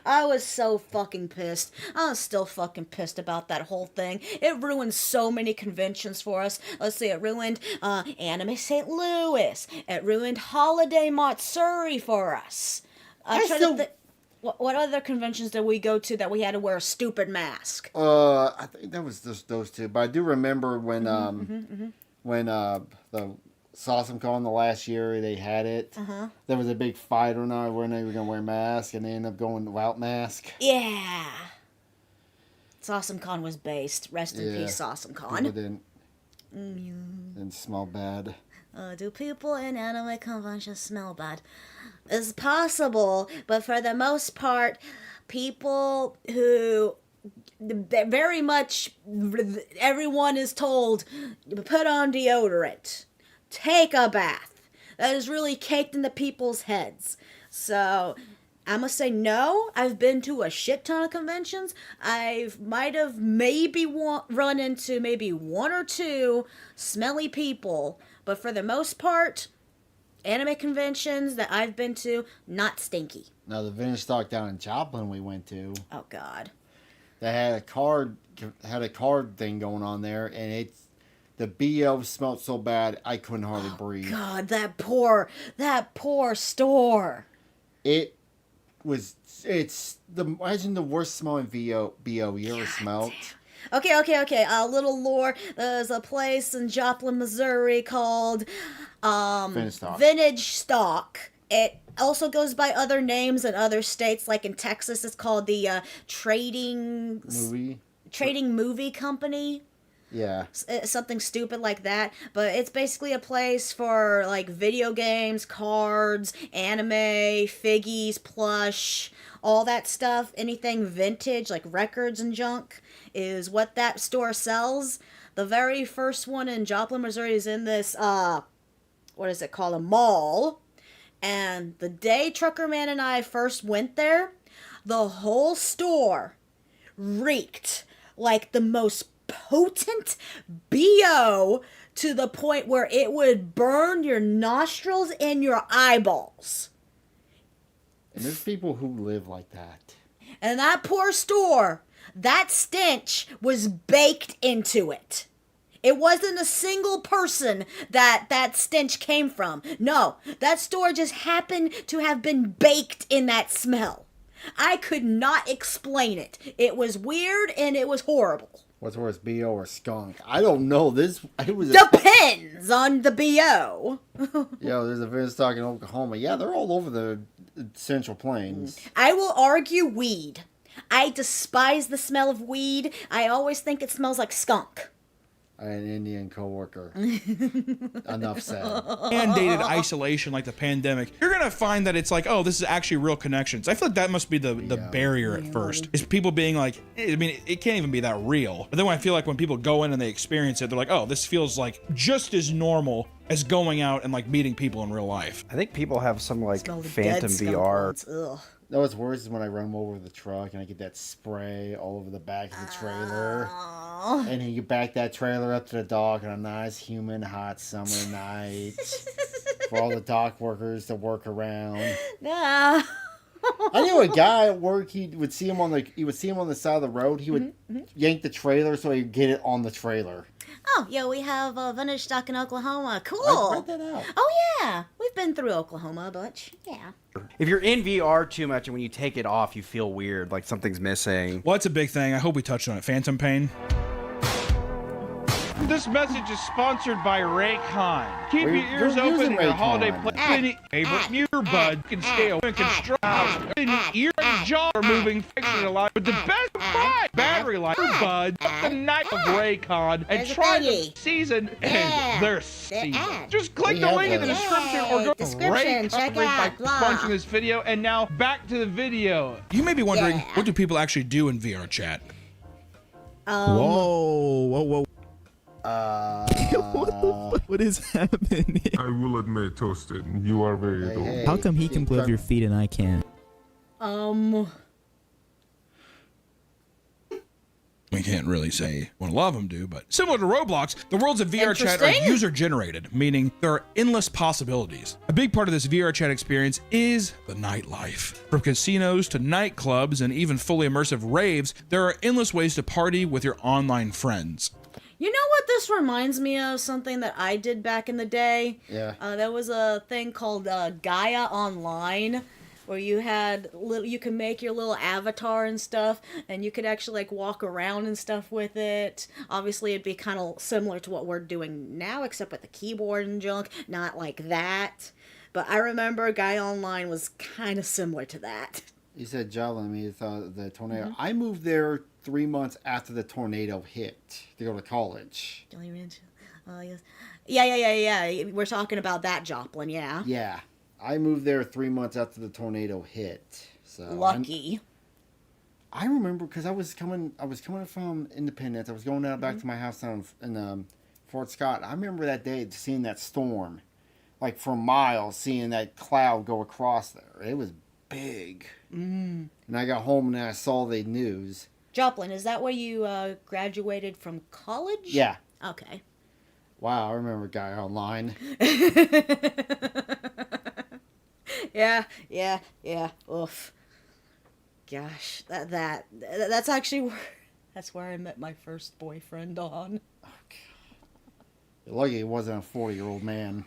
I was so fucking pissed. I'm still fucking pissed about that whole thing. It ruined so many conventions for us. Let's see, it ruined Anime St. Louis. It ruined Holiday Matsuri for us. What other conventions did we go to that we had to wear a stupid mask? I think that was just those two. But I do remember when the SawesomeCon the last year they had it. There was a big fight on when they were gonna wear masks, and they ended up going without mask. Yeah. SawesomeCon was based. Rest in peace, SawesomeCon. People didn't smell bad. Do people in anime conventions smell bad? It's possible, but for the most part, people who very much, everyone is told, put on deodorant, take a bath. That is really caked into people's heads. So I must say no. I've been to a shit ton of conventions. I might have maybe run into maybe one or two smelly people, but for the most part, anime conventions that I've been to, not stinky. Now the vintage stock down in Joplin we went to. Oh God. They had a card thing going on there, and the BO smelled so bad I couldn't hardly breathe. God, that poor store. imagine the worst smelling BO you ever smelled. Okay. A little lore. There's a place in Joplin, Missouri called Vintage Stock. It also goes by other names in other states. Like in Texas, it's called the Trading Movie Company. Yeah. Something stupid like that. But it's basically a place for like video games, cards, anime, figgies, plush, all that stuff. Anything vintage, like records and junk, is what that store sells. The very first one in Joplin, Missouri is in this, what is it called? A mall. And the day Trucker Man and I first went there, the whole store reeked like the most potent BO to the point where it would burn your nostrils and your eyeballs. And there's people who live like that. And that poor store, that stench was baked into it. It wasn't a single person that stench came from. No, that store just happened to have been baked in that smell. I could not explain it. It was weird and it was horrible. What's worse, BO or skunk? I don't know. Depends on the BO. Yo, there's a vintage stock in Oklahoma. Yeah, they're all over the Central Plains. I will argue weed. I despise the smell of weed. I always think it smells like skunk. An Indian coworker. Enough said. Mandated isolation like the pandemic, you're gonna find that it's like, oh, this is actually real connections. I feel like that must be the barrier at first, is people being like, I mean, it can't even be that real. But then I feel like when people go in and they experience it, they're like, oh, this feels like just as normal as going out and like meeting people in real life. I think people have some like phantom VR. No, what's worse is when I run over the truck and I get that spray all over the back of the trailer. And then you back that trailer up to the dock on a nice, humid, hot summer night for all the dock workers to work around. Nah. I knew a guy at work. He would see him on the side of the road. He would yank the trailer so he'd get it on the trailer. Oh, yeah, we have a vintage stock in Oklahoma. Cool. I read that out. Oh, yeah. We've been through Oklahoma a bunch. Yeah. If you're in VR too much and when you take it off, you feel weird, like something's missing. Well, that's a big thing. I hope we touched on it. Phantom pain. This message is sponsored by Raycon. Keep your You're ears open using in your Raycon. holiday play. Favorite earbud can scale and construct ear and jaw removing friction alive with the best buy battery life earbud the night of Raycon and try them season and their season. Just click the link in the description or go to Raycon check by out, blah. sponsoring this video. And now back to the video. You may be wondering, what do people actually do in VR chat? Whoa. What is happening? I will admit, Toasted, you are very adorable. How come he can play with your feet and I can't? We can't really say what a lot of them do, but similar to Roblox, the worlds of VR chat are Interesting. user-generated, meaning there are endless possibilities. A big part of this VR chat experience is the nightlife. From casinos to nightclubs and even fully immersive raves, there are endless ways to party with your online friends. You know what this reminds me of? Something that I did back in the day. Yeah. There was a thing called Gaia Online, where you could make your little avatar and stuff, and you could actually like walk around and stuff with it. Obviously, it'd be kind of similar to what we're doing now, except with the keyboard and junk. Not like that, but I remember Gaia Online was kind of similar to that. You said Joplin, you thought the tornado. I moved there 3 months after the tornado hit to go to college. Yes. Yeah. We're talking about that Joplin, yeah. Yeah. I moved there 3 months after the tornado hit. So Lucky. I remember because I was coming from Independence. I was going out back to my house down in Fort Scott. I remember that day seeing that storm, like for miles, seeing that cloud go across there. It was big. And I got home and I saw the news. Joplin, is that where you graduated from college? Yeah. Okay. Wow, I remember Guy Online. Yeah. Oof. Gosh, that's actually that's where I met my first boyfriend on. You're lucky he wasn't a 40-year-old man.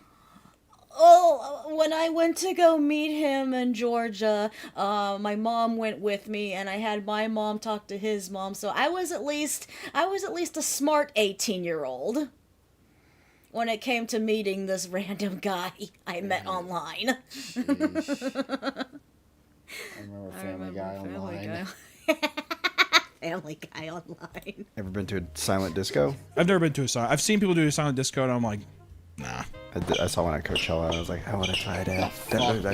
Oh, when I went to go meet him in Georgia, my mom went with me, and I had my mom talk to his mom. So I was at least a smart 18-year-old when it came to meeting this random guy I met online. I remember Family Guy online. Family Guy online. Ever been to a silent disco? I've never been to a silent. I've seen people do a silent disco, and I'm like, nah. I saw one at Coachella, and I was like, I want to try that.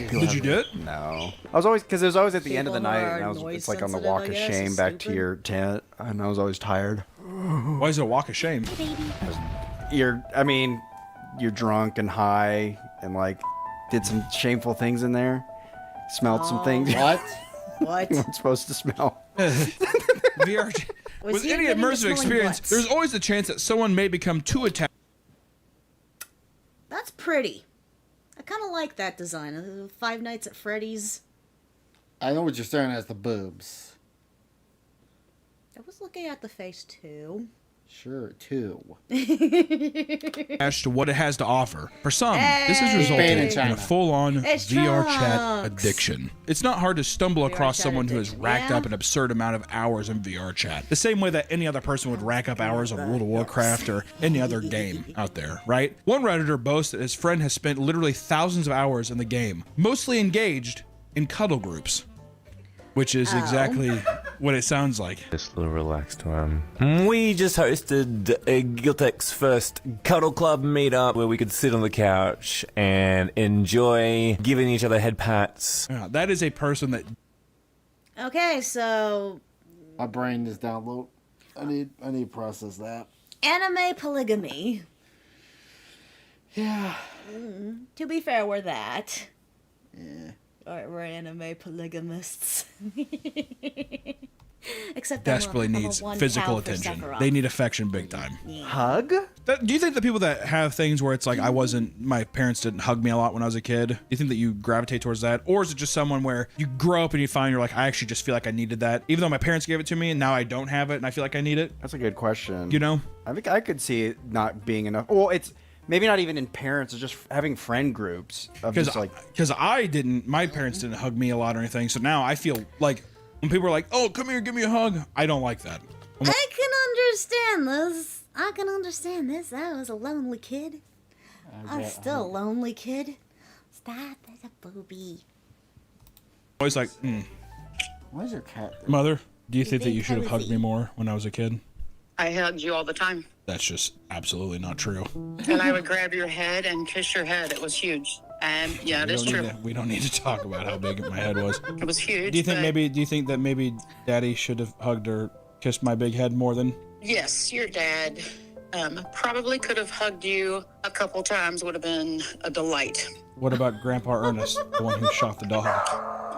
Did you do it? No. I was always, because it was always at the end of the People night, are and noise it's like on the sensitive, walk I of guess, shame it's back to stupid. your tent, and I was always tired. Why is it a walk of shame? You're drunk and high, and like did some shameful things in there. Smelled some things. What? You weren't supposed to smell. VR. With he any admitting to immersive smelling experience, butts? there's always the chance that someone may become too attached. That's pretty. I kind of like that design. Five Nights at Freddy's. I know what you're staring at is the boobs. I was looking at the face too. Sure, too. Attached to what it has to offer. For some, this has resulted in a full-on It's VR chat Trunks. addiction. It's not hard to stumble across chat someone who has addiction, racked yeah. up an absurd amount of hours in VR chat. The same way that any other person would rack up hours on World of Warcraft or any other game out there, right? One Redditor boasts that his friend has spent literally thousands of hours in the game, mostly engaged in cuddle groups. Which is exactly what it sounds like. Just a little relaxed one. We just hosted Guiltech's first Cuddle Club meetup where we could sit on the couch and enjoy giving each other head pats. Yeah, that is a person that... Okay, so My brain is down low. I need to process that. anime polygamy. Yeah. To be fair, we're that. Yeah. We're anime polygamists. Except desperately I'm a needs one physical cow for attention. Sephiroth. They need affection big time. Hug? Do you think the people that have things where it's like my parents didn't hug me a lot when I was a kid, do you think that you gravitate towards that? Or is it just someone where you grow up and you find you're like, I actually just feel like I needed that, even though my parents gave it to me and now I don't have it and I feel like I need it? That's a good question. You know? I think I could see it not being enough. Well, it's maybe not even in parents, it's just having friend groups. Because my parents didn't hug me a lot or anything, so now I feel like when people are like, oh, come here, give me a hug, I don't like that. I can understand this. I was a lonely kid. I'm still a lonely kid. Stop, there's a booby. Always like, Why is your cat there? Mother, do you think that you should have hugged me more when I was a kid? I hugged you all the time. That's just absolutely not true. And I would grab your head and kiss your head. It was huge. And yeah, it is true. We don't need to talk about how big my head was. It was huge. Do you but think that maybe Daddy should have hugged or kissed my big head more than? yes, your dad probably could have hugged you a couple times. Would have been a delight. What about Grandpa Ernest, the one who shot the dog?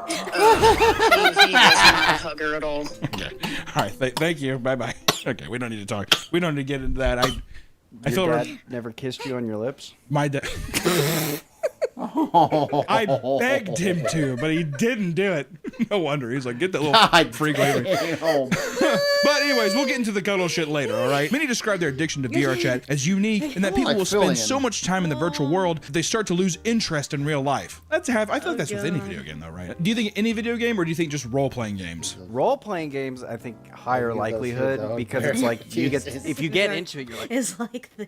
He was not a hugger at all. Okay. All right. Thank you. Bye bye. Okay. We don't need to talk. We don't need to get into that. I feel Your dad never kissed you on your lips? my dad. I begged him to, but he didn't do it. No wonder. He's like, get that little freak away. But anyways, we'll get into the cuddle shit later, all right? Many describe their addiction to VR chat as unique and that people will spend so much time in the virtual world that they start to lose interest in real life. I feel like that's with any video game though, right? Do you think any video game or do you think just role-playing games? Role-playing games, I think, higher likelihood because it's like you get if you get into it, you're like, It's like the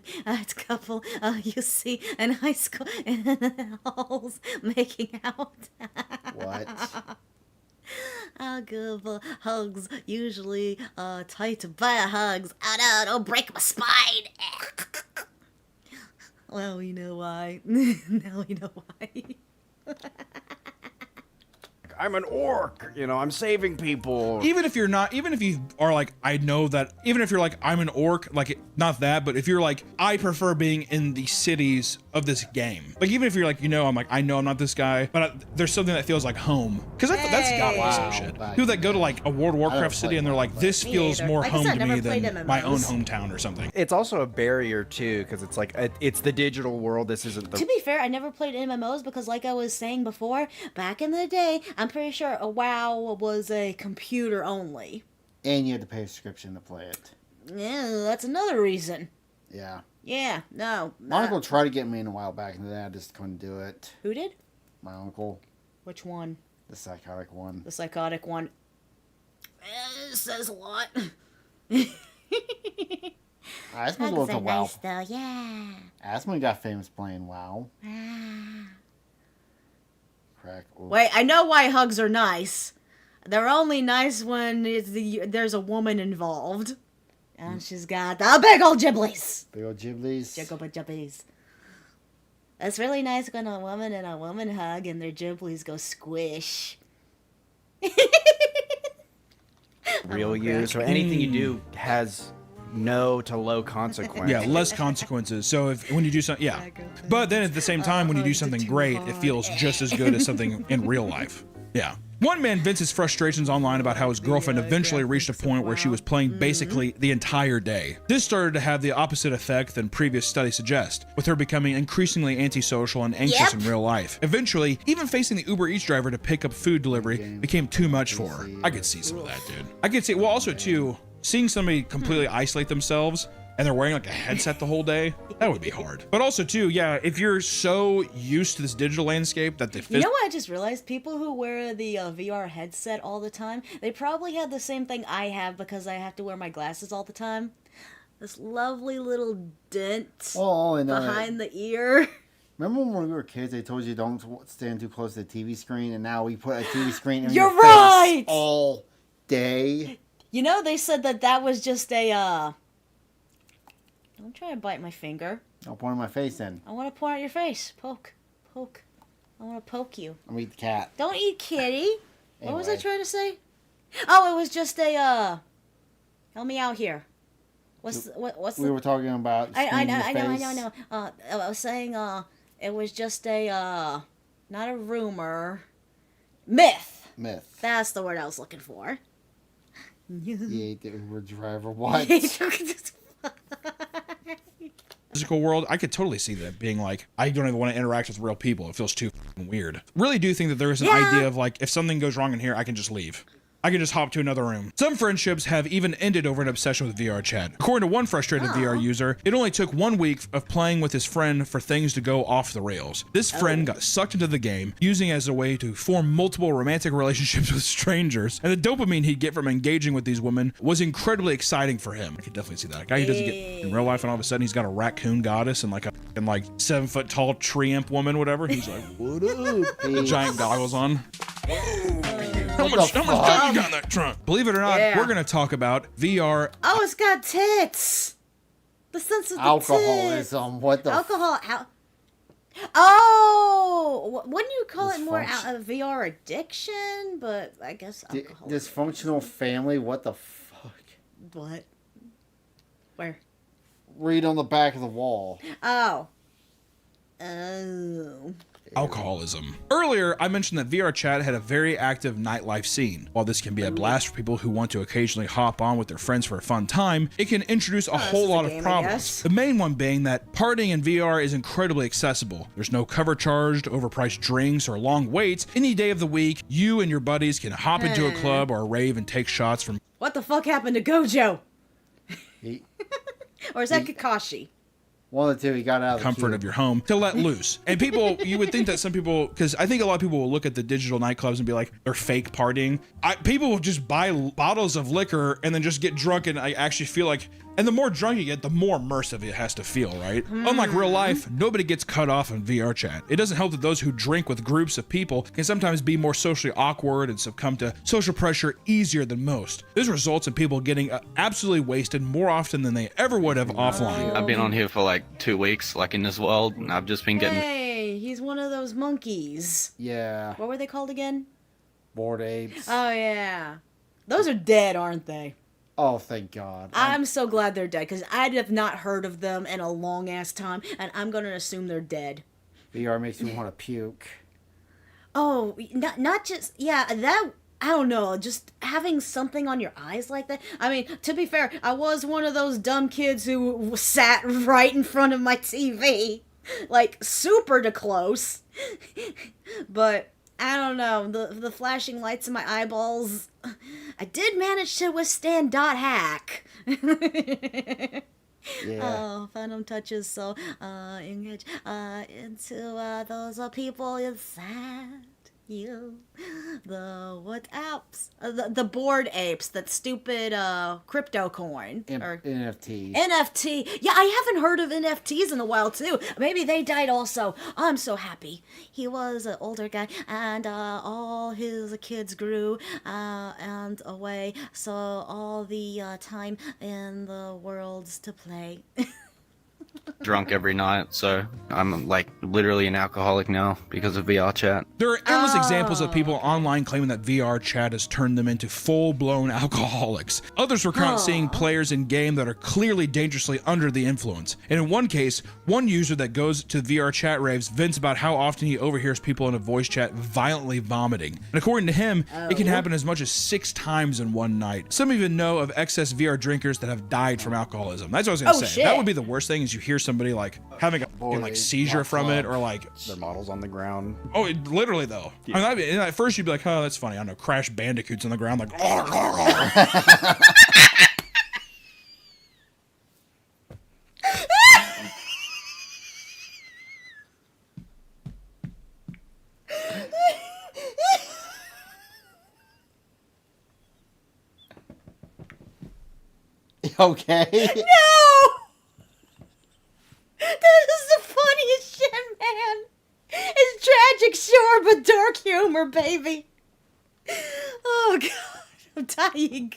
couple you see in high school in halls making out. What? I'll give hugs, usually tight bear hugs. Oh no, don't break my spine. Well, we know why. Now we know why. I'm an orc, I'm saving people. Even if you are like, I know that, even if you're like, I'm an orc, like, not that, but if you're like, I prefer being in the cities of this game. Like, even if you're like, I'm like, I know I'm not this guy, but there's something that feels like home. Because that's gotta be some shit. People that go to like a World of Warcraft city and they're like, this Me feels either. more Like I home said, to me never played than my own MMOs. hometown or something. It's also a barrier too, because it's like it's the digital world. This isn't the. To be fair, I never played MMOs because, like I was saying before, back in the day, I'm pretty sure a WoW was a computer only. And you had to pay a subscription to play it. Yeah, that's another reason. Yeah. Yeah, no. My uncle tried to get me in a while back in the day. I just couldn't do it. Who did? My uncle. Which one? The psychotic one. The psychotic one. It says a lot. Asmon's was a WoW. Nice though, yeah. Asmon got famous playing WoW. Ah. Crack. Ooh. Wait, I know why hugs are nice. They're only nice when there's a woman involved. And she's got the big old giblies. Big old giblies. Giblies. It's really nice when a woman and a woman hug and their giblies go squish. Real use, so anything you do has no to low consequence. Yeah, less consequences. So when you do something, yeah. But then at the same time, when you do something great, it feels just as good as something in real life. Yeah. One man vents his frustrations online about how his girlfriend eventually reached a point where she was playing basically the entire day. This started to have the opposite effect than previous studies suggest, with her becoming increasingly antisocial and anxious in real life. Eventually, even facing the Uber Eats driver to pick up food delivery became too much for her. I could see some of that, dude. I could see, well, also too, seeing somebody completely isolate themselves and they're wearing like a headset the whole day, that would be hard. But also too, yeah, if you're so used to this digital landscape that You know what I just realized? People who wear the VR headset all the time, they probably have the same thing I have because I have to wear my glasses all the time. This lovely little dent behind the ear. Remember when we were kids, they told you don't stand too close to the TV screen, and now we put a TV screen in You're your right! face all day? You know, they said that was just a, Don't try to bite my finger. I'll point in my face then. I want to point at your face. Poke. I want to poke you. I'm eat the cat. Don't eat kitty. What was I Anyway. trying to say? Oh, it was just a, help me out here. What's We were talking about. I know. I was saying, it was just a, not a rumor. Myth. That's the word I was looking for. He ate the Uber driver. What? physical world, I could totally see that being like, I don't even want to interact with real people. It feels too weird. Really do think that there is an idea of like, if something goes wrong in here, I can just leave. I can just hop to another room. Some friendships have even ended over an obsession with VR chat. According to one frustrated VR user, it only took 1 week of playing with his friend for things to go off the rails. This friend got sucked into the game, using it as a way to form multiple romantic relationships with strangers, and the dopamine he'd get from engaging with these women was incredibly exciting for him. I could definitely see that. A guy who doesn't get in real life, and all of a sudden he's got a raccoon goddess and like a 7-foot tall tree imp woman, whatever. He's like, what up? With giant goggles on. How much time you got in that trunk? Believe it or not, we're going to talk about VR. Oh, it's got tits. The sense of the alcoholism. tits. What the? Oh, wouldn't you call it more VR addiction? But I guess alcohol. Dysfunctional family. What the fuck? What? Where? Read on the back of the wall. Oh. Alcoholism. Earlier, I mentioned that VR chat had a very active nightlife scene. While this can be a blast for people who want to occasionally hop on with their friends for a fun time, it can introduce a whole lot of problems. The main one being that partying in VR is incredibly accessible. There's no cover charged, overpriced drinks, or long waits. Any day of the week, you and your buddies can hop into a club or a rave and take shots from... What the fuck happened to Gojo? Or is that Kakashi? One of the two, he got out of the comfort of your home to let loose. And people, you would think that some people, because I think a lot of people will look at the digital nightclubs and be like, they're fake partying. People will just buy bottles of liquor and then just get drunk, and I actually feel like, and the more drunk you get, the more immersive it has to feel, right? Unlike real life, nobody gets cut off in VR chat. It doesn't help that those who drink with groups of people can sometimes be more socially awkward and succumb to social pressure easier than most. This results in people getting absolutely wasted more often than they ever would have offline. I've been on here for like 2 weeks, like in this world, and I've just been getting... Hey, he's one of those monkeys. Yeah. What were they called again? Bored apes. Oh, yeah. Those are dead, aren't they? Oh, thank God. I'm so glad they're dead, because I'd have not heard of them in a long-ass time, and I'm going to assume they're dead. VR makes me want to puke. Oh, not just... Yeah, that... I don't know, just having something on your eyes like that. I mean, to be fair, I was one of those dumb kids who sat right in front of my TV. Like, super close. But... I don't know, the flashing lights in my eyeballs, I did manage to withstand dot hack. Yeah. Oh, Phantom touches so engage into those people inside you. The what apps? The bored apes. That stupid crypto coin or NFT. NFT. Yeah, I haven't heard of NFTs in a while too. Maybe they died also. I'm so happy. He was an older guy, and all his kids grew and away. So all the time in the worlds to play. Drunk every night, so I'm like literally an alcoholic now because of VR chat. There are endless examples of people online claiming that VR chat has turned them into full-blown alcoholics. Others recount seeing players in game that are clearly dangerously under the influence. And in one case, one user that goes to VR chat raves vents about how often he overhears people in a voice chat violently vomiting. And according to him, it can happen as much as 6 times in one night. Some even know of excess VR drinkers that have died from alcoholism. That's what I was gonna say. Shit. That would be the worst thing, is you hear somebody like having a fucking, like seizure from it, or like Their models on the ground. oh, literally though. Yeah. I mean, at first you'd be like, oh, that's funny. I don't know, Crash Bandicoots on the ground, like. Okay. No! That is the funniest shit, man. It's tragic, sure, but dark humor, baby. Oh, God. I'm dying.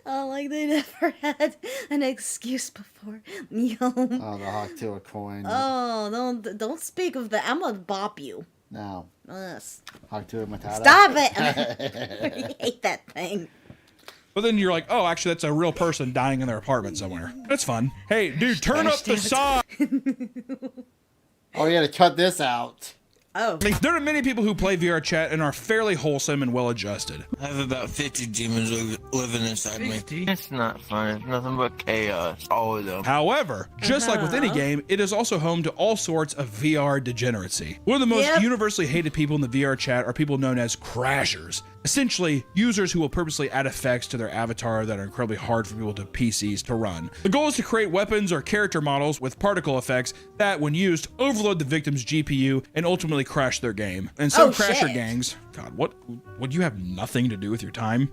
Oh, like they never had an excuse before. Yo. Oh, the hawk to a coin. Oh, don't speak of that. I'm gonna bop you. No. Yes. Hawk to a matata. Stop it! I hate that thing. But then you're like, oh, actually, that's a real person dying in their apartment somewhere. That's fun. Hey, dude, turn up the song. Oh, you had to cut this out. Oh. There are many people who play VR chat and are fairly wholesome and well-adjusted. I have about 50 demons living inside me. It's not fun. It's nothing but chaos. All of them. However, just like with any game, it is also home to all sorts of VR degeneracy. One of the most universally hated people in the VR chat are people known as crashers. Essentially, users who will purposely add effects to their avatar that are incredibly hard for people to PCs to run. The goal is to create weapons or character models with particle effects that, when used, overload the victim's GPU and ultimately crash their game. And some crasher gangs, God, what would you have nothing to do with your time?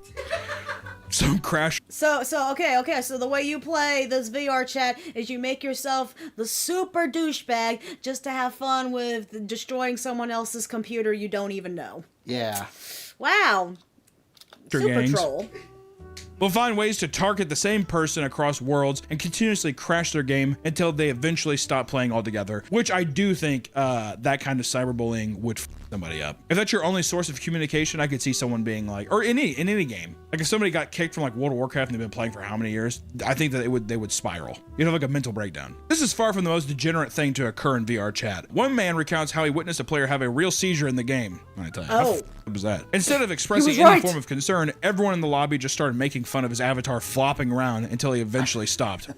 Some crash. So okay. So the way you play this VR chat is you make yourself the super douchebag just to have fun with destroying someone else's computer you don't even know. Yeah. Wow. Super gangs troll. will find ways to target the same person across worlds and continuously crash their game until they eventually stop playing altogether, which I do think that kind of cyberbullying would f somebody up. If that's your only source of communication, I could see someone being like, or in any game, like if somebody got kicked from like World of Warcraft and they've been playing for how many years, I think that they would spiral. You'd have like a mental breakdown. This is far from the most degenerate thing to occur in VR chat. One man recounts how he witnessed a player have a real seizure in the game. I tell you, how f was that? Instead of expressing any form of concern, everyone in the lobby just started making fun of his avatar flopping around until he eventually stopped.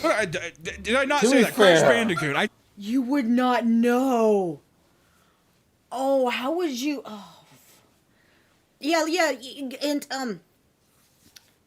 Did I not say that? Crash Bandicoot. You would not know. Oh, how would you? Oh. Yeah, and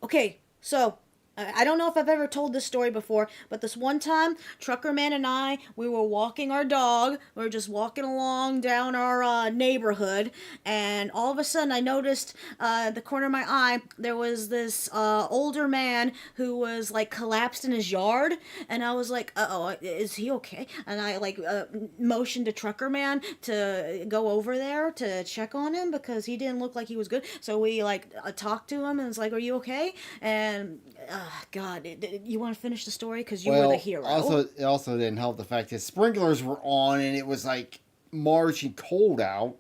okay, so I don't know if I've ever told this story before, but this one time, Trucker Man and I, we were walking our dog. We were just walking along down our neighborhood, and all of a sudden I noticed the corner of my eye, there was this older man who was like collapsed in his yard, and I was like, uh-oh, is he okay? And I like motioned to Trucker Man to go over there to check on him because he didn't look like he was good. So we like talked to him and was like, are you okay? And God, you want to finish the story? Because you were the hero. It also didn't help the fact that sprinklers were on and it was like March and cold out.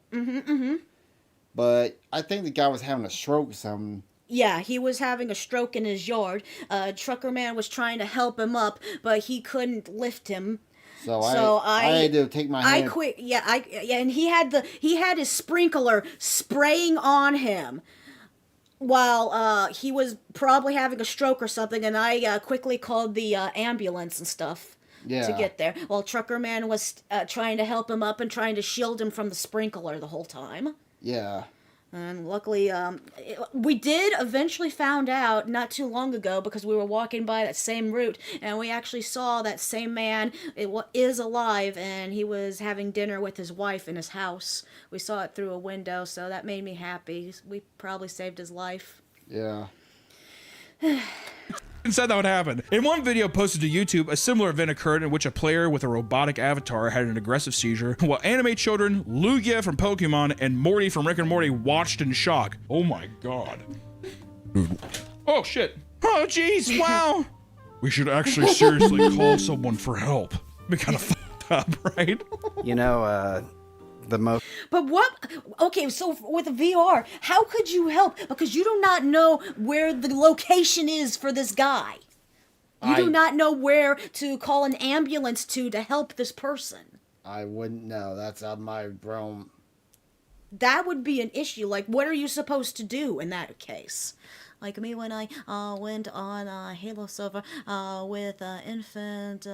But I think the guy was having a stroke or something. Yeah, he was having a stroke in his yard. Trucker Man was trying to help him up, but he couldn't lift him. So I had to take my hand. I quit. Yeah, and he had his sprinkler spraying on him while he was probably having a stroke or something, and I quickly called the ambulance and stuff to get there. While Trucker Man was trying to help him up and trying to shield him from the sprinkler the whole time. Yeah. And luckily, we did eventually found out not too long ago because we were walking by that same route, and we actually saw that same man is alive, and he was having dinner with his wife in his house. We saw it through a window, so that made me happy. We probably saved his life. Yeah. Said that would happen. In one video posted to YouTube, a similar event occurred in which a player with a robotic avatar had an aggressive seizure, while anime children, Lugia from Pokemon, and Morty from Rick and Morty watched in shock. Oh my god. Oh shit. Oh jeez, wow. We should actually seriously call someone for help. Be kind of fucked up, right? You know, But what? Okay, so with VR, how could you help? Because you do not know where the location is for this guy. You do not know where to call an ambulance to help this person. I wouldn't know. That's out of my realm. That would be an issue. Like, what are you supposed to do in that case? Like me when I went on Halo server with infinite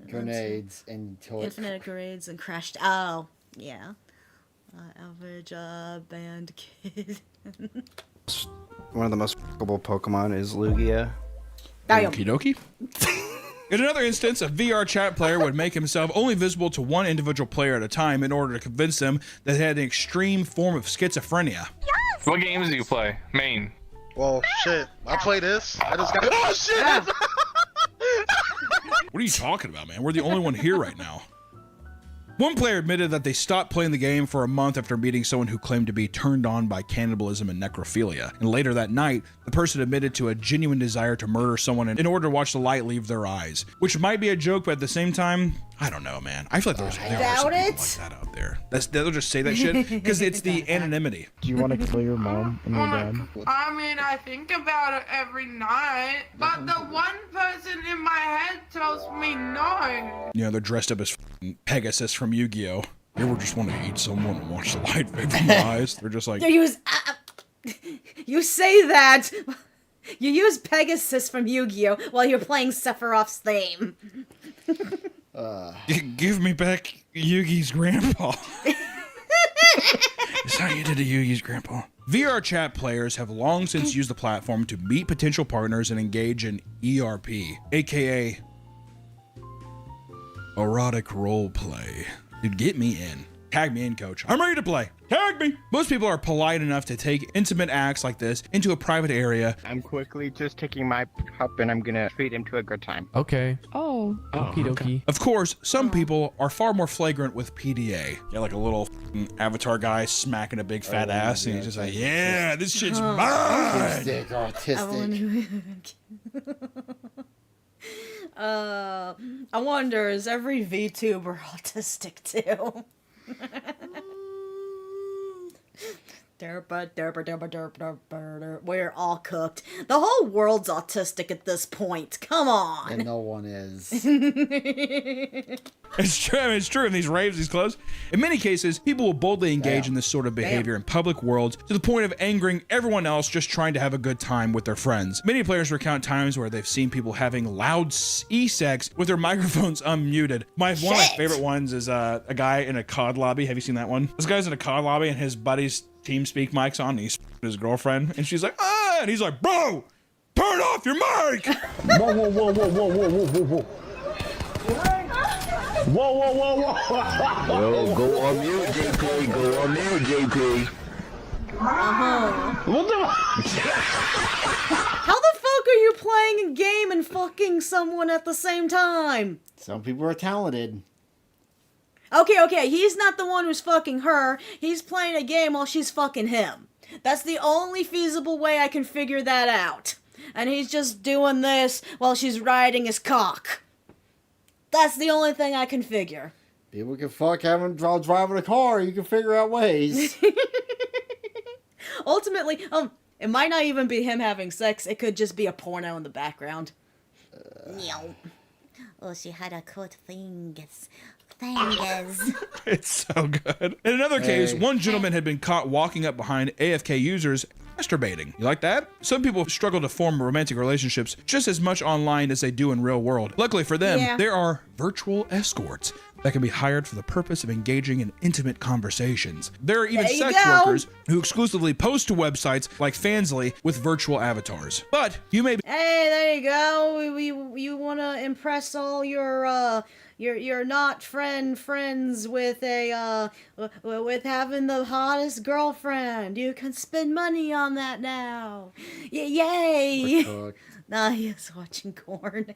Grenades and infinite grenades and crashed. Oh, yeah. Average band kid. one of the most fuckable Pokemon is Lugia. Okie dokie. In another instance, a VR chat player would make himself only visible to one individual player at a time in order to convince them that they had an extreme form of schizophrenia. What games do you play? Main. Well, shit. I play this. I just got. Oh shit! What are you talking about, man? We're the only one here right now. One player admitted that they stopped playing the game for a month after meeting someone who claimed to be turned on by cannibalism and necrophilia. And later that night, the person admitted to a genuine desire to murder someone in order to watch the light leave their eyes. Which might be a joke, but at the same time, I don't know, man. I feel like there are some people like that out there. They'll just say that shit because it's the anonymity. Do you want to kill your mom and your dad? I mean, I think about it every night, but the one person in my head tells me no. You know, they're dressed up as f***ing Pegasus from Yu-Gi-Oh! You ever just want to eat someone and watch the light fade from their eyes? They're just like... You say that... You use Pegasus from Yu-Gi-Oh! While you're playing Sephiroth's theme. Give me back Yugi's grandpa. That's how you did to Yugi's grandpa. VR chat players have long since used the platform to meet potential partners and engage in ERP, aka erotic role play. Dude, get me in. Tag me in, coach. I'm ready to play. Tag me. Most people are polite enough to take intimate acts like this into a private area. I'm quickly just taking my pup and I'm gonna treat him to a good time. Okay. Oh. Okie dokie. Of course, some people are far more flagrant with PDA. Yeah, like a little avatar guy smacking a big fat ass, and he's just like, yeah, this shit's mine. Autistic. I wonder, is every VTuber autistic too? We're all cooked. The whole world's autistic at this point. Come on. And no one is. It's true. I mean, it's true. In these raves, these clothes. In many cases, people will boldly engage in this sort of behavior in public worlds to the point of angering everyone else just trying to have a good time with their friends. Many players recount times where they've seen people having loud e-sex with their microphones unmuted. One of my favorite ones is a guy in a COD lobby. Have you seen that one? This guy's in a COD lobby and his buddy's TeamSpeak mic's on and he's his girlfriend and she's like, ah, and he's like, bro, turn off your mic. Whoa, whoa, whoa, whoa, whoa, whoa, whoa, whoa, whoa. Whoa, whoa, whoa, whoa. Yo, go on mute, JP. Go on mute, JP. What the? How the fuck are you playing a game and fucking someone at the same time? Some people are talented. Okay, he's not the one who's fucking her. He's playing a game while she's fucking him. That's the only feasible way I can figure that out. And he's just doing this while she's riding his cock. That's the only thing I can figure. People can fuck having driving a car. You can figure out ways. Ultimately, it might not even be him having sex. It could just be a porno in the background. Oh, she had a good fingers. It's so good. In another case, one gentleman had been caught walking up behind AFK users masturbating. You like that? Some people struggle to form romantic relationships just as much online as they do in real world. Luckily for them, there are virtual escorts. that can be hired for the purpose of engaging in intimate conversations. There are even There you sex go. workers who exclusively post to websites like Fansly with virtual avatars. But you may be Hey, there you go. You want to impress all your not friends with with having the hottest girlfriend. You can spend money on that now. Yay! Nah, he's watching corn.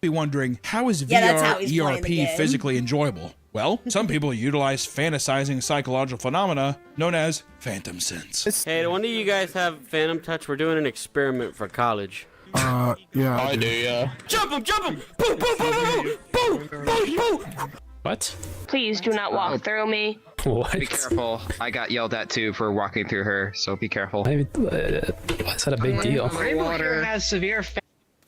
be wondering, how is Yeah, that's how VR he's playing the ERP game. physically enjoyable? Well, some people utilize fantasizing psychological phenomena known as phantom sense. Hey, do one of you guys have Phantom Touch? We're doing an experiment for college. Yeah. I do, yeah. Jump him! Jump him! Boom! Boom! Boom! Boom! Boom! Boom! Boom! What? Please do not walk through me. What? Be careful. I got yelled at too for walking through her, so be careful. Why is that a big deal? Water. has severe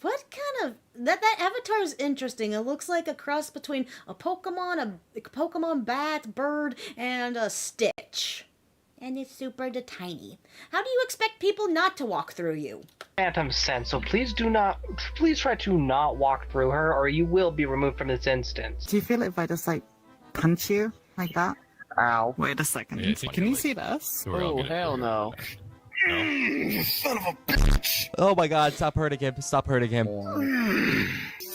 What kind of that avatar is interesting. It looks like a cross between a Pokemon bat, bird, and a Stitch. And it's super tiny. How do you expect people not to walk through you? phantom sense, so please try to not walk through her, or you will be removed from this instance. Do you feel it if I just like punch you like that? Ow. Wait a second. Yeah, Can you see this? Oh, hell no. Son of a bitch! Oh my god, stop hurting him. Stop hurting him.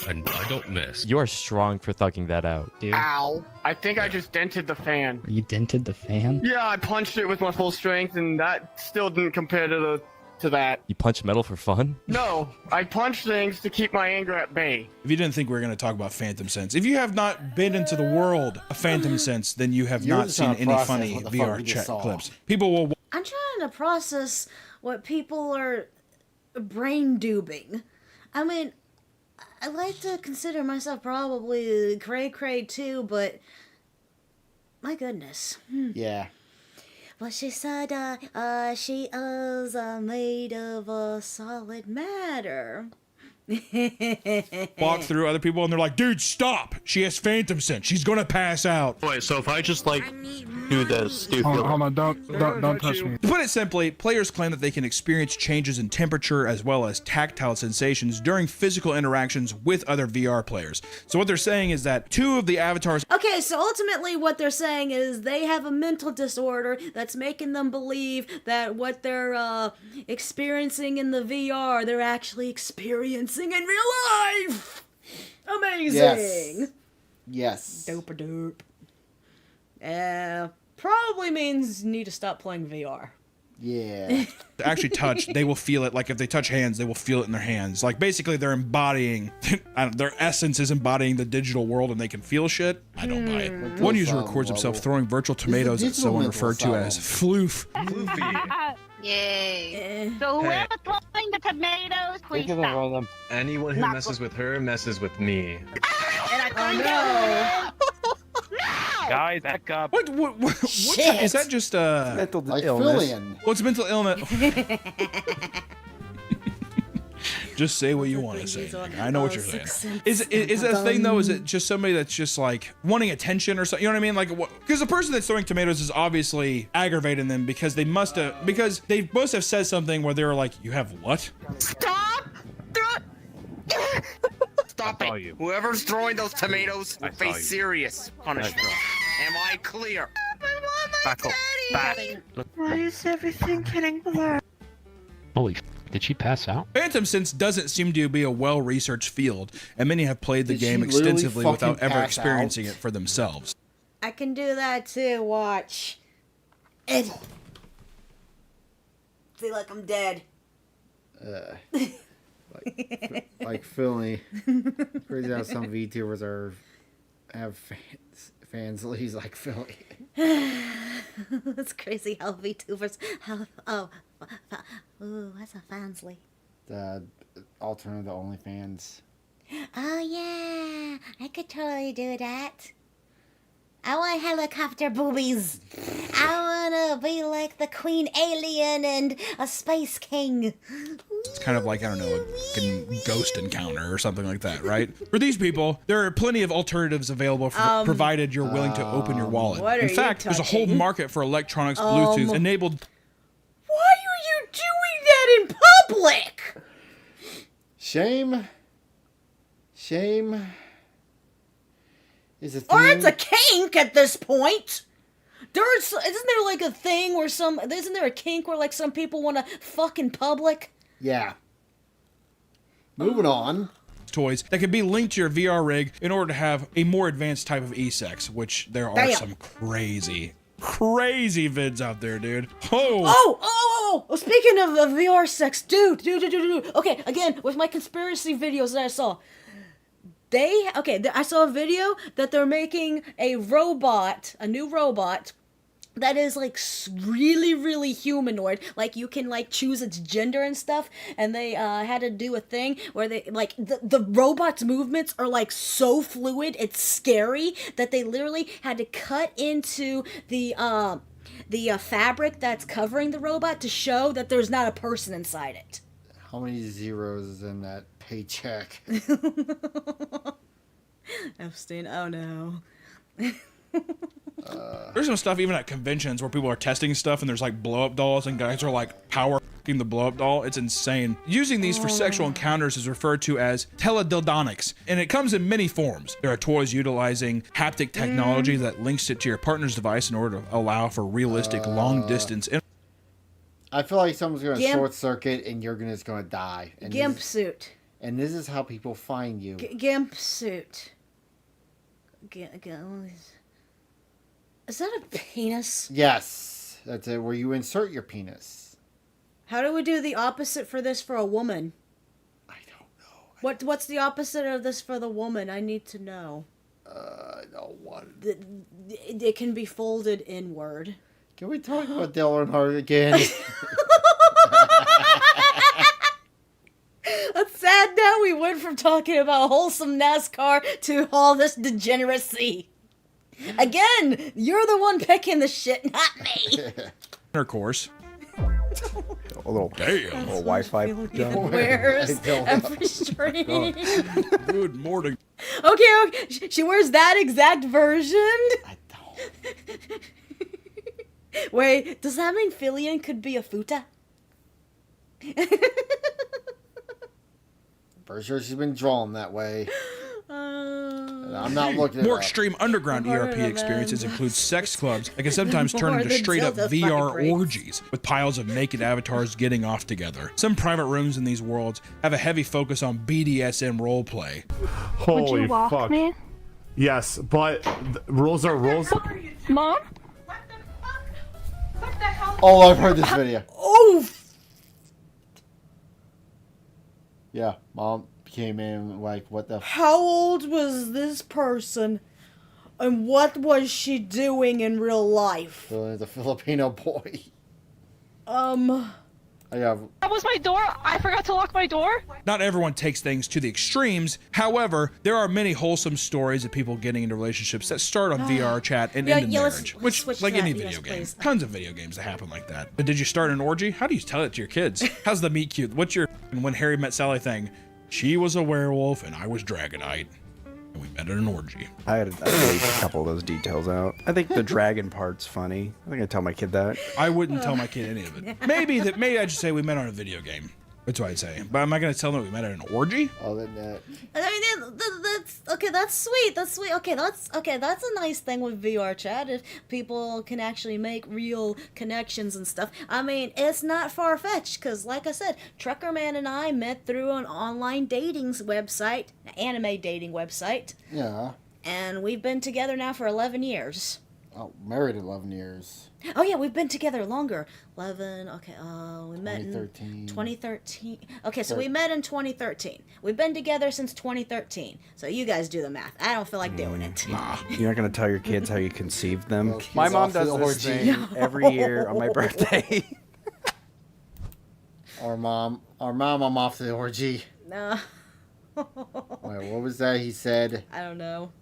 I don't miss. You are strong for thugging that out, dude. Ow. I think I just dented the fan. You dented the fan? Yeah, I punched it with my full strength, and that still didn't compare to that. You punch metal for fun? No, I punch things to keep my anger at bay. If you didn't think we were going to talk about phantom sense, if you have not been into the world of phantom sense, then you have You're not just seen trying to any process funny what the fuck VR we just chat saw. clips. People will I'm trying to process what people are brain dubing. I mean, I like to consider myself probably cray too, but my goodness. Yeah. Well, she said, she is made of solid matter. walk through other people and they're like, dude, stop. She has phantom sense. She's going to pass out. Wait, so if I just like do this, do you feel Hold on, don't touch me. To put it simply, players claim that they can experience changes in temperature as well as tactile sensations during physical interactions with other VR players. So what they're saying is that two of the avatars... Okay, so ultimately what they're saying is they have a mental disorder that's making them believe that what they're experiencing in the VR, they're actually experiencing in real life! Amazing! Yes. Dope-a-dope. Probably means you need to stop playing VR. Yeah. To actually touch, they will feel it. Like if they touch hands, they will feel it in their hands. Like basically they're embodying, their essence is embodying the digital world and they can feel shit. I don't buy it. One user records himself throwing virtual tomatoes at someone referred to as floof. Yay. So whoever throwing the tomatoes, please stop. Anyone who messes with her messes with me. And I Guys, back up. What is that just mental like illness? Fillion. What's mental illness? Just say what you want to say. I know what you're saying. Is it a thing though? Is it just somebody that's just like wanting attention or something? You know what I mean? Like, because the person that's throwing tomatoes is obviously aggravating them because they must have said something where they were like, "You have what?" Stop! Stop it! Whoever's throwing those tomatoes will face serious punishment. Am I clear? Back up. Back. Why is everything getting blurred? Holy did she pass out? Phantom sense doesn't seem to be a well-researched field, and many have played the Did game she literally extensively without fucking ever pass experiencing out? it for themselves. I can do that too, watch. Ed. Feel like I'm dead. Like Philly. Crazy how some VTubers have fans like Philly. It's crazy how VTubers have. Ooh, what's a fansly? The alternative OnlyFans. Oh yeah, I could totally do that. I want helicopter boobies. I wanna be like the Queen Alien and a Space King. It's kind of like, I don't know, a ghost encounter or something like that, right? For these people, there are plenty of alternatives available provided you're willing to open your wallet. What are In fact, you there's a whole touching? market for electronics Bluetooth enabled. Why are you doing that in public? Shame. Is it? Or it's a kink at this point. Isn't there like a thing where isn't there a kink where like some people want to fuck in public? Yeah. Moving on. Toys that can be linked to your VR rig in order to have a more advanced type of e-sex, which there are Damn. some crazy vids out there, dude. Oh! Speaking of VR sex, dude. Okay, again, with my conspiracy videos that I saw. I saw a video that they're making a new robot, that is like really, really humanoid. Like you can like choose its gender and stuff. And they had to do a thing where they like the robot's movements are like so fluid, it's scary, that they literally had to cut into the fabric that's covering the robot to show that there's not a person inside it. How many zeros is in that paycheck? Epstein, oh no. There's some stuff even at conventions where people are testing stuff and there's like blow-up dolls and guys are like power f***ing the blow-up doll. It's insane. Using these for sexual encounters is referred to as teledildonics, and it comes in many forms. There are toys utilizing haptic technology that links it to your partner's device in order to allow for realistic long-distance. I feel like someone's going to short circuit and you're just going to die. And Gimp suit. And this is how people find you. Gimp suit. Is that a penis? Yes. That's it, where you insert your penis. How do we do the opposite for this for a woman? I don't know. What's the opposite of this for the woman? I need to know. No one. It can be folded inward. Can we talk about Dale Earnhardt again? That's sad now we went from talking about wholesome NASCAR to all this degeneracy. Again, you're the one picking the shit, not me. Intercourse. A little Wi-Fi jump. Wears every stream. Good morning. Okay. She wears that exact version. I don't. Wait, does that mean Filian could be a futa? For sure she's been drawn that way. I'm not looking at More extreme underground ERP experiences include sex clubs that can sometimes turn into straight-up VR orgies, with piles of naked avatars getting off together. Some private rooms in these worlds have a heavy focus on BDSM roleplay. Holy Would you walk fuck. me? Yes, but rules are rules. Mom? Oh, I've heard this video. Oh! Yeah, mom came in like, what the... How old was this person? And what was she doing in real life? The Filipino boy. That was my door. I forgot to lock my door. Not everyone takes things to the extremes. However, there are many wholesome stories of people getting into relationships that start on VR chat and end in marriage. Which, like any video game, tons of video games that happen like that. But did you start an orgy? How do you tell it to your kids? How's the meet cute? What's your When Harry Met Sally thing? She was a werewolf and I was Dragonite. And we met at an orgy. I had to leave a couple of those details out. I think the dragon part's funny. I think I tell my kid that. I wouldn't tell my kid any of it. Maybe I should say we met on a video game. That's what I'd say. But am I going to tell them we met at an orgy? Oh, then that. I mean, that's okay. That's sweet. That's sweet. Okay, that's a nice thing with VR chat. If people can actually make real connections and stuff. I mean, it's not far fetched because, like I said, Truckerman and I met through an online dating website, an anime dating website. Yeah. And we've been together now for 11 years. Oh, married 11 years. Oh yeah, we've been together longer. 11. Okay. We met 2013. in 2013. Okay, so we met in 2013. We've been together since 2013. So you guys do the math. I don't feel like doing it. You're not going to tell your kids how you conceived them? Well, My kids mom off the does this orgy. thing every year on my birthday. Our mom, I'm off to the orgy. No. Wait, what was that he said? I don't know.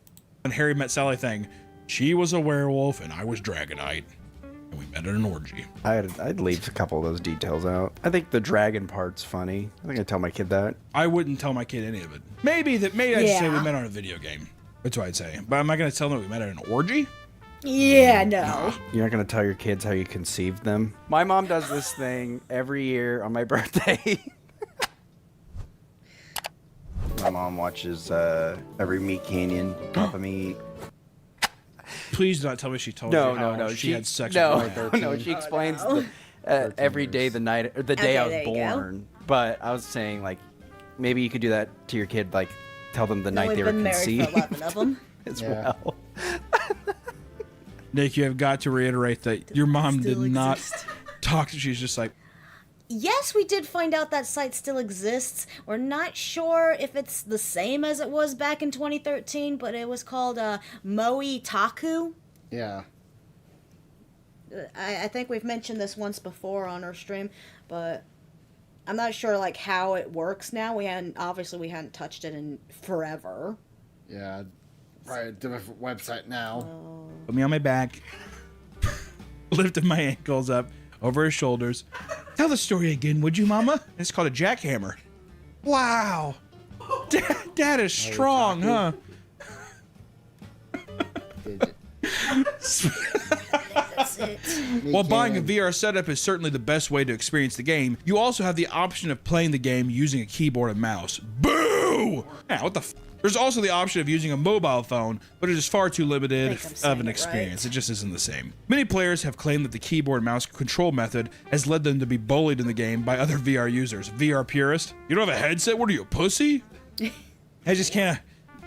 When Harry Met Sally thing, she was a werewolf and I was Dragonite. And we met at an orgy. I'd leave a couple of those details out. I think the dragon part's funny. I think I tell my kid that. I wouldn't tell my kid any of it. Maybe I'd just say we met on a video game. That's what I'd say. But am I going to tell them we met at an orgy? Yeah, no. You're not going to tell your kids how you conceived them? My mom does this thing every year on my birthday. My mom watches every Meat Canyon, Papa Meat. Please do not tell me she told No, you how no, no. she had sex no, with Ryan. no. She explains every day, the night, or the day I was born. But I was saying, like, maybe you could do that to your kid, like, tell them the night they were conceived. We've been married for 11 of them. As well. Nick, you have got to reiterate that your mom did not talk. She's just like, Yes, we did find out that site still exists. We're not sure if it's the same as it was back in 2013, but it was called Moe Taku. Yeah. I think we've mentioned this once before on our stream, but I'm not sure like how it works now. We hadn't touched it in forever. Yeah, probably a different website now. put me on my back, lifted my ankles up over his shoulders. Tell the story again, would you, Mama? It's called a jackhammer. Wow. Dad is strong, huh? That's it. While buying a VR setup is certainly the best way to experience the game, you also have the option of playing the game using a keyboard and mouse. Boo! Yeah, what the f? There's also the option of using a mobile phone, but it is far too limited of an experience. It just isn't the same. Many players have claimed that the keyboard and mouse control method has led them to be bullied in the game by other VR users. VR purist? You don't have a headset? What are you, a pussy? I just can't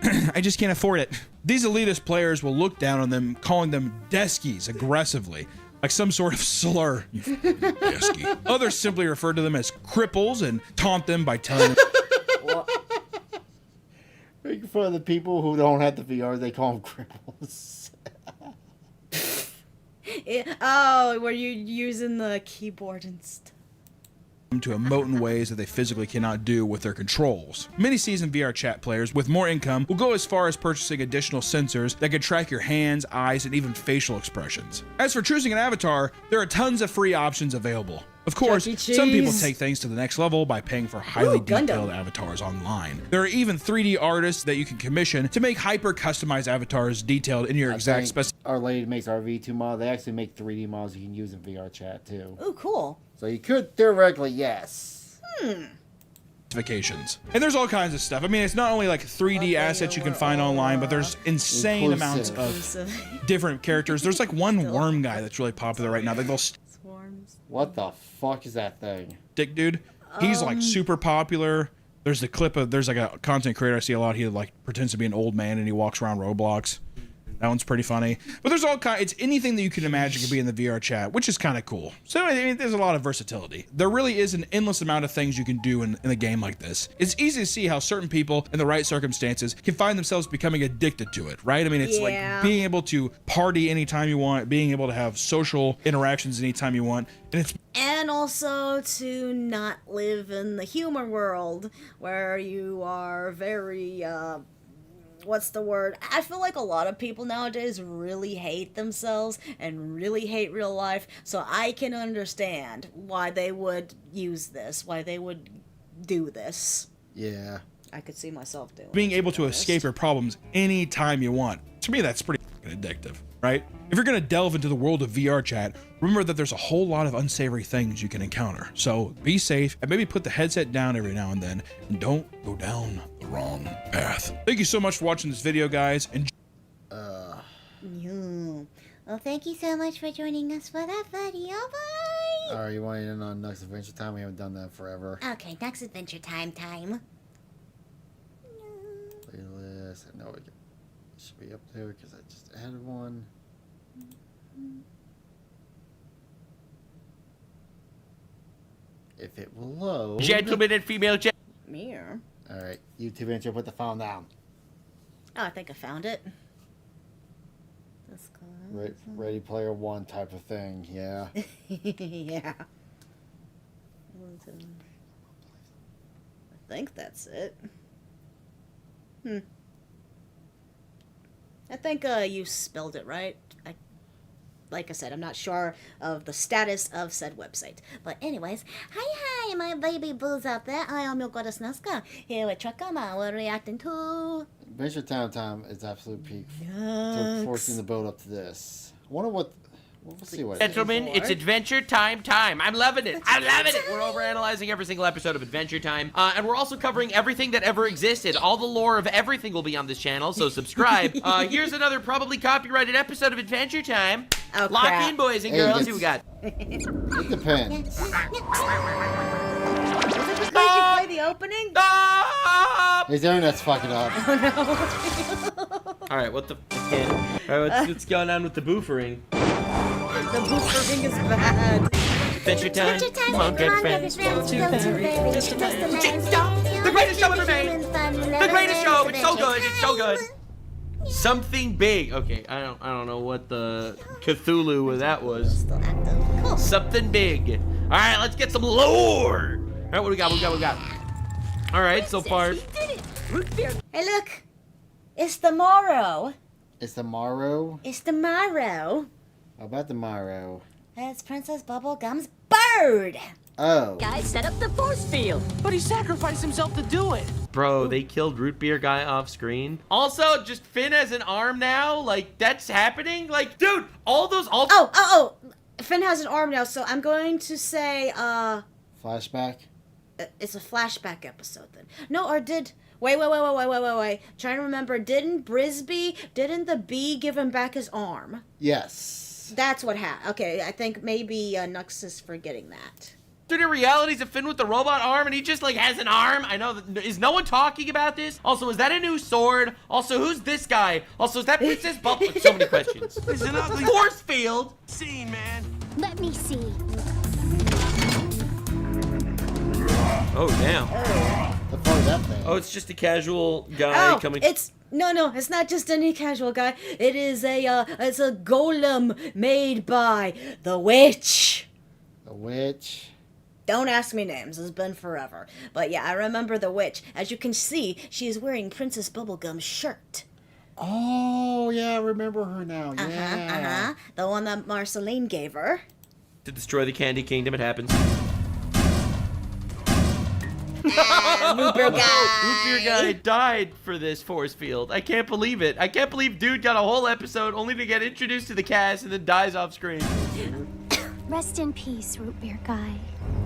afford it. These elitist players will look down on them, calling them deskies aggressively, like some sort of slur. You desky. Others simply refer to them as cripples and taunt them by telling them. Making fun of the people who don't have the VR, they call them cripples. Oh, were you using the keyboard and stuff? To emote in ways that they physically cannot do with their controls. Many seasoned VR chat players with more income will go as far as purchasing additional sensors that can track your hands, eyes, and even facial expressions. As for choosing an avatar, there are tons of free options available. Of course, some people take things to the next level by paying for highly detailed avatars online. There are even 3D artists that you can commission to make hyper-customized avatars detailed in your exact specifications. Our lady makes our V2 model. They actually make 3D models you can use in VR chat too. Oh, cool. So you could theoretically, yes. And there's all kinds of stuff. I mean, it's not only like 3D assets you can find online, but there's insane amounts of different characters. There's like one worm guy that's really popular right now. Like those what the fuck is that thing? Dick dude. He's like super popular. There's the clip of there's like a content creator I see a lot. He like pretends to be an old man and he walks around Roblox. That one's pretty funny. But there's all kind. It's anything that you can imagine could be in the VR chat, which is kind of cool. So I mean, there's a lot of versatility. There really is an endless amount of things you can do in a game like this. It's easy to see how certain people in the right circumstances can find themselves becoming addicted to it, right? I mean, it's like being able to party anytime you want, being able to have social interactions anytime you want, and also to not live in the humor world where you are very what's the word? I feel like a lot of people nowadays really hate themselves and really hate real life, so I can understand why they would use this, why they would do this. Yeah. I could see myself doing it. Being able to escape your problems anytime you want. To me, that's pretty addictive, right? If you're going to delve into the world of VR chat, remember that there's a whole lot of unsavory things you can encounter. So be safe and maybe put the headset down every now and then and don't go down the wrong path. Thank you so much for watching this video, guys. Well, thank you so much for joining us for that video. Bye! Alright, you want in on Nux Adventure Time? We haven't done that forever. Okay, next Adventure Time. Playlist. I know it should be up there because I just added one. If it will load. Gentlemen and female Mirror. Alright, YouTube intro, put the phone down. Oh, I think I found it. Ready Player One type of thing, yeah. Yeah. I think that's it. I think you spelled it right. Like I said, I'm not sure of the status of said website. But anyways, hi my baby boos out there. I am your goddess Nazca. Here with Trakama. We're reacting to Adventure Time is absolute peak. To forcing the boat up to this. I wonder We'll see what. Gentlemen, it's Adventure Time. I'm loving it. I'm loving it. We're overanalyzing every single episode of Adventure Time. And we're also covering everything that ever existed. All the lore of everything will be on this channel, so subscribe. Here's another probably copyrighted episode of Adventure Time. Oh, Lock crap. in, boys and girls. Who we got? It depends. Did you play the opening? His internet's fucking up. All right, what the? All right, what's going on with the boofering? The boofering is bad. Adventure Time. Come on, good friends. The greatest show ever made. The greatest show. It's so good. It's so good. Something big. Okay, I don't know what the Cthulhu that was. Something big. All right, let's get some lore. All right, what do we got? What do we got? All right, so far. Hey, look. It's the morrow. It's the morrow. It's the morrow. How about the morrow? That's Princess Bubblegum's bird. Oh. Guys, set up the force field. But he sacrificed himself to do it. Bro, they killed Root Beer Guy off screen. Also, just Finn has an arm now. Like, that's happening. Like, dude, all those. Oh. Finn has an arm now, so I'm going to say, Flashback? It's a flashback episode then. No, or did. Wait. Trying to remember, didn't the bee give him back his arm? Yes. That's what happened. Okay, I think maybe Nux is forgetting that. Dude, in reality, it's a Finn with the robot arm, and he just, like, has an arm. I know that. Is no one talking about this? Also, is that a new sword? Also, who's this guy? Also, is that Princess Bubble? So many questions. It's an ugly force field. Scene, man. Let me see. Oh, damn. The fuck is that thing? Oh, it's just a casual guy coming. No, it's not just any casual guy. It is it's a golem made by the witch. The witch? Don't ask me names, it's been forever. But yeah, I remember the witch. As you can see, she is wearing Princess Bubblegum's shirt. Oh, yeah, I remember her now. Yeah. The one that Marceline gave her. To destroy the Candy Kingdom, it happens. Root Beer Guy. Root Beer Guy died for this force field. I can't believe it. I can't believe dude got a whole episode only to get introduced to the cast and then dies off screen. Rest in peace, Root Beer Guy.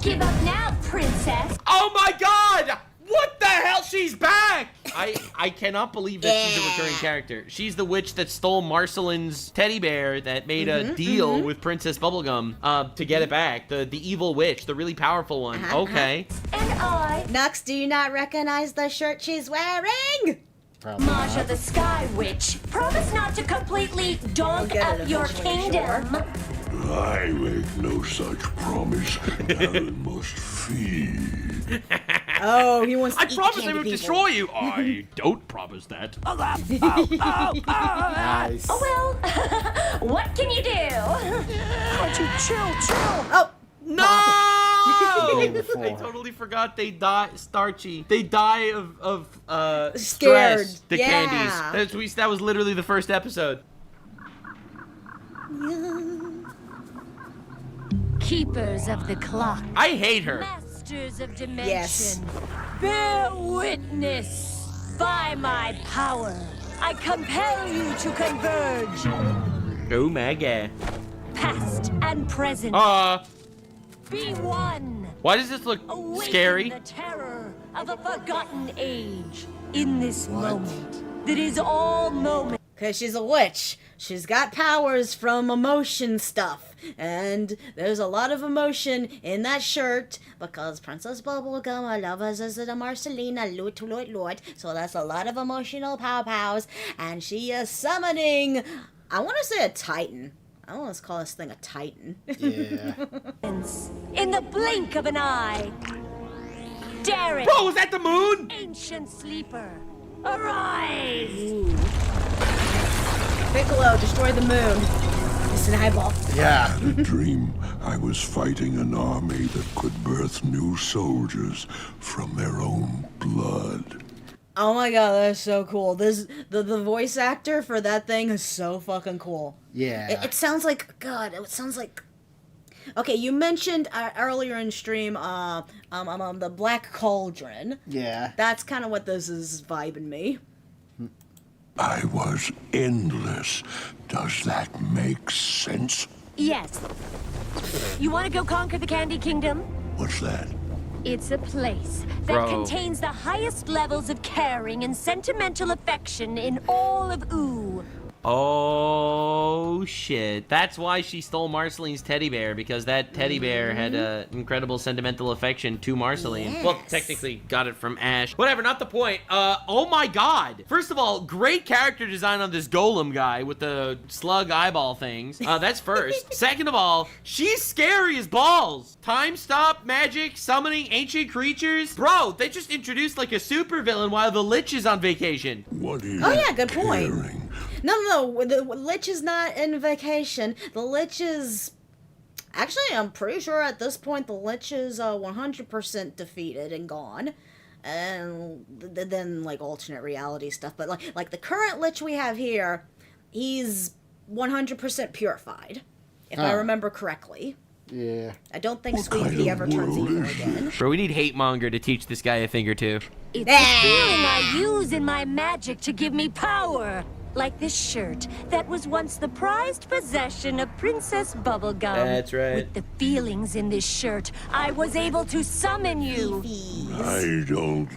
Give up now, princess. Oh my god! What the hell? She's back! I cannot believe that she's a recurring character. She's the witch that stole Marceline's teddy bear that made a deal with Princess Bubblegum to get it back. The evil witch, the really powerful one. Okay. And I... Nux, do you not recognize the shirt she's wearing? Masha the Sky Witch, promise not to completely donk up your kingdom. I make no such promise. Aaron must feed. Oh, he wants to eat promise candy I won't people. destroy you. I don't promise that. Nice. Oh well, what can you do? Why don't you chill? Oh, no! I totally forgot they die. Starchy. They die of Scared. stress. The Yeah. candies. That was literally the first episode. Keepers of the clock. I hate her. Masters of dimension. Yes. Bear witness. By my power, I compel you to converge. Oh my god. Past and present. Be one. Why does this look Awaken scary? the terror of a forgotten age in this moment that is all moment. Because she's a witch. She's got powers from emotion stuff. And there's a lot of emotion in that shirt because Princess Bubblegum, I love us as a Marcelina, Lord. So that's a lot of emotional pow-pows. And she is summoning, I want to say a Titan. I want to call this thing a Titan. Yeah. In the blink of an eye. Darren. Bro, was that the moon? Ancient sleeper. Arise. Piccolo, destroy the moon. It's an eyeball. Yeah. In a dream, I was fighting an army that could birth new soldiers from their own blood. Oh my god, that's so cool. The voice actor for that thing is so fucking cool. Yeah. It sounds like, God, it sounds like... Okay, you mentioned earlier in stream, the Black Cauldron. Yeah. That's kind of what this is vibing me. I was endless. Does that make sense? Yes. You want to go conquer the Candy Kingdom? What's that? It's a place that Bro. contains the highest levels of caring and sentimental affection in all of Ooh. Oh shit. That's why she stole Marceline's teddy bear, because that teddy bear had incredible sentimental affection to Marceline. Yes. Well, technically got it from Ash. Whatever, not the point. Oh my god. First of all, great character design on this golem guy with the slug eyeball things. That's first. Second of all, she's scary as balls. Time stop, magic, summoning ancient creatures. Bro, they just introduced like a supervillain while the Lich is on vacation. What is Oh yeah, good point. caring? No, the Lich is not in vacation. The Lich is... Actually, I'm pretty sure at this point the Lich is 100% defeated and gone. And then, like, alternate reality stuff. But, like the current Lich we have here, he's 100% purified. If I remember correctly. Yeah. I don't think Sweet Pea ever turns evil again. Bro, we need Hate Monger to teach this guy a thing or two. It's the feeling I use in my magic to give me power. Like this shirt that was once the prized possession of Princess Bubblegum. That's right. With the feelings in this shirt, I was able to summon you. I don't...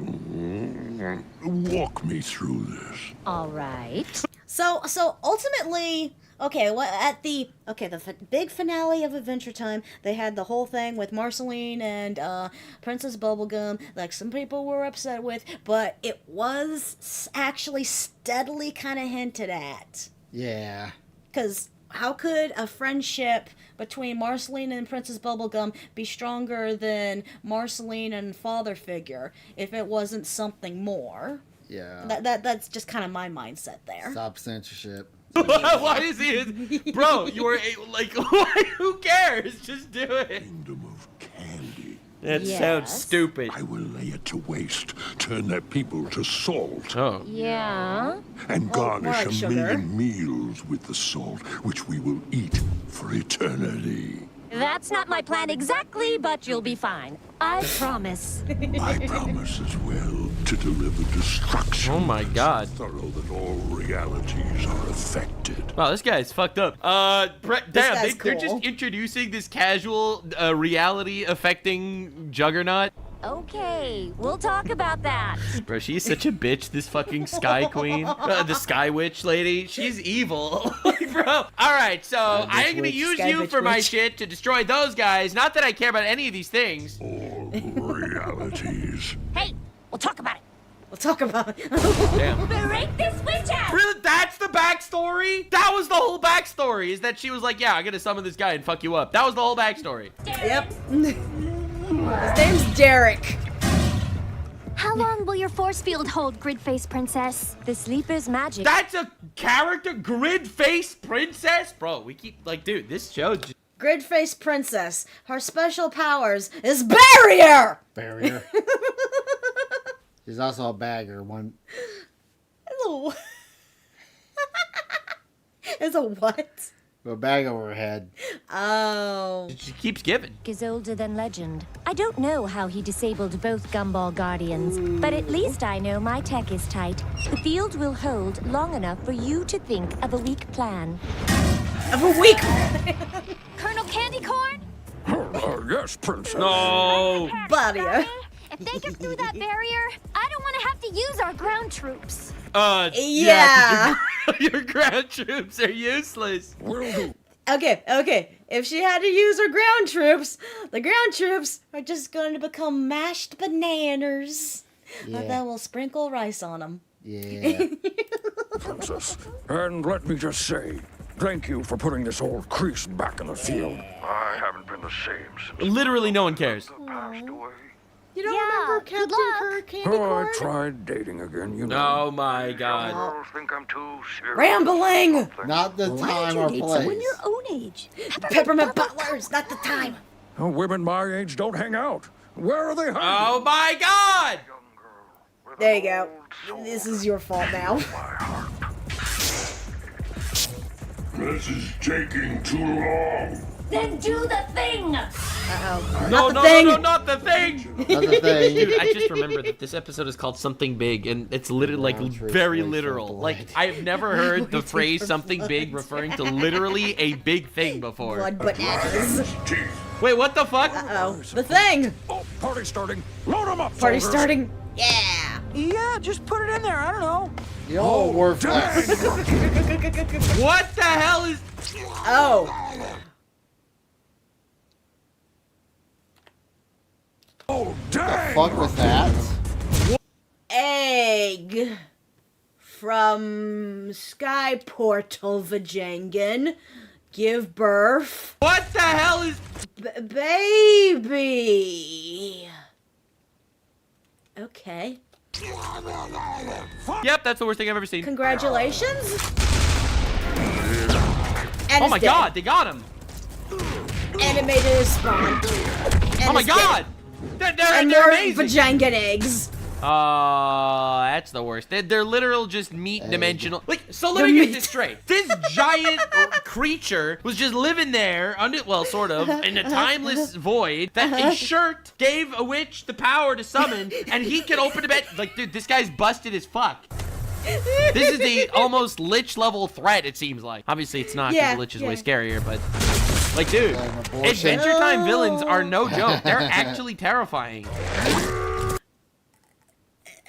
Walk me through this. All right. So ultimately, okay, at the big finale of Adventure Time, they had the whole thing with Marceline and Princess Bubblegum, like some people were upset with, but it was actually steadily kind of hinted at. Yeah. Because how could a friendship between Marceline and Princess Bubblegum be stronger than Marceline and Father Figure if it wasn't something more? Yeah. That's just kind of my mindset there. Stop censorship. Why is he? Bro, you were like, who cares? Just do it. Kingdom of candy. That sounds stupid. I will lay it to waste, turn their people to salt. Oh. Yeah? And more garnish like a sugar. million meals with the salt, which we will eat for eternity. That's not my plan exactly, but you'll be fine. I promise. I promise as well to deliver destruction. Oh my god. Thorough that all realities are affected. Wow, this guy's fucked up. Damn, guy's they're cool. just introducing this casual reality affecting juggernaut. Okay, we'll talk about that. Bro, she's such a bitch, this fucking Sky Queen. The Sky Witch lady. She's evil. Like, bro. Alright, so I am gonna use Sky you Witch for my witch. shit to destroy those guys. Not that I care about any of these things. All realities. Hey, we'll talk about it. We'll talk about it. Damn. Break this witch out! Really? That's the backstory? That was the whole backstory, is that she was like, yeah, I'm gonna summon this guy and fuck you up. That was the whole backstory. Yep. His name's Derek. How long will your force field hold, Gridface Princess? The sleeper's magic. That's a character? Grid face princess? Bro, we keep, like, dude, this show just... Gridface Princess. Her special powers is barrier! Barrier. She's also a bagger. One. Hello. Is a what? A bag over her head. Oh. She keeps giving. Is older than legend. I don't know how he disabled both Gumball Guardians, but at least I know my tech is tight. The field will hold long enough for you to think of a weak plan. Of a weak Colonel Candy Corn? Yes, Princess. No. Barrier. If they get through that barrier, I don't want to have to use our ground troops. Yeah. 'cause your ground troops are useless. Okay. If she had to use her ground troops, the ground troops are just going to become mashed bananas. Yeah. And then we'll sprinkle rice on them. Yeah. Princess. And let me just say, thank you for putting this old crease back in the field. I haven't been the same since. Literally no one cares. You don't remember Captain Kirk Candy Oh, Corn? I tried dating again, you know. Oh my god. think I'm too serious. Rambling! Not the time or place. your own age? Peppermint Butlers, not the time. Oh, women my age don't hang out. Where are they hiding? Oh my god! There you go. This is your fault now. This is taking too long. Then do the thing! Uh-oh. No, Not the no, thing. no, no, not the thing! Not the thing. Dude, I just remembered that this episode is called Something Big, and it's literally, like, very literal. Like, I've never heard the phrase something big referring to literally a big thing before. Blood bananas. Wait, what the fuck? Uh-oh. The thing! Oh, party starting. Load 'em up, Party soldiers. starting. Yeah! Yeah, just put it in there. I don't know. Yo, worthless. What the hell is... Oh. Oh, dang! Fuck was that? Egg. From Sky Portal Vajangan. Give birth. What the hell is... Baby. Okay. Yep, that's the worst thing I've ever seen. Congratulations. And Oh it's my dead. god, they got him! Animated spawn. Oh my god! They're And more amazing! Vajangan eggs. That's the worst. They're literal just meat dimensional. Like, so let The me get meat. this straight. This giant creature was just living there, well, sort of, in a timeless void that a shirt gave a witch the power to summon, and he can open a bed. Like, dude, this guy's busted as fuck. This is the almost Lich level threat, it seems like. Obviously, it's not, because Yeah, the Lich is yeah. way scarier, but... Like, dude, Adventure Time villains are no joke. They're actually terrifying.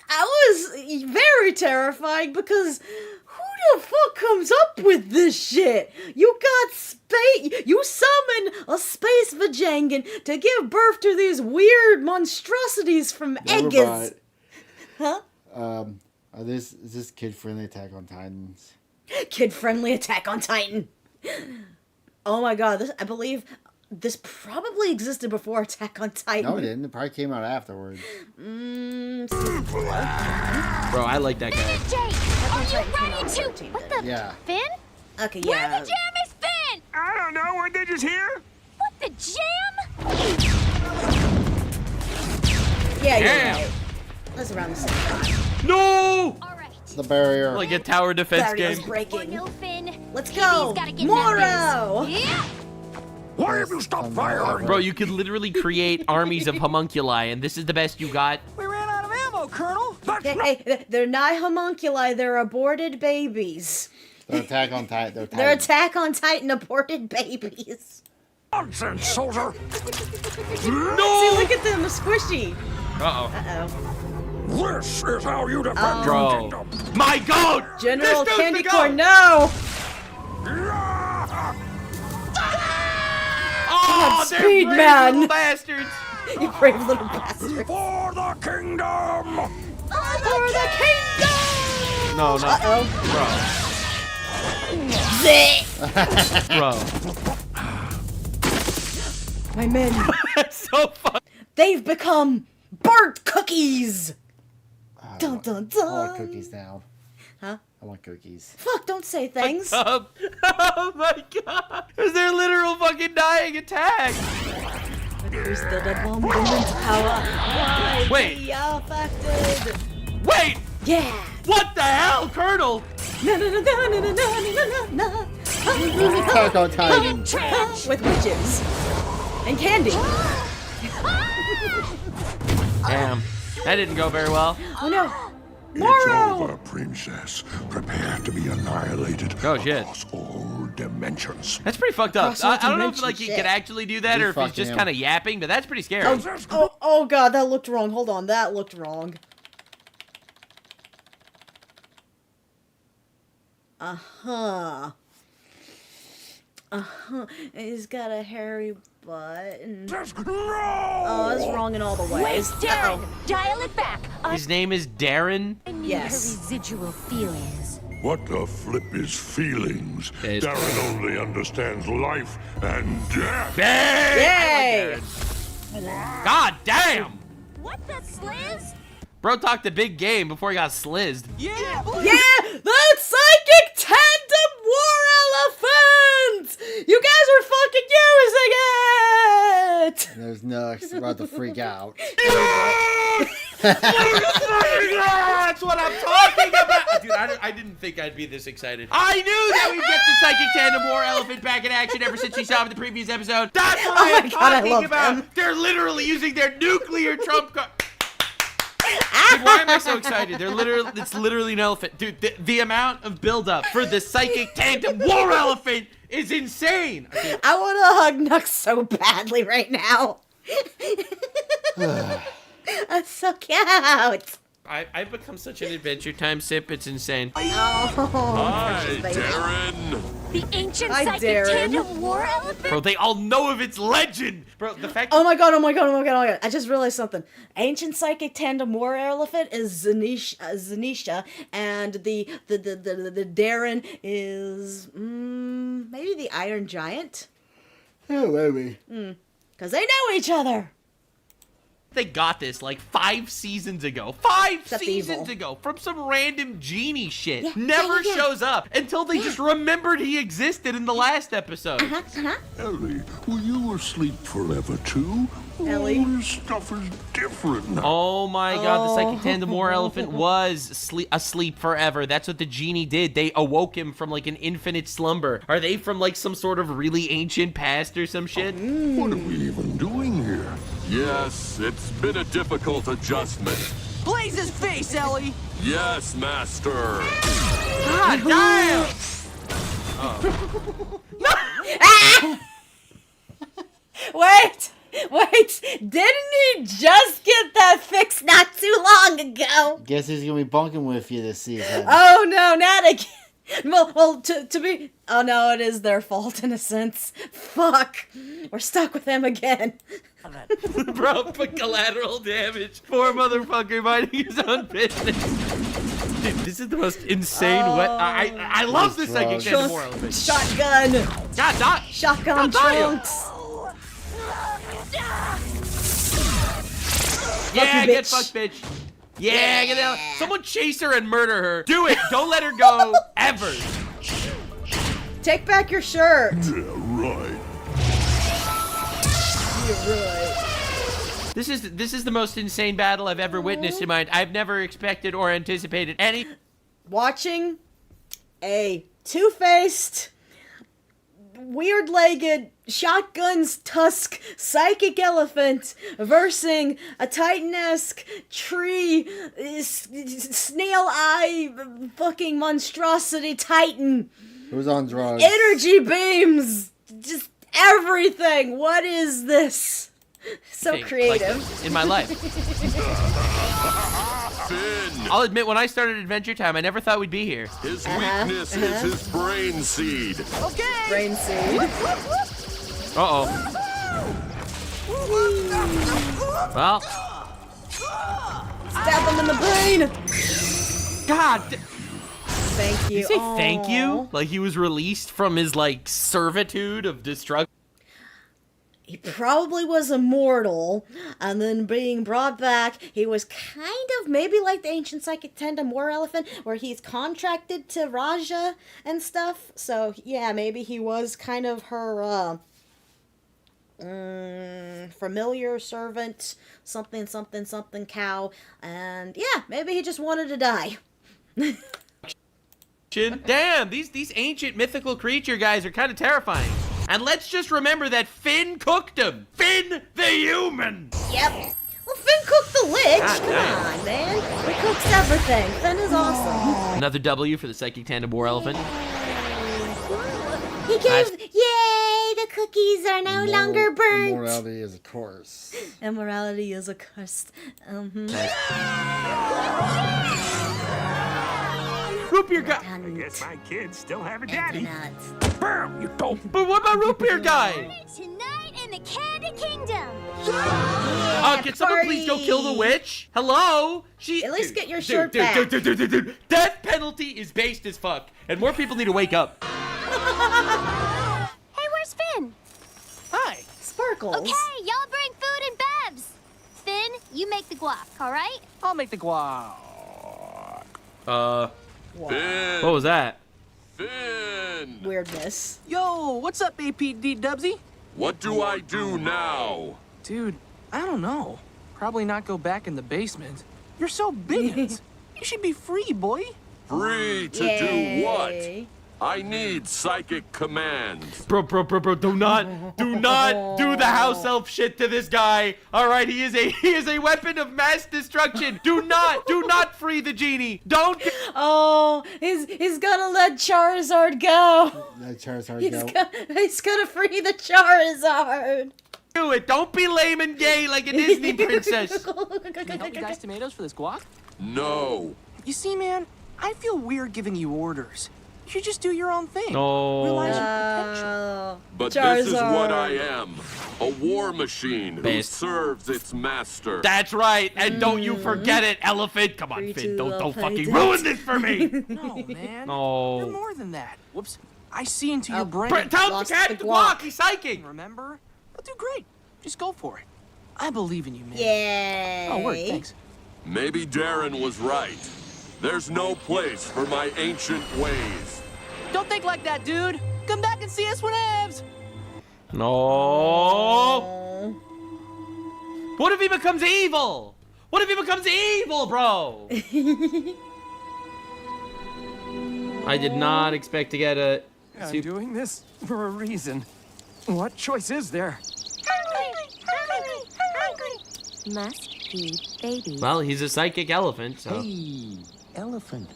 I was very terrified because who the fuck comes up with this shit? You got space. You summon a space Vajangan to give birth to these weird monstrosities from eggs. Huh? Is this kid-friendly Attack on Titans? Kid-friendly Attack on Titan. Oh my god, I believe this probably existed before Attack on Titan. No, it didn't. It probably came out afterwards. Bro, I like that guy. Jake, are you ready to... What the... Yeah. Finn? Okay, Where yeah. the jam is Finn? I don't know. Weren't they just here? What the jam? Yeah, you're Damn. right. That's around the same time. No! The barrier. Like a tower defense Barrier's game. breaking. No, Finn. Let's He's go! gotta get Moro! Yeah. Why have you stopped firing? Bro, you could literally create armies of homunculi, and this is the best you got. We ran out of ammo, Colonel. Hey, they're not homunculi, they're aborted babies. They're Attack on Titan. They're Attack on Titan aborted babies. Nonsense, soldier. No! See, look at them, they're squishy. Uh-oh. Uh-oh. This is how you defend your Bro. kingdom. My god! General This dude's Candy the Corn, goat! no! Oh, they're Speed brave man. little bastards! You brave little bastard. For the kingdom. For the kingdom! No, no. Uh-oh. Bro. Bro. My men. That's so fun. They've become burnt cookies! Dun dun I want dun! cookies now. Huh? I want cookies. Fuck, don't say things. Oh my god. Is their literal fucking dying attack? Who's the abundant power? Why Wait. be affected? Wait! Yeah! What the hell, Colonel? Na na na na na na na na na. Attack on Titan. With witches. And candy. Damn. That didn't go very well. Oh no. It's Moro! over, princess. Prepare to be annihilated Oh, shit. across all dimensions. That's pretty fucked up. Across all I don't know if dimensions, like he shit. could actually do that or if he's fucked just him. kind of yapping, but that's pretty scary. Oh god, that looked wrong. Hold on, that looked wrong. Uh-huh. Uh-huh. He's got a hairy butt and... Oh, that's wrong in all the ways. Wait, Darren! Dial it back! His name is Darren. I need Yes. her residual feelings. What the flip is feelings? Yes. Darren only understands life and death. Yay! God damn! What the sliz? Bro talked a big game before he got slizzed. Yeah, Yeah! The Psychic Tandem War Elephant! You guys are fucking using it! And there's Nux about to freak out. That's what I'm talking about! Dude, I I didn't think I'd be this excited. I knew that we'd get the Psychic Tandem War Elephant back in action ever since we saw him in the previous episode. That's what I'm talking about. They're literally using their nuclear trump card. Dude, why am I so excited? It's literally an elephant. Dude, the amount of buildup for the Psychic Tandem War Elephant is insane. Okay. I want to hug Nux so badly right now. That's so cute. I've become such an Adventure Time sip, it's insane. Oh, Hi, Darren. The ancient Hi, psychic Darren. tandem war elephant? Bro, they all know of its legend. Bro, the fact. Oh my god! I just realized something. Ancient psychic tandem war elephant is Zanisha, and the Darren is maybe the Iron Giant. Oh, maybe. Because they know each other. They got this like 5 seasons ago. 5 Except seasons evil. ago from some random genie shit. Yeah, Never yeah. shows up until they just remembered he existed in the last episode. Ellie, will you asleep forever too? Ellie. All this stuff is different now. Oh my god, the Psychic Tandem War Elephant was asleep forever. That's what the genie did. They awoke him from like an infinite slumber. Are they from like some sort of really ancient past or some shit? What are we even doing here? Yes, it's been a difficult adjustment. Blaze his face, Ellie! Yes, Master. God damn! Wait! Didn't he just get that fixed not too long ago? Guess who's gonna be bunking with you this season? Oh no, not again. Well, to be. Oh no, it is their fault in a sense. Fuck, we're stuck with him again. Bro, put collateral damage. Poor motherfucker minding his own business. Dude, this is the most insane I love this Psychic Tandem War Elephant. Shotgun. God, Shotgun trunks. Yeah, get fucked, bitch. Yeah, get out. Someone chase her and murder her. Do it. Don't let her go ever. Take back your shirt. Yeah, right. This is the most insane battle I've ever witnessed in my. I've never expected or anticipated any. Watching a two-faced, weird-legged, shotgun's tusk psychic elephant versing a Titan-esque tree snail eye fucking monstrosity Titan. Who's on drugs? Energy beams, just everything. What is this? So creative. Like in my life. Finn. I'll admit, when I started Adventure Time, I never thought we'd be here. His weakness is his brain seed. Okay. Brain seed. Uh-oh. Well. Stab him in the brain. God. Thank you. Did you say thank you? Like he was released from his, like, servitude of destruction? He probably was immortal, and then being brought back, he was kind of maybe like the ancient psychic Tandem War Elephant, where he's contracted to Raja and stuff. So yeah, maybe he was kind of her familiar servant, something cow, and yeah, maybe he just wanted to die. Damn, these ancient mythical creature guys are kind of terrifying. And let's just remember that Finn cooked him. Finn the human. Yep. Well, Finn cooked the lich. God Come damn. on, man. He cooks everything. Finn is awesome. Another W for the Psychic Tandem War Elephant. He gave. Yay! The cookies are no longer burnt. Immorality is a curse. Immorality is a curse. Root beer guy. I guess my kids still have a daddy. Bam, you dope. But what about root beer guy? Tonight in the Candy Kingdom. Can someone please go kill the witch? Hello? At least get your shirt back. Dude. Death penalty is based as fuck, and more people need to wake up. Hey, where's Finn? Hi. Sparkles. Okay, y'all bring food and bevs. Finn, you make the guac, all right? I'll make the guac. Finn. What was that? Finn. Weirdness. Yo, what's up, APD Dubsy? What do I do now? Dude, I don't know. Probably not go back in the basement. You're so big. You should be free, boy. Free to Yay. do what? I need psychic commands. Bro, do not do the house elf shit to this guy. All right, he is a weapon of mass destruction. Do not free the genie. Don't. Oh, he's gonna let Charizard go. Let Charizard He's gonna free the Charizard. Do it. Don't be lame and gay like a Disney princess. Can I help you guys tomatoes for this guac? No. You see, man, I feel weird giving you orders. You should just do your own thing. No. Realize your potential. But this is what I am. A war machine who Base. serves its master. That's right, and don't you forget it, Elephant. Come on, Finn, don't fucking ruin this for me. No, man. No. You're more than that. Whoops. I see into your Oh, brain. Tell him to catch the guac. He's psychic. Remember? I'll do great. Just go for it. I believe in you, man. Yay. Oh, word. Thanks. Maybe Darren was right. There's no place for my ancient ways. Don't think like that, dude. Come back and see us whenevs. No. What if he becomes evil? What if he becomes evil, bro? I did not expect to get a. I'm doing this for a reason. What choice is there? Must feed baby. Well, he's a psychic elephant, so. Hey, elephant.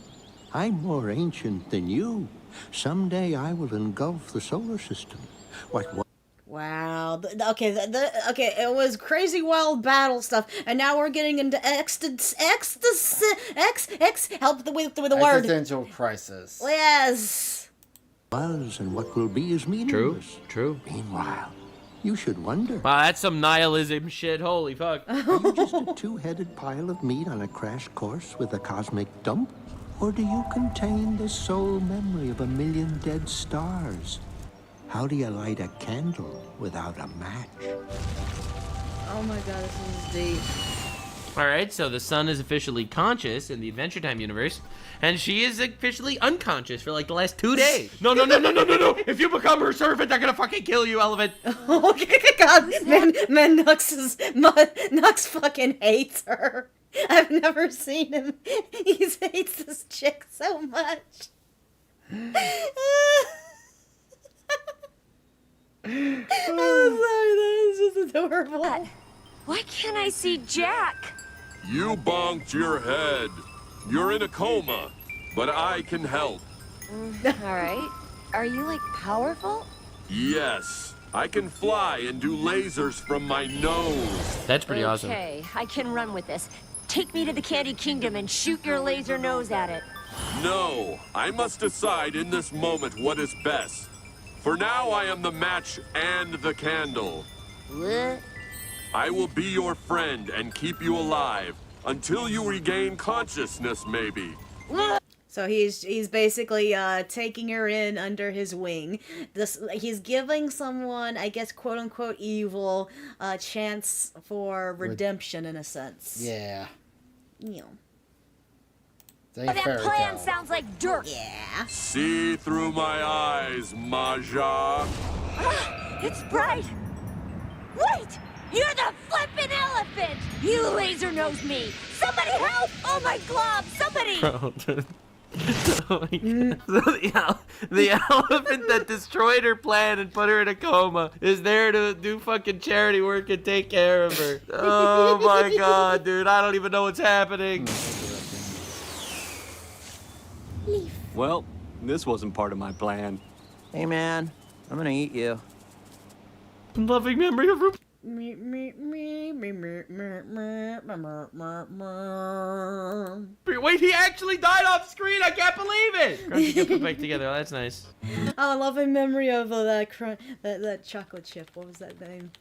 I'm more ancient than you. Someday I will engulf the solar system. What? Wow. Okay, okay, it was crazy wild battle stuff, and now we're getting into help with the word. Existential crisis. Yes. Was and what will be is meaningless. True. Meanwhile, you should wonder. Wow, that's some nihilism shit. Holy fuck. Are you just a two-headed pile of meat on a crash course with a cosmic dump? Or do you contain the sole memory of 1,000,000 dead stars? How do you light a candle without a match? Oh my god, this is deep. Alright, so the sun is officially conscious in the Adventure Time universe, and she is officially unconscious for like the last 2 days. No. If you become her servant, they're gonna fucking kill you, Elephant. Oh god, man, Nux fucking hates her. I've never seen him. He hates this chick so much. I'm sorry, that was just adorable. Why can't I see Jack? You bonked your head. You're in a coma, but I can help. All right. Are you, like, powerful? Yes, I can fly and do lasers from my nose. That's pretty awesome. Okay, I can run with this. Take me to the Candy Kingdom and shoot your laser nose at it. No, I must decide in this moment what is best. For now, I am the match and the candle. What? I will be your friend and keep you alive until you regain consciousness, maybe. So he's basically taking her in under his wing. He's giving someone, I guess, quote unquote evil, a chance for redemption in a sense. Yeah. You know. But that plan sounds like dirt. Yeah. See through my eyes, Maja. It's bright. Wait! You're the flippin' elephant! You laser nose me! Somebody help! Oh my glob! Somebody! Bro, oh my God. The elephant that destroyed her plan and put her in a coma is there to do fucking charity work and take care of her. Oh my god, dude. I don't even know what's happening. Well, this wasn't part of my plan. Hey man, I'm gonna eat you. Loving memory of Rupert. Wait, he actually died off screen. I can't believe it. Crunchy get put back together. That's nice. Oh, I love in memory of that chocolate chip. What was that name?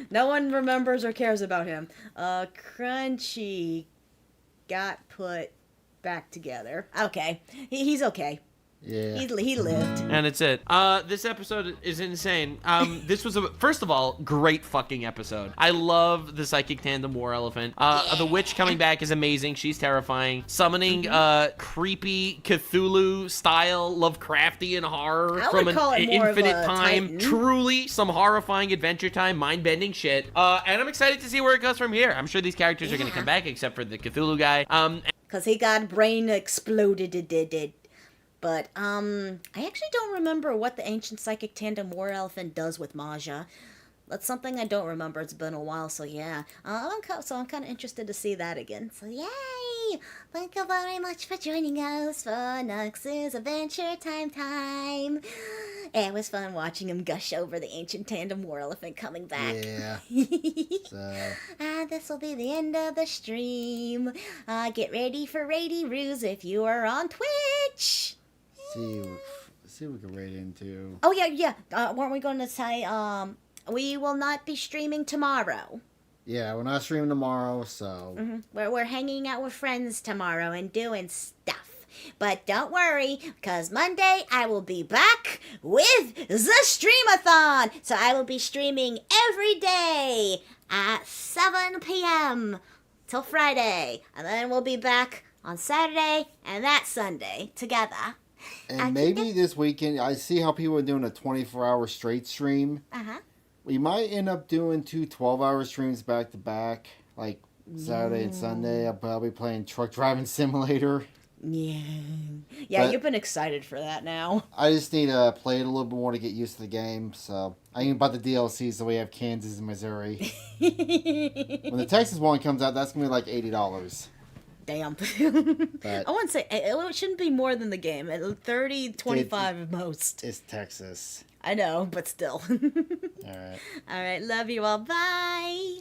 No one remembers or cares about him. Crunchy got put back together. Okay, he's okay. Yeah. He lived. And it's it. This episode is insane. This was first of all, great fucking episode. I love the Psychic Tandem War Elephant. The witch coming back is amazing. She's terrifying. Summoning creepy Cthulhu style Lovecraftian horror from an infinite time. Titan. Truly some horrifying Adventure Time, mind-bending shit. And I'm excited to see where it goes from here. I'm sure these characters are gonna come back, except for the Cthulhu guy. because he got brain exploded. But I actually don't remember what the ancient psychic tandem war elephant does with Maja. That's something I don't remember. It's been a while, so yeah. I'm kind of interested to see that again. So yay! Thank you very much for joining us for Nux's Adventure Time. It was fun watching him gush over the ancient tandem war elephant coming back. Yeah. So. This will be the end of the stream. Get ready for Rady Roos if you are on Twitch. See what we can raid into. Oh yeah. Weren't we going to say we will not be streaming tomorrow? Yeah, we're not streaming tomorrow, so... We're hanging out with friends tomorrow and doing stuff. But don't worry, because Monday I will be back with the Streamathon. So I will be streaming every day at 7 p.m. till Friday. And then we'll be back on Saturday and that Sunday together. And maybe this weekend, I see how people are doing a 24-hour straight stream. We might end up doing 2 12-hour streams back to back, like Saturday and Sunday. I'll probably playing Truck Driving Simulator. Yeah, But you've been excited for that now. I just need to play it a little bit more to get used to the game. So I even bought the DLC, so we have Kansas and Missouri. When the Texas one comes out, that's gonna be like $80. Damn. But I wouldn't say it shouldn't be more than the game. 30, 25 at most. It's Texas. I know, but still. All right. All right. Love you all. Bye.